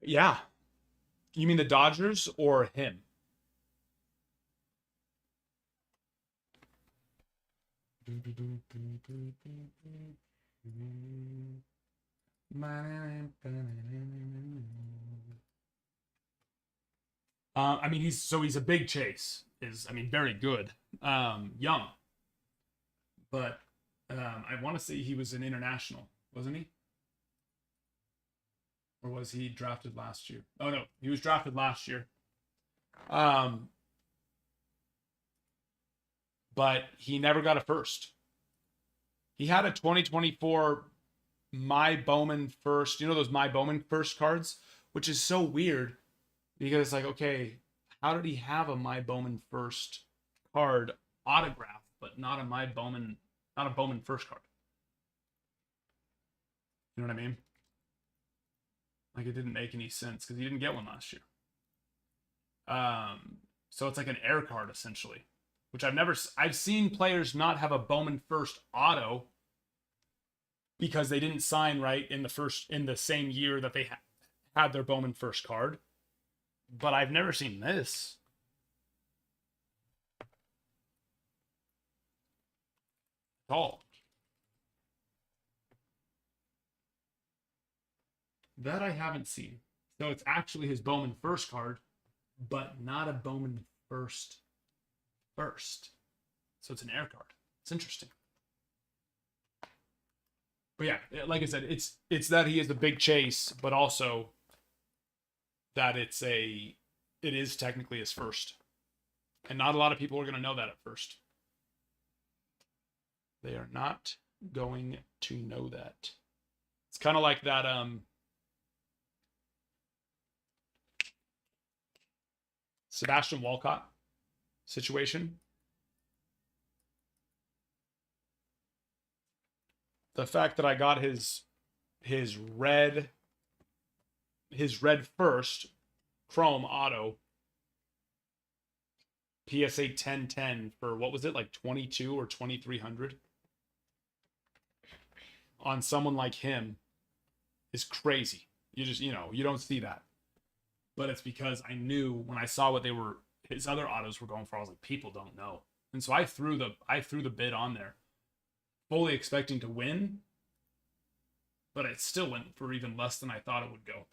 Yeah. You mean the Dodgers or him? I mean, he's a big chase. Very good. Young, but I want to say he was an international, wasn't he? Or was he drafted last year? Oh no, he was drafted last year. But he never got a first. He had a 2024 My Bowman first. You know those My Bowman first cards, which is so weird because it's like, okay, how did he have a My Bowman first card autograph, but not a Bowman first card? You know what I mean? Like, it didn't make any sense because he didn't get one last year. So it's like an air card essentially, which I've seen players not have a Bowman first auto because they didn't sign right in the same year that they had their Bowman first card. But I've never seen this. At all. That I haven't seen. So it's actually his Bowman first card, but not a Bowman first. So it's an air card. It's interesting. But yeah, like I said, it's that he is a big chase, but also that it is technically his first. And not a lot of people are going to know that at first. They are not going to know that. It's kind of like that Sebastian Walcott situation. The fact that I got his red first chrome auto PSA 1010 for what was it, like 22 or 2300 on someone like him is crazy. You just, you don't see that. But it's because I knew when I saw what his other autos were going for, I was like, people don't know. And so I threw the bid on there, fully expecting to win, but it still went for even less than I thought it would go.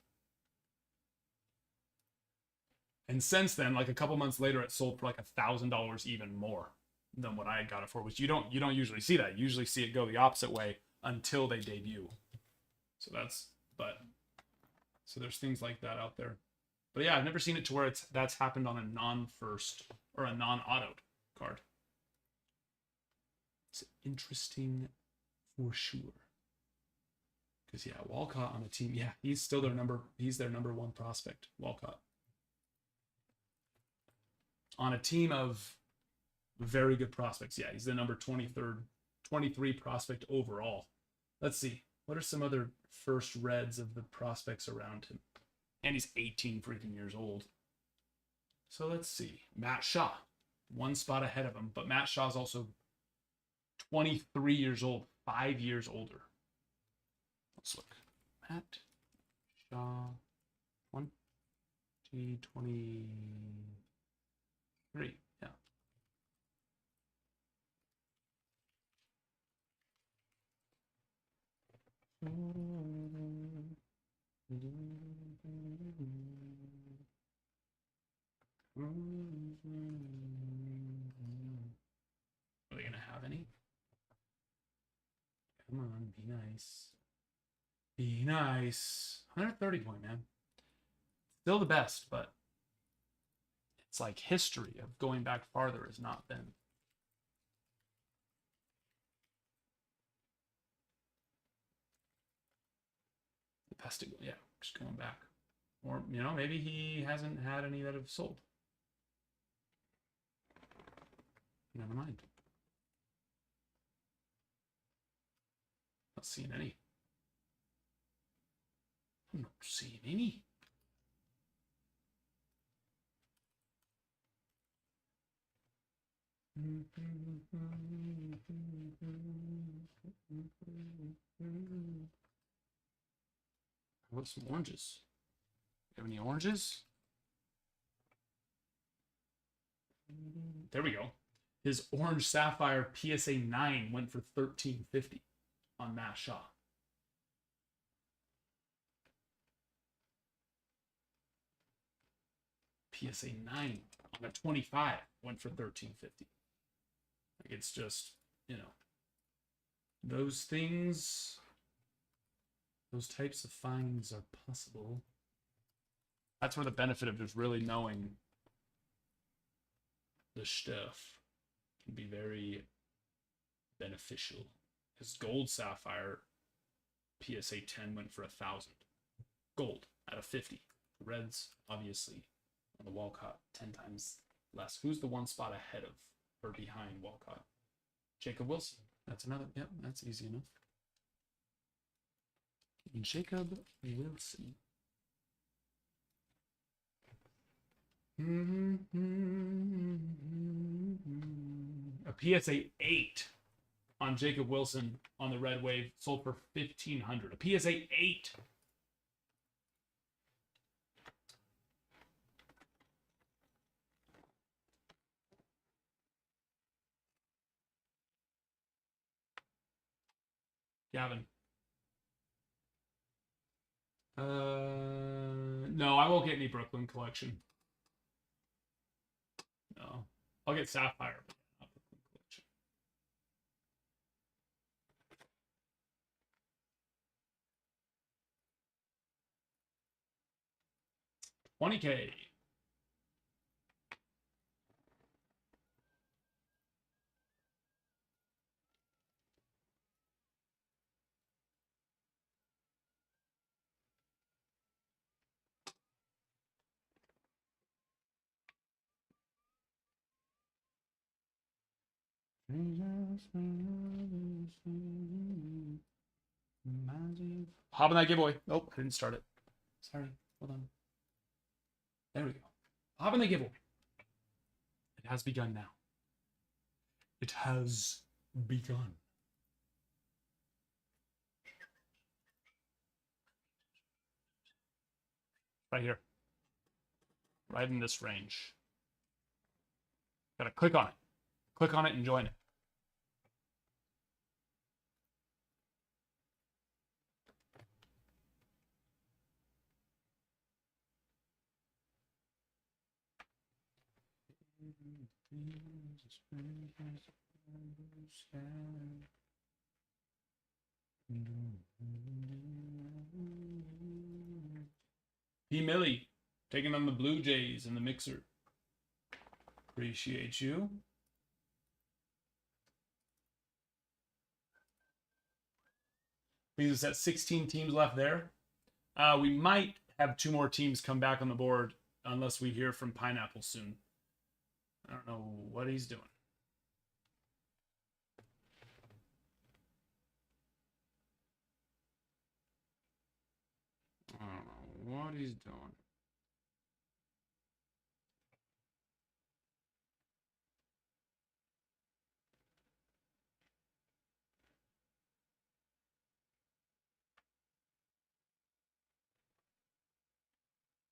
And since then, like a couple months later, it sold for like $1,000 even more than what I had got it for, which you don't usually see that. You usually see it go the opposite way until they debut. So there's things like that out there. But yeah, I've never seen it to where that's happened on a non-first or a non-autoed card. It's interesting for sure. Because yeah, Walcott on a team, yeah, he's their number one prospect, Walcott. On a team of very good prospects, yeah, he's the number 23 prospect overall. Let's see, what are some other first reds of the prospects around him? And he's 18 freaking years old. So let's see. Matt Shaw, one spot ahead of him. But Matt Shaw's also 23 years old, 5 years older. Let's look. Matt Shaw, 2023. Yeah. Are they gonna have any? Come on, be nice. Be nice. 130 point, man. Still the best, but it's like history of going back farther has not been. The best, yeah, just going back. Or, maybe he hasn't had any that have sold. Never mind. Not seeing any. I'm not seeing any. How about some oranges? You have any oranges? There we go. His orange sapphire PSA 9 went for $13.50 on Mass Shaw. PSA 9 on a 25 went for $13.50. Like, it's just, you know, those things, those types of finds are possible. That's where the benefit of just really knowing the stuff can be very beneficial. His gold sapphire PSA 10 went for 1,000. Gold out of 50. Reds, obviously, on the Walcott 10 times less. Who's the one spot ahead of or behind Walcott? Jacob Wilson. That's another. Yep, that's easy enough. Jacob Wilson. A PSA 8 on Jacob Wilson on the Red Wave sold for $1,500. A PSA 8. Gavin. No, I won't get any Brooklyn collection. No. I'll get Sapphire, but not Brooklyn collection. $20K. Hop on that giveaway. Nope, I didn't start it. Sorry. Hold on. There we go. Hop on the giveaway. It has begun now. It has begun. Right here. Right in this range. Gotta click on it. Click on it and join it. P. Millie, taking on the Blue Jays in the mixer. Appreciate you. Because it's at 16 teams left there. We might have 2 more teams come back on the board unless we hear from Pineapple soon. I don't know what he's doing. I don't know what he's doing.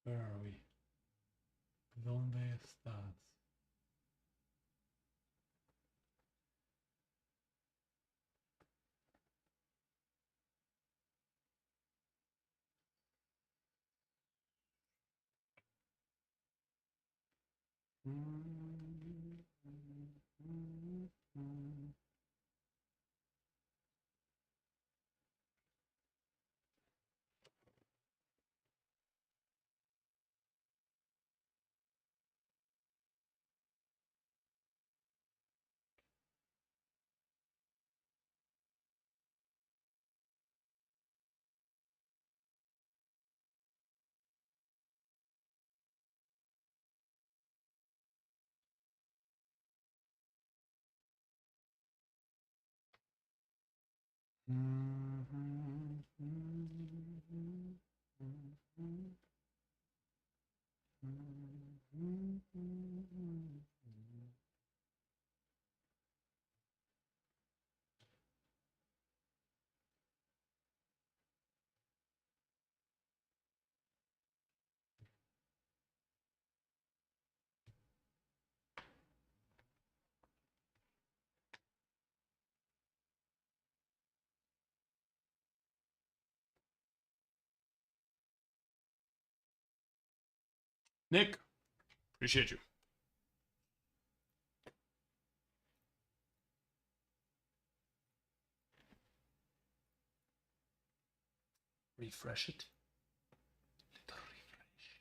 Where are we? Donde estás? Nick, appreciate you. Refresh it. Little refresh.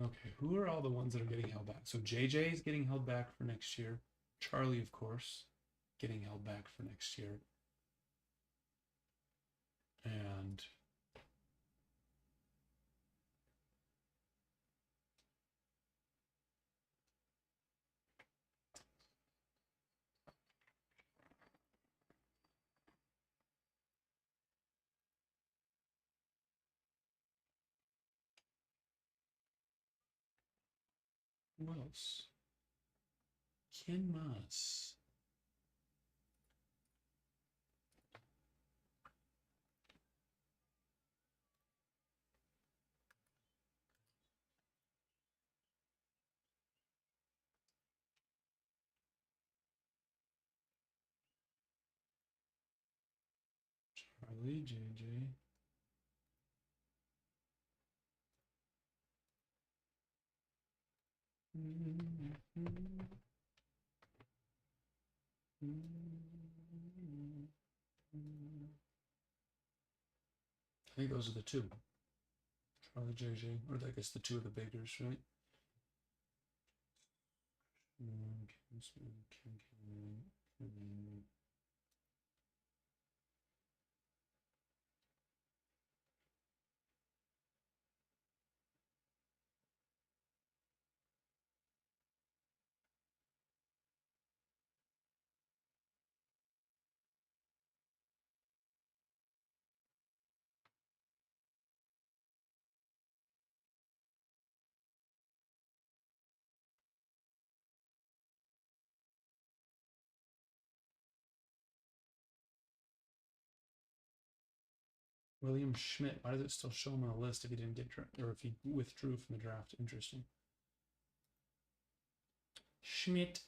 Okay, who are all the ones that are getting held back? So JJ is getting held back for next year. Charlie, of course, getting held back for next year. And who else? Ken Moss. Charlie, JJ. I think those are the two. Charlie, JJ, or I guess the two of the biggers, right? William Schmidt. Why does it still show him on the list if he didn't get or if he withdrew from the draft? Interesting. Schmidt.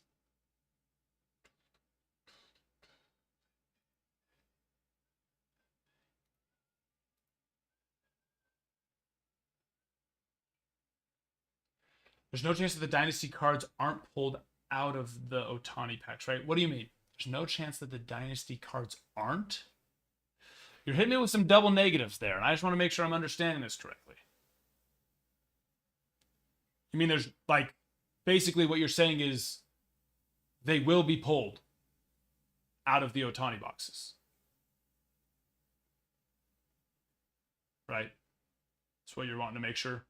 There's no chance that the dynasty cards aren't pulled out of the Otani packs, right? What do you mean? There's no chance that the dynasty cards aren't? You're hitting me with some double negatives there, and I just want to make sure I'm understanding this correctly. You mean there's, like, basically what you're saying is they will be pulled out of the Otani boxes. Right? That's what you're wanting to make sure.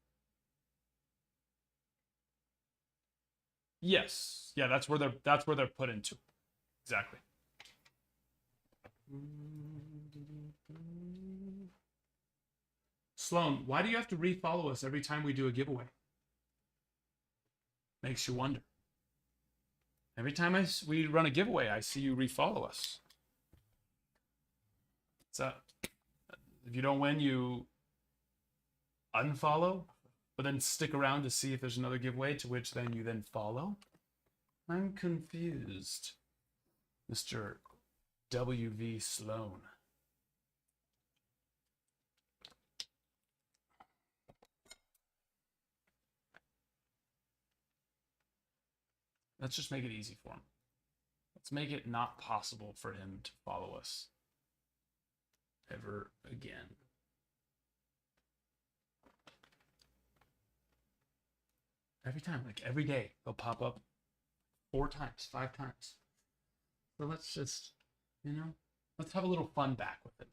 Yes. Yeah, that's where they're put into. Exactly. Sloan, why do you have to refollow us every time we do a giveaway? Makes you wonder. Every time we run a giveaway, I see you refollow us. What's up? If you don't win, you unfollow, but then stick around to see if there's another giveaway, to which then you then follow. I'm confused, Mr. W.V. Sloan. Let's just make it easy for him. Let's make it not possible for him to follow us ever again. Every time, like every day, they'll pop up 4 times, 5 times. So let's just, let's have a little fun back with it.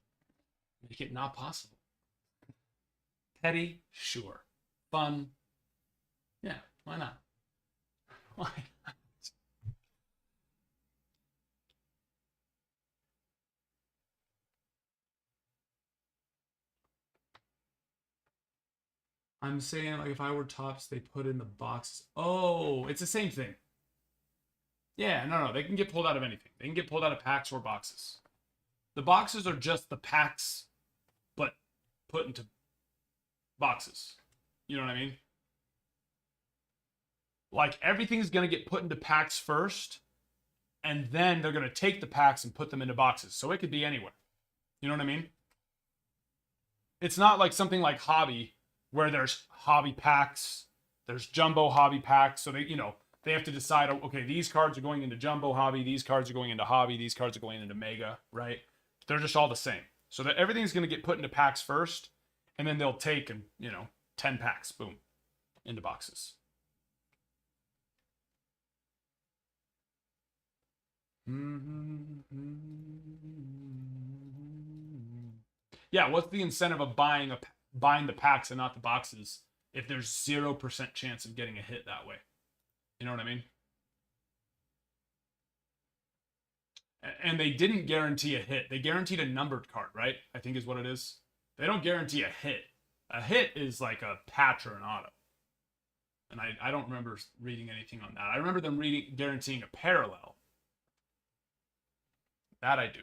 Make it not possible. Petty, sure. Fun, yeah, why not? Why not? I'm saying, like, if I were Tops, they put in the boxes. Oh, it's the same thing. Yeah, no, they can get pulled out of anything. They can get pulled out of packs or boxes. The boxes are just the packs, but put into boxes. You know what I mean? Like, everything's going to get put into packs first, and then they're going to take the packs and put them into boxes. So it could be anywhere. You know what I mean? It's not like something like Hobby, where there's hobby packs, there's jumbo hobby packs. So they have to decide, okay, these cards are going into jumbo hobby, these cards are going into hobby, these cards are going into mega, right? They're just all the same. So that everything's going to get put into packs first, and then they'll take 10 packs, boom, into boxes. Yeah, what's the incentive of buying the packs and not the boxes if there's 0% chance of getting a hit that way? You know what I mean? And they didn't guarantee a hit. They guaranteed a numbered card, right? I think is what it is. They don't guarantee a hit. A hit is like a patch or an auto. And I don't remember reading anything on that. I remember them guaranteeing a parallel. That I do.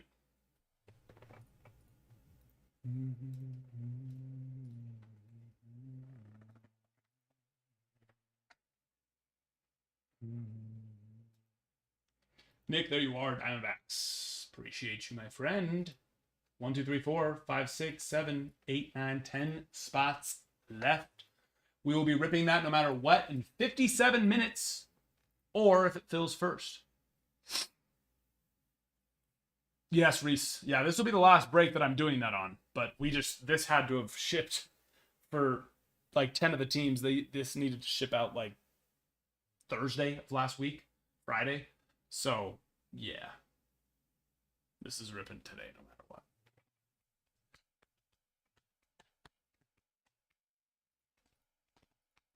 Nick, there you are, Diamondbacks. Appreciate you, my friend. 1, 2, 3, 4, 5, 6, 7, 8, 9, 10 spots left. We will be ripping that no matter what in 57 minutes, or if it fills first. Yes, Reese. Yeah, this will be the last break that I'm doing that on. But this had to have shipped for like 10 of the teams. This needed to ship out like Thursday of last week, Friday. So, yeah. This is ripping today no matter what.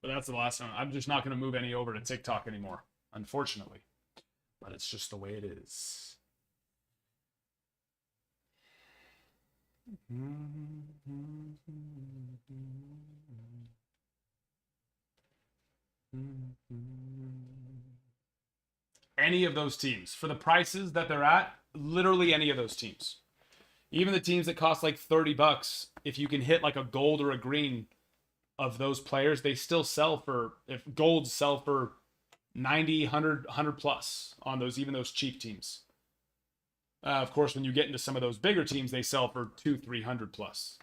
But that's the last one. I'm just not going to move any over to TikTok anymore, unfortunately. But it's just the way it is. Any of those teams, for the prices that they're at, literally any of those teams. Even the teams that cost like $30, if you can hit like a gold or a green of those players, they still sell for, if golds sell for 90, 100 plus on those, even those cheap teams. Of course, when you get into some of those bigger teams, they sell for 200-300 plus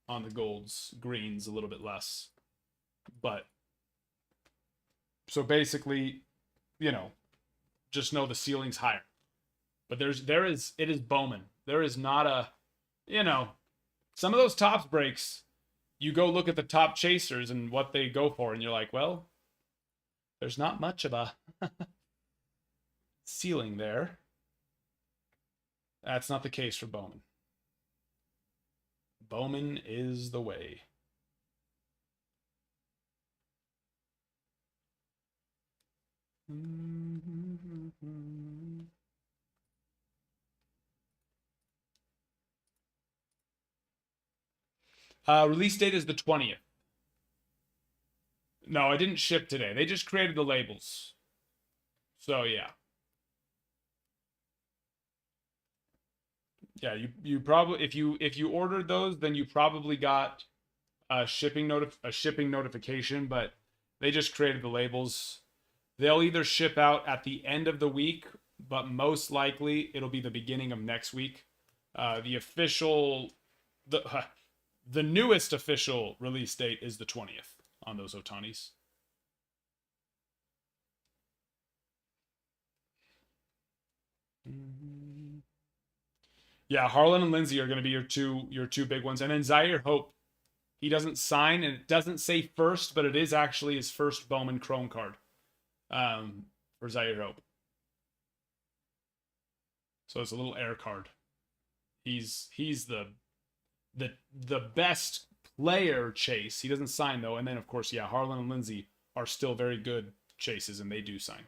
on the golds, greens a little bit less. But so basically, just know the ceiling's higher. But it is Bowman. There is not some of those tops breaks, you go look at the top chasers and what they go for, and you're like, well, there's not much of a ceiling there. That's not the case for Bowman. Bowman is the way. Release date is the 20th. No, I didn't ship today. They just created the labels. So, yeah. Yeah, you probably if you ordered those, then you probably got a shipping notification, but they just created the labels. They'll either ship out at the end of the week, but most likely it'll be the beginning of next week. The newest official release date is the 20th on those Otanis. Yeah, Harlan and Lindsay are going to be your two big ones. And then Zaire Hope, he doesn't sign, and it doesn't say first, but it is actually his first Bowman Chrome card for Zaire Hope. So it's a little air card. He's the best player chase. He doesn't sign, though. And then, of course, yeah, Harlan and Lindsay are still very good chases, and they do sign.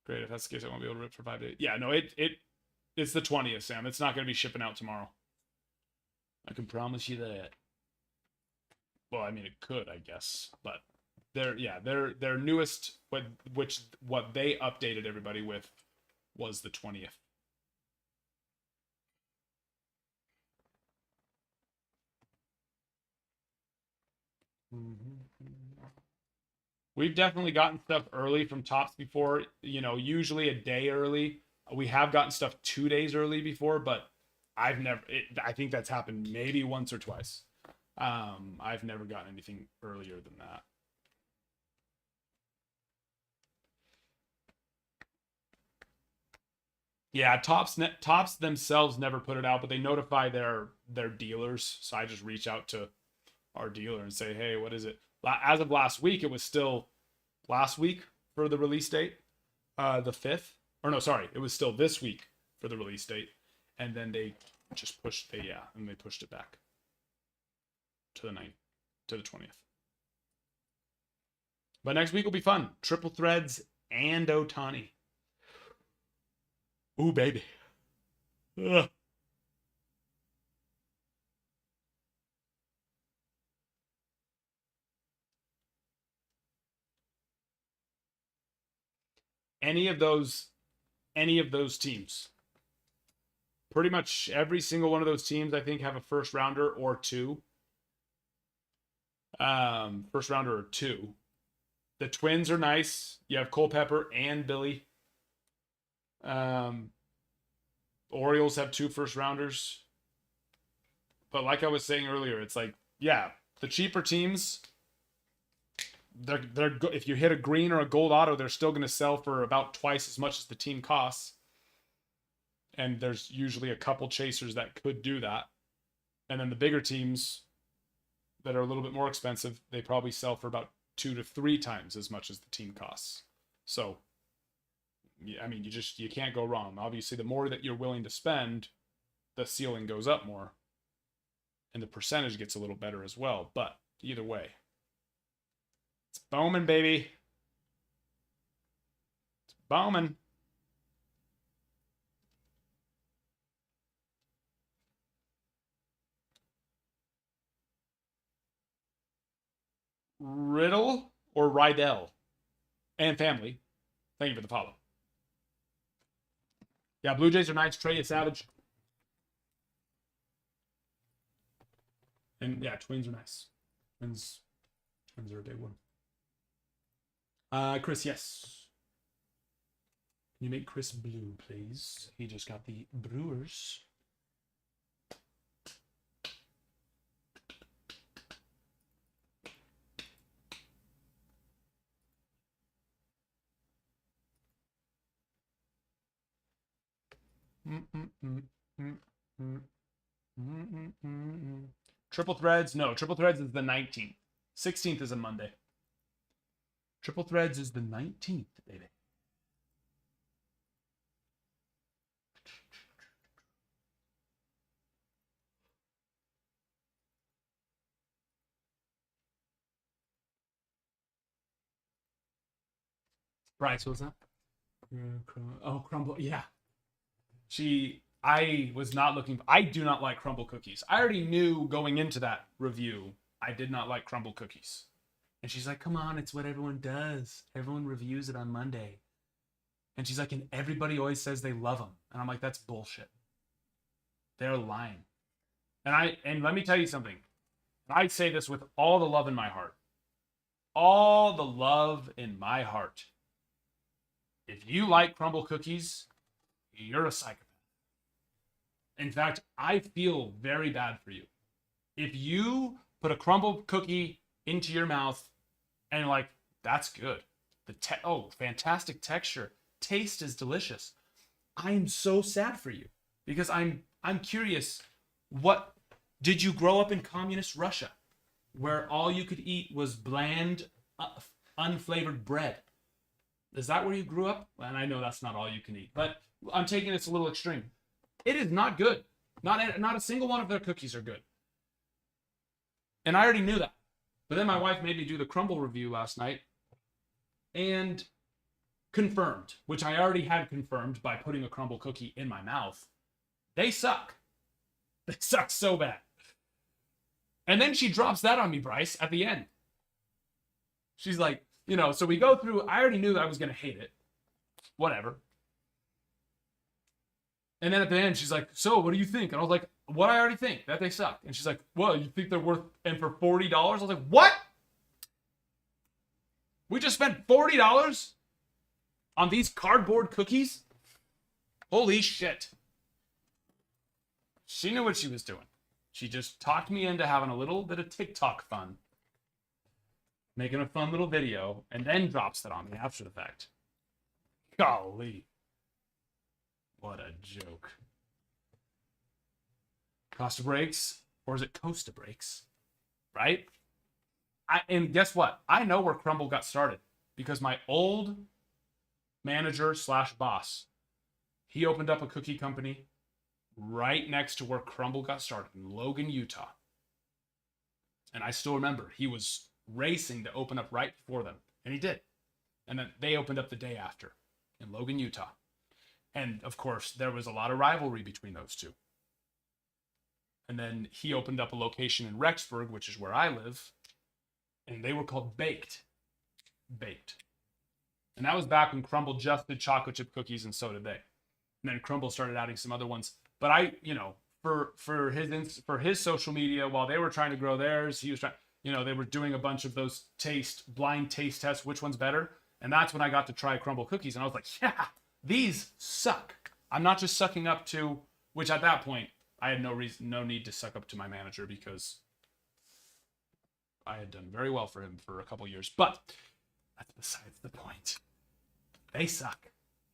Great, if that's the case, I won't be able to rip for 5 days. Yeah, no, it's the 20th, Sam. It's not going to be shipping out tomorrow. I can promise you that. Well, I mean, it could, I guess, but their newest, what they updated everybody with was the 20th. We've definitely gotten stuff early from Tops before, usually a day early. We have gotten stuff 2 days early before, but I think that's happened maybe once or twice. I've never gotten anything earlier than that. Yeah, Tops themselves never put it out, but they notify their dealers. So I just reach out to our dealer and say, hey, what is it? As of last week, it was still last week for the release date, the 5th. Or no, sorry, it was still this week for the release date. And then they just pushed it back to the 20th. But next week will be fun. Triple threads and Otani. Ooh, baby. Ugh. Any of those teams. Pretty much every single one of those teams, I think, have a first rounder or two. First rounder or two. The Twins are nice. You have Culpepper and Billy. Orioles have 2 first rounders. But like I was saying earlier, it's like, yeah, the cheaper teams, they're if you hit a green or a gold auto, they're still going to sell for about twice as much as the team costs. And there's usually a couple chasers that could do that. And then the bigger teams that are a little bit more expensive, they probably sell for about 2 to 3 times as much as the team costs. So, I mean, you can't go wrong. Obviously, the more that you're willing to spend, the ceiling goes up more. And the percentage gets a little better as well. But either way, it's Bowman, baby. It's Bowman. Riddle or Rydell and family. Thank you for the follow. Yeah, Blue Jays are nice. Trey is Savage. And yeah, Twins are nice. Twins are a big one. Chris, yes. Can you make Chris blue, please? He just got the Brewers. Triple threads? No, triple threads is the 19th. 16th is a Monday. Triple threads is the 19th, baby. Bryce, what was that? Oh, crumble. Yeah. I was not looking. I do not like crumble cookies. I already knew going into that review, I did not like crumble cookies. And she's like, come on, it's what everyone does. Everyone reviews it on Monday. And she's like, and everybody always says they love them. And I'm like, that's bullshit. They're lying. And let me tell you something. I say this with all the love in my heart. All the love in my heart. If you like crumble cookies, you're a psychopath. In fact, I feel very bad for you. If you put a crumble cookie into your mouth and you're like, that's good. Fantastic texture. Taste is delicious. I'm so sad for you because I'm curious, what did you grow up in communist Russia where all you could eat was bland, unflavored bread? Is that where you grew up? And I know that's not all you can eat, but I'm taking this a little extreme. It is not good. Not a single one of their cookies are good. And I already knew that. But then my wife made me do the crumble review last night and confirmed, which I already had confirmed by putting a crumble cookie in my mouth. They suck. They suck so bad. And then she drops that on me, Bryce, at the end. She's like, so we go through, I already knew that I was going to hate it. Whatever. And then at the end, she's like, so what do you think? And I was like, what I already think, that they suck. And she's like, well, you think they're worth, and for $40? I was like, what? We just spent $40 on these cardboard cookies? Holy shit. She knew what she was doing. She just talked me into having a little bit of TikTok fun, making a fun little video, and then drops that on me after the fact. Golly. What a joke. Costa Breaks, or is it Costa Breaks? Right? And guess what? I know where Crumble got started because my old manager / boss, he opened up a cookie company right next to where Crumble got started in Logan, Utah. And I still remember he was racing to open up right before them, and he did. And then they opened up the day after in Logan, Utah. And of course, there was a lot of rivalry between those two. And then he opened up a location in Rexburg, which is where I live, and they were called Baked. And that was back when Crumble just did chocolate chip cookies, and so did they. And then Crumble started adding some other ones. But I, for his social media, while they were trying to grow theirs, he was trying, they were doing a bunch of those blind taste tests, which one's better. And that's when I got to try Crumble cookies, and I was like, yeah, these suck. I'm not just sucking up to, which at that point, I had no need to suck up to my manager because I had done very well for him for a couple years. But that's besides the point. They suck.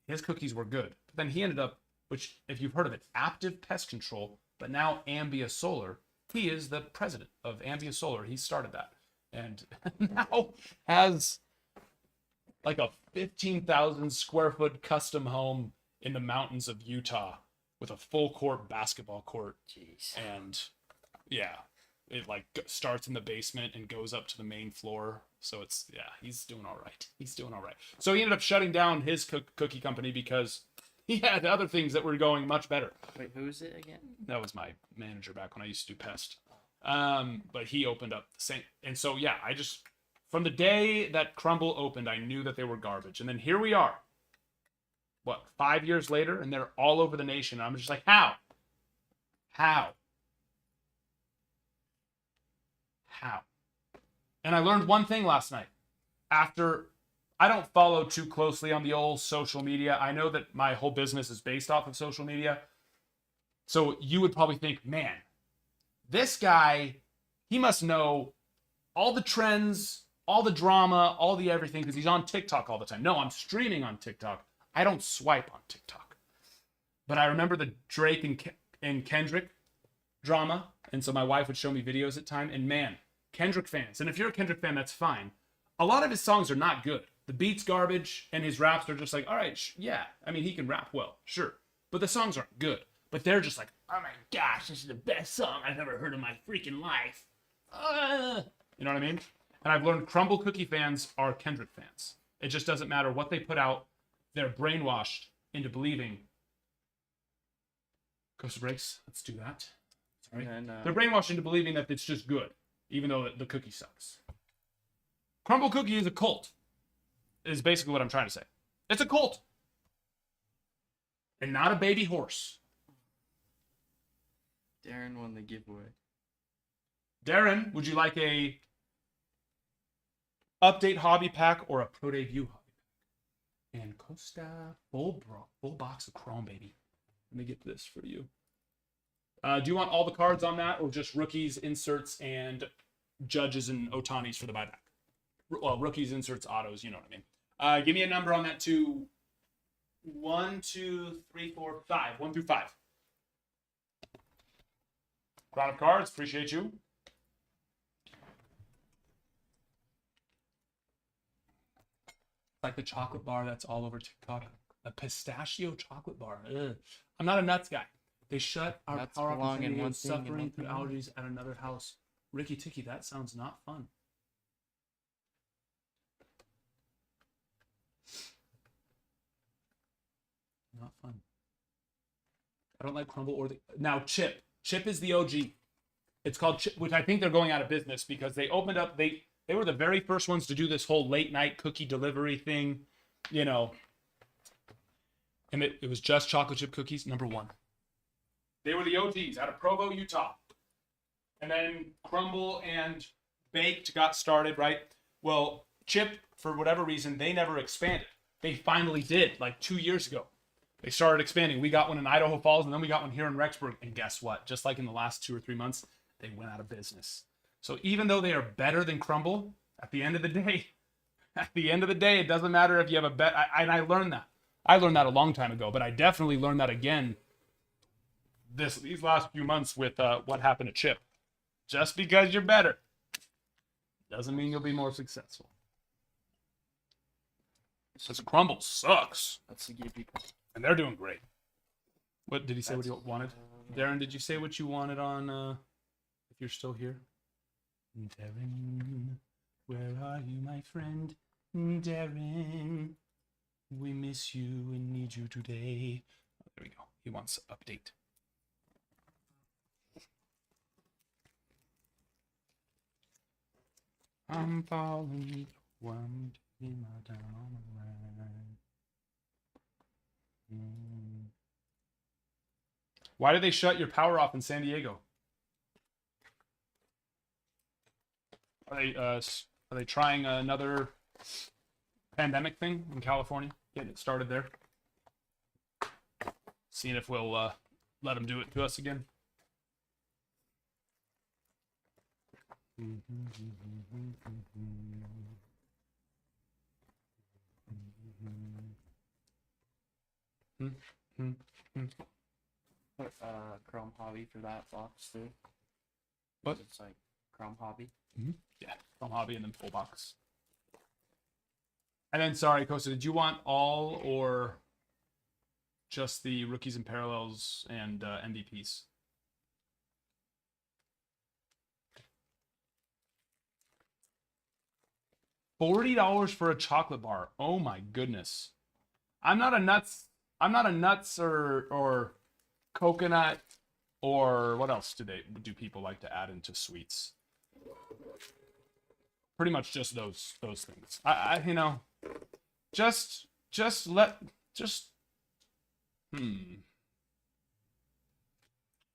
His cookies were good. But then he ended up, which, if you've heard of it, Aptive Pest Control, but now Ambia Solar. He is the president of Ambia Solar. He started that. And now has like a 15,000 square foot custom home in the mountains of Utah with a full court basketball court. Jeez. And yeah, it like starts in the basement and goes up to the main floor. So it's, yeah, he's doing all right. So he ended up shutting down his cookie company because he had other things that were going much better. Wait, who is it again? That was my manager back when I used to do Pest. But he opened up the same. And so, yeah, from the day that Crumble opened, I knew that they were garbage. And then here we are. 5 years later, and they're all over the nation. I'm just like, how? And I learned one thing last night. I don't follow too closely on the old social media. I know that my whole business is based off of social media. So you would probably think, man, this guy, he must know all the trends, all the drama, all the everything, because he's on TikTok all the time. No, I'm streaming on TikTok. I don't swipe on TikTok. But I remember the Drake and Kendrick drama. And so my wife would show me videos at time. And man, Kendrick fans, and if you're a Kendrick fan, that's fine. A lot of his songs are not good. The beat's garbage, and his raps are just like, all right, yeah. I mean, he can rap well, sure. But the songs aren't good. But they're just like, oh my gosh, this is the best song I've ever heard in my freaking life. You know what I mean? And I've learned Crumble Cookie fans are Kendrick fans. It just doesn't matter what they put out. They're brainwashed into believing. Costa Breaks, let's do that. Sorry. They're brainwashed into believing that it's just good, even though the cookie sucks. Crumble Cookie is a cult, is basically what I'm trying to say. It's a cult. And not a baby horse. Darren won the giveaway. Darren, would you like a update hobby pack or a pro debut hobby pack? And Costa, full box of Chrome, baby. Let me get this for you. Do you want all the cards on that, or just rookies, inserts, and judges and Otanis for the buyback? Well, rookies, inserts, autos, you know what I mean. Give me a number on that to 1, 2, 3, 4, 5. 1 through 5. Crown of cards, appreciate you. Like the chocolate bar that's all over TikTok. A pistachio chocolate bar. Ugh. I'm not a nuts guy. They shut our Nuts power belong off in one thing and suffering one through thing allergies at another house. Ricky Ticky, that sounds not fun. Not fun. I don't like Crumble or now Chip. Chip is the OG. It's called Chip, which I think they're going out of business because they opened up. They were the very first ones to do this whole late night cookie delivery thing, you know. And it was just chocolate chip cookies, number 1. They were the OGs out of Provo, Utah. And then Crumble and Baked got started, right? Well, Chip, for whatever reason, they never expanded. They finally did, like 2 years ago. They started expanding. We got one in Idaho Falls, and then we got one here in Rexburg. And guess what? Just like in the last 2 or 3 months, they went out of business. So even though they are better than Crumble, at the end of the day, it doesn't matter if you have a bet. And I learned that. I learned that a long time ago, but I definitely learned that again these last few months with what happened to Chip. Just because you're better doesn't mean you'll be more successful. Because Crumble sucks. That's the gay people. And they're doing great. What did he say? What you wanted? Darren, did you say what you wanted on if you're still here? Darren, where are you, my friend? Darren, we miss you and need you today. Oh, there we go. He wants to update. I'm falling one in my down on the line. Why did they shut your power off in San Diego? Are they trying another pandemic thing in California? Getting it started there. Seeing if we'll let them do it to us again. Put Chrome Hobby for that box too. What? It's like Chrome Hobby. Yeah, from Hobby and then full box. And then, sorry, Costa, did you want all or just the rookies and parallels and MVPs? $40 for a chocolate bar. Oh my goodness. I'm not a nuts or coconut or what else do people like to add into sweets? Pretty much just those things. I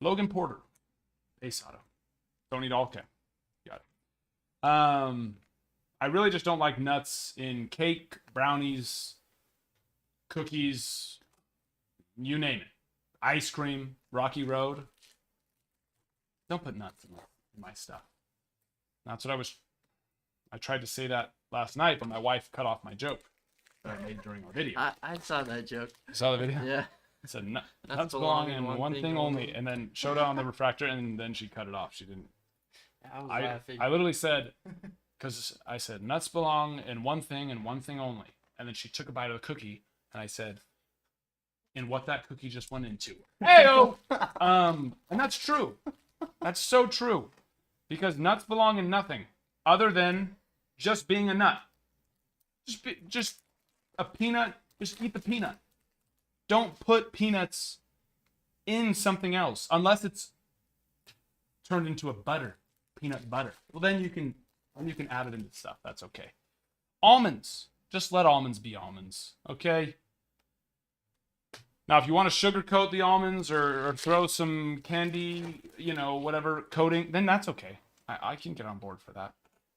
Logan Porter, base auto. Don't need all. Okay, got it. I really just don't like nuts in cake, brownies, cookies, you name it. Ice cream, Rocky Road. Don't put nuts in my stuff. That's what I tried to say that last night, but my wife cut off my joke that I made during our video. I saw that joke. You saw the video? Yeah. It said nuts belong in one thing only, and then showed it on the refractor, and then she cut it off. She didn't. I was laughing. I literally said, because I said nuts belong in one thing and one thing only, and then she took a bite of the cookie, and I said, in what that cookie just went into. Heyo! And that's true. That's so true, because nuts belong in nothing other than just being a nut. Just a peanut. Just eat the peanut. Don't put peanuts in something else unless it's turned into a peanut butter. Well, then you can add it into stuff. That's okay. Almonds. Just let almonds be almonds. Okay. Now, if you want to sugarcoat the almonds or throw some candy, whatever coating, then that's okay. I can get on board for that.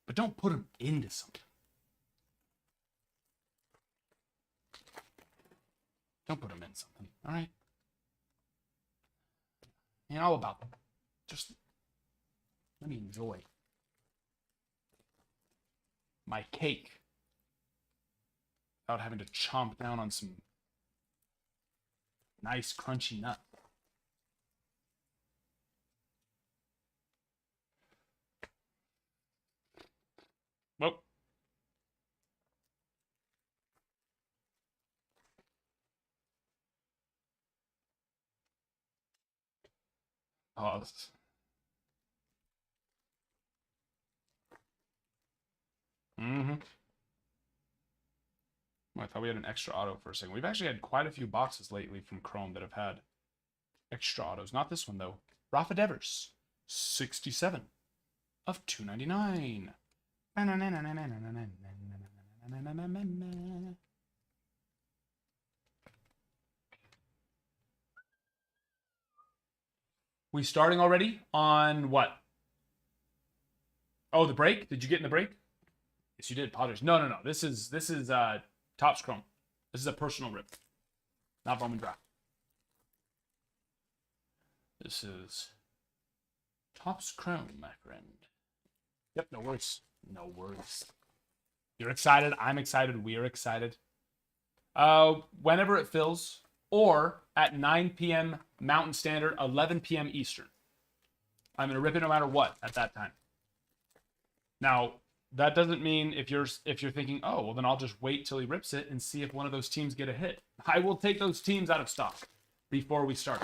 But don't put them into something. Don't put them in something, all right? Ain't all about them. Just let me enjoy my cake without having to chomp down on some nice crunchy nut. Well, pause. I thought we had an extra auto for a second. We've actually had quite a few boxes lately from Chrome that have had extra autos. Not this one, though. Rafa Devers, 67 of 299. We starting already on what? Oh, the break? Did you get in the break? Yes, you did. Potters. No. This is Topps Chrome. This is a personal rip, not Bowman Draft. This is Topps Chrome, my friend. Yep, no worries. No worries. You're excited. I'm excited. We're excited. Whenever it fills, or at 9 p.m. Mountain Standard, 11 p.m. Eastern. I'm gonna rip it no matter what at that time. Now, that doesn't mean if you're thinking, oh, well then I'll just wait till he rips it and see if one of those teams get a hit. I will take those teams out of stock before we start.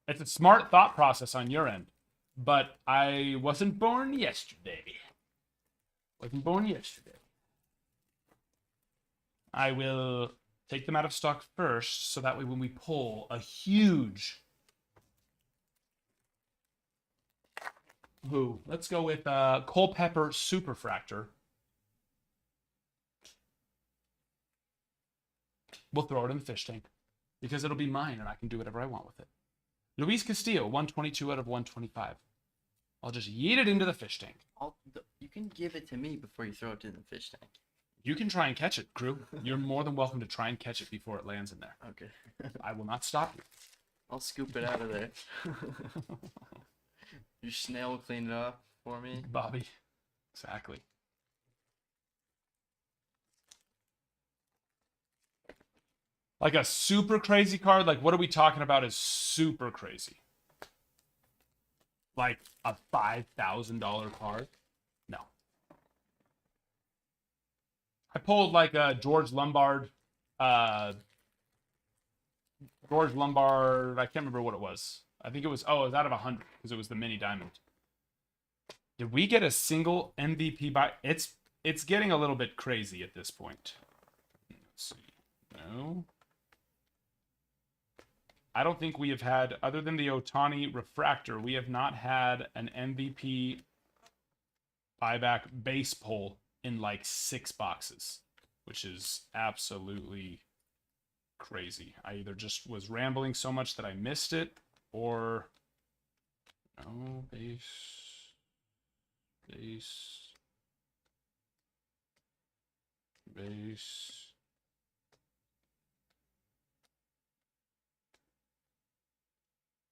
It's a smart thought process on your end, but I wasn't born yesterday. Wasn't born yesterday. I will take them out of stock first, so that way when we pull a huge... Ooh, let's go with Culpepper Superfractor. We'll throw it in the fish tank, because it'll be mine and I can do whatever I want with it. Luis Castillo, 122 out of 125. I'll just yeet it into the fish tank. You can give it to me before you throw it in the fish tank. You can try and catch it, crew. You're more than welcome to try and catch it before it lands in there. Okay. I will not stop you. I'll scoop it out of there. Your snail will clean it up for me. Bobby. Exactly. Like a super crazy card? Like, what are we talking about is super crazy? Like a $5,000 card? No. I pulled like a George Lombard. I can't remember what it was. I think it was, it was out of 100 because it was the mini diamond. Did we get a single MVP by? It's getting a little bit crazy at this point. Let's see. No. I don't think we have had, other than the Otani Refractor, we have not had an MVP buyback base pull in like 6 boxes, which is absolutely crazy. I either just was rambling so much that I missed it, or no base.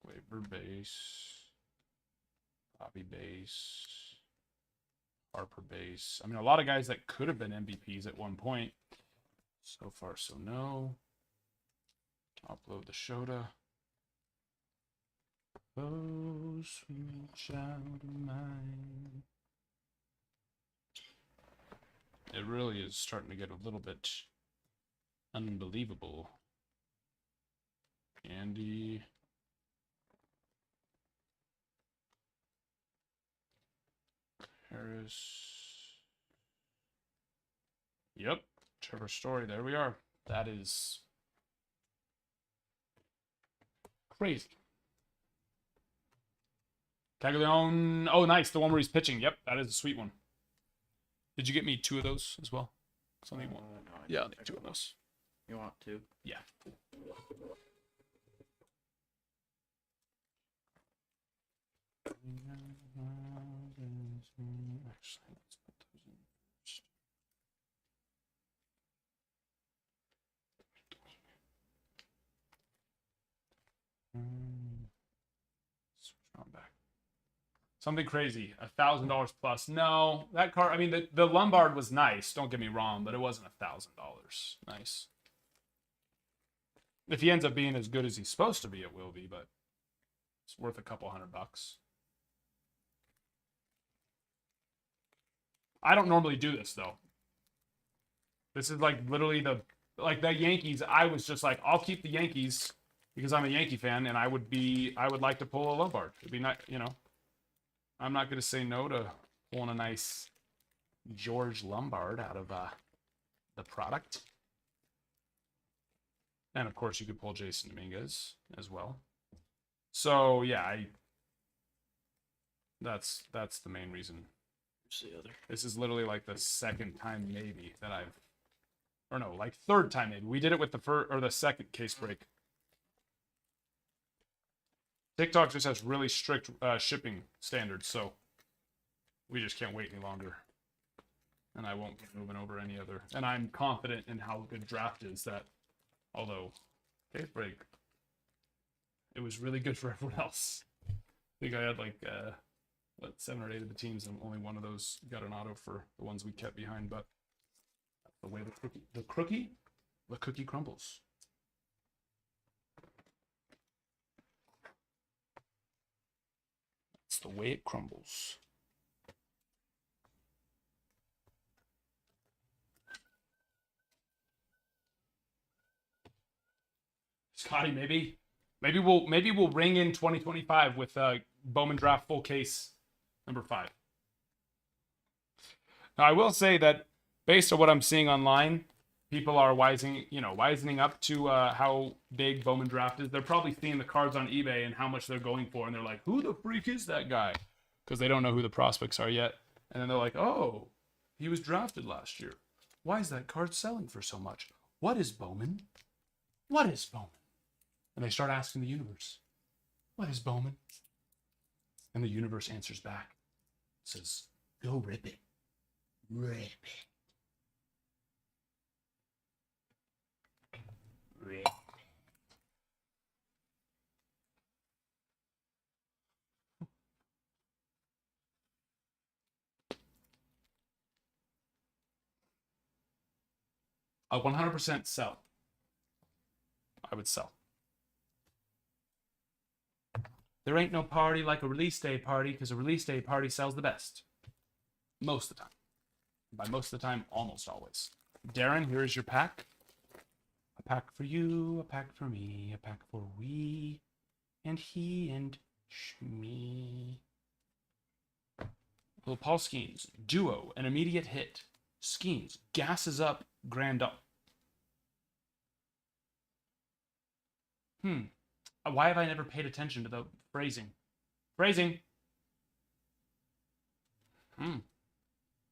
Waiver base, Bobby base, Harper base. I mean, a lot of guys that could have been MVPs at one point. So far, so no. Top load the Shota. Oh, sweet child of mine. It really is starting to get a little bit unbelievable. Andy. Harris. Yep. Trevor Story. There we are. That is crazy. Caglione. Oh, nice. The one where he's pitching. Yep. That is a sweet one. Did you get me 2 of those as well? Something one. No, Yeah, I'll take 2 of those. You want 2? Yeah. Actually, let's put those in first. Switch on back. Something crazy. $1,000 plus. No, that card. I mean, the Lombard was nice. Don't get me wrong, but it wasn't $1,000. Nice. If he ends up being as good as he's supposed to be, it will be, but it's worth a couple $100. I don't normally do this though. This is like literally the Yankees. I was just like, I'll keep the Yankees because I'm a Yankee fan, and I would like to pull a Lombard. It'd be not, I'm not gonna say no to pulling a nice George Lombard out of the product. And of course, you could pull Jason Dominguez as well. So yeah, that's the main reason. The other. This is literally like the second time maybe that third time maybe. We did it with the second case break. TikTok just has really strict shipping standards, so we just can't wait any longer. and I won't be moving over any other. And I'm confident in how good draft is that, although case break, it was really good for everyone else. I think I had like 7 or 8 of the teams, and only one of those got an auto for the ones we kept behind. But that's the way the cookie crumbles. It's the way it crumbles. Scotty, maybe we'll ring in 2025 with Bowman Draft full case number 5. Now I will say that based on what I'm seeing online, people are wisening up to how big Bowman Draft is. They're probably seeing the cards on eBay and how much they're going for, and they're like, "Who the freak is that guy?" Because they don't know who the prospects are yet. And then they're like, "Oh, he was drafted last year. Why is that card selling for so much? What is Bowman? What is Bowman?" And they start asking the universe, "What is Bowman?" And the universe answers back. It says, "Go rip it. Rip it. Rip it." A 100% sell. I would sell. There ain't no party like a release day party, because a release day party sells the best. Most of the time. By most of the time, almost always. Darren, here is your pack. A pack for you, a pack for me, a pack for we, and he, and me. Well, Paul Skeens, duo, an immediate hit. Skeens, gasses up, grand up. Why have I never paid attention to the phrasing? Phrasing.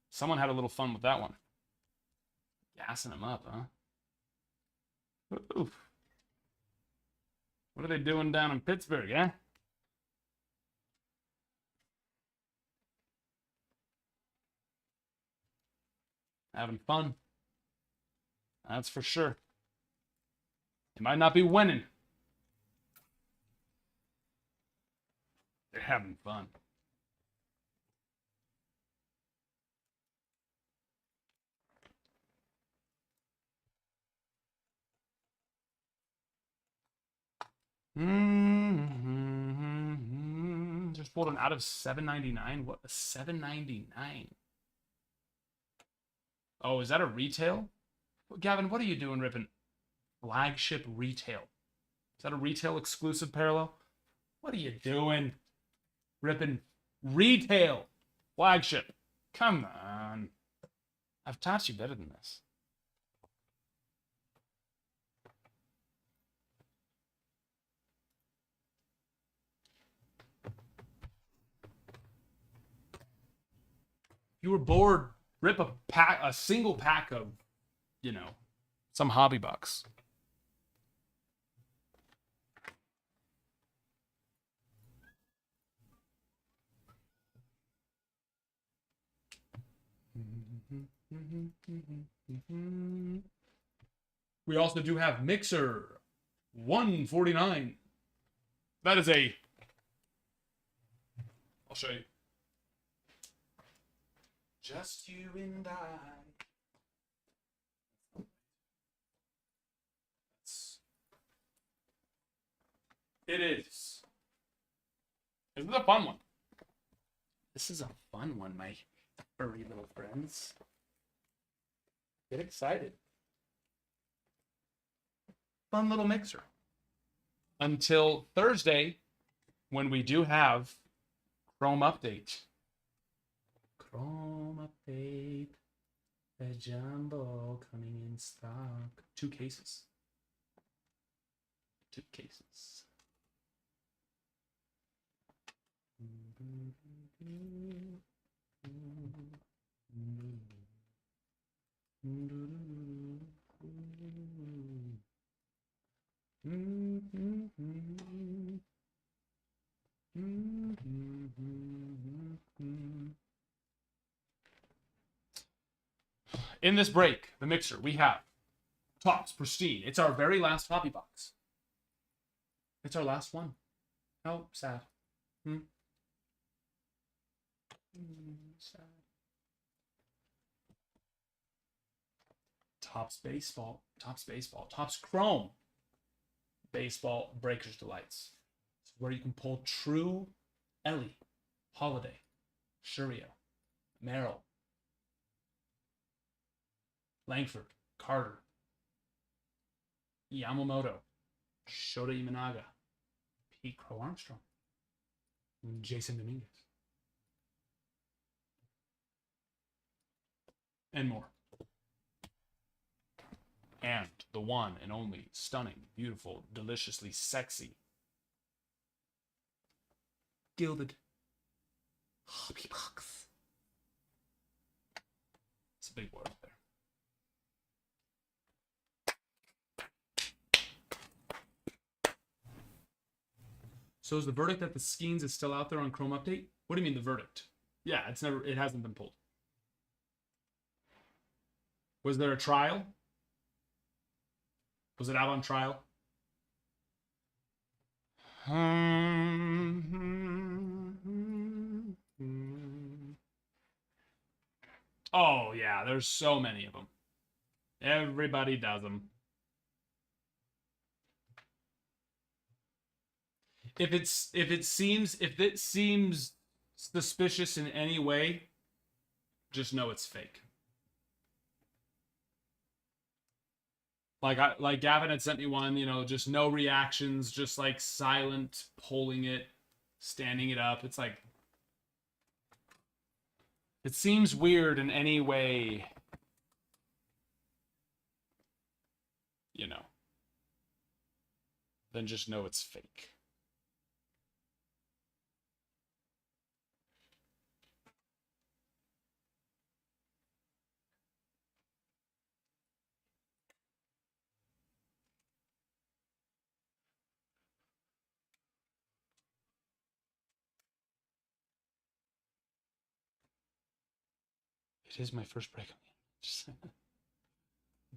Someone had a little fun with that one. Gassing him up, huh? Oof. What are they doing down in Pittsburgh, eh? Having fun. That's for sure. They might not be winning. They're having fun. Just pulled an out of $7.99. What? A $7.99? Oh, is that a retail? Gavin, what are you doing ripping flagship retail? Is that a retail exclusive parallel? What are you doing? Ripping retail flagship. Come on. I've taught you better than this. If you were bored, rip a single pack of, some hobby bucks. We also do have Mixer 149. That is I'll show you. Just you and I. It is. This is a fun one. This is a fun one, my furry little friends. Get excited. Fun little mixer. Until Thursday, when we do have Chrome Update. Chrome Update. The Jumbo coming in stock. 2 cases. 2 cases. In this break, the mixer, we have Topps Pristine. It's our very last hobby box. It's our last one. How sad. Sad. Topps Baseball. Topps Chrome. Baseball Breakers Delights. It's where you can pull true Ellie, Holiday, Shurio, Merrill, Langford, Carter, Yamamoto, Shota Imanaga, Pete Crow Armstrong, Jason Dominguez, and more. And the one and only stunning, beautiful, deliciously sexy Gilded hobby box. It's a big word there. So is the verdict that the Skeens is still out there on Chrome Update? What do you mean the verdict? Yeah, it hasn't been pulled. Was there a trial? Was it out on trial? Oh yeah, there's so many of them. Everybody does them. If it seems suspicious in any way, just know it's fake. Like Gavin had sent me one, just no reactions, just like silent, pulling it, standing it up. It's like, it seems weird in any way, then just know it's fake. It is my first break on the internet.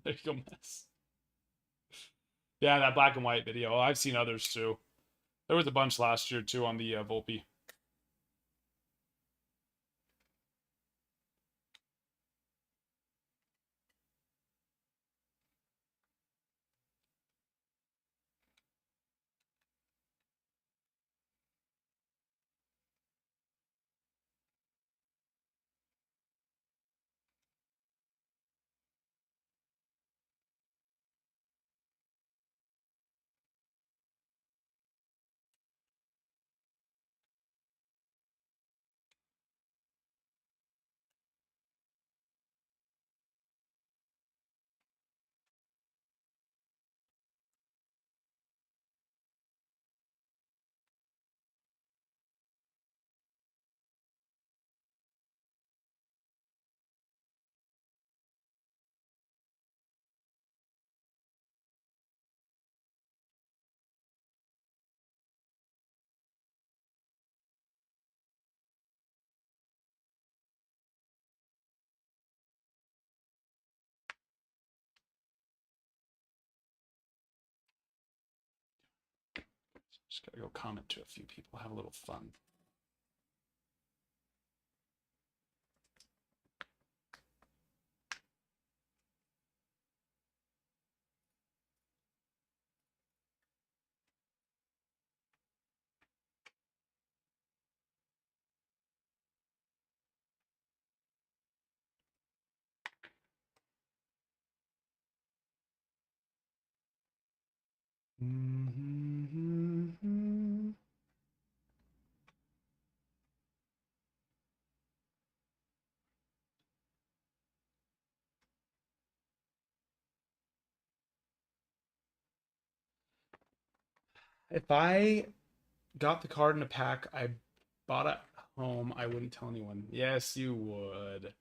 There you go, mess. Yeah, that black and white video. I've seen others too. There was a bunch last year too on the Volpe. Just gotta go comment to a few people, have a little fun. If I got the card in a pack, I bought it home, I wouldn't tell anyone. Yes, you would.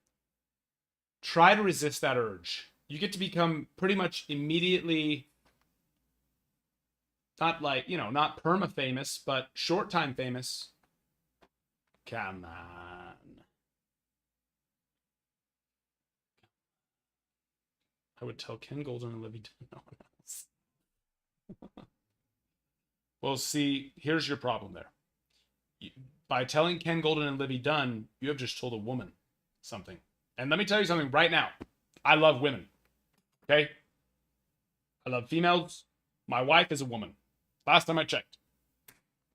Try to resist that urge. You get to become pretty much immediately, not like, not perma famous, but short time famous. Come on. I would tell Ken Golden and Livy Dunn, no one else. Well, see, here's your problem there. By telling Ken Golden and Livy Dunn, you have just told a woman something. And let me tell you something right now. I love women. Okay? I love females. My wife is a woman. Last time I checked.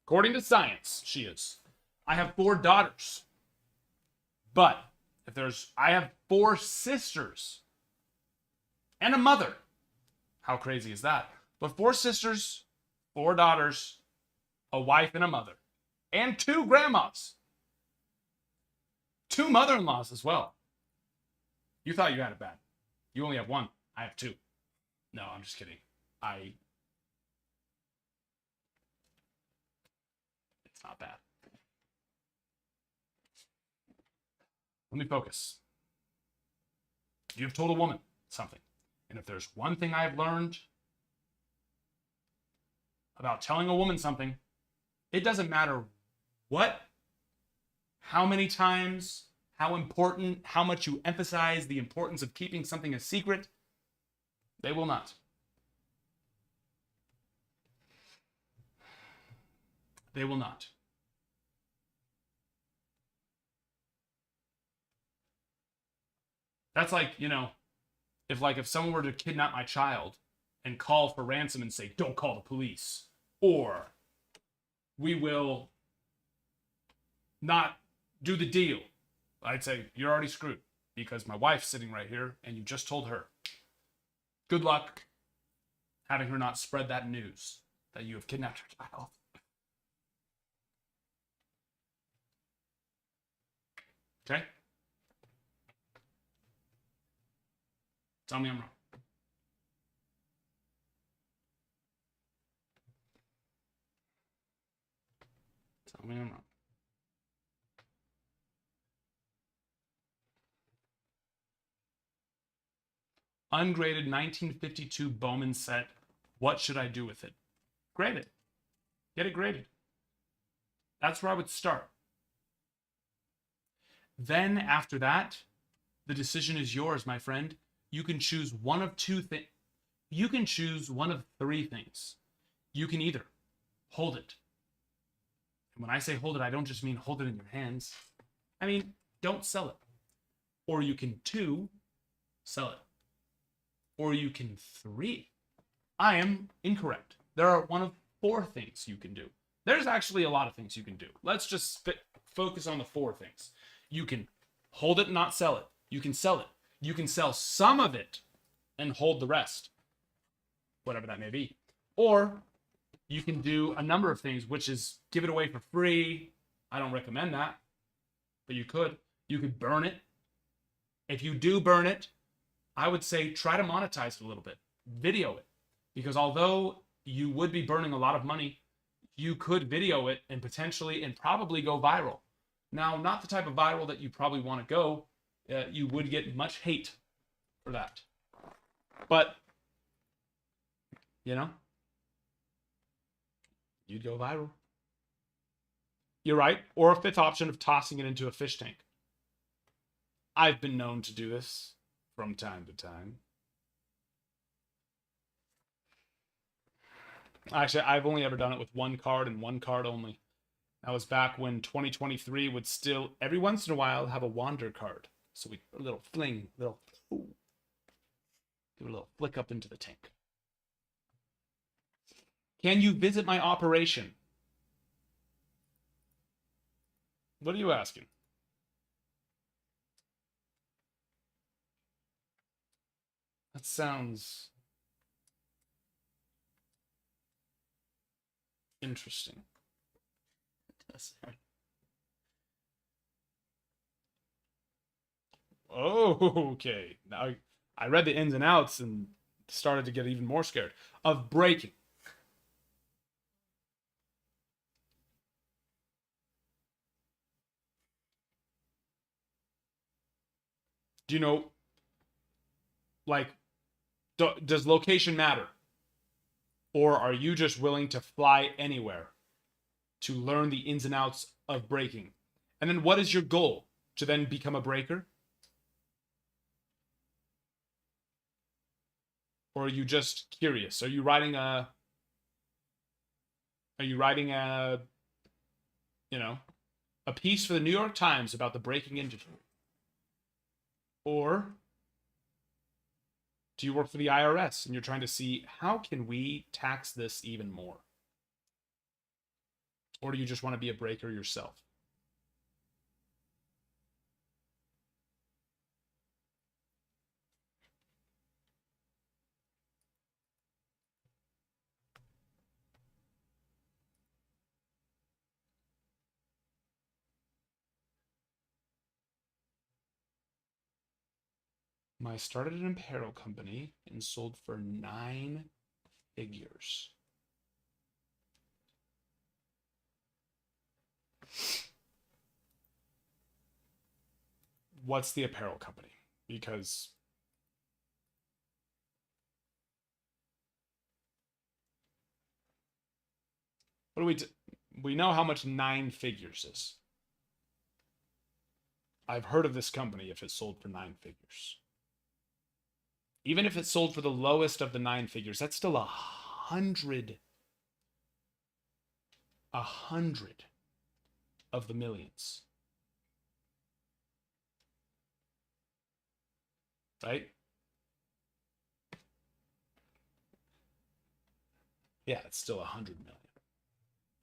According to science, she is. I have 4 daughters. But I have 4 sisters and a mother. How crazy is that? But 4 sisters, 4 daughters, a wife and a mother, and 2 grandmas, 2 mother-in-laws as well. You thought you had it bad. You only have 1. I have 2. No, I'm just kidding. It's not bad. Let me focus. You've told a woman something. And if there's one thing I've learned about telling a woman something, it doesn't matter what, how many times, how important, how much you emphasize the importance of keeping something a secret, they will not. They will not. That's like, if someone were to kidnap my child and call for ransom and say, don't call the police, or we will not do the deal, I'd say, you're already screwed because my wife's sitting right here and you just told her. Good luck having her not spread that news that you have kidnapped her child. Okay? Tell me I'm wrong. Tell me I'm wrong. Ungraded 1952 Bowman set. What should I do with it? Grade it. Get it graded. That's where I would start. Then after that, the decision is yours, my friend. You can choose one of 2 things. You can choose one of 3 things. You can either hold it. And when I say hold it, I don't just mean hold it in your hands. I mean, don't sell it. Or you can 2, sell it. Or you can 3. I am incorrect. There are one of 4 things you can do. There's actually a lot of things you can do. Let's just focus on the 4 things. You can hold it and not sell it. You can sell it. You can sell some of it and hold the rest, whatever that may be. Or you can do a number of things, which is give it away for free. I don't recommend that, but you could. You could burn it. If you do burn it, I would say try to monetize it a little bit. Video it. Because although you would be burning a lot of money, you could video it and potentially and probably go viral. Now, not the type of viral that you probably want to go. You would get much hate for that. But, you'd go viral. You're right. Or a 5th option of tossing it into a fish tank. I've been known to do this from time to time. Actually, I've only ever done it with 1 card and 1 card only. That was back when 2023 would still, every once in a while, have a wander card. So we a little fling, give a little flick up into the tank. Can you visit my operation? What are you asking? That sounds interesting. Oh, okay. Now I read the ins and outs and started to get even more scared of breaking. Do you know, does location matter? Or are you just willing to fly anywhere to learn the ins and outs of breaking? And then what is your goal? To then become a breaker? Or are you just curious? Are you writing a a piece for the New York Times about the breaking industry? Or do you work for the IRS and you're trying to see how can we tax this even more? Or do you just want to be a breaker yourself? I started an apparel company and sold for 9 figures. What's the apparel company? Because what do we know how much 9 figures is. I've heard of this company if it sold for 9 figures. Even if it sold for the lowest of the 9 figures, that's still 100 of the millions. Right? Yeah, it's still 100 million.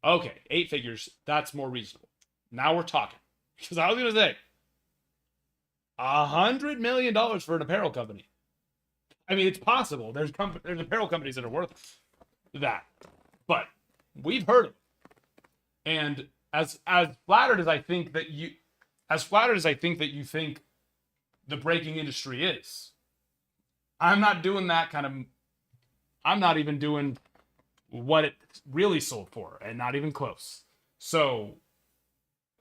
Okay, 8 figures, that's more reasonable. Now we're talking. Because I was going to say, $100 million for an apparel company. I mean, it's possible. There's apparel companies that are worth that. But we've heard of it. And as flattered as I think that you think the breaking industry is, I'm not doing that kind of, I'm not even doing what it really sold for, and not even close. So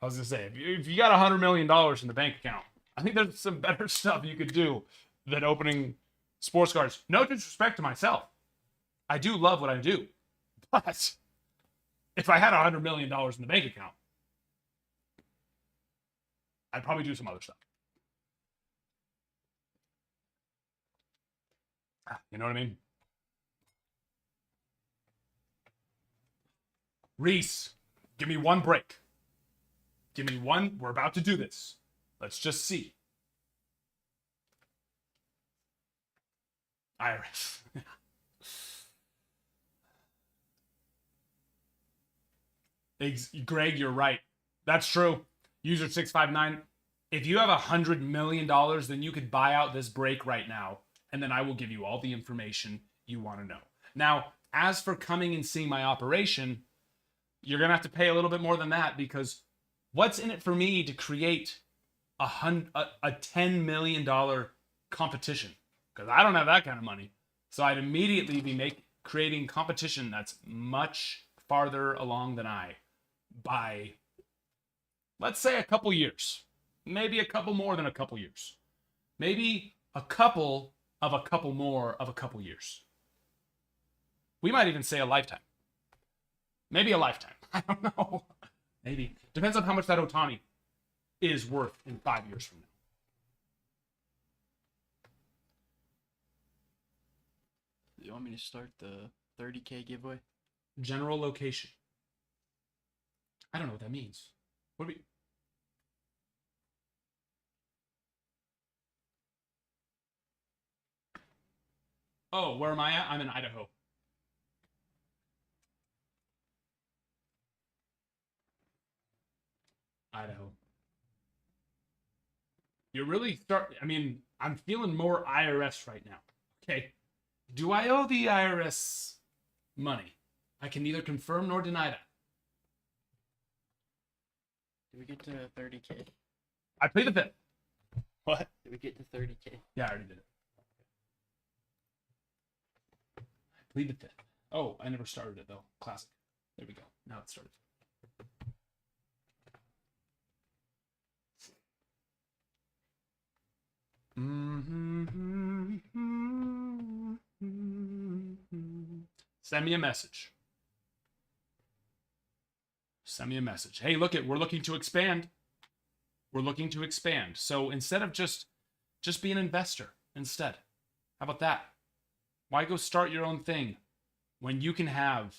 I was gonna say, if you got $100 million in the bank account, I think there's some better stuff you could do than opening sports cards. No disrespect to myself, I do love what I do, but if I had $100 million in the bank account, I'd probably do some other stuff. You know what I mean? Reese, give me one break. Give me one. We're about to do this. Let's just see. Iris. Greg, you're right. That's true. User 659. If you have $100 million, then you could buy out this break right now, and then I will give you all the information you want to know. Now, as for coming and seeing my operation, you're going to have to pay a little bit more than that, because what's in it for me to create a $10 million competition? Because I don't have that kind of money. So I'd immediately be creating competition that's much farther along than I, by, let's say, a couple years. Maybe a couple more than a couple years. Maybe a couple more of a couple years. We might even say a lifetime. Maybe a lifetime. I don't know. Maybe. Depends on how much that Otani is worth in 5 years from now. You want me to start the 30K giveaway? General location. I don't know what that means. What do we... Oh, where am I at? I'm in Idaho. Idaho. You really I mean, I'm feeling more IRS right now. Okay. Do I owe the IRS money? I can neither confirm nor deny that. Did we get to 30K? I plead the fifth. What? Did we get to 30K? Yeah, I already did it. I plead the fifth. Oh, I never started it though. Classic. There we go. Now it started. Send me a message. Send me a message. Hey, we're looking to expand. We're looking to expand. So instead of just be an investor instead. How about that? Why go start your own thing when you can have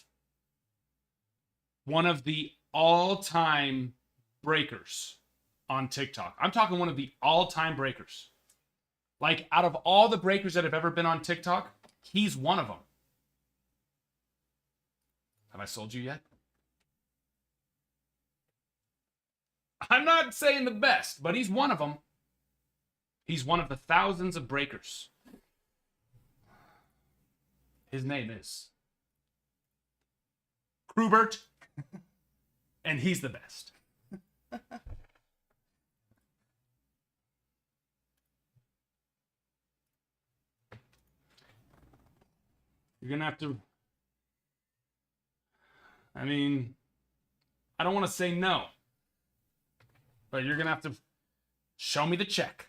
one of the all-time breakers on TikTok? I'm talking one of the all-time breakers. Like, out of all the breakers that have ever been on TikTok, he's one of them. Have I sold you yet? I'm not saying the best, but he's one of them. He's one of the thousands of breakers. His name is Krubert, and he's the best. You're going to have to... I mean, I don't want to say no, but you're going to have to show me the check.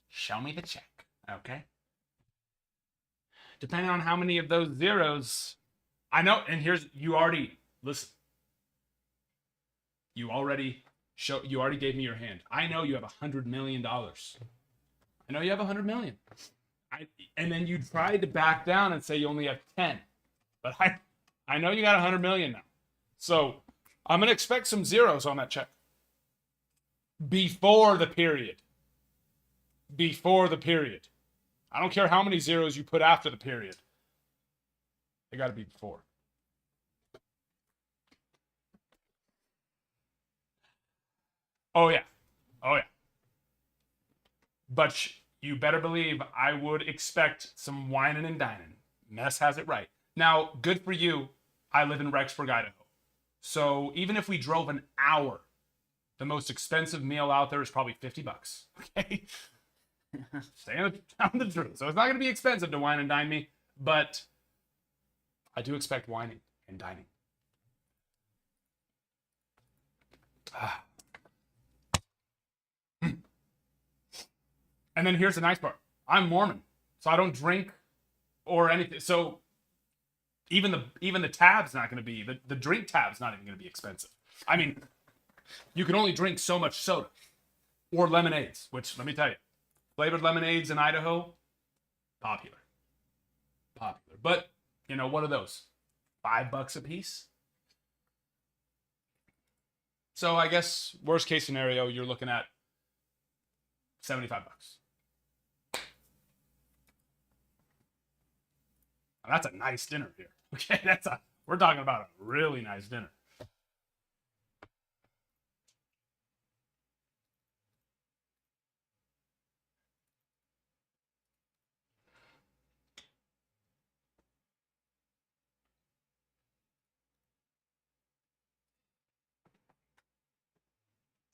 Show me the check, okay? Depending on how many of those zeros, I know, and here's, you already, listen. You already gave me your hand. I know you have $100 million. I know you have $100 million. And then you tried to back down and say you only have 10. But I know you got $100 million now. So I'm going to expect some zeros on that check. Before the period. Before the period. I don't care how many zeros you put after the period. They got to be before. Oh, yeah. Oh, yeah. But you better believe I would expect some whining and dining. Ness has it right. Now, good for you. I live in Rexburg, Idaho. So even if we drove an hour, the most expensive meal out there is probably $50. Okay? Staying down the truth. So it's not going to be expensive to wine and dine me, but I do expect whining and dining. And then here's the nice part. I'm Mormon, so I don't drink or anything. So even the tab's not going to be, the drink tab's not even going to be expensive. I mean, you can only drink so much soda or lemonades, which, let me tell you, flavored lemonades in Idaho, popular. Popular. But, you know, what are those? $5 a piece? So I guess worst case scenario, you're looking at $75. Now, that's a nice dinner here. Okay, we're talking about a really nice dinner.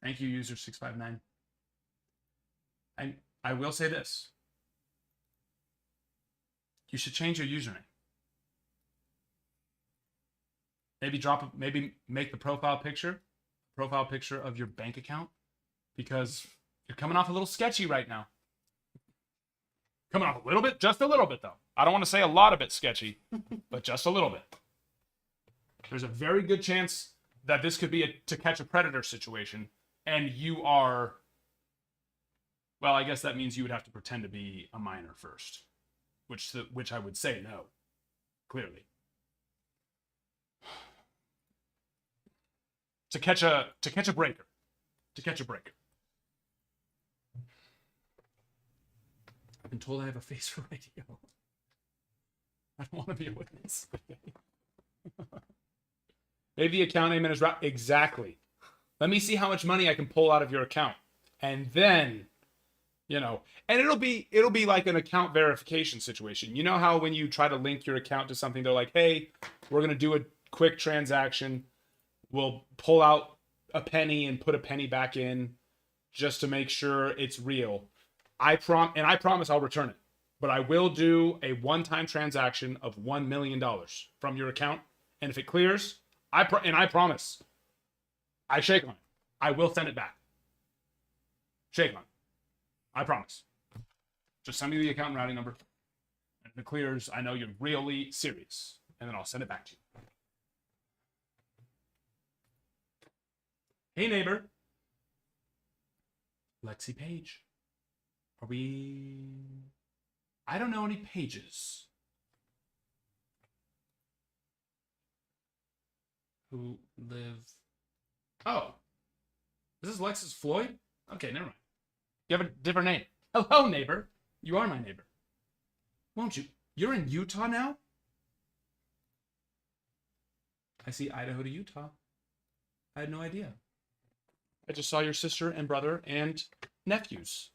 Thank you, user 659. I will say this. You should change your username. Maybe make the profile picture of your bank account, because you're coming off a little sketchy right now. Coming off a little bit, just a little bit though. I don't want to say a lot of it sketchy, but just a little bit. There's a very good chance that this could be a to catch a predator situation, and you are, well, I guess that means you would have to pretend to be a minor first, which I would say no, clearly. To catch a breaker. To catch a breaker. I've been told I have a face for radio. I don't want to be a witness. Maybe the account name is right. Exactly. Let me see how much money I can pull out of your account. And then, you know, and it'll be like an account verification situation. You know how when you try to link your account to something, they're like, hey, we're going to do a quick transaction. We'll pull out a penny and put a penny back in just to make sure it's real. I promise I'll return it. But I will do a one-time transaction of $1 million from your account. And if it clears, I promise, I shake on it. I will send it back. Shake on it. I promise. Just send me the account and routing number. And if it clears, I know you're really serious. And then I'll send it back to you. Hey, neighbor. Lexi Page. Are we I don't know any pages who live. Oh, is this Lexus Floyd? Okay, never mind. You have a different name. Hello, neighbor. You are my neighbor. Won't you? You're in Utah now? I see Idaho to Utah. I had no idea. I just saw your sister and brother and nephews.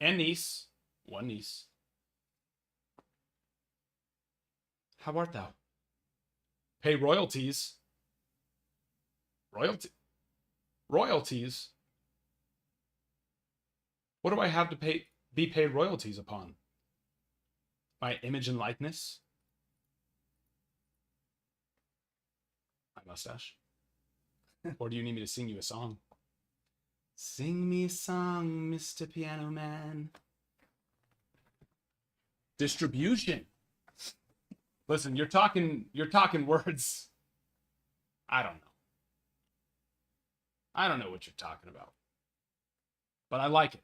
And niece. One niece. How art thou? Pay royalties. Royalties? What do I have to be paid royalties upon? My image and likeness? My mustache? Or do you need me to sing you a song? Sing me a song, Mr. Piano Man. Distribution. Listen, you're talking words. I don't know. I don't know what you're talking about. But I like it.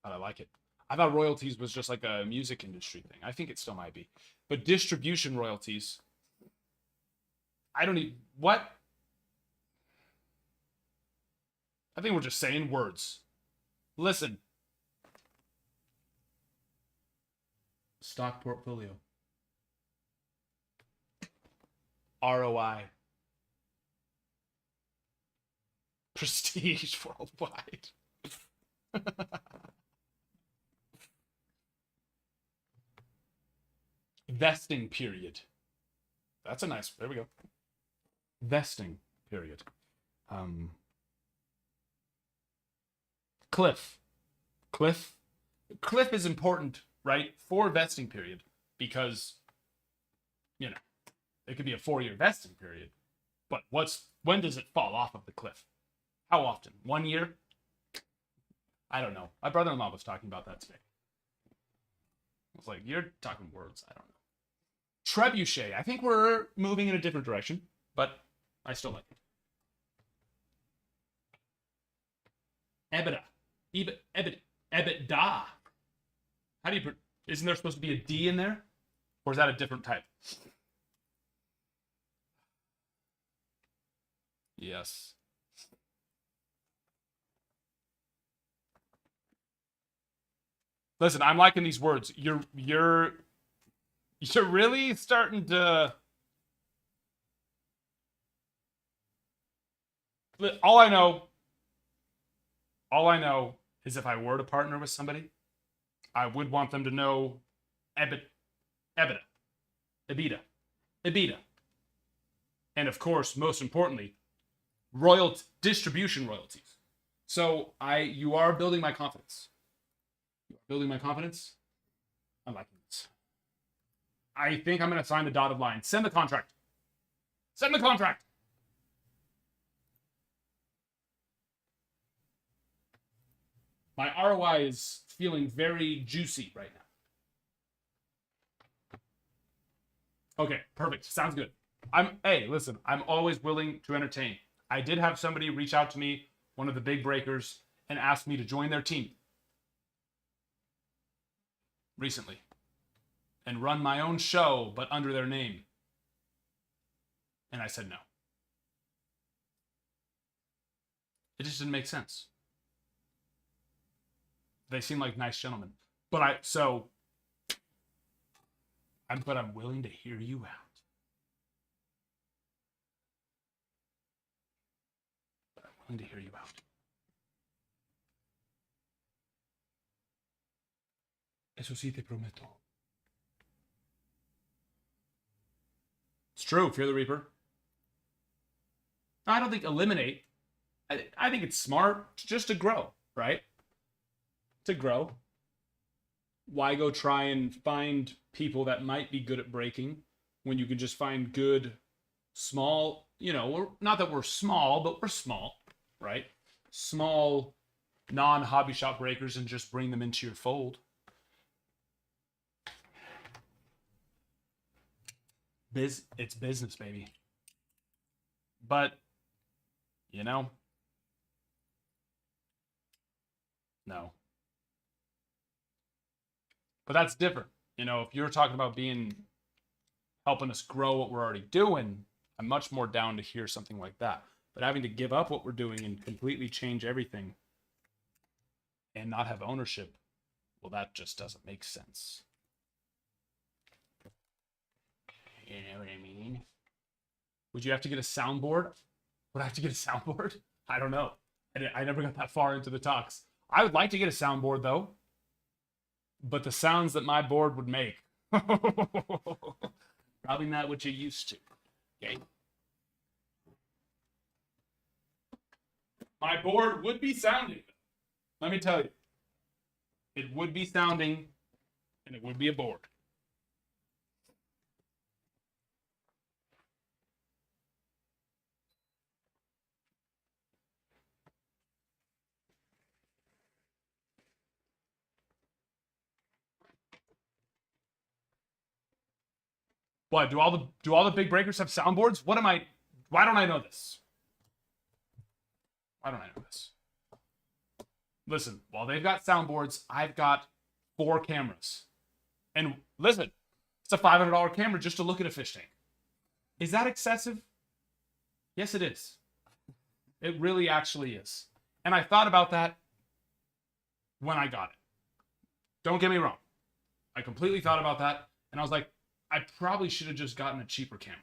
But I like it. I thought royalties was just like a music industry thing. I think it still might be. But distribution royalties, I don't need what? I think we're just saying words. Listen. Stock portfolio. ROI. Prestige worldwide. Vesting period. That's a nice. There we go. Vesting period. Cliff is important, right, for vesting period because, you know, it could be a 4-year vesting period, but when does it fall off of the cliff? How often? 1 year? I don't know. My brother-in-law was talking about that today. I was like, you're talking words. I don't know. Trebuchet. I think we're moving in a different direction, but I still like it. EBITDA. How do you... Isn't there supposed to be a D in there? Or is that a different type? Yes. Listen, I'm liking these words. You're really starting to... All I know is if I were to partner with somebody, I would want them to know EBITDA. And of course, most importantly, distribution royalties. So you are building my confidence. You are building my confidence. I'm liking this. I think I'm going to sign the dotted line. Send the contract. Send the contract. My ROI is feeling very juicy right now. Okay, perfect. Sounds good. Hey, listen, I'm always willing to entertain. I did have somebody reach out to me, one of the big breakers, and ask me to join their team recently and run my own show, but under their name. And I said no. It just didn't make sense. They seem like nice gentlemen. But I'm willing to hear you out. But I'm willing to hear you out. Eso sí te prometo. It's true, Fear the Reaper. I don't think eliminate. I think it's smart just to grow, right? To grow. Why go try and find people that might be good at breaking when you can just find good, small, not that we're small, but we're small, right? Small, non-hobby shop breakers and just bring them into your fold. It's business, baby. But, No. But that's different. You know, if you're talking about helping us grow what we're already doing, I'm much more down to hear something like that. But having to give up what we're doing and completely change everything and not have ownership, well, that just doesn't make sense. You know what I mean? Would you have to get a soundboard? Would I have to get a soundboard? I don't know. I never got that far into the talks. I would like to get a soundboard, though. But the sounds that my board would make, probably not what you're used to. Okay. My board would be sounding. Let me tell you. It would be sounding, and it would be a board. What, do all the big breakers have soundboards? Why don't I know this? Why don't I know this? Listen, while they've got soundboards, I've got 4 cameras. And listen, it's a $500 camera just to look at a fish tank. Is that excessive? Yes, it is. It really actually is. And I thought about that when I got it. Don't get me wrong. I completely thought about that, and I was like, I probably should have just gotten a cheaper camera.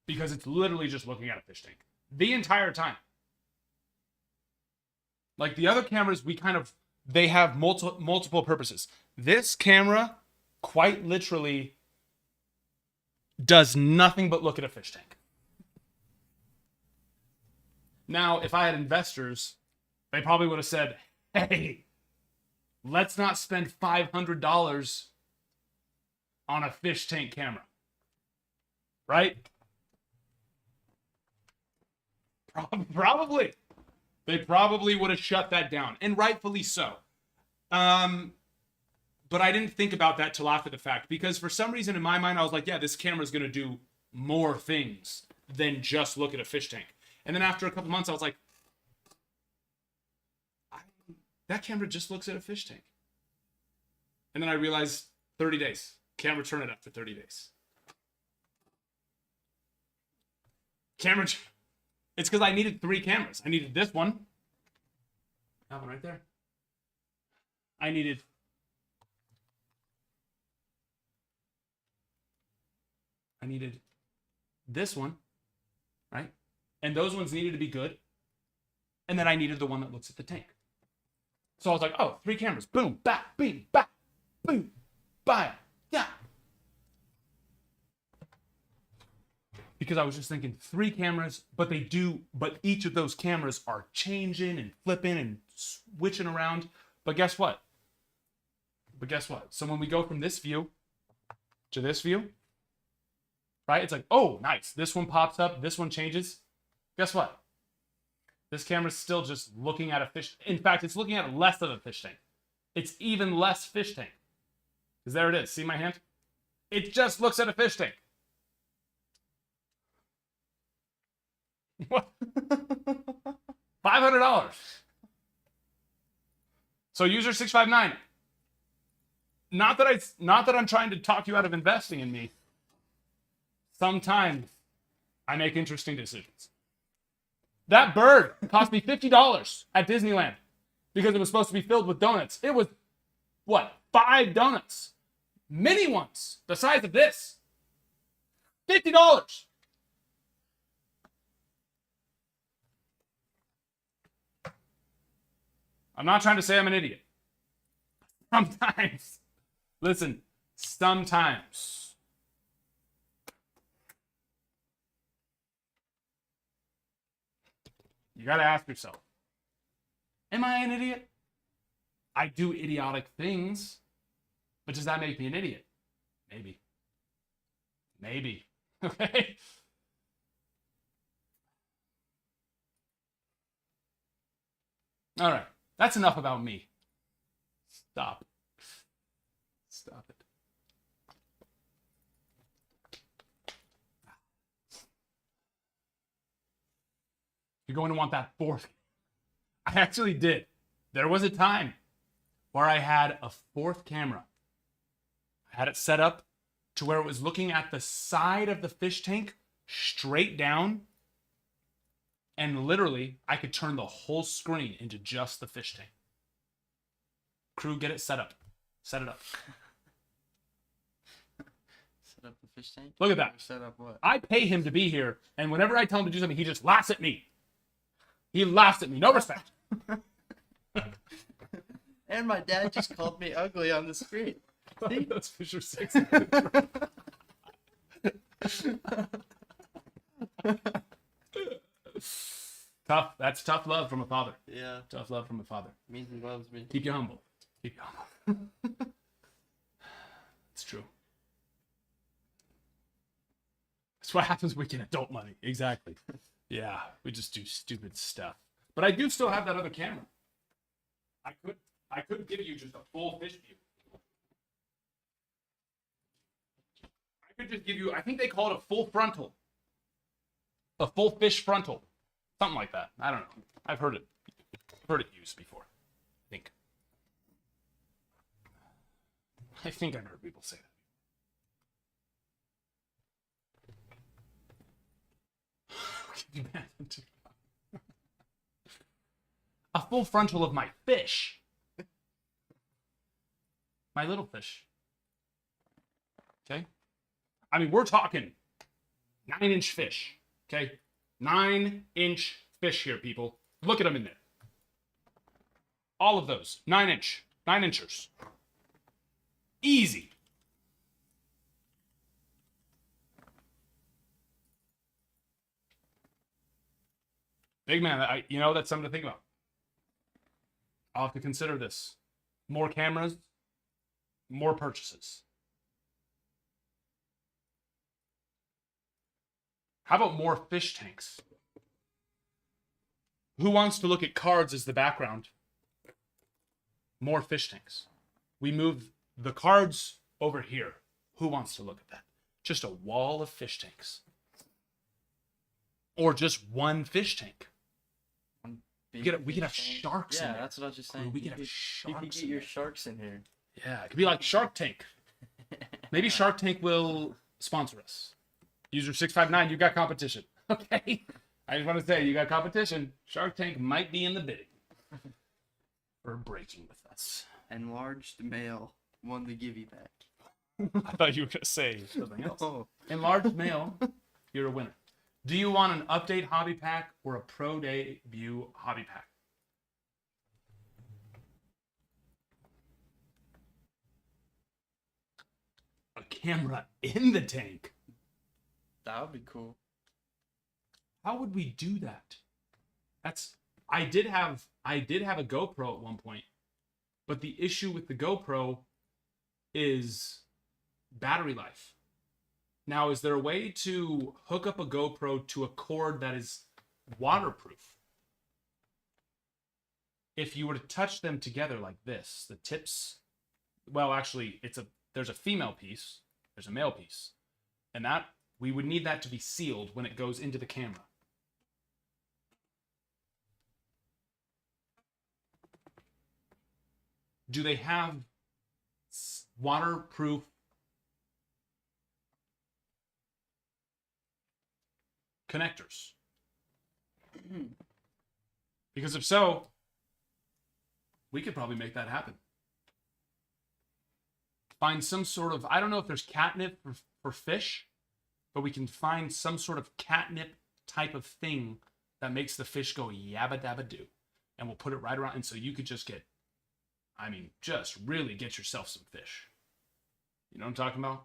Because it's literally just looking at a fish tank the entire time. Like the other cameras, they have multiple purposes. This camera quite literally does nothing but look at a fish tank. Now, if I had investors, they probably would have said, hey, let's not spend $500 on a fish tank camera. Right? Probably. They probably would have shut that down. And rightfully so. But I didn't think about that till after the fact. Because for some reason in my mind, I was like, yeah, this camera's going to do more things than just look at a fish tank. And then after a couple months, I was like, that camera just looks at a fish tank. And then I realized 30 days. Camera turn it up for 30 days. It's because I needed 3 cameras. I needed this one. That one right there. I needed this one, right? And those ones needed to be good. And then I needed the one that looks at the tank. So I was like, oh, 3 cameras. Boom, back, boom, back, boom, bye, yeah. Because I was just thinking 3 cameras, but each of those cameras are changing and flipping and switching around. But guess what? So when we go from this view to this view, right? It's like, oh, nice. This one pops up. This one changes. Guess what? This camera's still just looking at a fish. In fact, it's looking at less of a fish tank. It's even less fish tank. Because there it is. See my hand? It just looks at a fish tank. What? $500. So user 659. Not that I'm trying to talk you out of investing in me. Sometimes I make interesting decisions. That bird cost me $50 at Disneyland because it was supposed to be filled with donuts. It was, what, 5 donuts? Mini ones, the size of this. $50. I'm not trying to say I'm an idiot. Sometimes. Listen, sometimes. You got to ask yourself, am I an idiot? I do idiotic things, but does that make me an idiot? Maybe. Maybe. Okay? All right. That's enough about me. Stop. Stop it. You're going to want that 4th I actually did. There was a time where I had a fourth camera. I had it set up to where it was looking at the side of the fish tank straight down. And literally, I could turn the whole screen into just the fish tank. Crew, get it set up. Set it up. Set up the fish tank? Look at that. Set up what? I pay him to be here, and whenever I tell him to do something, he just laughs at me. He laughs at me. No respect. And my dad just called me ugly on the screen. See? That's Fisher 6. Tough. That's tough love from a father. Yeah. Tough love from a father. Means he loves me. Keep you humble. Keep you humble. It's true. That's what happens when we get adult money. Exactly. Yeah, we just do stupid stuff. But I do still have that other camera. I could give you just a full fish view. I could just give you, I think they call it a full frontal. A full fish frontal. Something like that. I don't know. I've heard it used before. I think I've heard people say that. A full frontal of my fish. My little fish. Okay? I mean, we're talking 9-inch fish. Okay? 9-inch fish here, people. Look at them in there. All of those. 9-inch. 9-inchers. Easy. Big man, that's something to think about. I'll have to consider this. More cameras, more purchases. How about more fish tanks? Who wants to look at cards as the background? More fish tanks. We move the cards over here. Who wants to look at that? Just a wall of fish tanks. Or just one fish tank. We could have sharks in there. Yeah, that's what I was just saying. We could have sharks. You could get your sharks in here. Yeah, it could be like Shark Tank. Maybe Shark Tank will sponsor us. User 659, you got competition. Okay. I just want to say, you got competition. Shark Tank might be in the bidding for breaking with us. Enlarged male won the givey back. I thought you were going to say something else. Oh. Enlarged male, you're a winner. Do you want an update hobby pack or a pro debut hobby pack? A camera in the tank. That would be cool. How would we do that? I did have a GoPro at one point, but the issue with the GoPro is battery life. Now, is there a way to hook up a GoPro to a cord that is waterproof? If you were to touch them together like this, the tips, well, actually, there's a female piece, there's a male piece, and that we would need that to be sealed when it goes into the camera. Do they have waterproof connectors? Because if so, we could probably make that happen. Find some sort of, I don't know if there's catnip for fish, but we can find some sort of catnip type of thing that makes the fish go yabba dabba doo. And we'll put it right around. And so you could just just really get yourself some fish. You know what I'm talking about?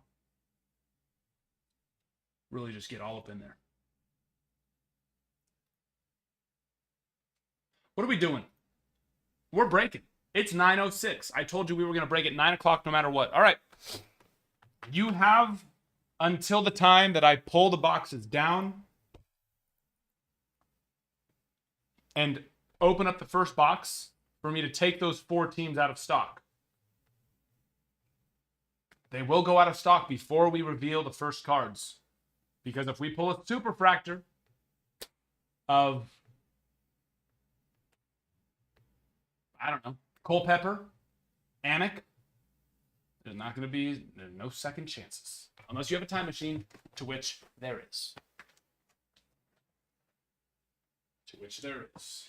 Really just get all up in there. What are we doing? We're breaking. It's 9:06. I told you we were going to break at 9 o'clock no matter what. All right. You have until the time that I pull the boxes down and open up the first box for me to take those 4 teams out of stock. They will go out of stock before we reveal the first cards. Because if we pull a superfractor of I don't know, Culpepper, Anik. There's not going to be no second chances. Unless you have a time machine, to which there is. To which there is.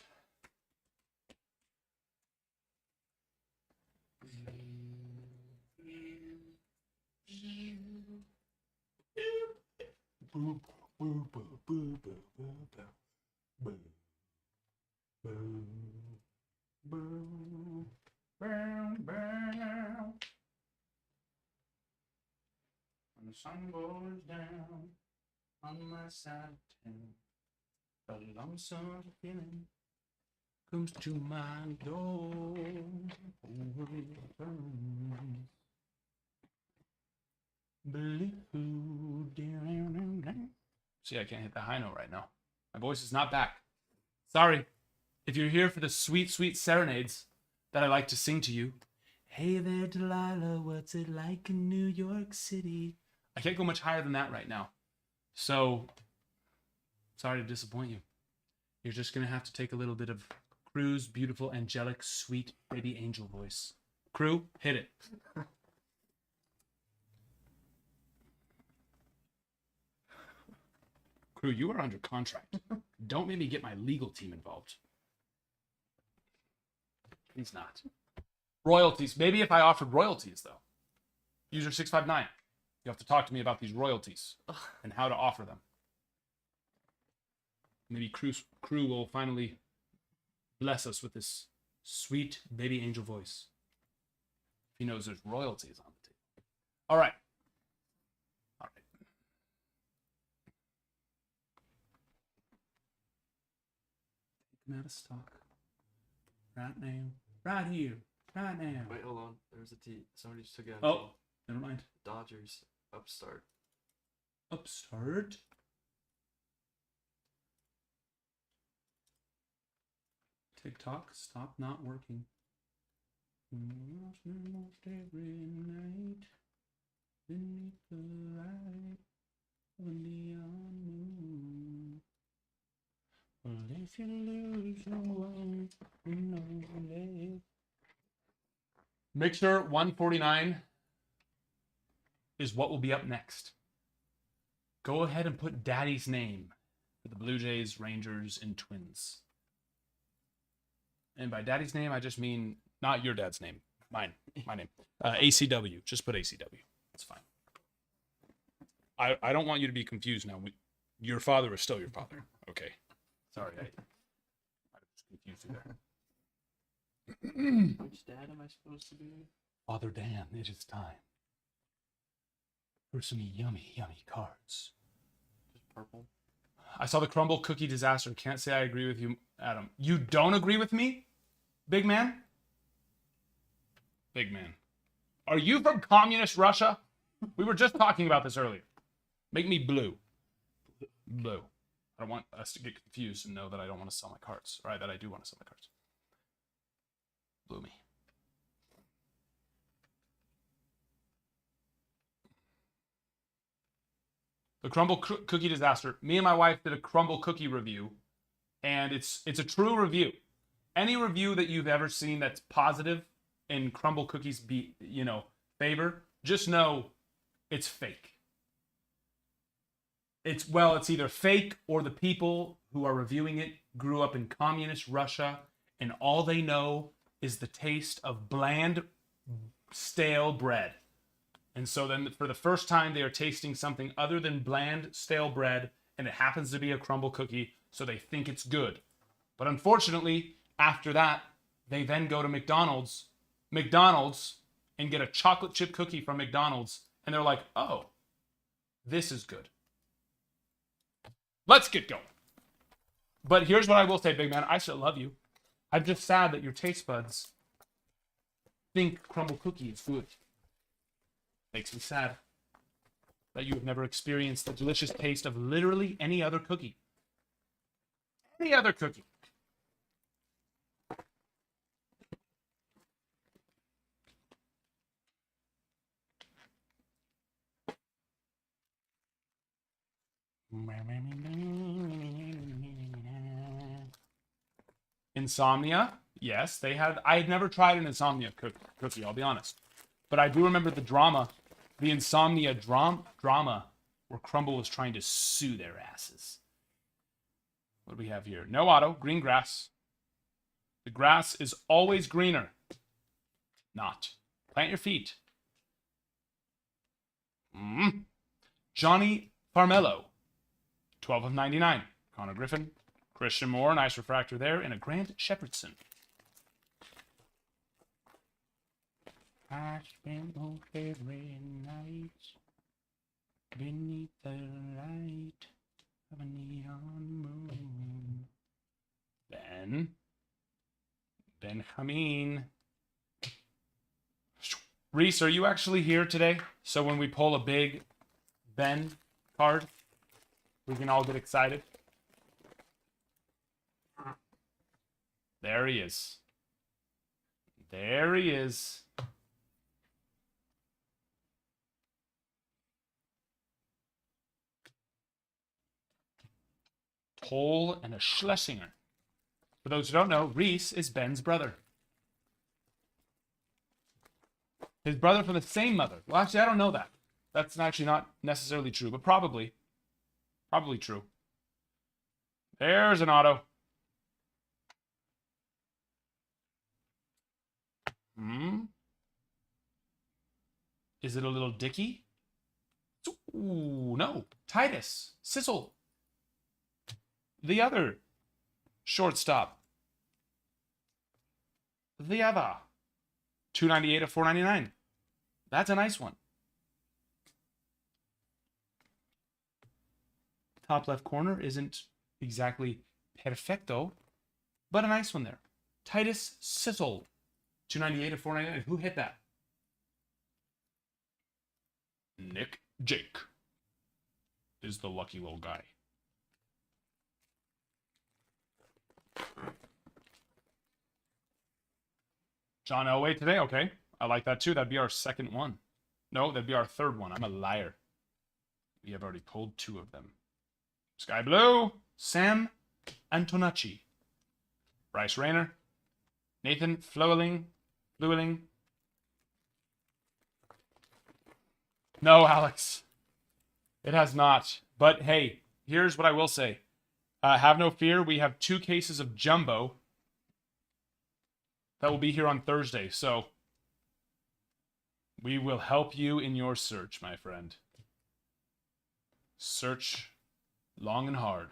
When the sun goes down on my side of town, a lonesome feeling comes to my door. Blue. See, I can't hit the high note right now. My voice is not back. Sorry. If you're here for the sweet, sweet serenades that I like to sing to you. Hey there, Delilah, what's it like in New York City? I can't go much higher than that right now. So, sorry to disappoint you. You're just going to have to take a little bit of Crew's beautiful, angelic, sweet baby angel voice. Crew, hit it. Crew, you are under contract. Don't make me get my legal team involved. Please not. Royalties. Maybe if I offered royalties, though. User 659. You have to talk to me about these royalties and how to offer them. Maybe Crew will finally bless us with this sweet baby angel voice. He knows there's royalties on the table. All right. All right. Take him out of stock. Right now. Right here. Right now. Wait, hold on. There's a T. Somebody just took it out. Oh, never mind. Dodgers. Upstart. Upstart? TikTok, stop not working. Almost every night beneath the light of a neon moon. Well, if you lose someone, you know. Mixer 149 is what will be up next. Go ahead and put Daddy's name for the Blue Jays, Rangers, and Twins. And by Daddy's name, I just mean not your dad's name, my name. ACW. Just put ACW. It's fine. I don't want you to be confused now. Your father is still your father. Okay. Sorry, I just confused you there. Which dad am I supposed to be? Father Dan, it is time for some yummy, yummy cards. Just purple. I saw the crumble cookie disaster. Can't say I agree with you, Adam. You don't agree with me, big man? Big man. Are you from communist Russia? We were just talking about this earlier. Make me blue. Blue. I don't want us to get confused and know that I don't want to sell my cards. Or that I do want to sell my cards. Blue me. The crumble cookie disaster. Me and my wife did a crumble cookie review, and it's a true review. Any review that you've ever seen that's positive in crumble cookies favor, just know it's fake. It's either fake or the people who are reviewing it grew up in communist Russia, and all they know is the taste of bland, stale bread. And so then for the first time, they are tasting something other than bland, stale bread, and it happens to be a crumble cookie, so they think it's good. But unfortunately, after that, they then go to McDonald's, and get a chocolate chip cookie from McDonald's, and they're like, oh, this is good. Let's get going. But here's what I will say, big man. I still love you. I'm just sad that your taste buds think crumble cookie is good. Makes me sad that you have never experienced the delicious taste of literally any other cookie. Any other cookie. Insomnia. Yes, they had. I had never tried an insomnia cookie, I'll be honest. But I do remember the drama, the insomnia drama, where Crumble was trying to sue their asses. What do we have here? No auto, green grass. The grass is always greener. Not. Plant your feet. Johnny Farmello, 12 of 99. Connor Griffin. Christian Moore, nice refractor there. And a Grant Shepherdson. I spent most every night beneath the light of a neon moon. Benjamin. Reese, are you actually here today? So when we pull a big Ben card, we can all get excited. There he is. There he is. Toll and a Schlesinger. For those who don't know, Reese is Ben's brother. His brother from the same mother. Well, actually, I don't know that. That's actually not necessarily true, but probably. Probably true. There's an auto. Is it a little Dicky? Ooh, no. Titus. Sissel. The other shortstop. The other. 298 of 499. That's a nice one. Top left corner isn't exactly perfecto, but a nice one there. Titus Sissel. 298 of 499. Who hit that? Nick Jake is the lucky little guy. John Elway today? Okay. I like that too. That'd be our second one. No, that'd be our third one. I'm a liar. We have already pulled two of them. Sky Blue, Sam Antonacci. Bryce Rayner. Nathan Flewelling. No, Alex. It has not. But hey, here's what I will say. Have no fear. We have 2 cases of Jumbo that will be here on Thursday. So we will help you in your search, my friend. Search long and hard.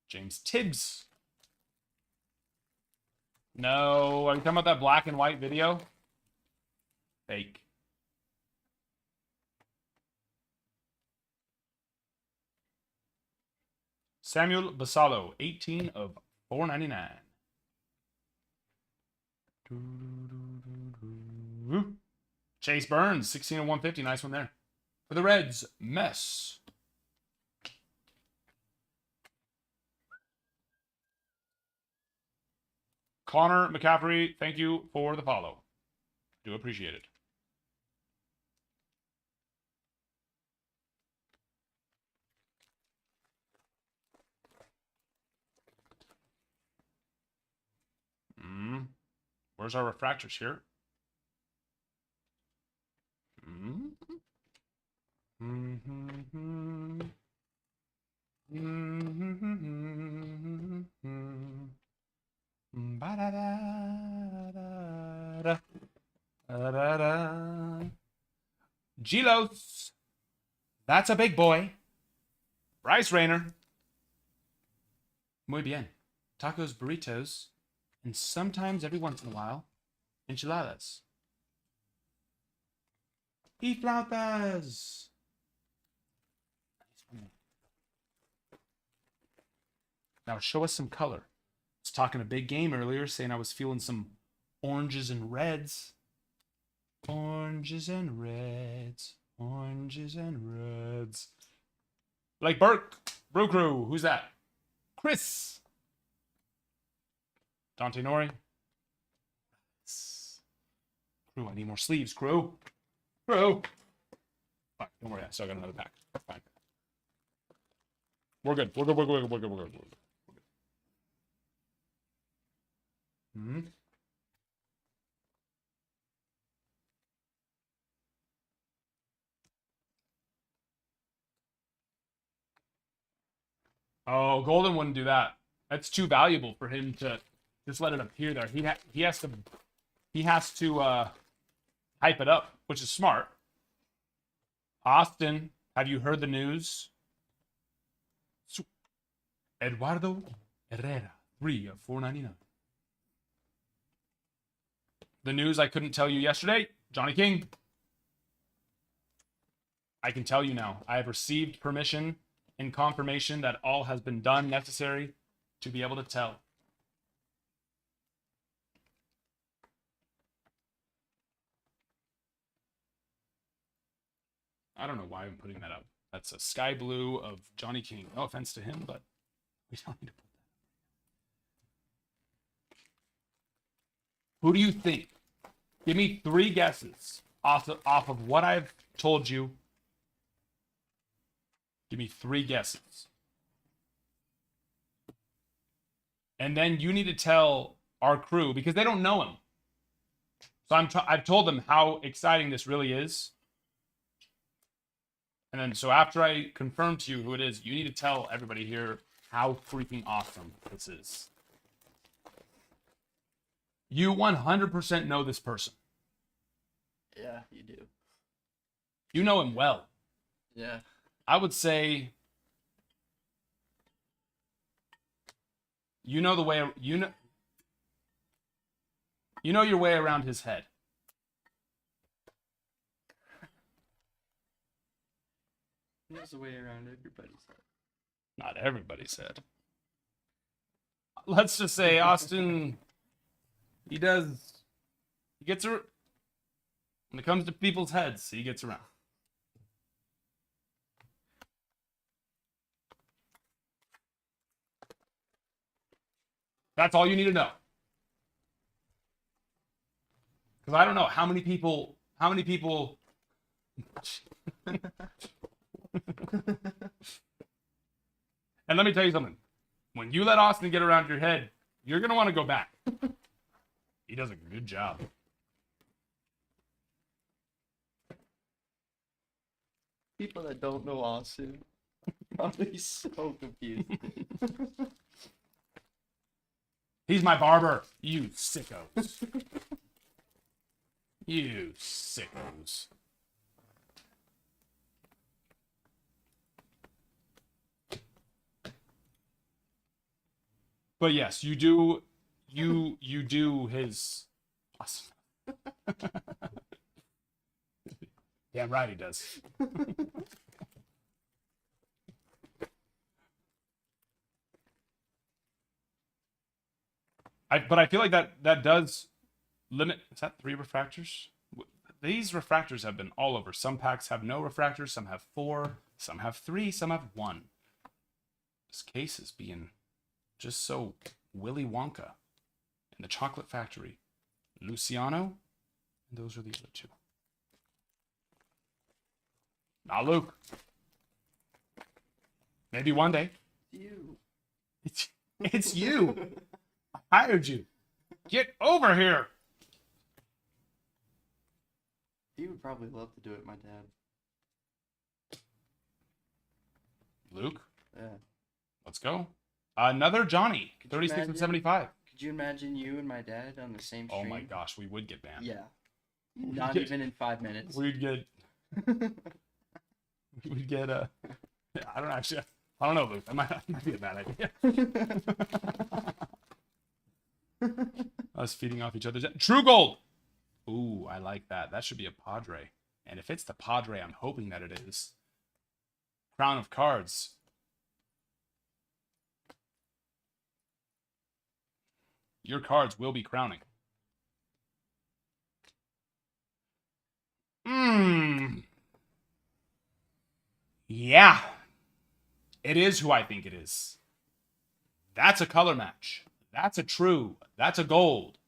James Tibbs. No, are you talking about that black and white video? Fake. Samuel Basallo, 18 of 499. Chase Burns, 16 of 150. Nice one there. For the Reds, Mess. Connor McCaffrey, thank you for the follow. Do appreciate it. Where's our refractors here? Gilos. That's a big boy. Bryce Rayner. Muy bien. Tacos, burritos, and sometimes, every once in a while, enchiladas. Y flautas. Now show us some color. I was talking a big game earlier, saying I was feeling some oranges and reds. Oranges and reds. Oranges and reds. Like Burke. Brew Crew. Who's that? Chris. Dante Nori. Crew, I need more sleeves, crew. Crew. Fine, don't worry, I still got another pack. Fine. We're good. We're good. Hmm? Oh, Golden wouldn't do that. That's too valuable for him to just let it appear there. He has to hype it up, which is smart. Austin, have you heard the news? Eduardo Herrera, 3 of 499. The news I couldn't tell you yesterday, Johnny King. I can tell you now. I have received permission and confirmation that all has been done necessary to be able to tell. I don't know why I'm putting that up. That's a sky blue of Johnny King. No offense to him, but we don't need to put that. Who do you think? Give me 3 guesses off of what I've told you. Give me 3 guesses. And then you need to tell our crew, because they don't know him. So I've told them how exciting this really is. And then, so after I confirm to you who it is, you need to tell everybody here how freaking awesome this is. You 100% know this person. Yeah, you do. You know him well. Yeah. I would say you know the way you know your way around his head. He knows the way around everybody's head. Not everybody's head. Let's just say Austin, he gets around. When it comes to people's heads, he gets around. That's all you need to know. Because I don't know how many people. And let me tell you something. When you let Austin get around your head, you're going to want to go back. He does a good job. People that don't know Austin probably so confused. He's my barber. You sickos. You sickos. But yes, you do. You do his. Damn right he does. But I feel like that does limit. Is that 3 refractors? These refractors have been all over. Some packs have no refractors. Some have 4. Some have 3. Some have 1. This case is being just so Willy Wonka in the Chocolate Factory. Luciano, and those are the other 2. Not Luke. Maybe one day. You. It's you. I hired you. Get over here. He would probably love to do it, my dad. Luke, Yeah. let's go. Another Johnny, Could you 36 imagine? and 75. Could you imagine you and my dad on the same stream? Oh my gosh, we would get banned. Yeah. Not even in 5 minutes. We'd get I don't know, Luke. That might be a bad idea. Us feeding off each other's True Gold. Ooh, I like that. That should be a Padre. And if it's the Padre, I'm hoping that it is. Crown of Cards. Your cards will be crowning. Yeah. It is who I think it is. That's a color match. That's a true. That's a gold.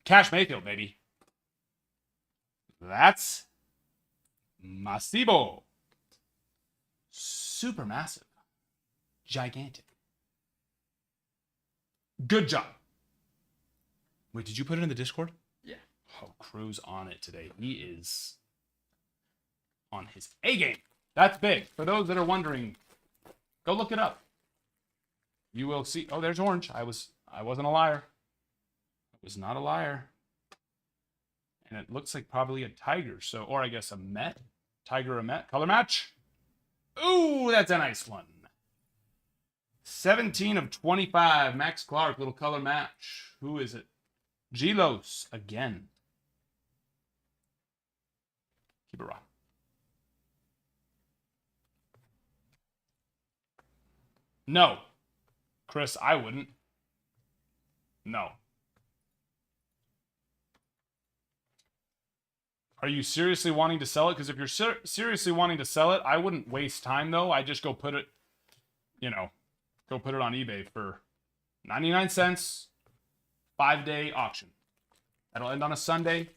Cash Mayfield, baby. That's Masibo. Super massive. Gigantic. Good job. Wait, did you put it in the Discord? Yeah. Oh, Crew's on it today. He is on his A game. That's big. For those that are wondering, go look it up. You will see. Oh, there's orange. I wasn't a liar. I was not a liar. And it looks like probably a tiger. So, or I guess a Met. Tiger, a Met. Color match. Ooh, that's a nice one. 17 of 25. Max Clark, little color match. Who is it? Gilos again. Keep it raw. No. Chris, I wouldn't. No. Are you seriously wanting to sell it? Because if you're seriously wanting to sell it, I wouldn't waste time, though. I just go put it, go put it on eBay for 99 cents, 5-day auction. That'll end on a Sunday.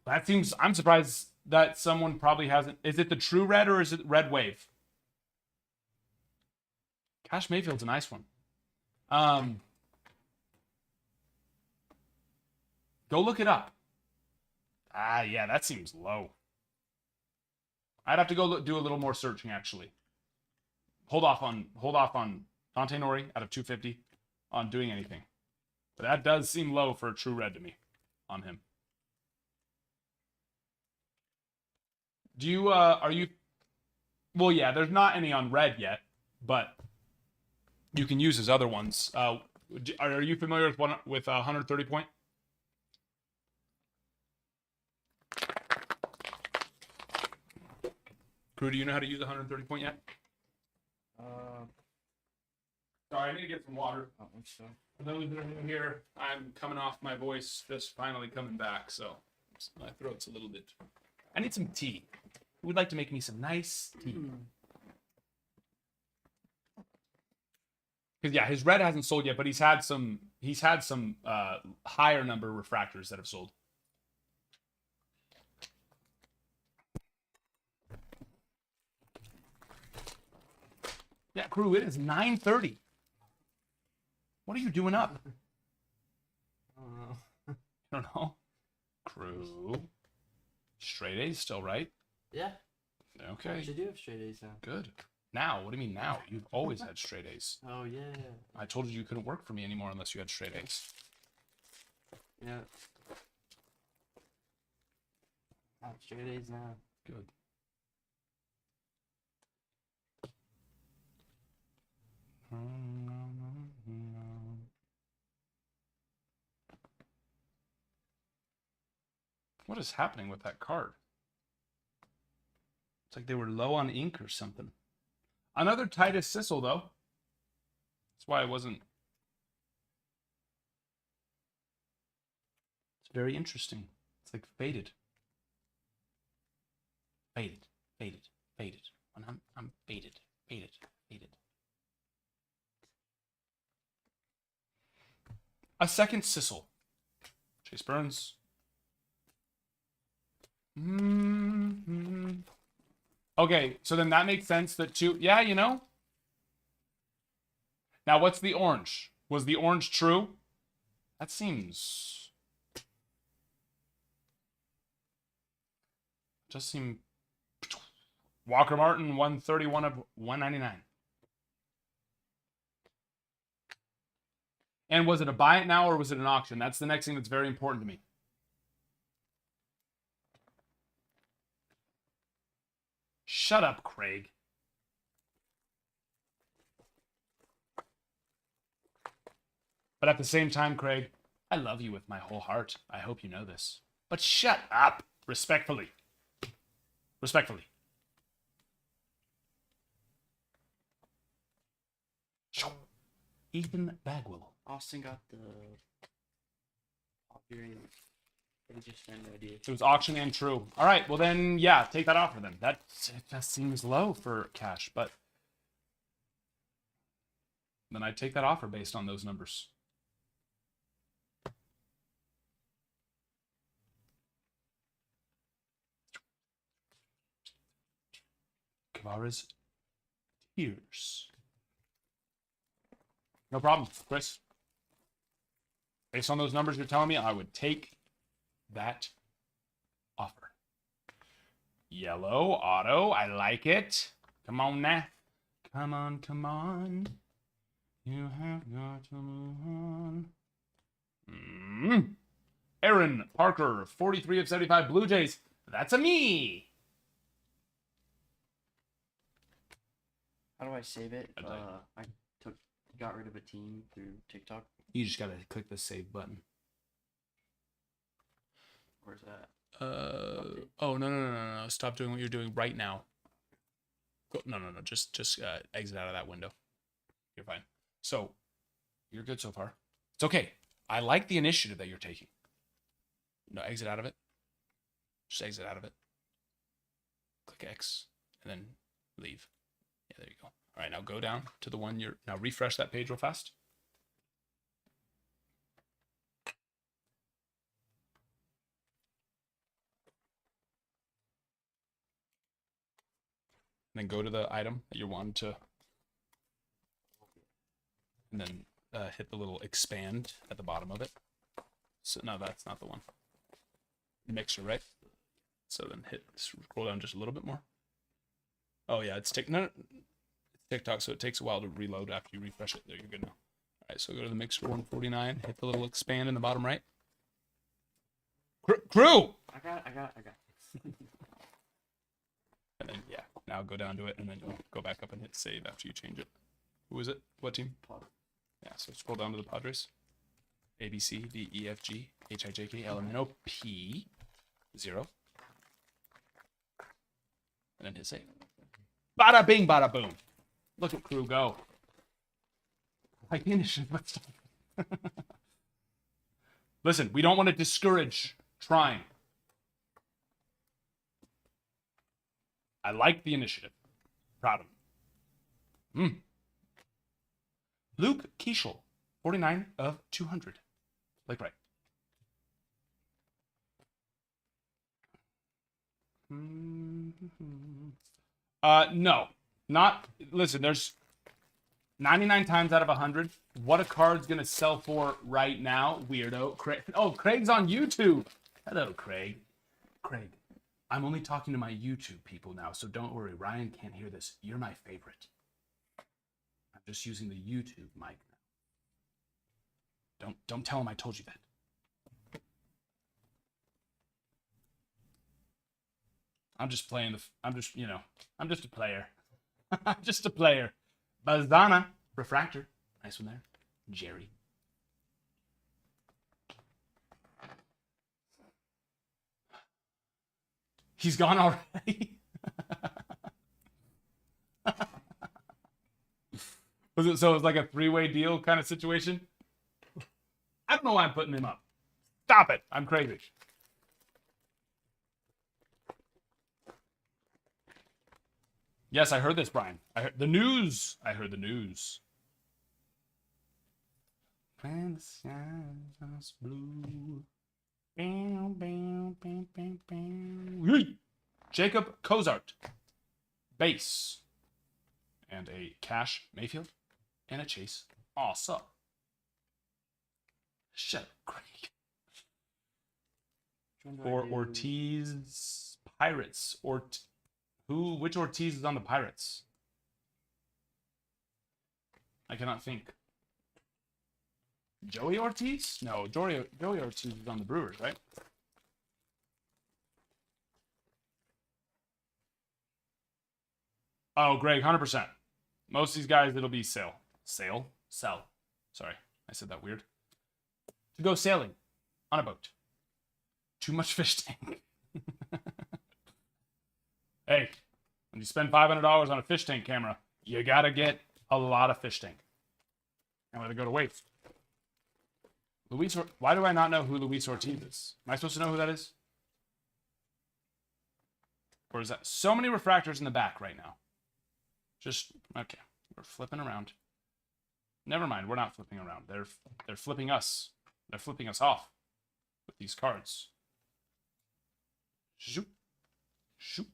That seems, I'm surprised that someone probably hasn't. Is it the True Red or is it Red Wave? Cash Mayfield's a nice one. Go look it up. Yeah, that seems low. I'd have to go do a little more searching, actually. Hold off on Dante Nori out of 250 on doing anything. But that does seem low for a True Red to me on him. Do you, are you, well, yeah, there's not any on red yet, but you can use his other ones. Are you familiar with 130 point? Crew, do you know how to use 130 point yet? Sorry, I need to get some water. I don't think so. For those that are new here, I'm coming off my voice, just finally coming back, so my throat's a little bit. I need some tea. Who would like to make me some nice tea? Because yeah, his red hasn't sold yet, but he's had some higher number refractors that have sold. Yeah, Crew, it is 9:30. What are you doing up? I don't know. I don't know. Crew. Straight A's still, right? Yeah. I Okay. actually do have straight A's now. Good. Now? What do you mean now? You've always had straight A's. Oh, yeah. I told you couldn't work for me anymore unless you had straight A's. Yeah. I have straight A's now. Good. What is happening with that card? It's like they were low on ink or something. Another Titus Sissel, though. That's why I wasn't. It's very interesting. It's like faded. Faded, faded, faded. When I'm faded, faded, faded. A second Sissel. Chase Burns. Okay, so then that makes sense that two. Yeah, you know. Now, what's the orange? Was the orange true? That seems. Just seem. Walker Martin, 131 of 199. And was it a buy it now or was it an auction? That's the next thing that's very important to me. Shut up, Craig. But at the same time, Craig, I love you with my whole heart. I hope you know this. But shut up, respectfully. Respectfully. Ethan Bagwell. Austin got the copyright. They just found no idea. It was auction and true. All right, well then, yeah, take that offer then. That just seems low for cash, but then I'd take that offer based on those numbers. Kavara's tears. No problem, Chris. Based on those numbers you're telling me, I would take that offer. Yellow, auto, I like it. Come on now. Come on, come on. You have got to move on. Aaron Parker, 43 of 75 Blue Jays. That's a me. How do I save it? I'd like- I got rid of a team through TikTok. You just gotta click the save button. Where's that? Oh no! Stop doing what you're doing right now. Go, no. Just exit out of that window. You're fine. So, you're good so far. It's okay. I like the initiative that you're taking. No, exit out of it. Just exit out of it. Click X and then leave. Yeah, there you go. All right, now go down to the one you're... Now refresh that page real fast. And then go to the item that you want to... And then hit the little expand at the bottom of it. So, no, that's not the one. Mixer, right? So then scroll down just a little bit more. Oh yeah, it's TikTok, so it takes a while to reload after you refresh it. There, you're good now. All right, so go to the Mixer 149, hit the little expand in the bottom right. Crew! I got. And then, yeah, now go down to it, and then you'll go back up and hit save after you change it. Who is it? What team? Yeah, so scroll down to the Padres. A, B, C, D, E, F, G, H, I, J, K, L, M, N, O, P, 0. And then hit save. Bada bing, bada boom. Look at Crew go. Like initiative, but stop. Listen, we don't want to discourage trying. I like the initiative. Proud of him. Luke Keischel, 49 of 200. Like right. No. Not, listen, there's 99 times out of 100. What a card's going to sell for right now, weirdo. Craig. Oh, Craig's on YouTube. Hello, Craig. Craig, I'm only talking to my YouTube people now, so don't worry. Ryan can't hear this. You're my favorite. I'm just using the YouTube mic now. Don't tell him I told you that. I'm just playing I'm just a player. I'm just a player. Bazana, Refractor. Nice one there. Jerry. He's gone already. So it was like a three-way deal kind of situation? I don't know why I'm putting him up. Stop it. I'm crazy. Yes, I heard this, Brian. I heard the news. I heard the news. When the sky's blue. Bam, bam, bam, bam, bam. Jacob Cozart. Base. And a Cash Mayfield. And a Chase. Awesome. Shut up, Craig. Or Ortiz Pirates. Which Ortiz is on the Pirates? I cannot think. Joey Ortiz? No, Joey Ortiz is on the Brewers, right? Oh, Greg, 100%. Most of these guys, it'll be sell. Sell? Sorry, I said that weird. To go sailing on a boat. Too much fish tank. Hey, when you spend $500 on a fish tank camera, you gotta get a lot of fish tank. And let it go to waste. Why do I not know who Luis Ortiz is? Am I supposed to know who that is? Or is that so many refractors in the back right now? Just okay. We're flipping around. Never mind, we're not flipping around. They're flipping us. They're flipping us off with these cards. Shoop. Shoop.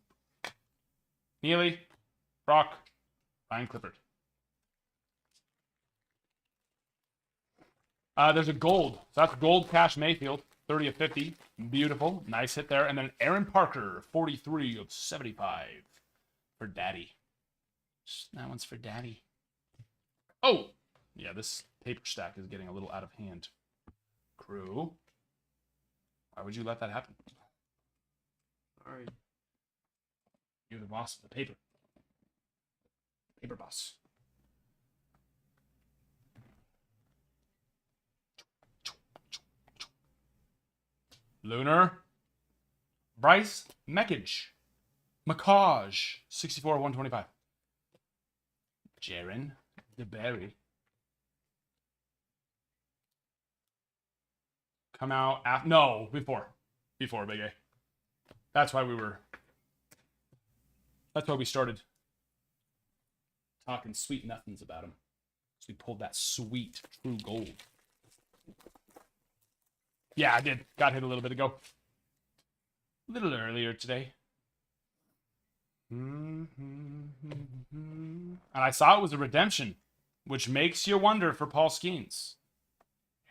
Neely. Brock. Ryan Clifford. There's a gold. So that's gold Cash Mayfield, 30 of 50. Beautiful. Nice hit there. And then Aaron Parker, 43 of 75 for Daddy. That one's for Daddy. Oh! Yeah, this paper stack is getting a little out of hand. Crew. Why would you let that happen? Sorry. You're the boss of the paper. Paper boss. Lunar. Bryce Meckage. Macaj. 64 125. Jaron DeBerry. Come out after. No, before. Before, Big A. That's why we were. That's why we started talking sweet nothings about him. So we pulled that sweet true gold. Yeah, I did. Got hit a little bit ago. A little earlier today. And I saw it was a redemption, which makes you wonder for Paul Skeens.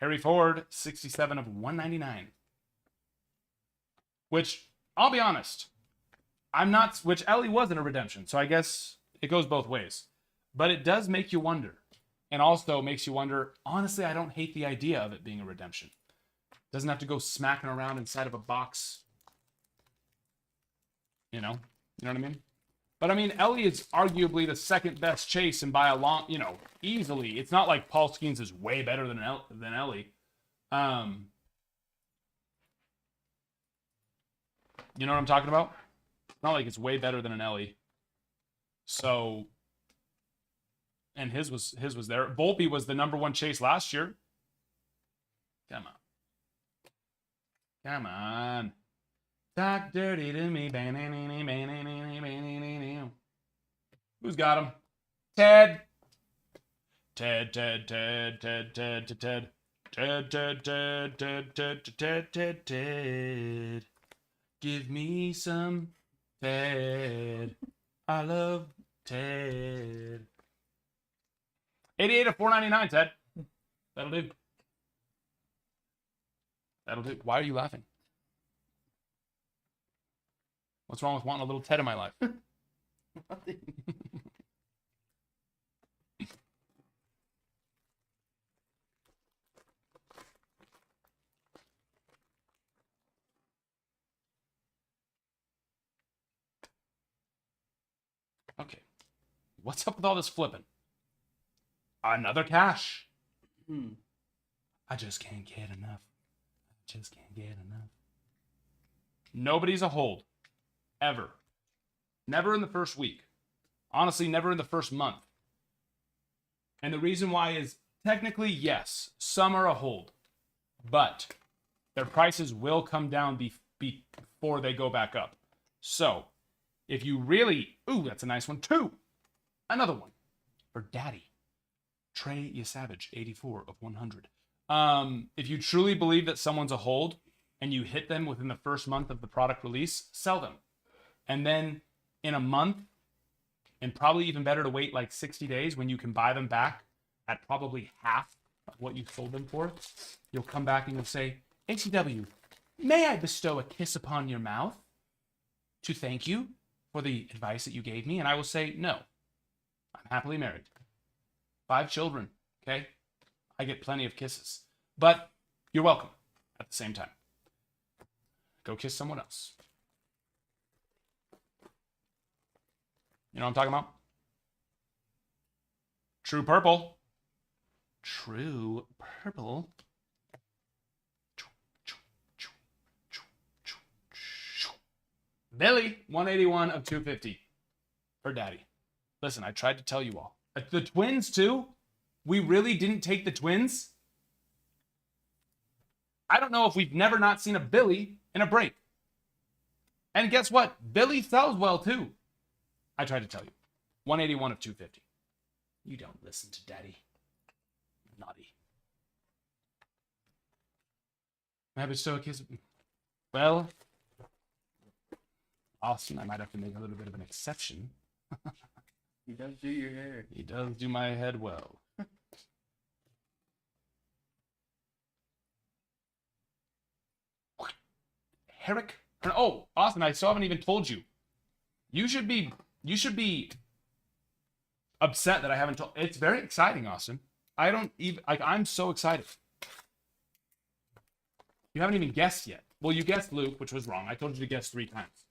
Harry Ford, 67 of 199. Which, I'll be honest, I'm not, which Ellie wasn't a redemption, so I guess it goes both ways. But it does make you wonder. And also makes you wonder, honestly, I don't hate the idea of it being a redemption. Doesn't have to go smacking around inside of a box. You know what I mean? But I mean, Ellie is arguably the second best chase, and by a long, easily. It's not like Paul Skeens is way better than Ellie. You know what I'm talking about? It's not like it's way better than an Ellie. So, and his was there. Volpe was the number one chase last year. Come on. Come on. Talk dirty to me. Who's got him? Ted. Ted. Give me some Ted. I love Ted. 88 of 499, Ted. That'll do. That'll do. Why are you laughing? What's wrong with wanting a little Ted in my life? Nothing. Okay. What's up with all this flipping? Another cash. I just can't get enough. Just can't get enough. Nobody's a hold. Ever. Never in the first week. Honestly, never in the first month. And the reason why is technically, yes, some are a hold. But their prices will come down before they go back up. So, if you really... Ooh, that's a nice one too. Another one. For Daddy. Trey Yasavage, 84 of 100. If you truly believe that someone's a hold and you hit them within the first month of the product release, sell them. And then in a month, and probably even better to wait like 60 days when you can buy them back at probably half of what you sold them for, you'll come back and you'll say, ACW, may I bestow a kiss upon your mouth to thank you for the advice that you gave me? And I will say, no, I'm happily married. 5 children, okay? I get plenty of kisses. But you're welcome at the same time. Go kiss someone else. You know what I'm talking about? True Purple. True Purple. Billy, 181 of 250 for Daddy. Listen, I tried to tell you all. The Twins, too? We really didn't take the Twins? I don't know if we've never not seen a Billy in a break. And guess what? Billy sells well, too. I tried to tell you. 181 of 250. You don't listen to Daddy. Naughty. Maybe still a kiss. Well, Austin, I might have to make a little bit of an exception. He does do your hair. He does do my head well. Herrick. Oh, Austin, I still haven't even told you. You should be upset that I haven't told. It's very exciting, Austin. I don't even like. I'm so excited. You haven't even guessed yet. Well, you guessed Luke, which was wrong. I told you to guess 3 times.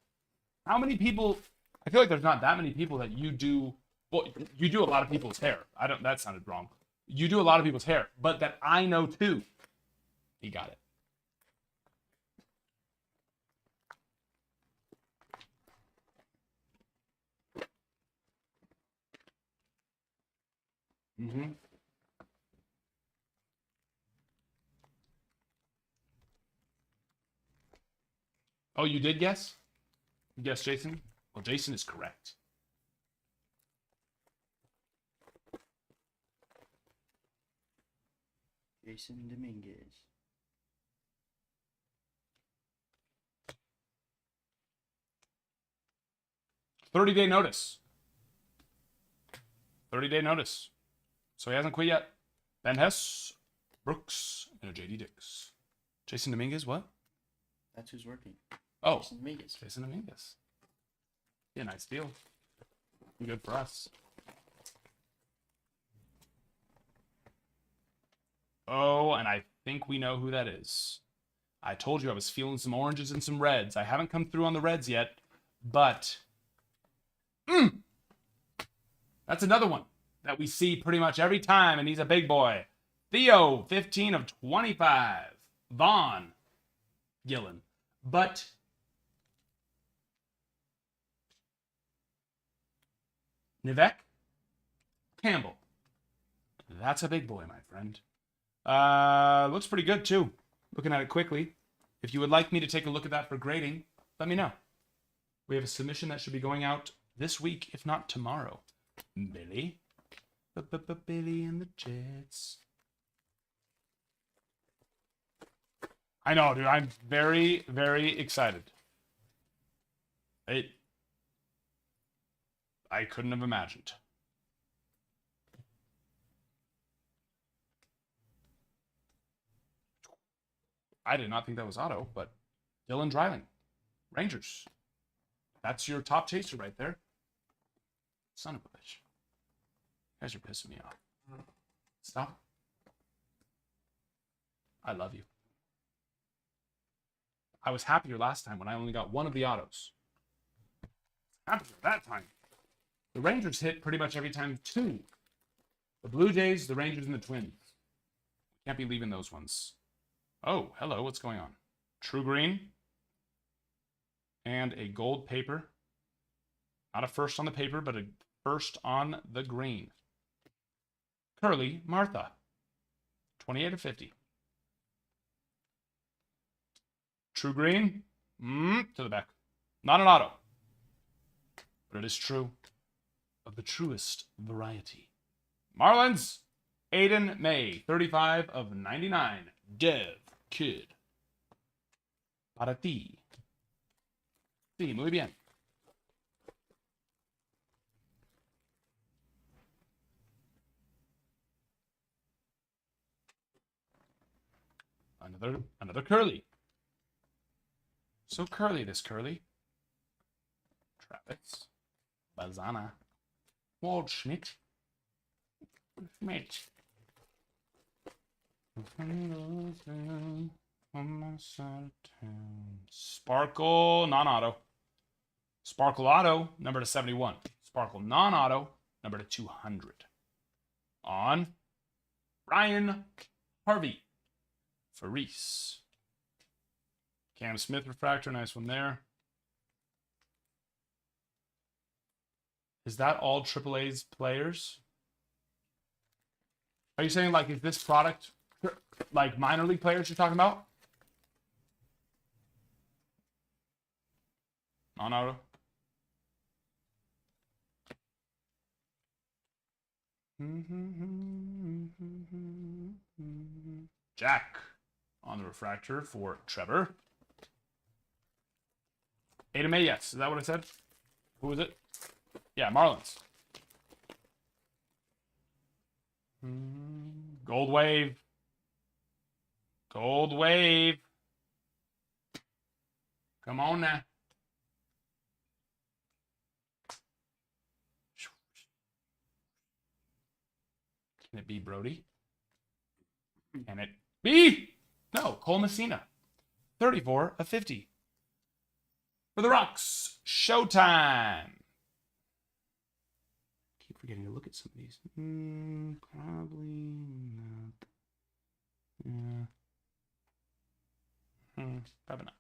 How many people? I feel like there's not that many people that you do. Well, you do a lot of people's hair. I don't. That sounded wrong. You do a lot of people's hair, but that I know too. He got it. Mm-hmm. Oh, you did guess? You guessed Jason? Well, Jason is correct. Jason Dominguez. $30-day notice. 30-day notice. So he hasn't quit yet. Ben Hess, Brooks, and a JD Dix. Jason Dominguez, what? That's who's working. Oh, Jason Dominguez. Jason Dominguez. Yeah, nice deal. Good for us. Oh, and I think we know who that is. I told you I was feeling some oranges and some reds. I haven't come through on the reds yet, but that's another one that we see pretty much every time, and he's a big boy. Theo, 15 of 25. Vaughn Gillen. But Nivek Campbell. That's a big boy, my friend. Looks pretty good, too. Looking at it quickly. If you would like me to take a look at that for grading, let me know. We have a submission that should be going out this week, if not tomorrow. Billy. Billy and the Jets. I know, dude. I'm very, very excited. I couldn't have imagined. I did not think that was auto, but Dylan Dreiling, Rangers. That's your top chaser right there. Son of a bitch. You guys are pissing me off. Stop. I love you. I was happier last time when I only got one of the autos. Happier that time. The Rangers hit pretty much every time too. The Blue Jays, the Rangers, and the Twins. Can't be leaving those ones. Oh, hello. What's going on? True Green. And a gold paper. Not a first on the paper, but a first on the green. Curly Martha. 28 of 50. True Green. To the back. Not an auto. But it is true. Of the truest variety. Marlins. Aiden May. 35 of 99. Dev Kid. Para ti. Sí, muy bien. Another Curly. So curly, this Curly. Travis. Bazana. Waldschmidt. Schmidt. Sparkle non-auto. Sparkle auto, number to 71. Sparkle non-auto, number to 200. On Ryan Harvey. Faris. Cam Smith refractor, nice one there. Is that all AAA's players? Are you saying, like, is this product, like, minor league players you're talking about? Non-auto. Jack on the refractor for Trevor. Ada May, yes. Is that what I said? Who was it? Yeah, Marlins. Gold Wave. Gold Wave. Come on now. Can it be Brody? Can it be? No, Cole Messina. 34 of 50. For the Rocks, showtime. Keep forgetting to look at some of these. Probably not. Yeah. Probably not.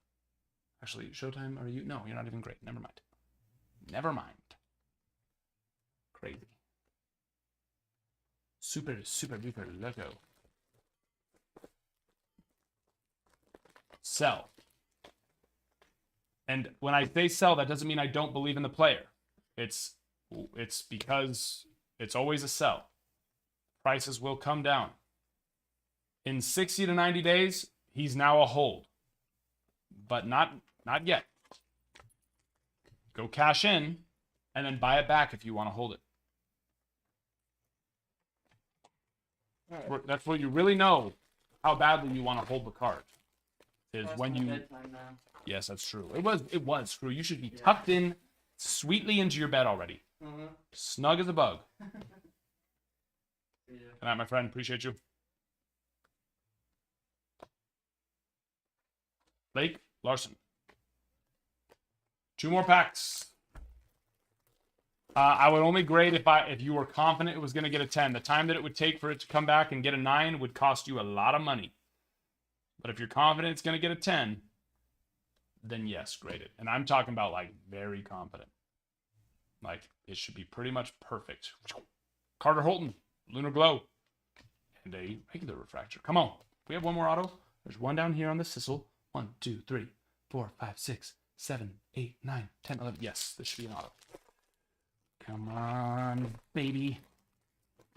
Actually, showtime, are you? No, you're not even great. Never mind. Never mind. Crazy. Super, super duper loco. Sell. And when I say sell, that doesn't mean I don't believe in the player. It's because it's always a sell. Prices will come down. In 60 to 90 days, he's now a hold. But not yet. Go cash in and then buy it back if you want to hold it. Right. That's where you really know how badly you want to hold the card. Is when you. Yes, that's true. It was Screw. You should be tucked in sweetly into your bed already. Snug as a bug. Good night, my friend. Appreciate you. Blake Larson. 2 more packs. I would only grade if you were confident it was going to get a 10. The time that it would take for it to come back and get a 9 would cost you a lot of money. But if you're confident it's going to get a 10, then yes, grade it. And I'm talking about like very confident. Like it should be pretty much perfect. Carter Holton, Lunar Glow, and a regular refractor. Come on. We have one more auto. There's one down here on the Sissel. 1, 2, 3, 4, 5, 6, 7, 8, 9, 10, 11. Yes, this should be an auto. Come on, baby.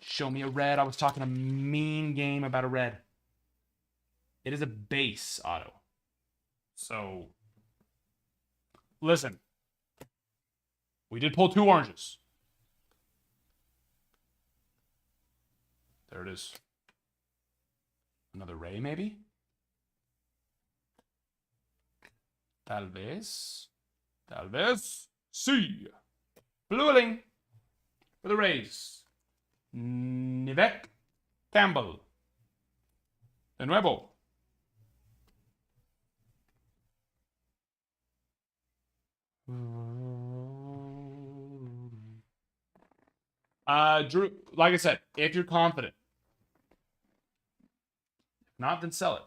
Show me a red. I was talking a mean game about a red. It is a base auto. So, listen. We did pull 2 oranges. There it is. Another Ray, maybe? Tal vez. Sí. Blueling for the Rays. Nivek Campbell. De nuevo. Drew, like I said, if you're confident. If not, then sell it.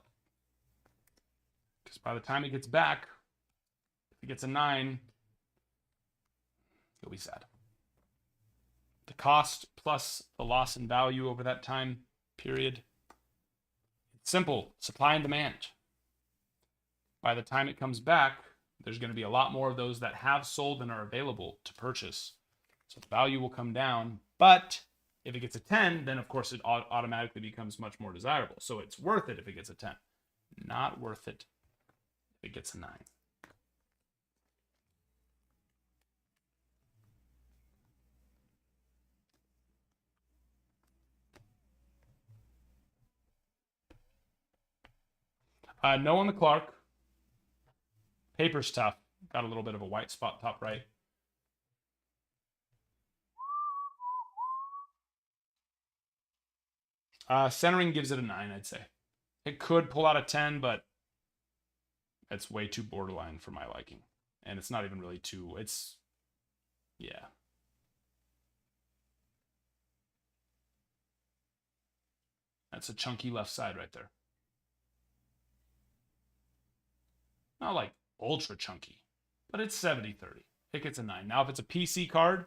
Because by the time it gets back, if it gets a 9, you'll be sad. The cost plus the loss in value over that time period. It's simple. Supply and demand. By the time it comes back, there's going to be a lot more of those that have sold and are available to purchase. So the value will come down. But if it gets a 10, then of course it automatically becomes much more desirable. So it's worth it if it gets a 10. Not worth it if it gets a 9. No on the Clark. Paper's tough. Got a little bit of a white spot top right. Centering gives it a 9, I'd say. It could pull out a 10, but it's way too borderline for my liking. And it's not even really too... It's... Yeah. That's a chunky left side right there. Not like ultra chunky, but it's 70-30. It gets a 9. Now, if it's a PC card,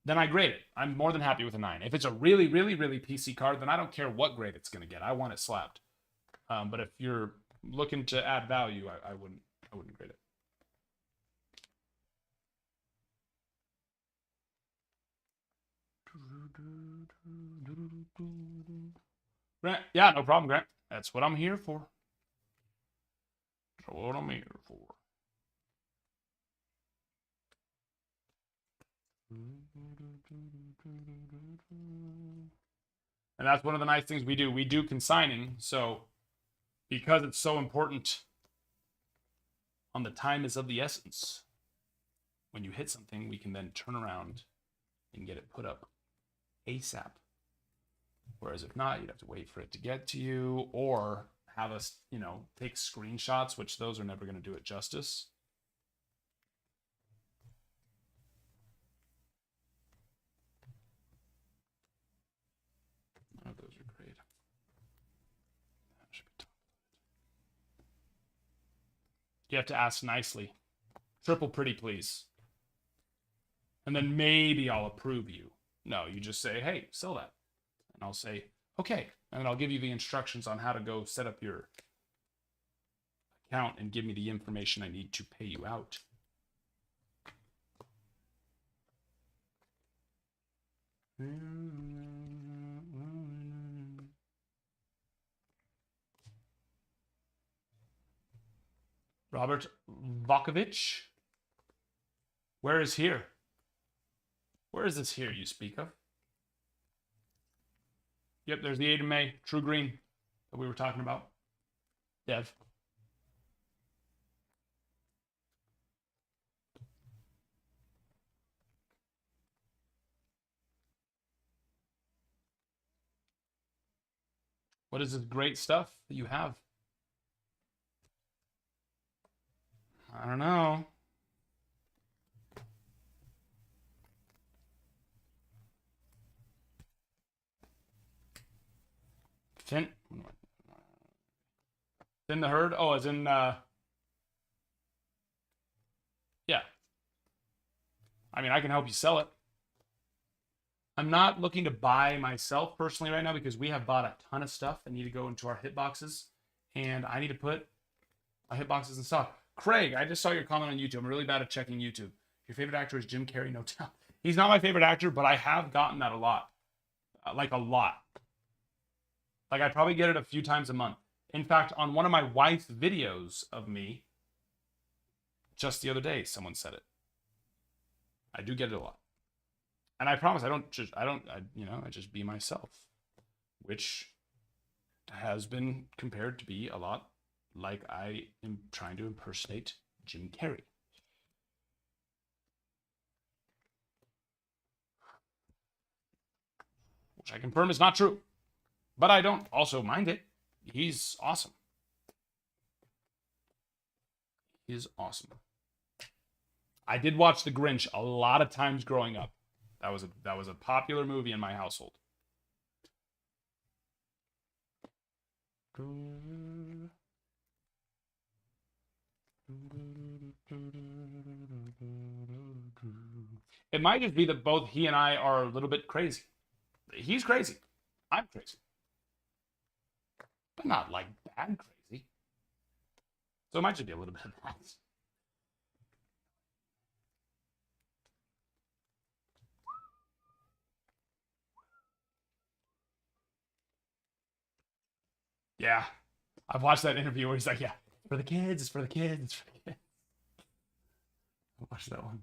then I grade it. I'm more than happy with a 9. If it's a really, really, really PC card, then I don't care what grade it's going to get. I want it slapped. But if you're looking to add value, I wouldn't grade it. Grant, yeah, no problem, Grant. That's what I'm here for. That's what I'm here for. And that's one of the nice things we do. We do consigning, so because it's so important on the time is of the essence. When you hit something, we can then turn around and get it put up ASAP. Whereas if not, you'd have to wait for it to get to you or have us, you know, take screenshots, which those are never going to do it justice. None of those are great. That should be top. You have to ask nicely. Triple pretty, please. And then maybe I'll approve you. No, you just say, hey, sell that. And I'll say, okay. And then I'll give you the instructions on how to go set up your account and give me the information I need to pay you out. Robert Vakovich? Where is here? Where is this here you speak of? Yep, there's the 8 of May, True Green that we were talking about. Dev. What is this great stuff that you have? I don't know. Thin the herd? Oh, as in, yeah. I mean, I can help you sell it. I'm not looking to buy myself personally right now because we have bought a ton of stuff that need to go into our hitboxes. And I need to put our hitboxes in stock. Craig, I just saw your comment on YouTube. I'm really bad at checking YouTube. Your favorite actor is Jim Carrey, no doubt. He's not my favorite actor, but I have gotten that a lot. Like a lot. Like I probably get it a few times a month. In fact, on one of my wife's videos of me, just the other day, someone said it. I do get it a lot. And I promise I just be myself, which has been compared to be a lot like I am trying to impersonate Jim Carrey. Which I confirm is not true. But I don't also mind it. He's awesome. He's awesome. I did watch The Grinch a lot of times growing up. That was a popular movie in my household. It might just be that both he and I are a little bit crazy. He's crazy. I'm crazy. But not like bad crazy. So it might just be a little bit of that. Yeah. I've watched that interview where he's like, yeah, for the kids, it's for the kids, it's for the kids. I watched that one.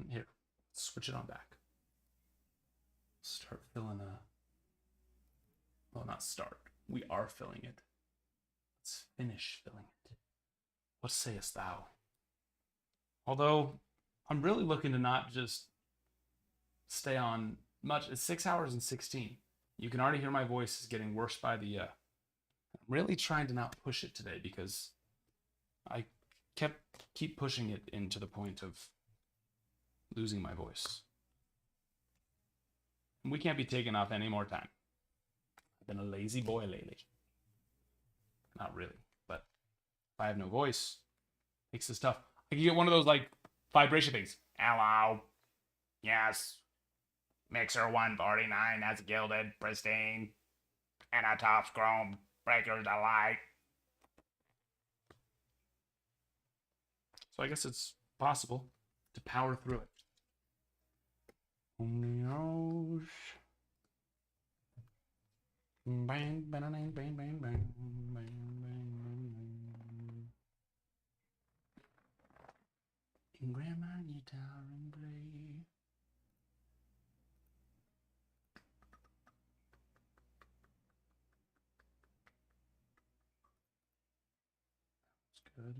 Here, switch it on back. Start filling a. Well, not start. We are filling it. Let's finish filling it. What sayest thou? Although, I'm really looking to not just stay on much. It's 6 hours and 16. You can already hear my voice is getting worse by the. I'm really trying to not push it today because I keep pushing it into the point of losing my voice. We can't be taking off any more time. I've been a lazy boy lately. Not really, but if I have no voice, it makes this tough. I can get one of those like vibration things. Hello. Yes. Mixer 149 that's gilded, pristine, and a top chrome breakers delight. So I guess it's possible to power through it. Only knows. Bang, bang, bang, bang, bang, bang, bang. In grandma guitar and play. It's good.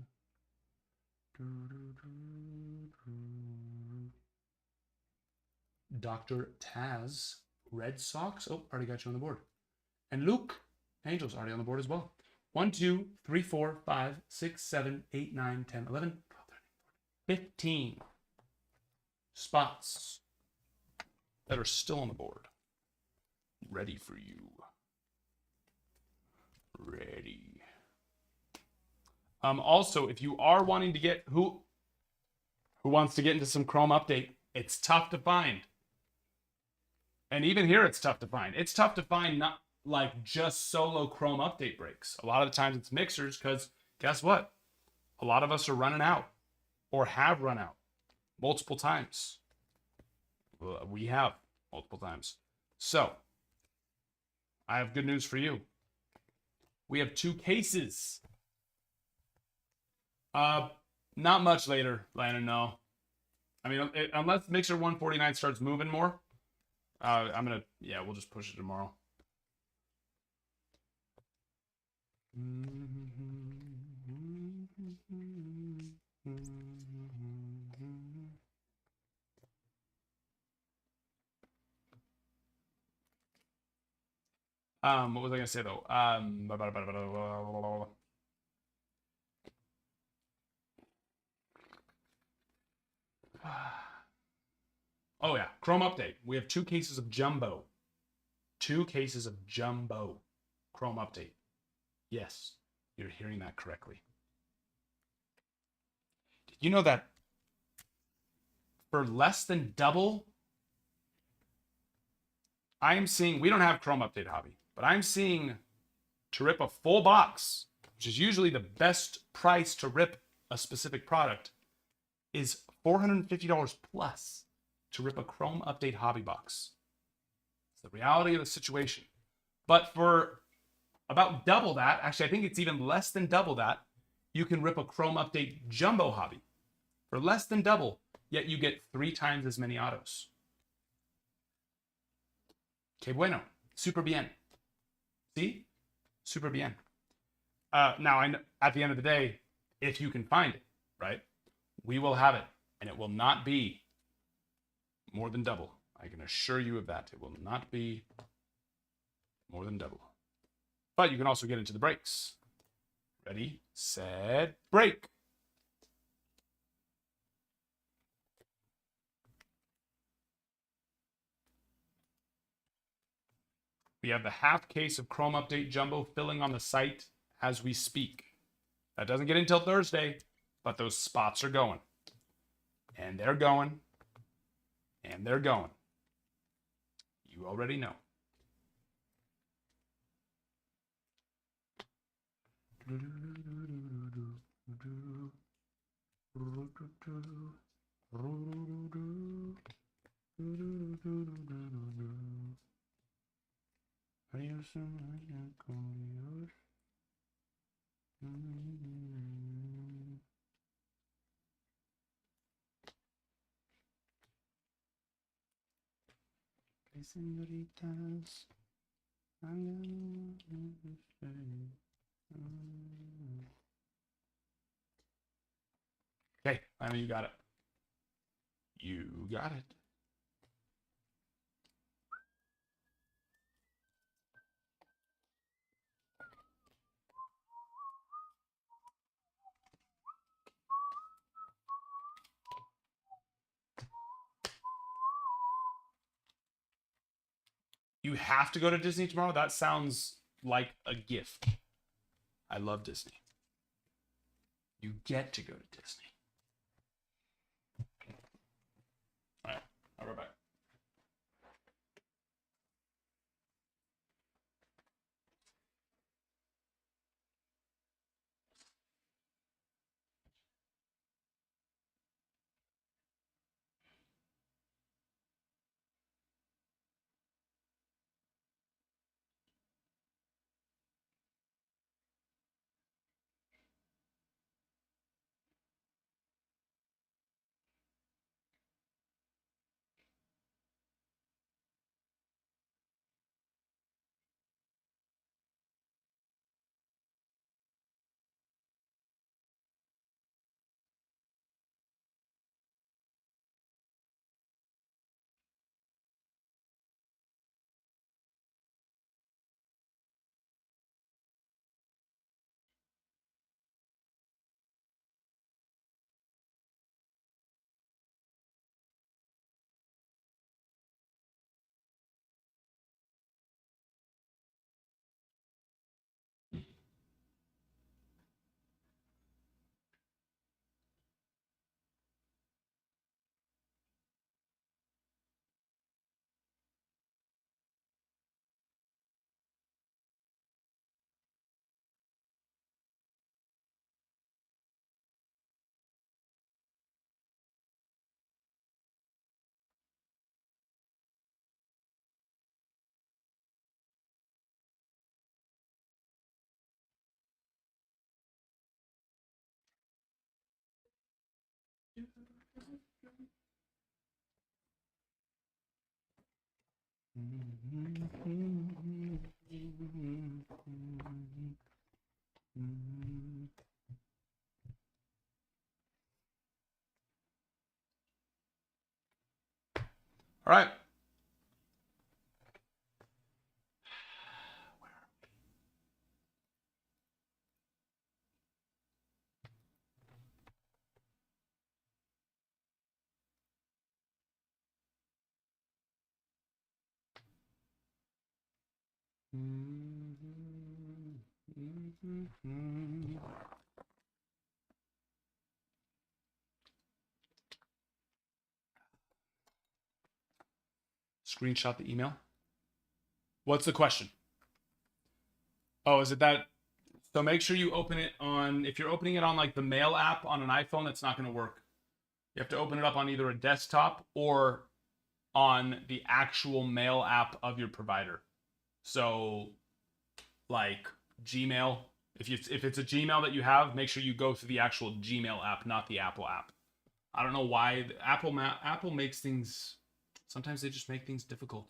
Dr. Taz, Red Sox. Oh, already got you on the board. And Luke, Angels, already on the board as well. 1, 2, 3, 4, 5, 6, 7, 8, 9, 10, 11, 12, 13, 15 spots that are still on the board. Ready for you. Ready. Also, if you are wanting to get who wants to get into some Chrome update, it's tough to find. And even here, it's tough to find. It's tough to find not like just solo Chrome update breaks. A lot of the times it's mixers because guess what? A lot of us are running out or have run out multiple times. We have multiple times. So I have good news for you. We have 2 cases. Not much later, Landon, no. I mean, unless Mixer 149 starts moving more, we'll just push it tomorrow. What was I gonna say though? Oh yeah, Chrome update. We have 2 cases of jumbo. 2 cases of jumbo Chrome update. Yes, you're hearing that correctly. Did you know that for less than double, I am seeing, we don't have Chrome update hobby, but I'm seeing to rip a full box, which is usually the best price to rip a specific product, is $450 plus to rip a Chrome update hobby box. It's the reality of the situation. But for about double that, actually, I think it's even less than double that, you can rip a Chrome update jumbo hobby. For less than double, yet you get 3 times as many autos. Que bueno. Super bien. See? Super bien. Now, I know, at the end of the day, if you can find it, right, we will have it, and it will not be more than double. I can assure you of that. It will not be more than double. But you can also get into the breaks. Ready, set, break. We have the half case of Chrome Update Jumbo filling on the site as we speak. That doesn't get until Thursday, but those spots are going. And they're going. And they're going. You already know. Señoritas, okay, I know you got it. You got it. You have to go to Disney tomorrow? That sounds like a gift. I love Disney. You get to go to Disney. All right, I'll be right back. All right. Screenshot the email. What's the question? Oh, is it that? So make sure you open it on, if you're opening it on like the Mail app on an iPhone, that's not going to work. You have to open it up on either a desktop or on the actual Mail app of your provider. So like Gmail, if it's a Gmail that you have, make sure you go through the actual Gmail app, not the Apple app. I don't know why Apple makes things, sometimes they just make things difficult.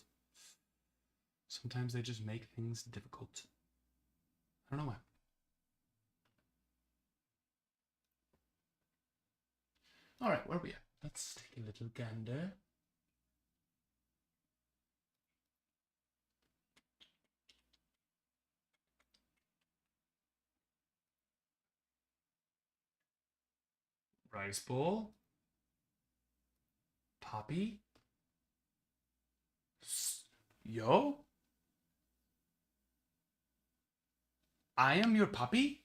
Sometimes they just make things difficult. I don't know why. All right, where are we at? Let's take a little gander. Rice bowl. Poppy. Yo. I am your puppy?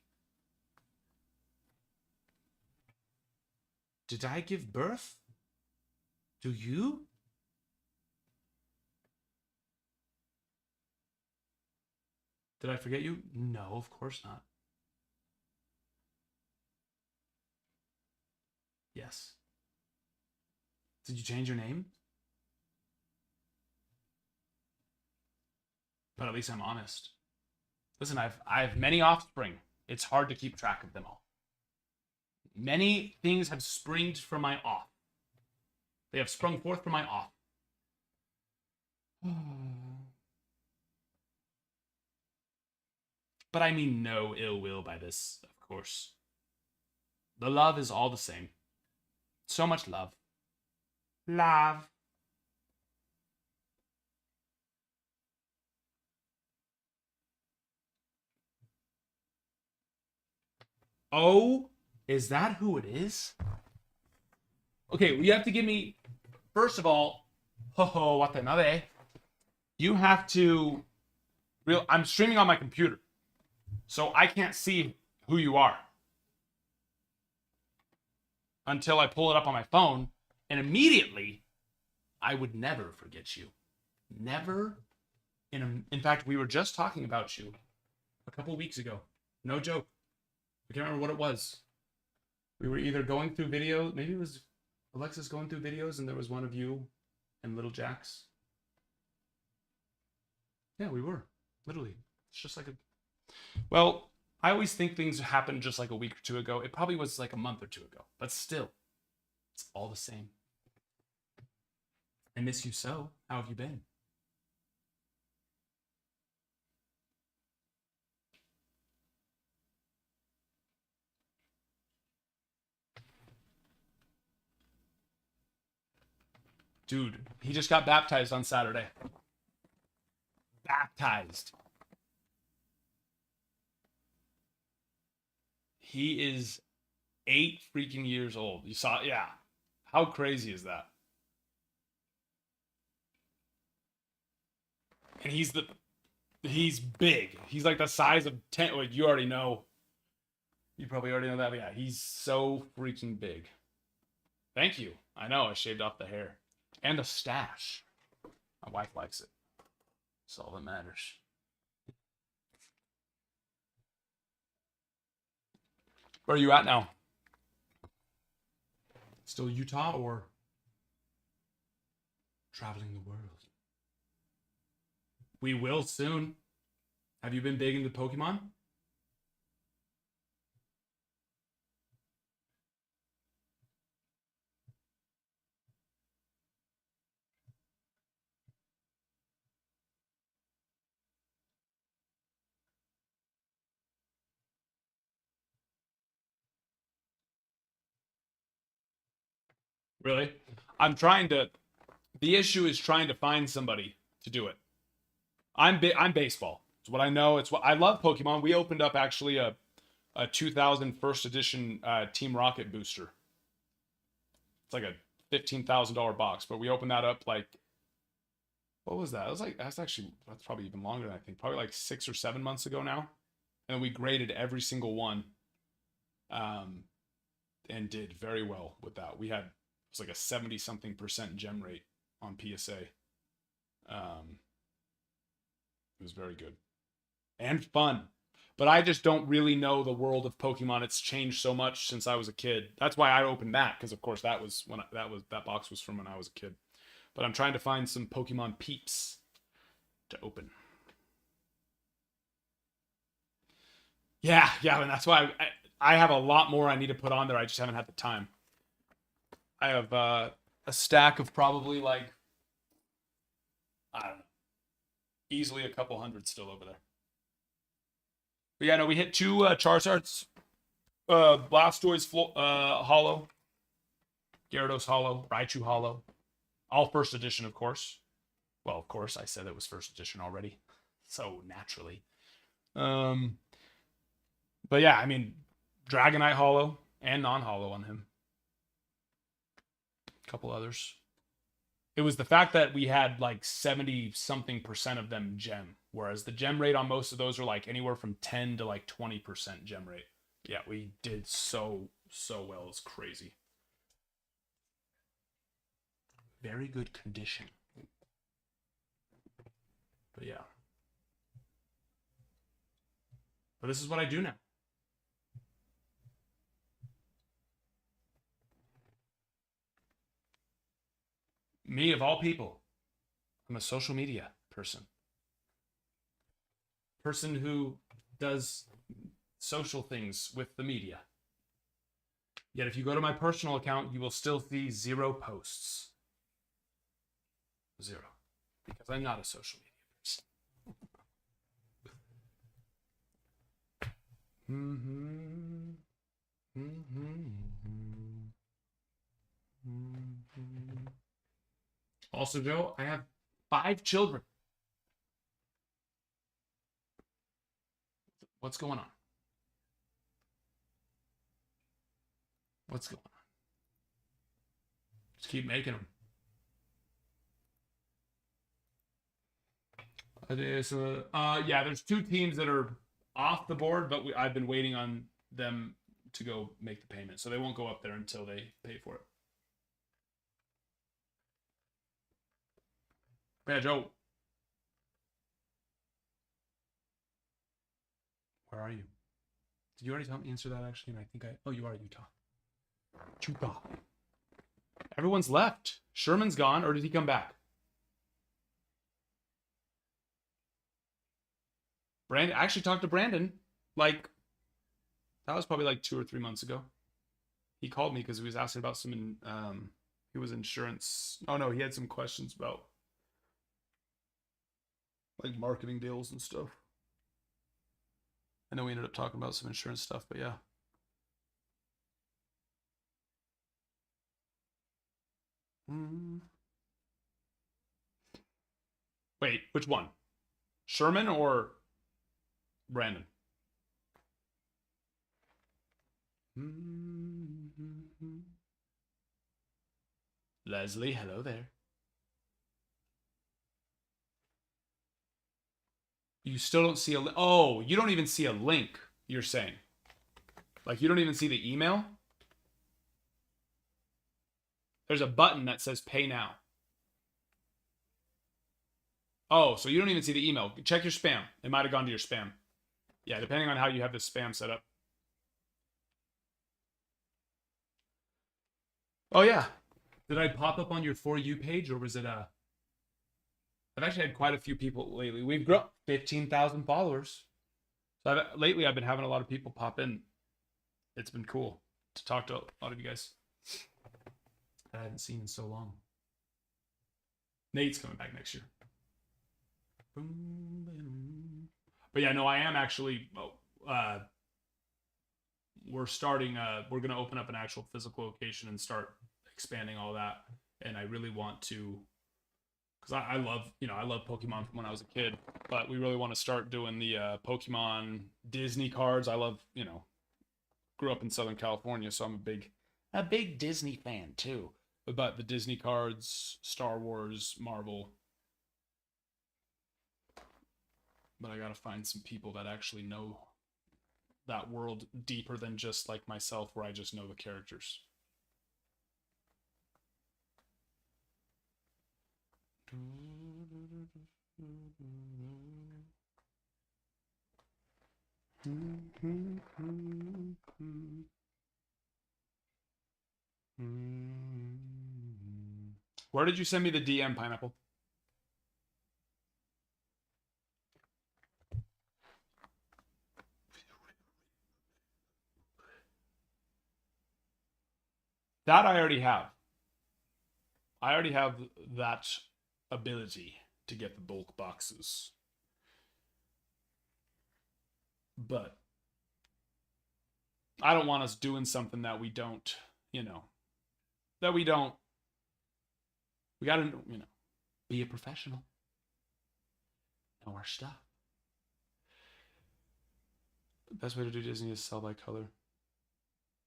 Did I give birth? Do you? Did I forget you? No, of course not. Yes. Did you change your name? But at least I'm honest. Listen, I have many offspring. It's hard to keep track of them all. Many things have springed from my off. They have sprung forth from my off. But I mean no ill will by this, of course. The love is all the same. So much love. Love. Oh, is that who it is? Okay, well, you have to give me, first of all, ho watanabe. You have to, I'm streaming on my computer, so I can't see who you are until I pull it up on my phone, and immediately, I would never forget you. Never. In fact, we were just talking about you a couple weeks ago. No joke. I can't remember what it was. We were either going through videos, maybe it was Alexis going through videos, and there was one of you and Little Jax. Yeah, we were. Literally. It's just like a... Well, I always think things happened just like a week or two ago. It probably was like a month or two ago. But still, it's all the same. I miss you so. How have you been? Dude, he just got baptized on Saturday. Baptized. He is 8 freaking years old. You saw, yeah. How crazy is that? And he's big. He's like the size of 10. Well, you already know. You probably already know that, but yeah, he's so freaking big. Thank you. I know, I shaved off the hair. And the stash. My wife likes it. That's all that matters. Where are you at now? Still Utah or traveling the world? We will soon. Have you been big into Pokemon? Really? I'm trying to. The issue is trying to find somebody to do it. I'm baseball. It's what I know. It's what I love. Pokemon. We opened up actually a 2000 first edition Team Rocket booster. It's like a $15,000 box, but we opened that up like, what was that? It was like that's probably even longer than I think. Probably like 6 or 7 months ago now, and we graded every single one, and did very well with that. We had it was like a 70-something% gem rate on PSA. It was very good and fun. But I just don't really know the world of Pokemon. It's changed so much since I was a kid. That's why I opened that, because of course that was when that box was from when I was a kid. But I'm trying to find some Pokemon peeps to open. Yeah, and that's why I have a lot more I need to put on there. I just haven't had the time. I have a stack of probably like, I don't know, easily a couple hundred still over there. But yeah, no, we hit 2 Charizards, Blastoise Hollow, Gyarados Hollow, Raichu Hollow, all first edition, of course. Well, of course, I said it was first edition already, so naturally. But yeah, I mean, Dragonite Hollow and non-hollow on him. A couple others. It was the fact that we had like 70-something% of them gem, whereas the gem rate on most of those are like anywhere from 10 to like 20% gem rate. Yeah, we did so well. It's crazy. Very good condition. But yeah. But this is what I do now. Me, of all people, I'm a social media person. Person who does social things with the media. Yet if you go to my personal account, you will still see 0 posts. 0. Because I'm not a social media person. Also, Joe, I have 5 children. What's going on? What's going on? Just keep making them. Yeah, there's 2 teams that are off the board, but I've been waiting on them to go make the payment, so they won't go up there until they pay for it. Yeah, Joe. Where are you? Did you already answer that, actually? And I think oh, you are, Utah. Utah. Everyone's left. Sherman's gone, or did he come back? I actually talked to Brandon, like, that was probably like 2 or 3 months ago. He called me because he was asking about some, he was insurance. Oh no, he had some questions about like marketing deals and stuff. I know we ended up talking about some insurance stuff, but yeah. Wait, which one? Sherman or Brandon? Leslie, hello there. You still don't see oh, you don't even see a link, you're saying. Like, you don't even see the email? There's a button that says pay now. Oh, so you don't even see the email. Check your spam. It might have gone to your spam. Yeah, depending on how you have the spam set up. Oh, yeah. Did I pop up on your For You page, or was it I've actually had quite a few people lately. We've grown 15,000 followers. So lately I've been having a lot of people pop in. It's been cool to talk to a lot of you guys that I haven't seen in so long. Nate's coming back next year. But yeah, no, I am actually, we're starting, we're going to open up an actual physical location and start expanding all that, and I really want to, because I love, I love Pokemon from when I was a kid, but we really want to start doing the Pokemon Disney cards. I love, grew up in Southern California, so I'm a big Disney fan too. But the Disney cards, Star Wars, Marvel. But I gotta find some people that actually know that world deeper than just like myself, where I just know the characters. Where did you send me the DM, Pineapple? That I already have. I already have that ability to get the bulk boxes. But I don't want us doing something that we don't, that we don't. We gotta, be a professional. Know our stuff. The best way to do Disney is sell by color.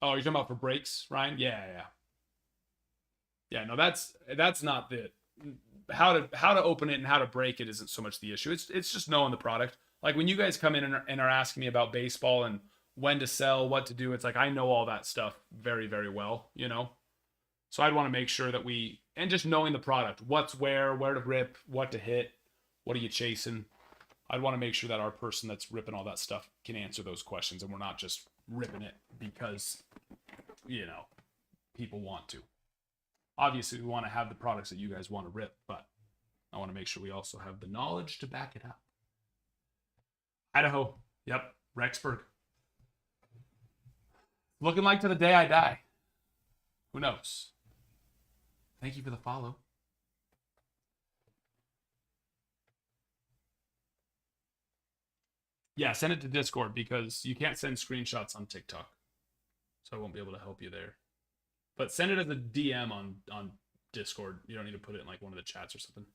Oh, you're talking about for breaks, Ryan? Yeah. Yeah, no, that's not the how to open it and how to break it isn't so much the issue. It's just knowing the product. Like when you guys come in and are asking me about baseball and when to sell, what to do, it's like I know all that stuff very, very well, So I'd want to make sure that and just knowing the product, what's where to rip, what to hit, what are you chasing. I'd want to make sure that our person that's ripping all that stuff can answer those questions and we're not just ripping it because, people want to. Obviously, we want to have the products that you guys want to rip, but I want to make sure we also have the knowledge to back it up. Idaho. Yep. Rexburg. Looking like to the day I die. Who knows? Thank you for the follow. Yeah, send it to Discord because you can't send screenshots on TikTok. So I won't be able to help you there. But send it as a DM on Discord. You don't need to put it in like one of the chats or something.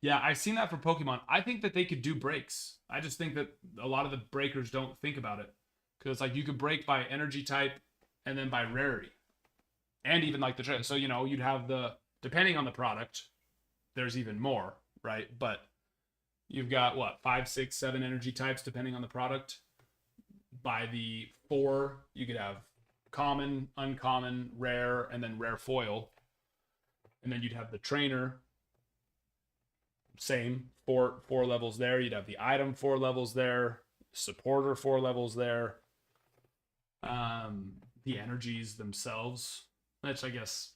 Yeah, I've seen that for Pokemon. I think that they could do breaks. I just think that a lot of the breakers don't think about it. Because it's like you could break by energy type and then by rarity. And even like the... So, you'd have depending on the product, there's even more, right? But you've got, 5, 6, 7 energy types depending on the product. By the 4, you could have common, uncommon, rare, and then rare foil. And then you'd have the trainer... Same, four levels there. You'd have the item 4 levels there, supporter 4 levels there. The energies themselves, which I guess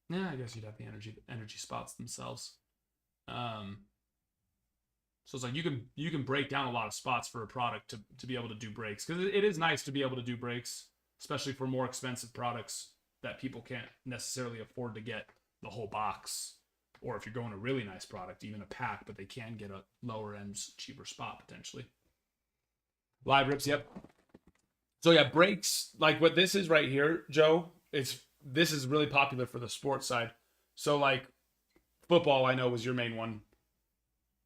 you'd have the energy spots themselves. So it's like you can break down a lot of spots for a product to be able to do breaks, because it is nice to be able to do breaks, especially for more expensive products that people can't necessarily afford to get the whole box. Or if you're going a really nice product, even a pack, but they can get a lower end, cheaper spot potentially. Live rips, yep. So yeah, breaks, like what this is right here, Joe, this is really popular for the sports side. So like football, I know was your main one.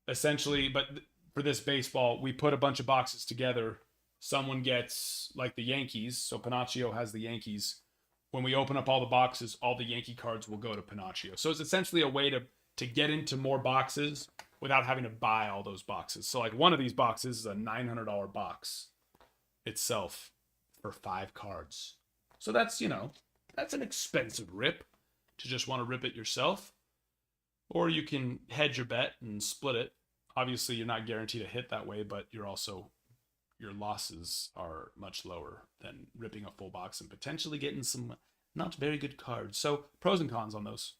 Essentially, but for this baseball, we put a bunch of boxes together. Someone gets like the Yankees, so Pinocchio has the Yankees. When we open up all the boxes, all the Yankee cards will go to Pinocchio. So it's essentially a way to get into more boxes without having to buy all those boxes. So like one of these boxes is a $900 box itself for 5 cards. So that's, that's an expensive rip to just want to rip it yourself. Or you can hedge your bet and split it. Obviously, you're not guaranteed to hit that way, but your losses are much lower than ripping a full box and potentially getting some not very good cards. So pros and cons on those.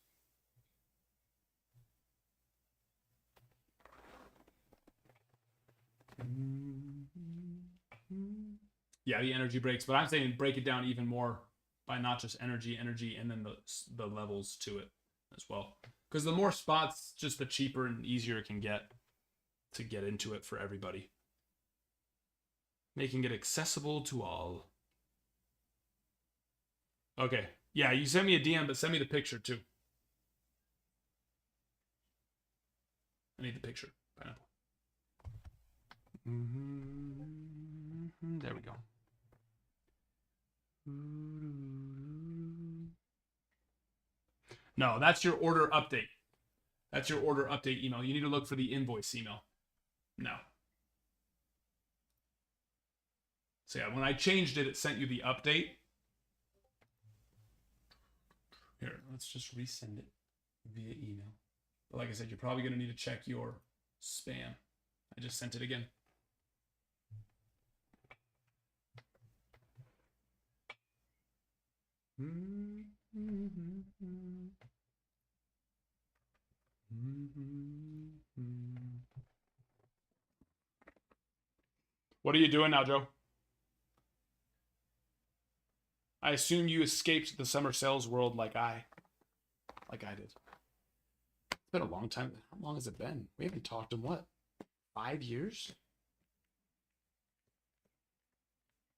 Yeah, the energy breaks, but I'm saying break it down even more by not just energy, and then the levels to it. as well. Because the more spots, just the cheaper and easier it can get to get into it for everybody. Making it accessible to all. Okay. Yeah, you send me a DM, but send me the picture too. I need the picture. Pineapple. There we go. No, that's your order update. That's your order update email. You need to look for the invoice email. No. So yeah, when I changed it, it sent you the update. Here, let's just resend it via email. But like I said, you're probably going to need to check your spam. I just sent it again. What are you doing now, Joe? I assume you escaped the summer sales world like I did. It's been a long time. How long has it been? We haven't talked in what? 5 years?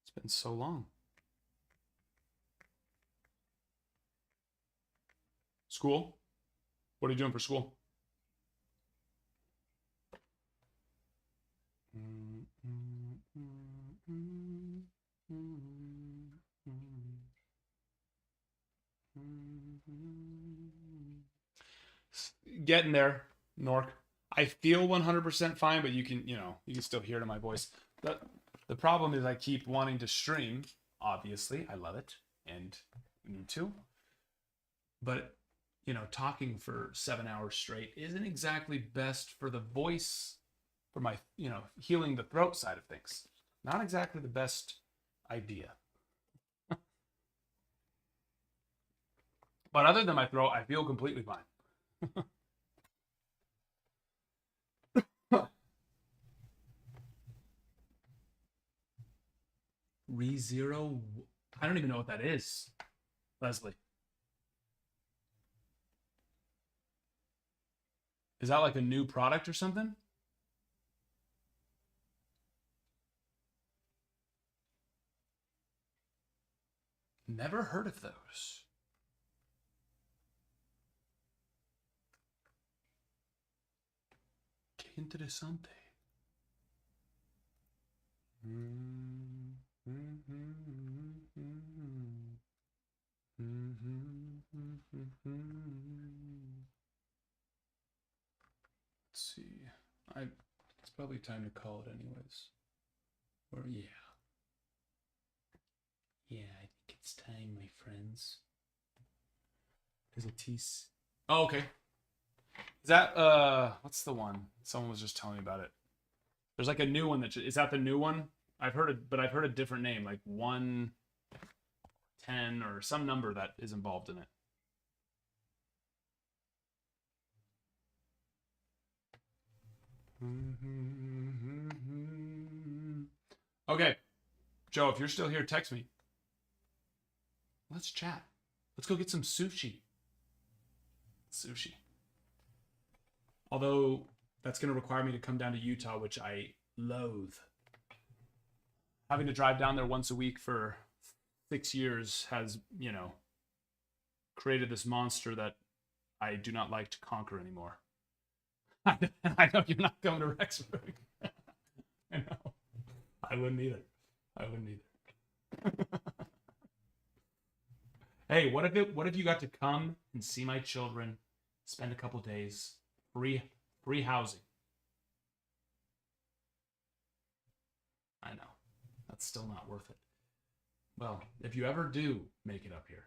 It's been so long. School? What are you doing for school? Getting there, Nork. I feel 100% fine, but you can still hear it in my voice. The problem is I keep wanting to stream. Obviously, I love it and need to. But, talking for 7 hours straight isn't exactly best for the voice, for my, healing the throat side of things. Not exactly the best idea. But other than my throat, I feel completely fine. ReZero? I don't even know what that is, Leslie. Is that like a new product or something? Never heard of those. Qué interesante. Let's see. It's probably time to call it anyways. Or yeah. Yeah, I think it's time, my friends. There's a tease. Oh, okay. Is that what's the one? Someone was just telling me about it. There's like a new one is that the new one? I've heard it, but I've heard a different name, like 110 or some number that is involved in it. Okay. Joe, if you're still here, text me. Let's chat. Let's go get some sushi. Sushi. Although that's going to require me to come down to Utah, which I loathe. Having to drive down there once a week for 6 years has, created this monster that I do not like to conquer anymore. I know you're not coming to Rexburg. I know. I wouldn't either. Hey, what if you got to come and see my children, spend a couple days, free housing? I know. That's still not worth it. Well, if you ever do make it up here,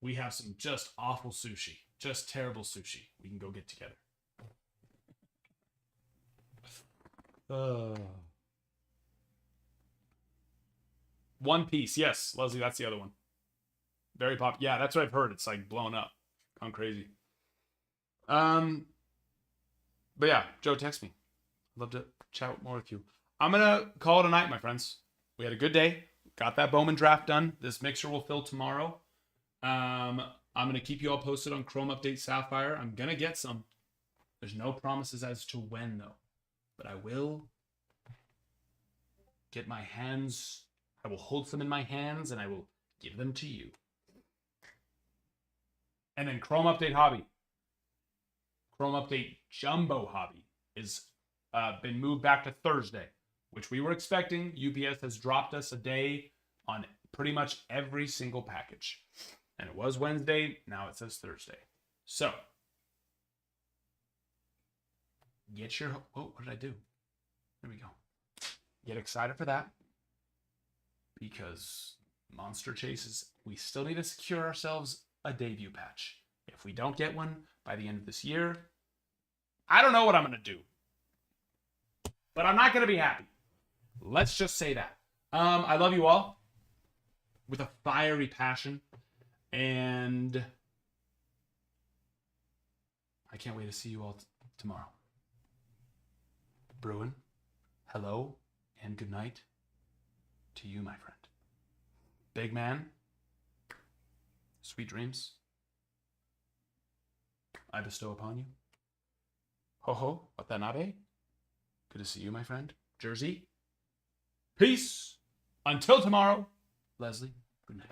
we have some just awful sushi, just terrible sushi. We can go get together. One Piece, yes, Leslie, that's the other one. Very pop. Yeah, that's what I've heard. It's like blown up, gone crazy. But yeah, Joe, text me. I'd love to chat more with you. I'm gonna call it a night, my friends. We had a good day. Got that Bowman draft done. This mixer will fill tomorrow. I'm gonna keep you all posted on Chrome Update Sapphire. I'm gonna get some. There's no promises as to when though, but I will get my hands. I will hold some in my hands and I will give them to you. And then Chrome Update Hobby. Chrome Update Jumbo Hobby is been moved back to Thursday, which we were expecting. UPS has dropped us a day on pretty much every single package. And it was Wednesday, now it says Thursday. So, get your... Oh, what did I do? There we go. Get excited for that. Because Monster Chases, we still need to secure ourselves a debut patch. If we don't get one by the end of this year, I don't know what I'm going to do. But I'm not going to be happy. Let's just say that. I love you all with a fiery passion. And I can't wait to see you all tomorrow. Bruin, hello and good night to you, my friend. Big man, sweet dreams I bestow upon you. Ho ho, watanabe. Good to see you, my friend. Jersey, peace. Until tomorrow. Leslie, good night.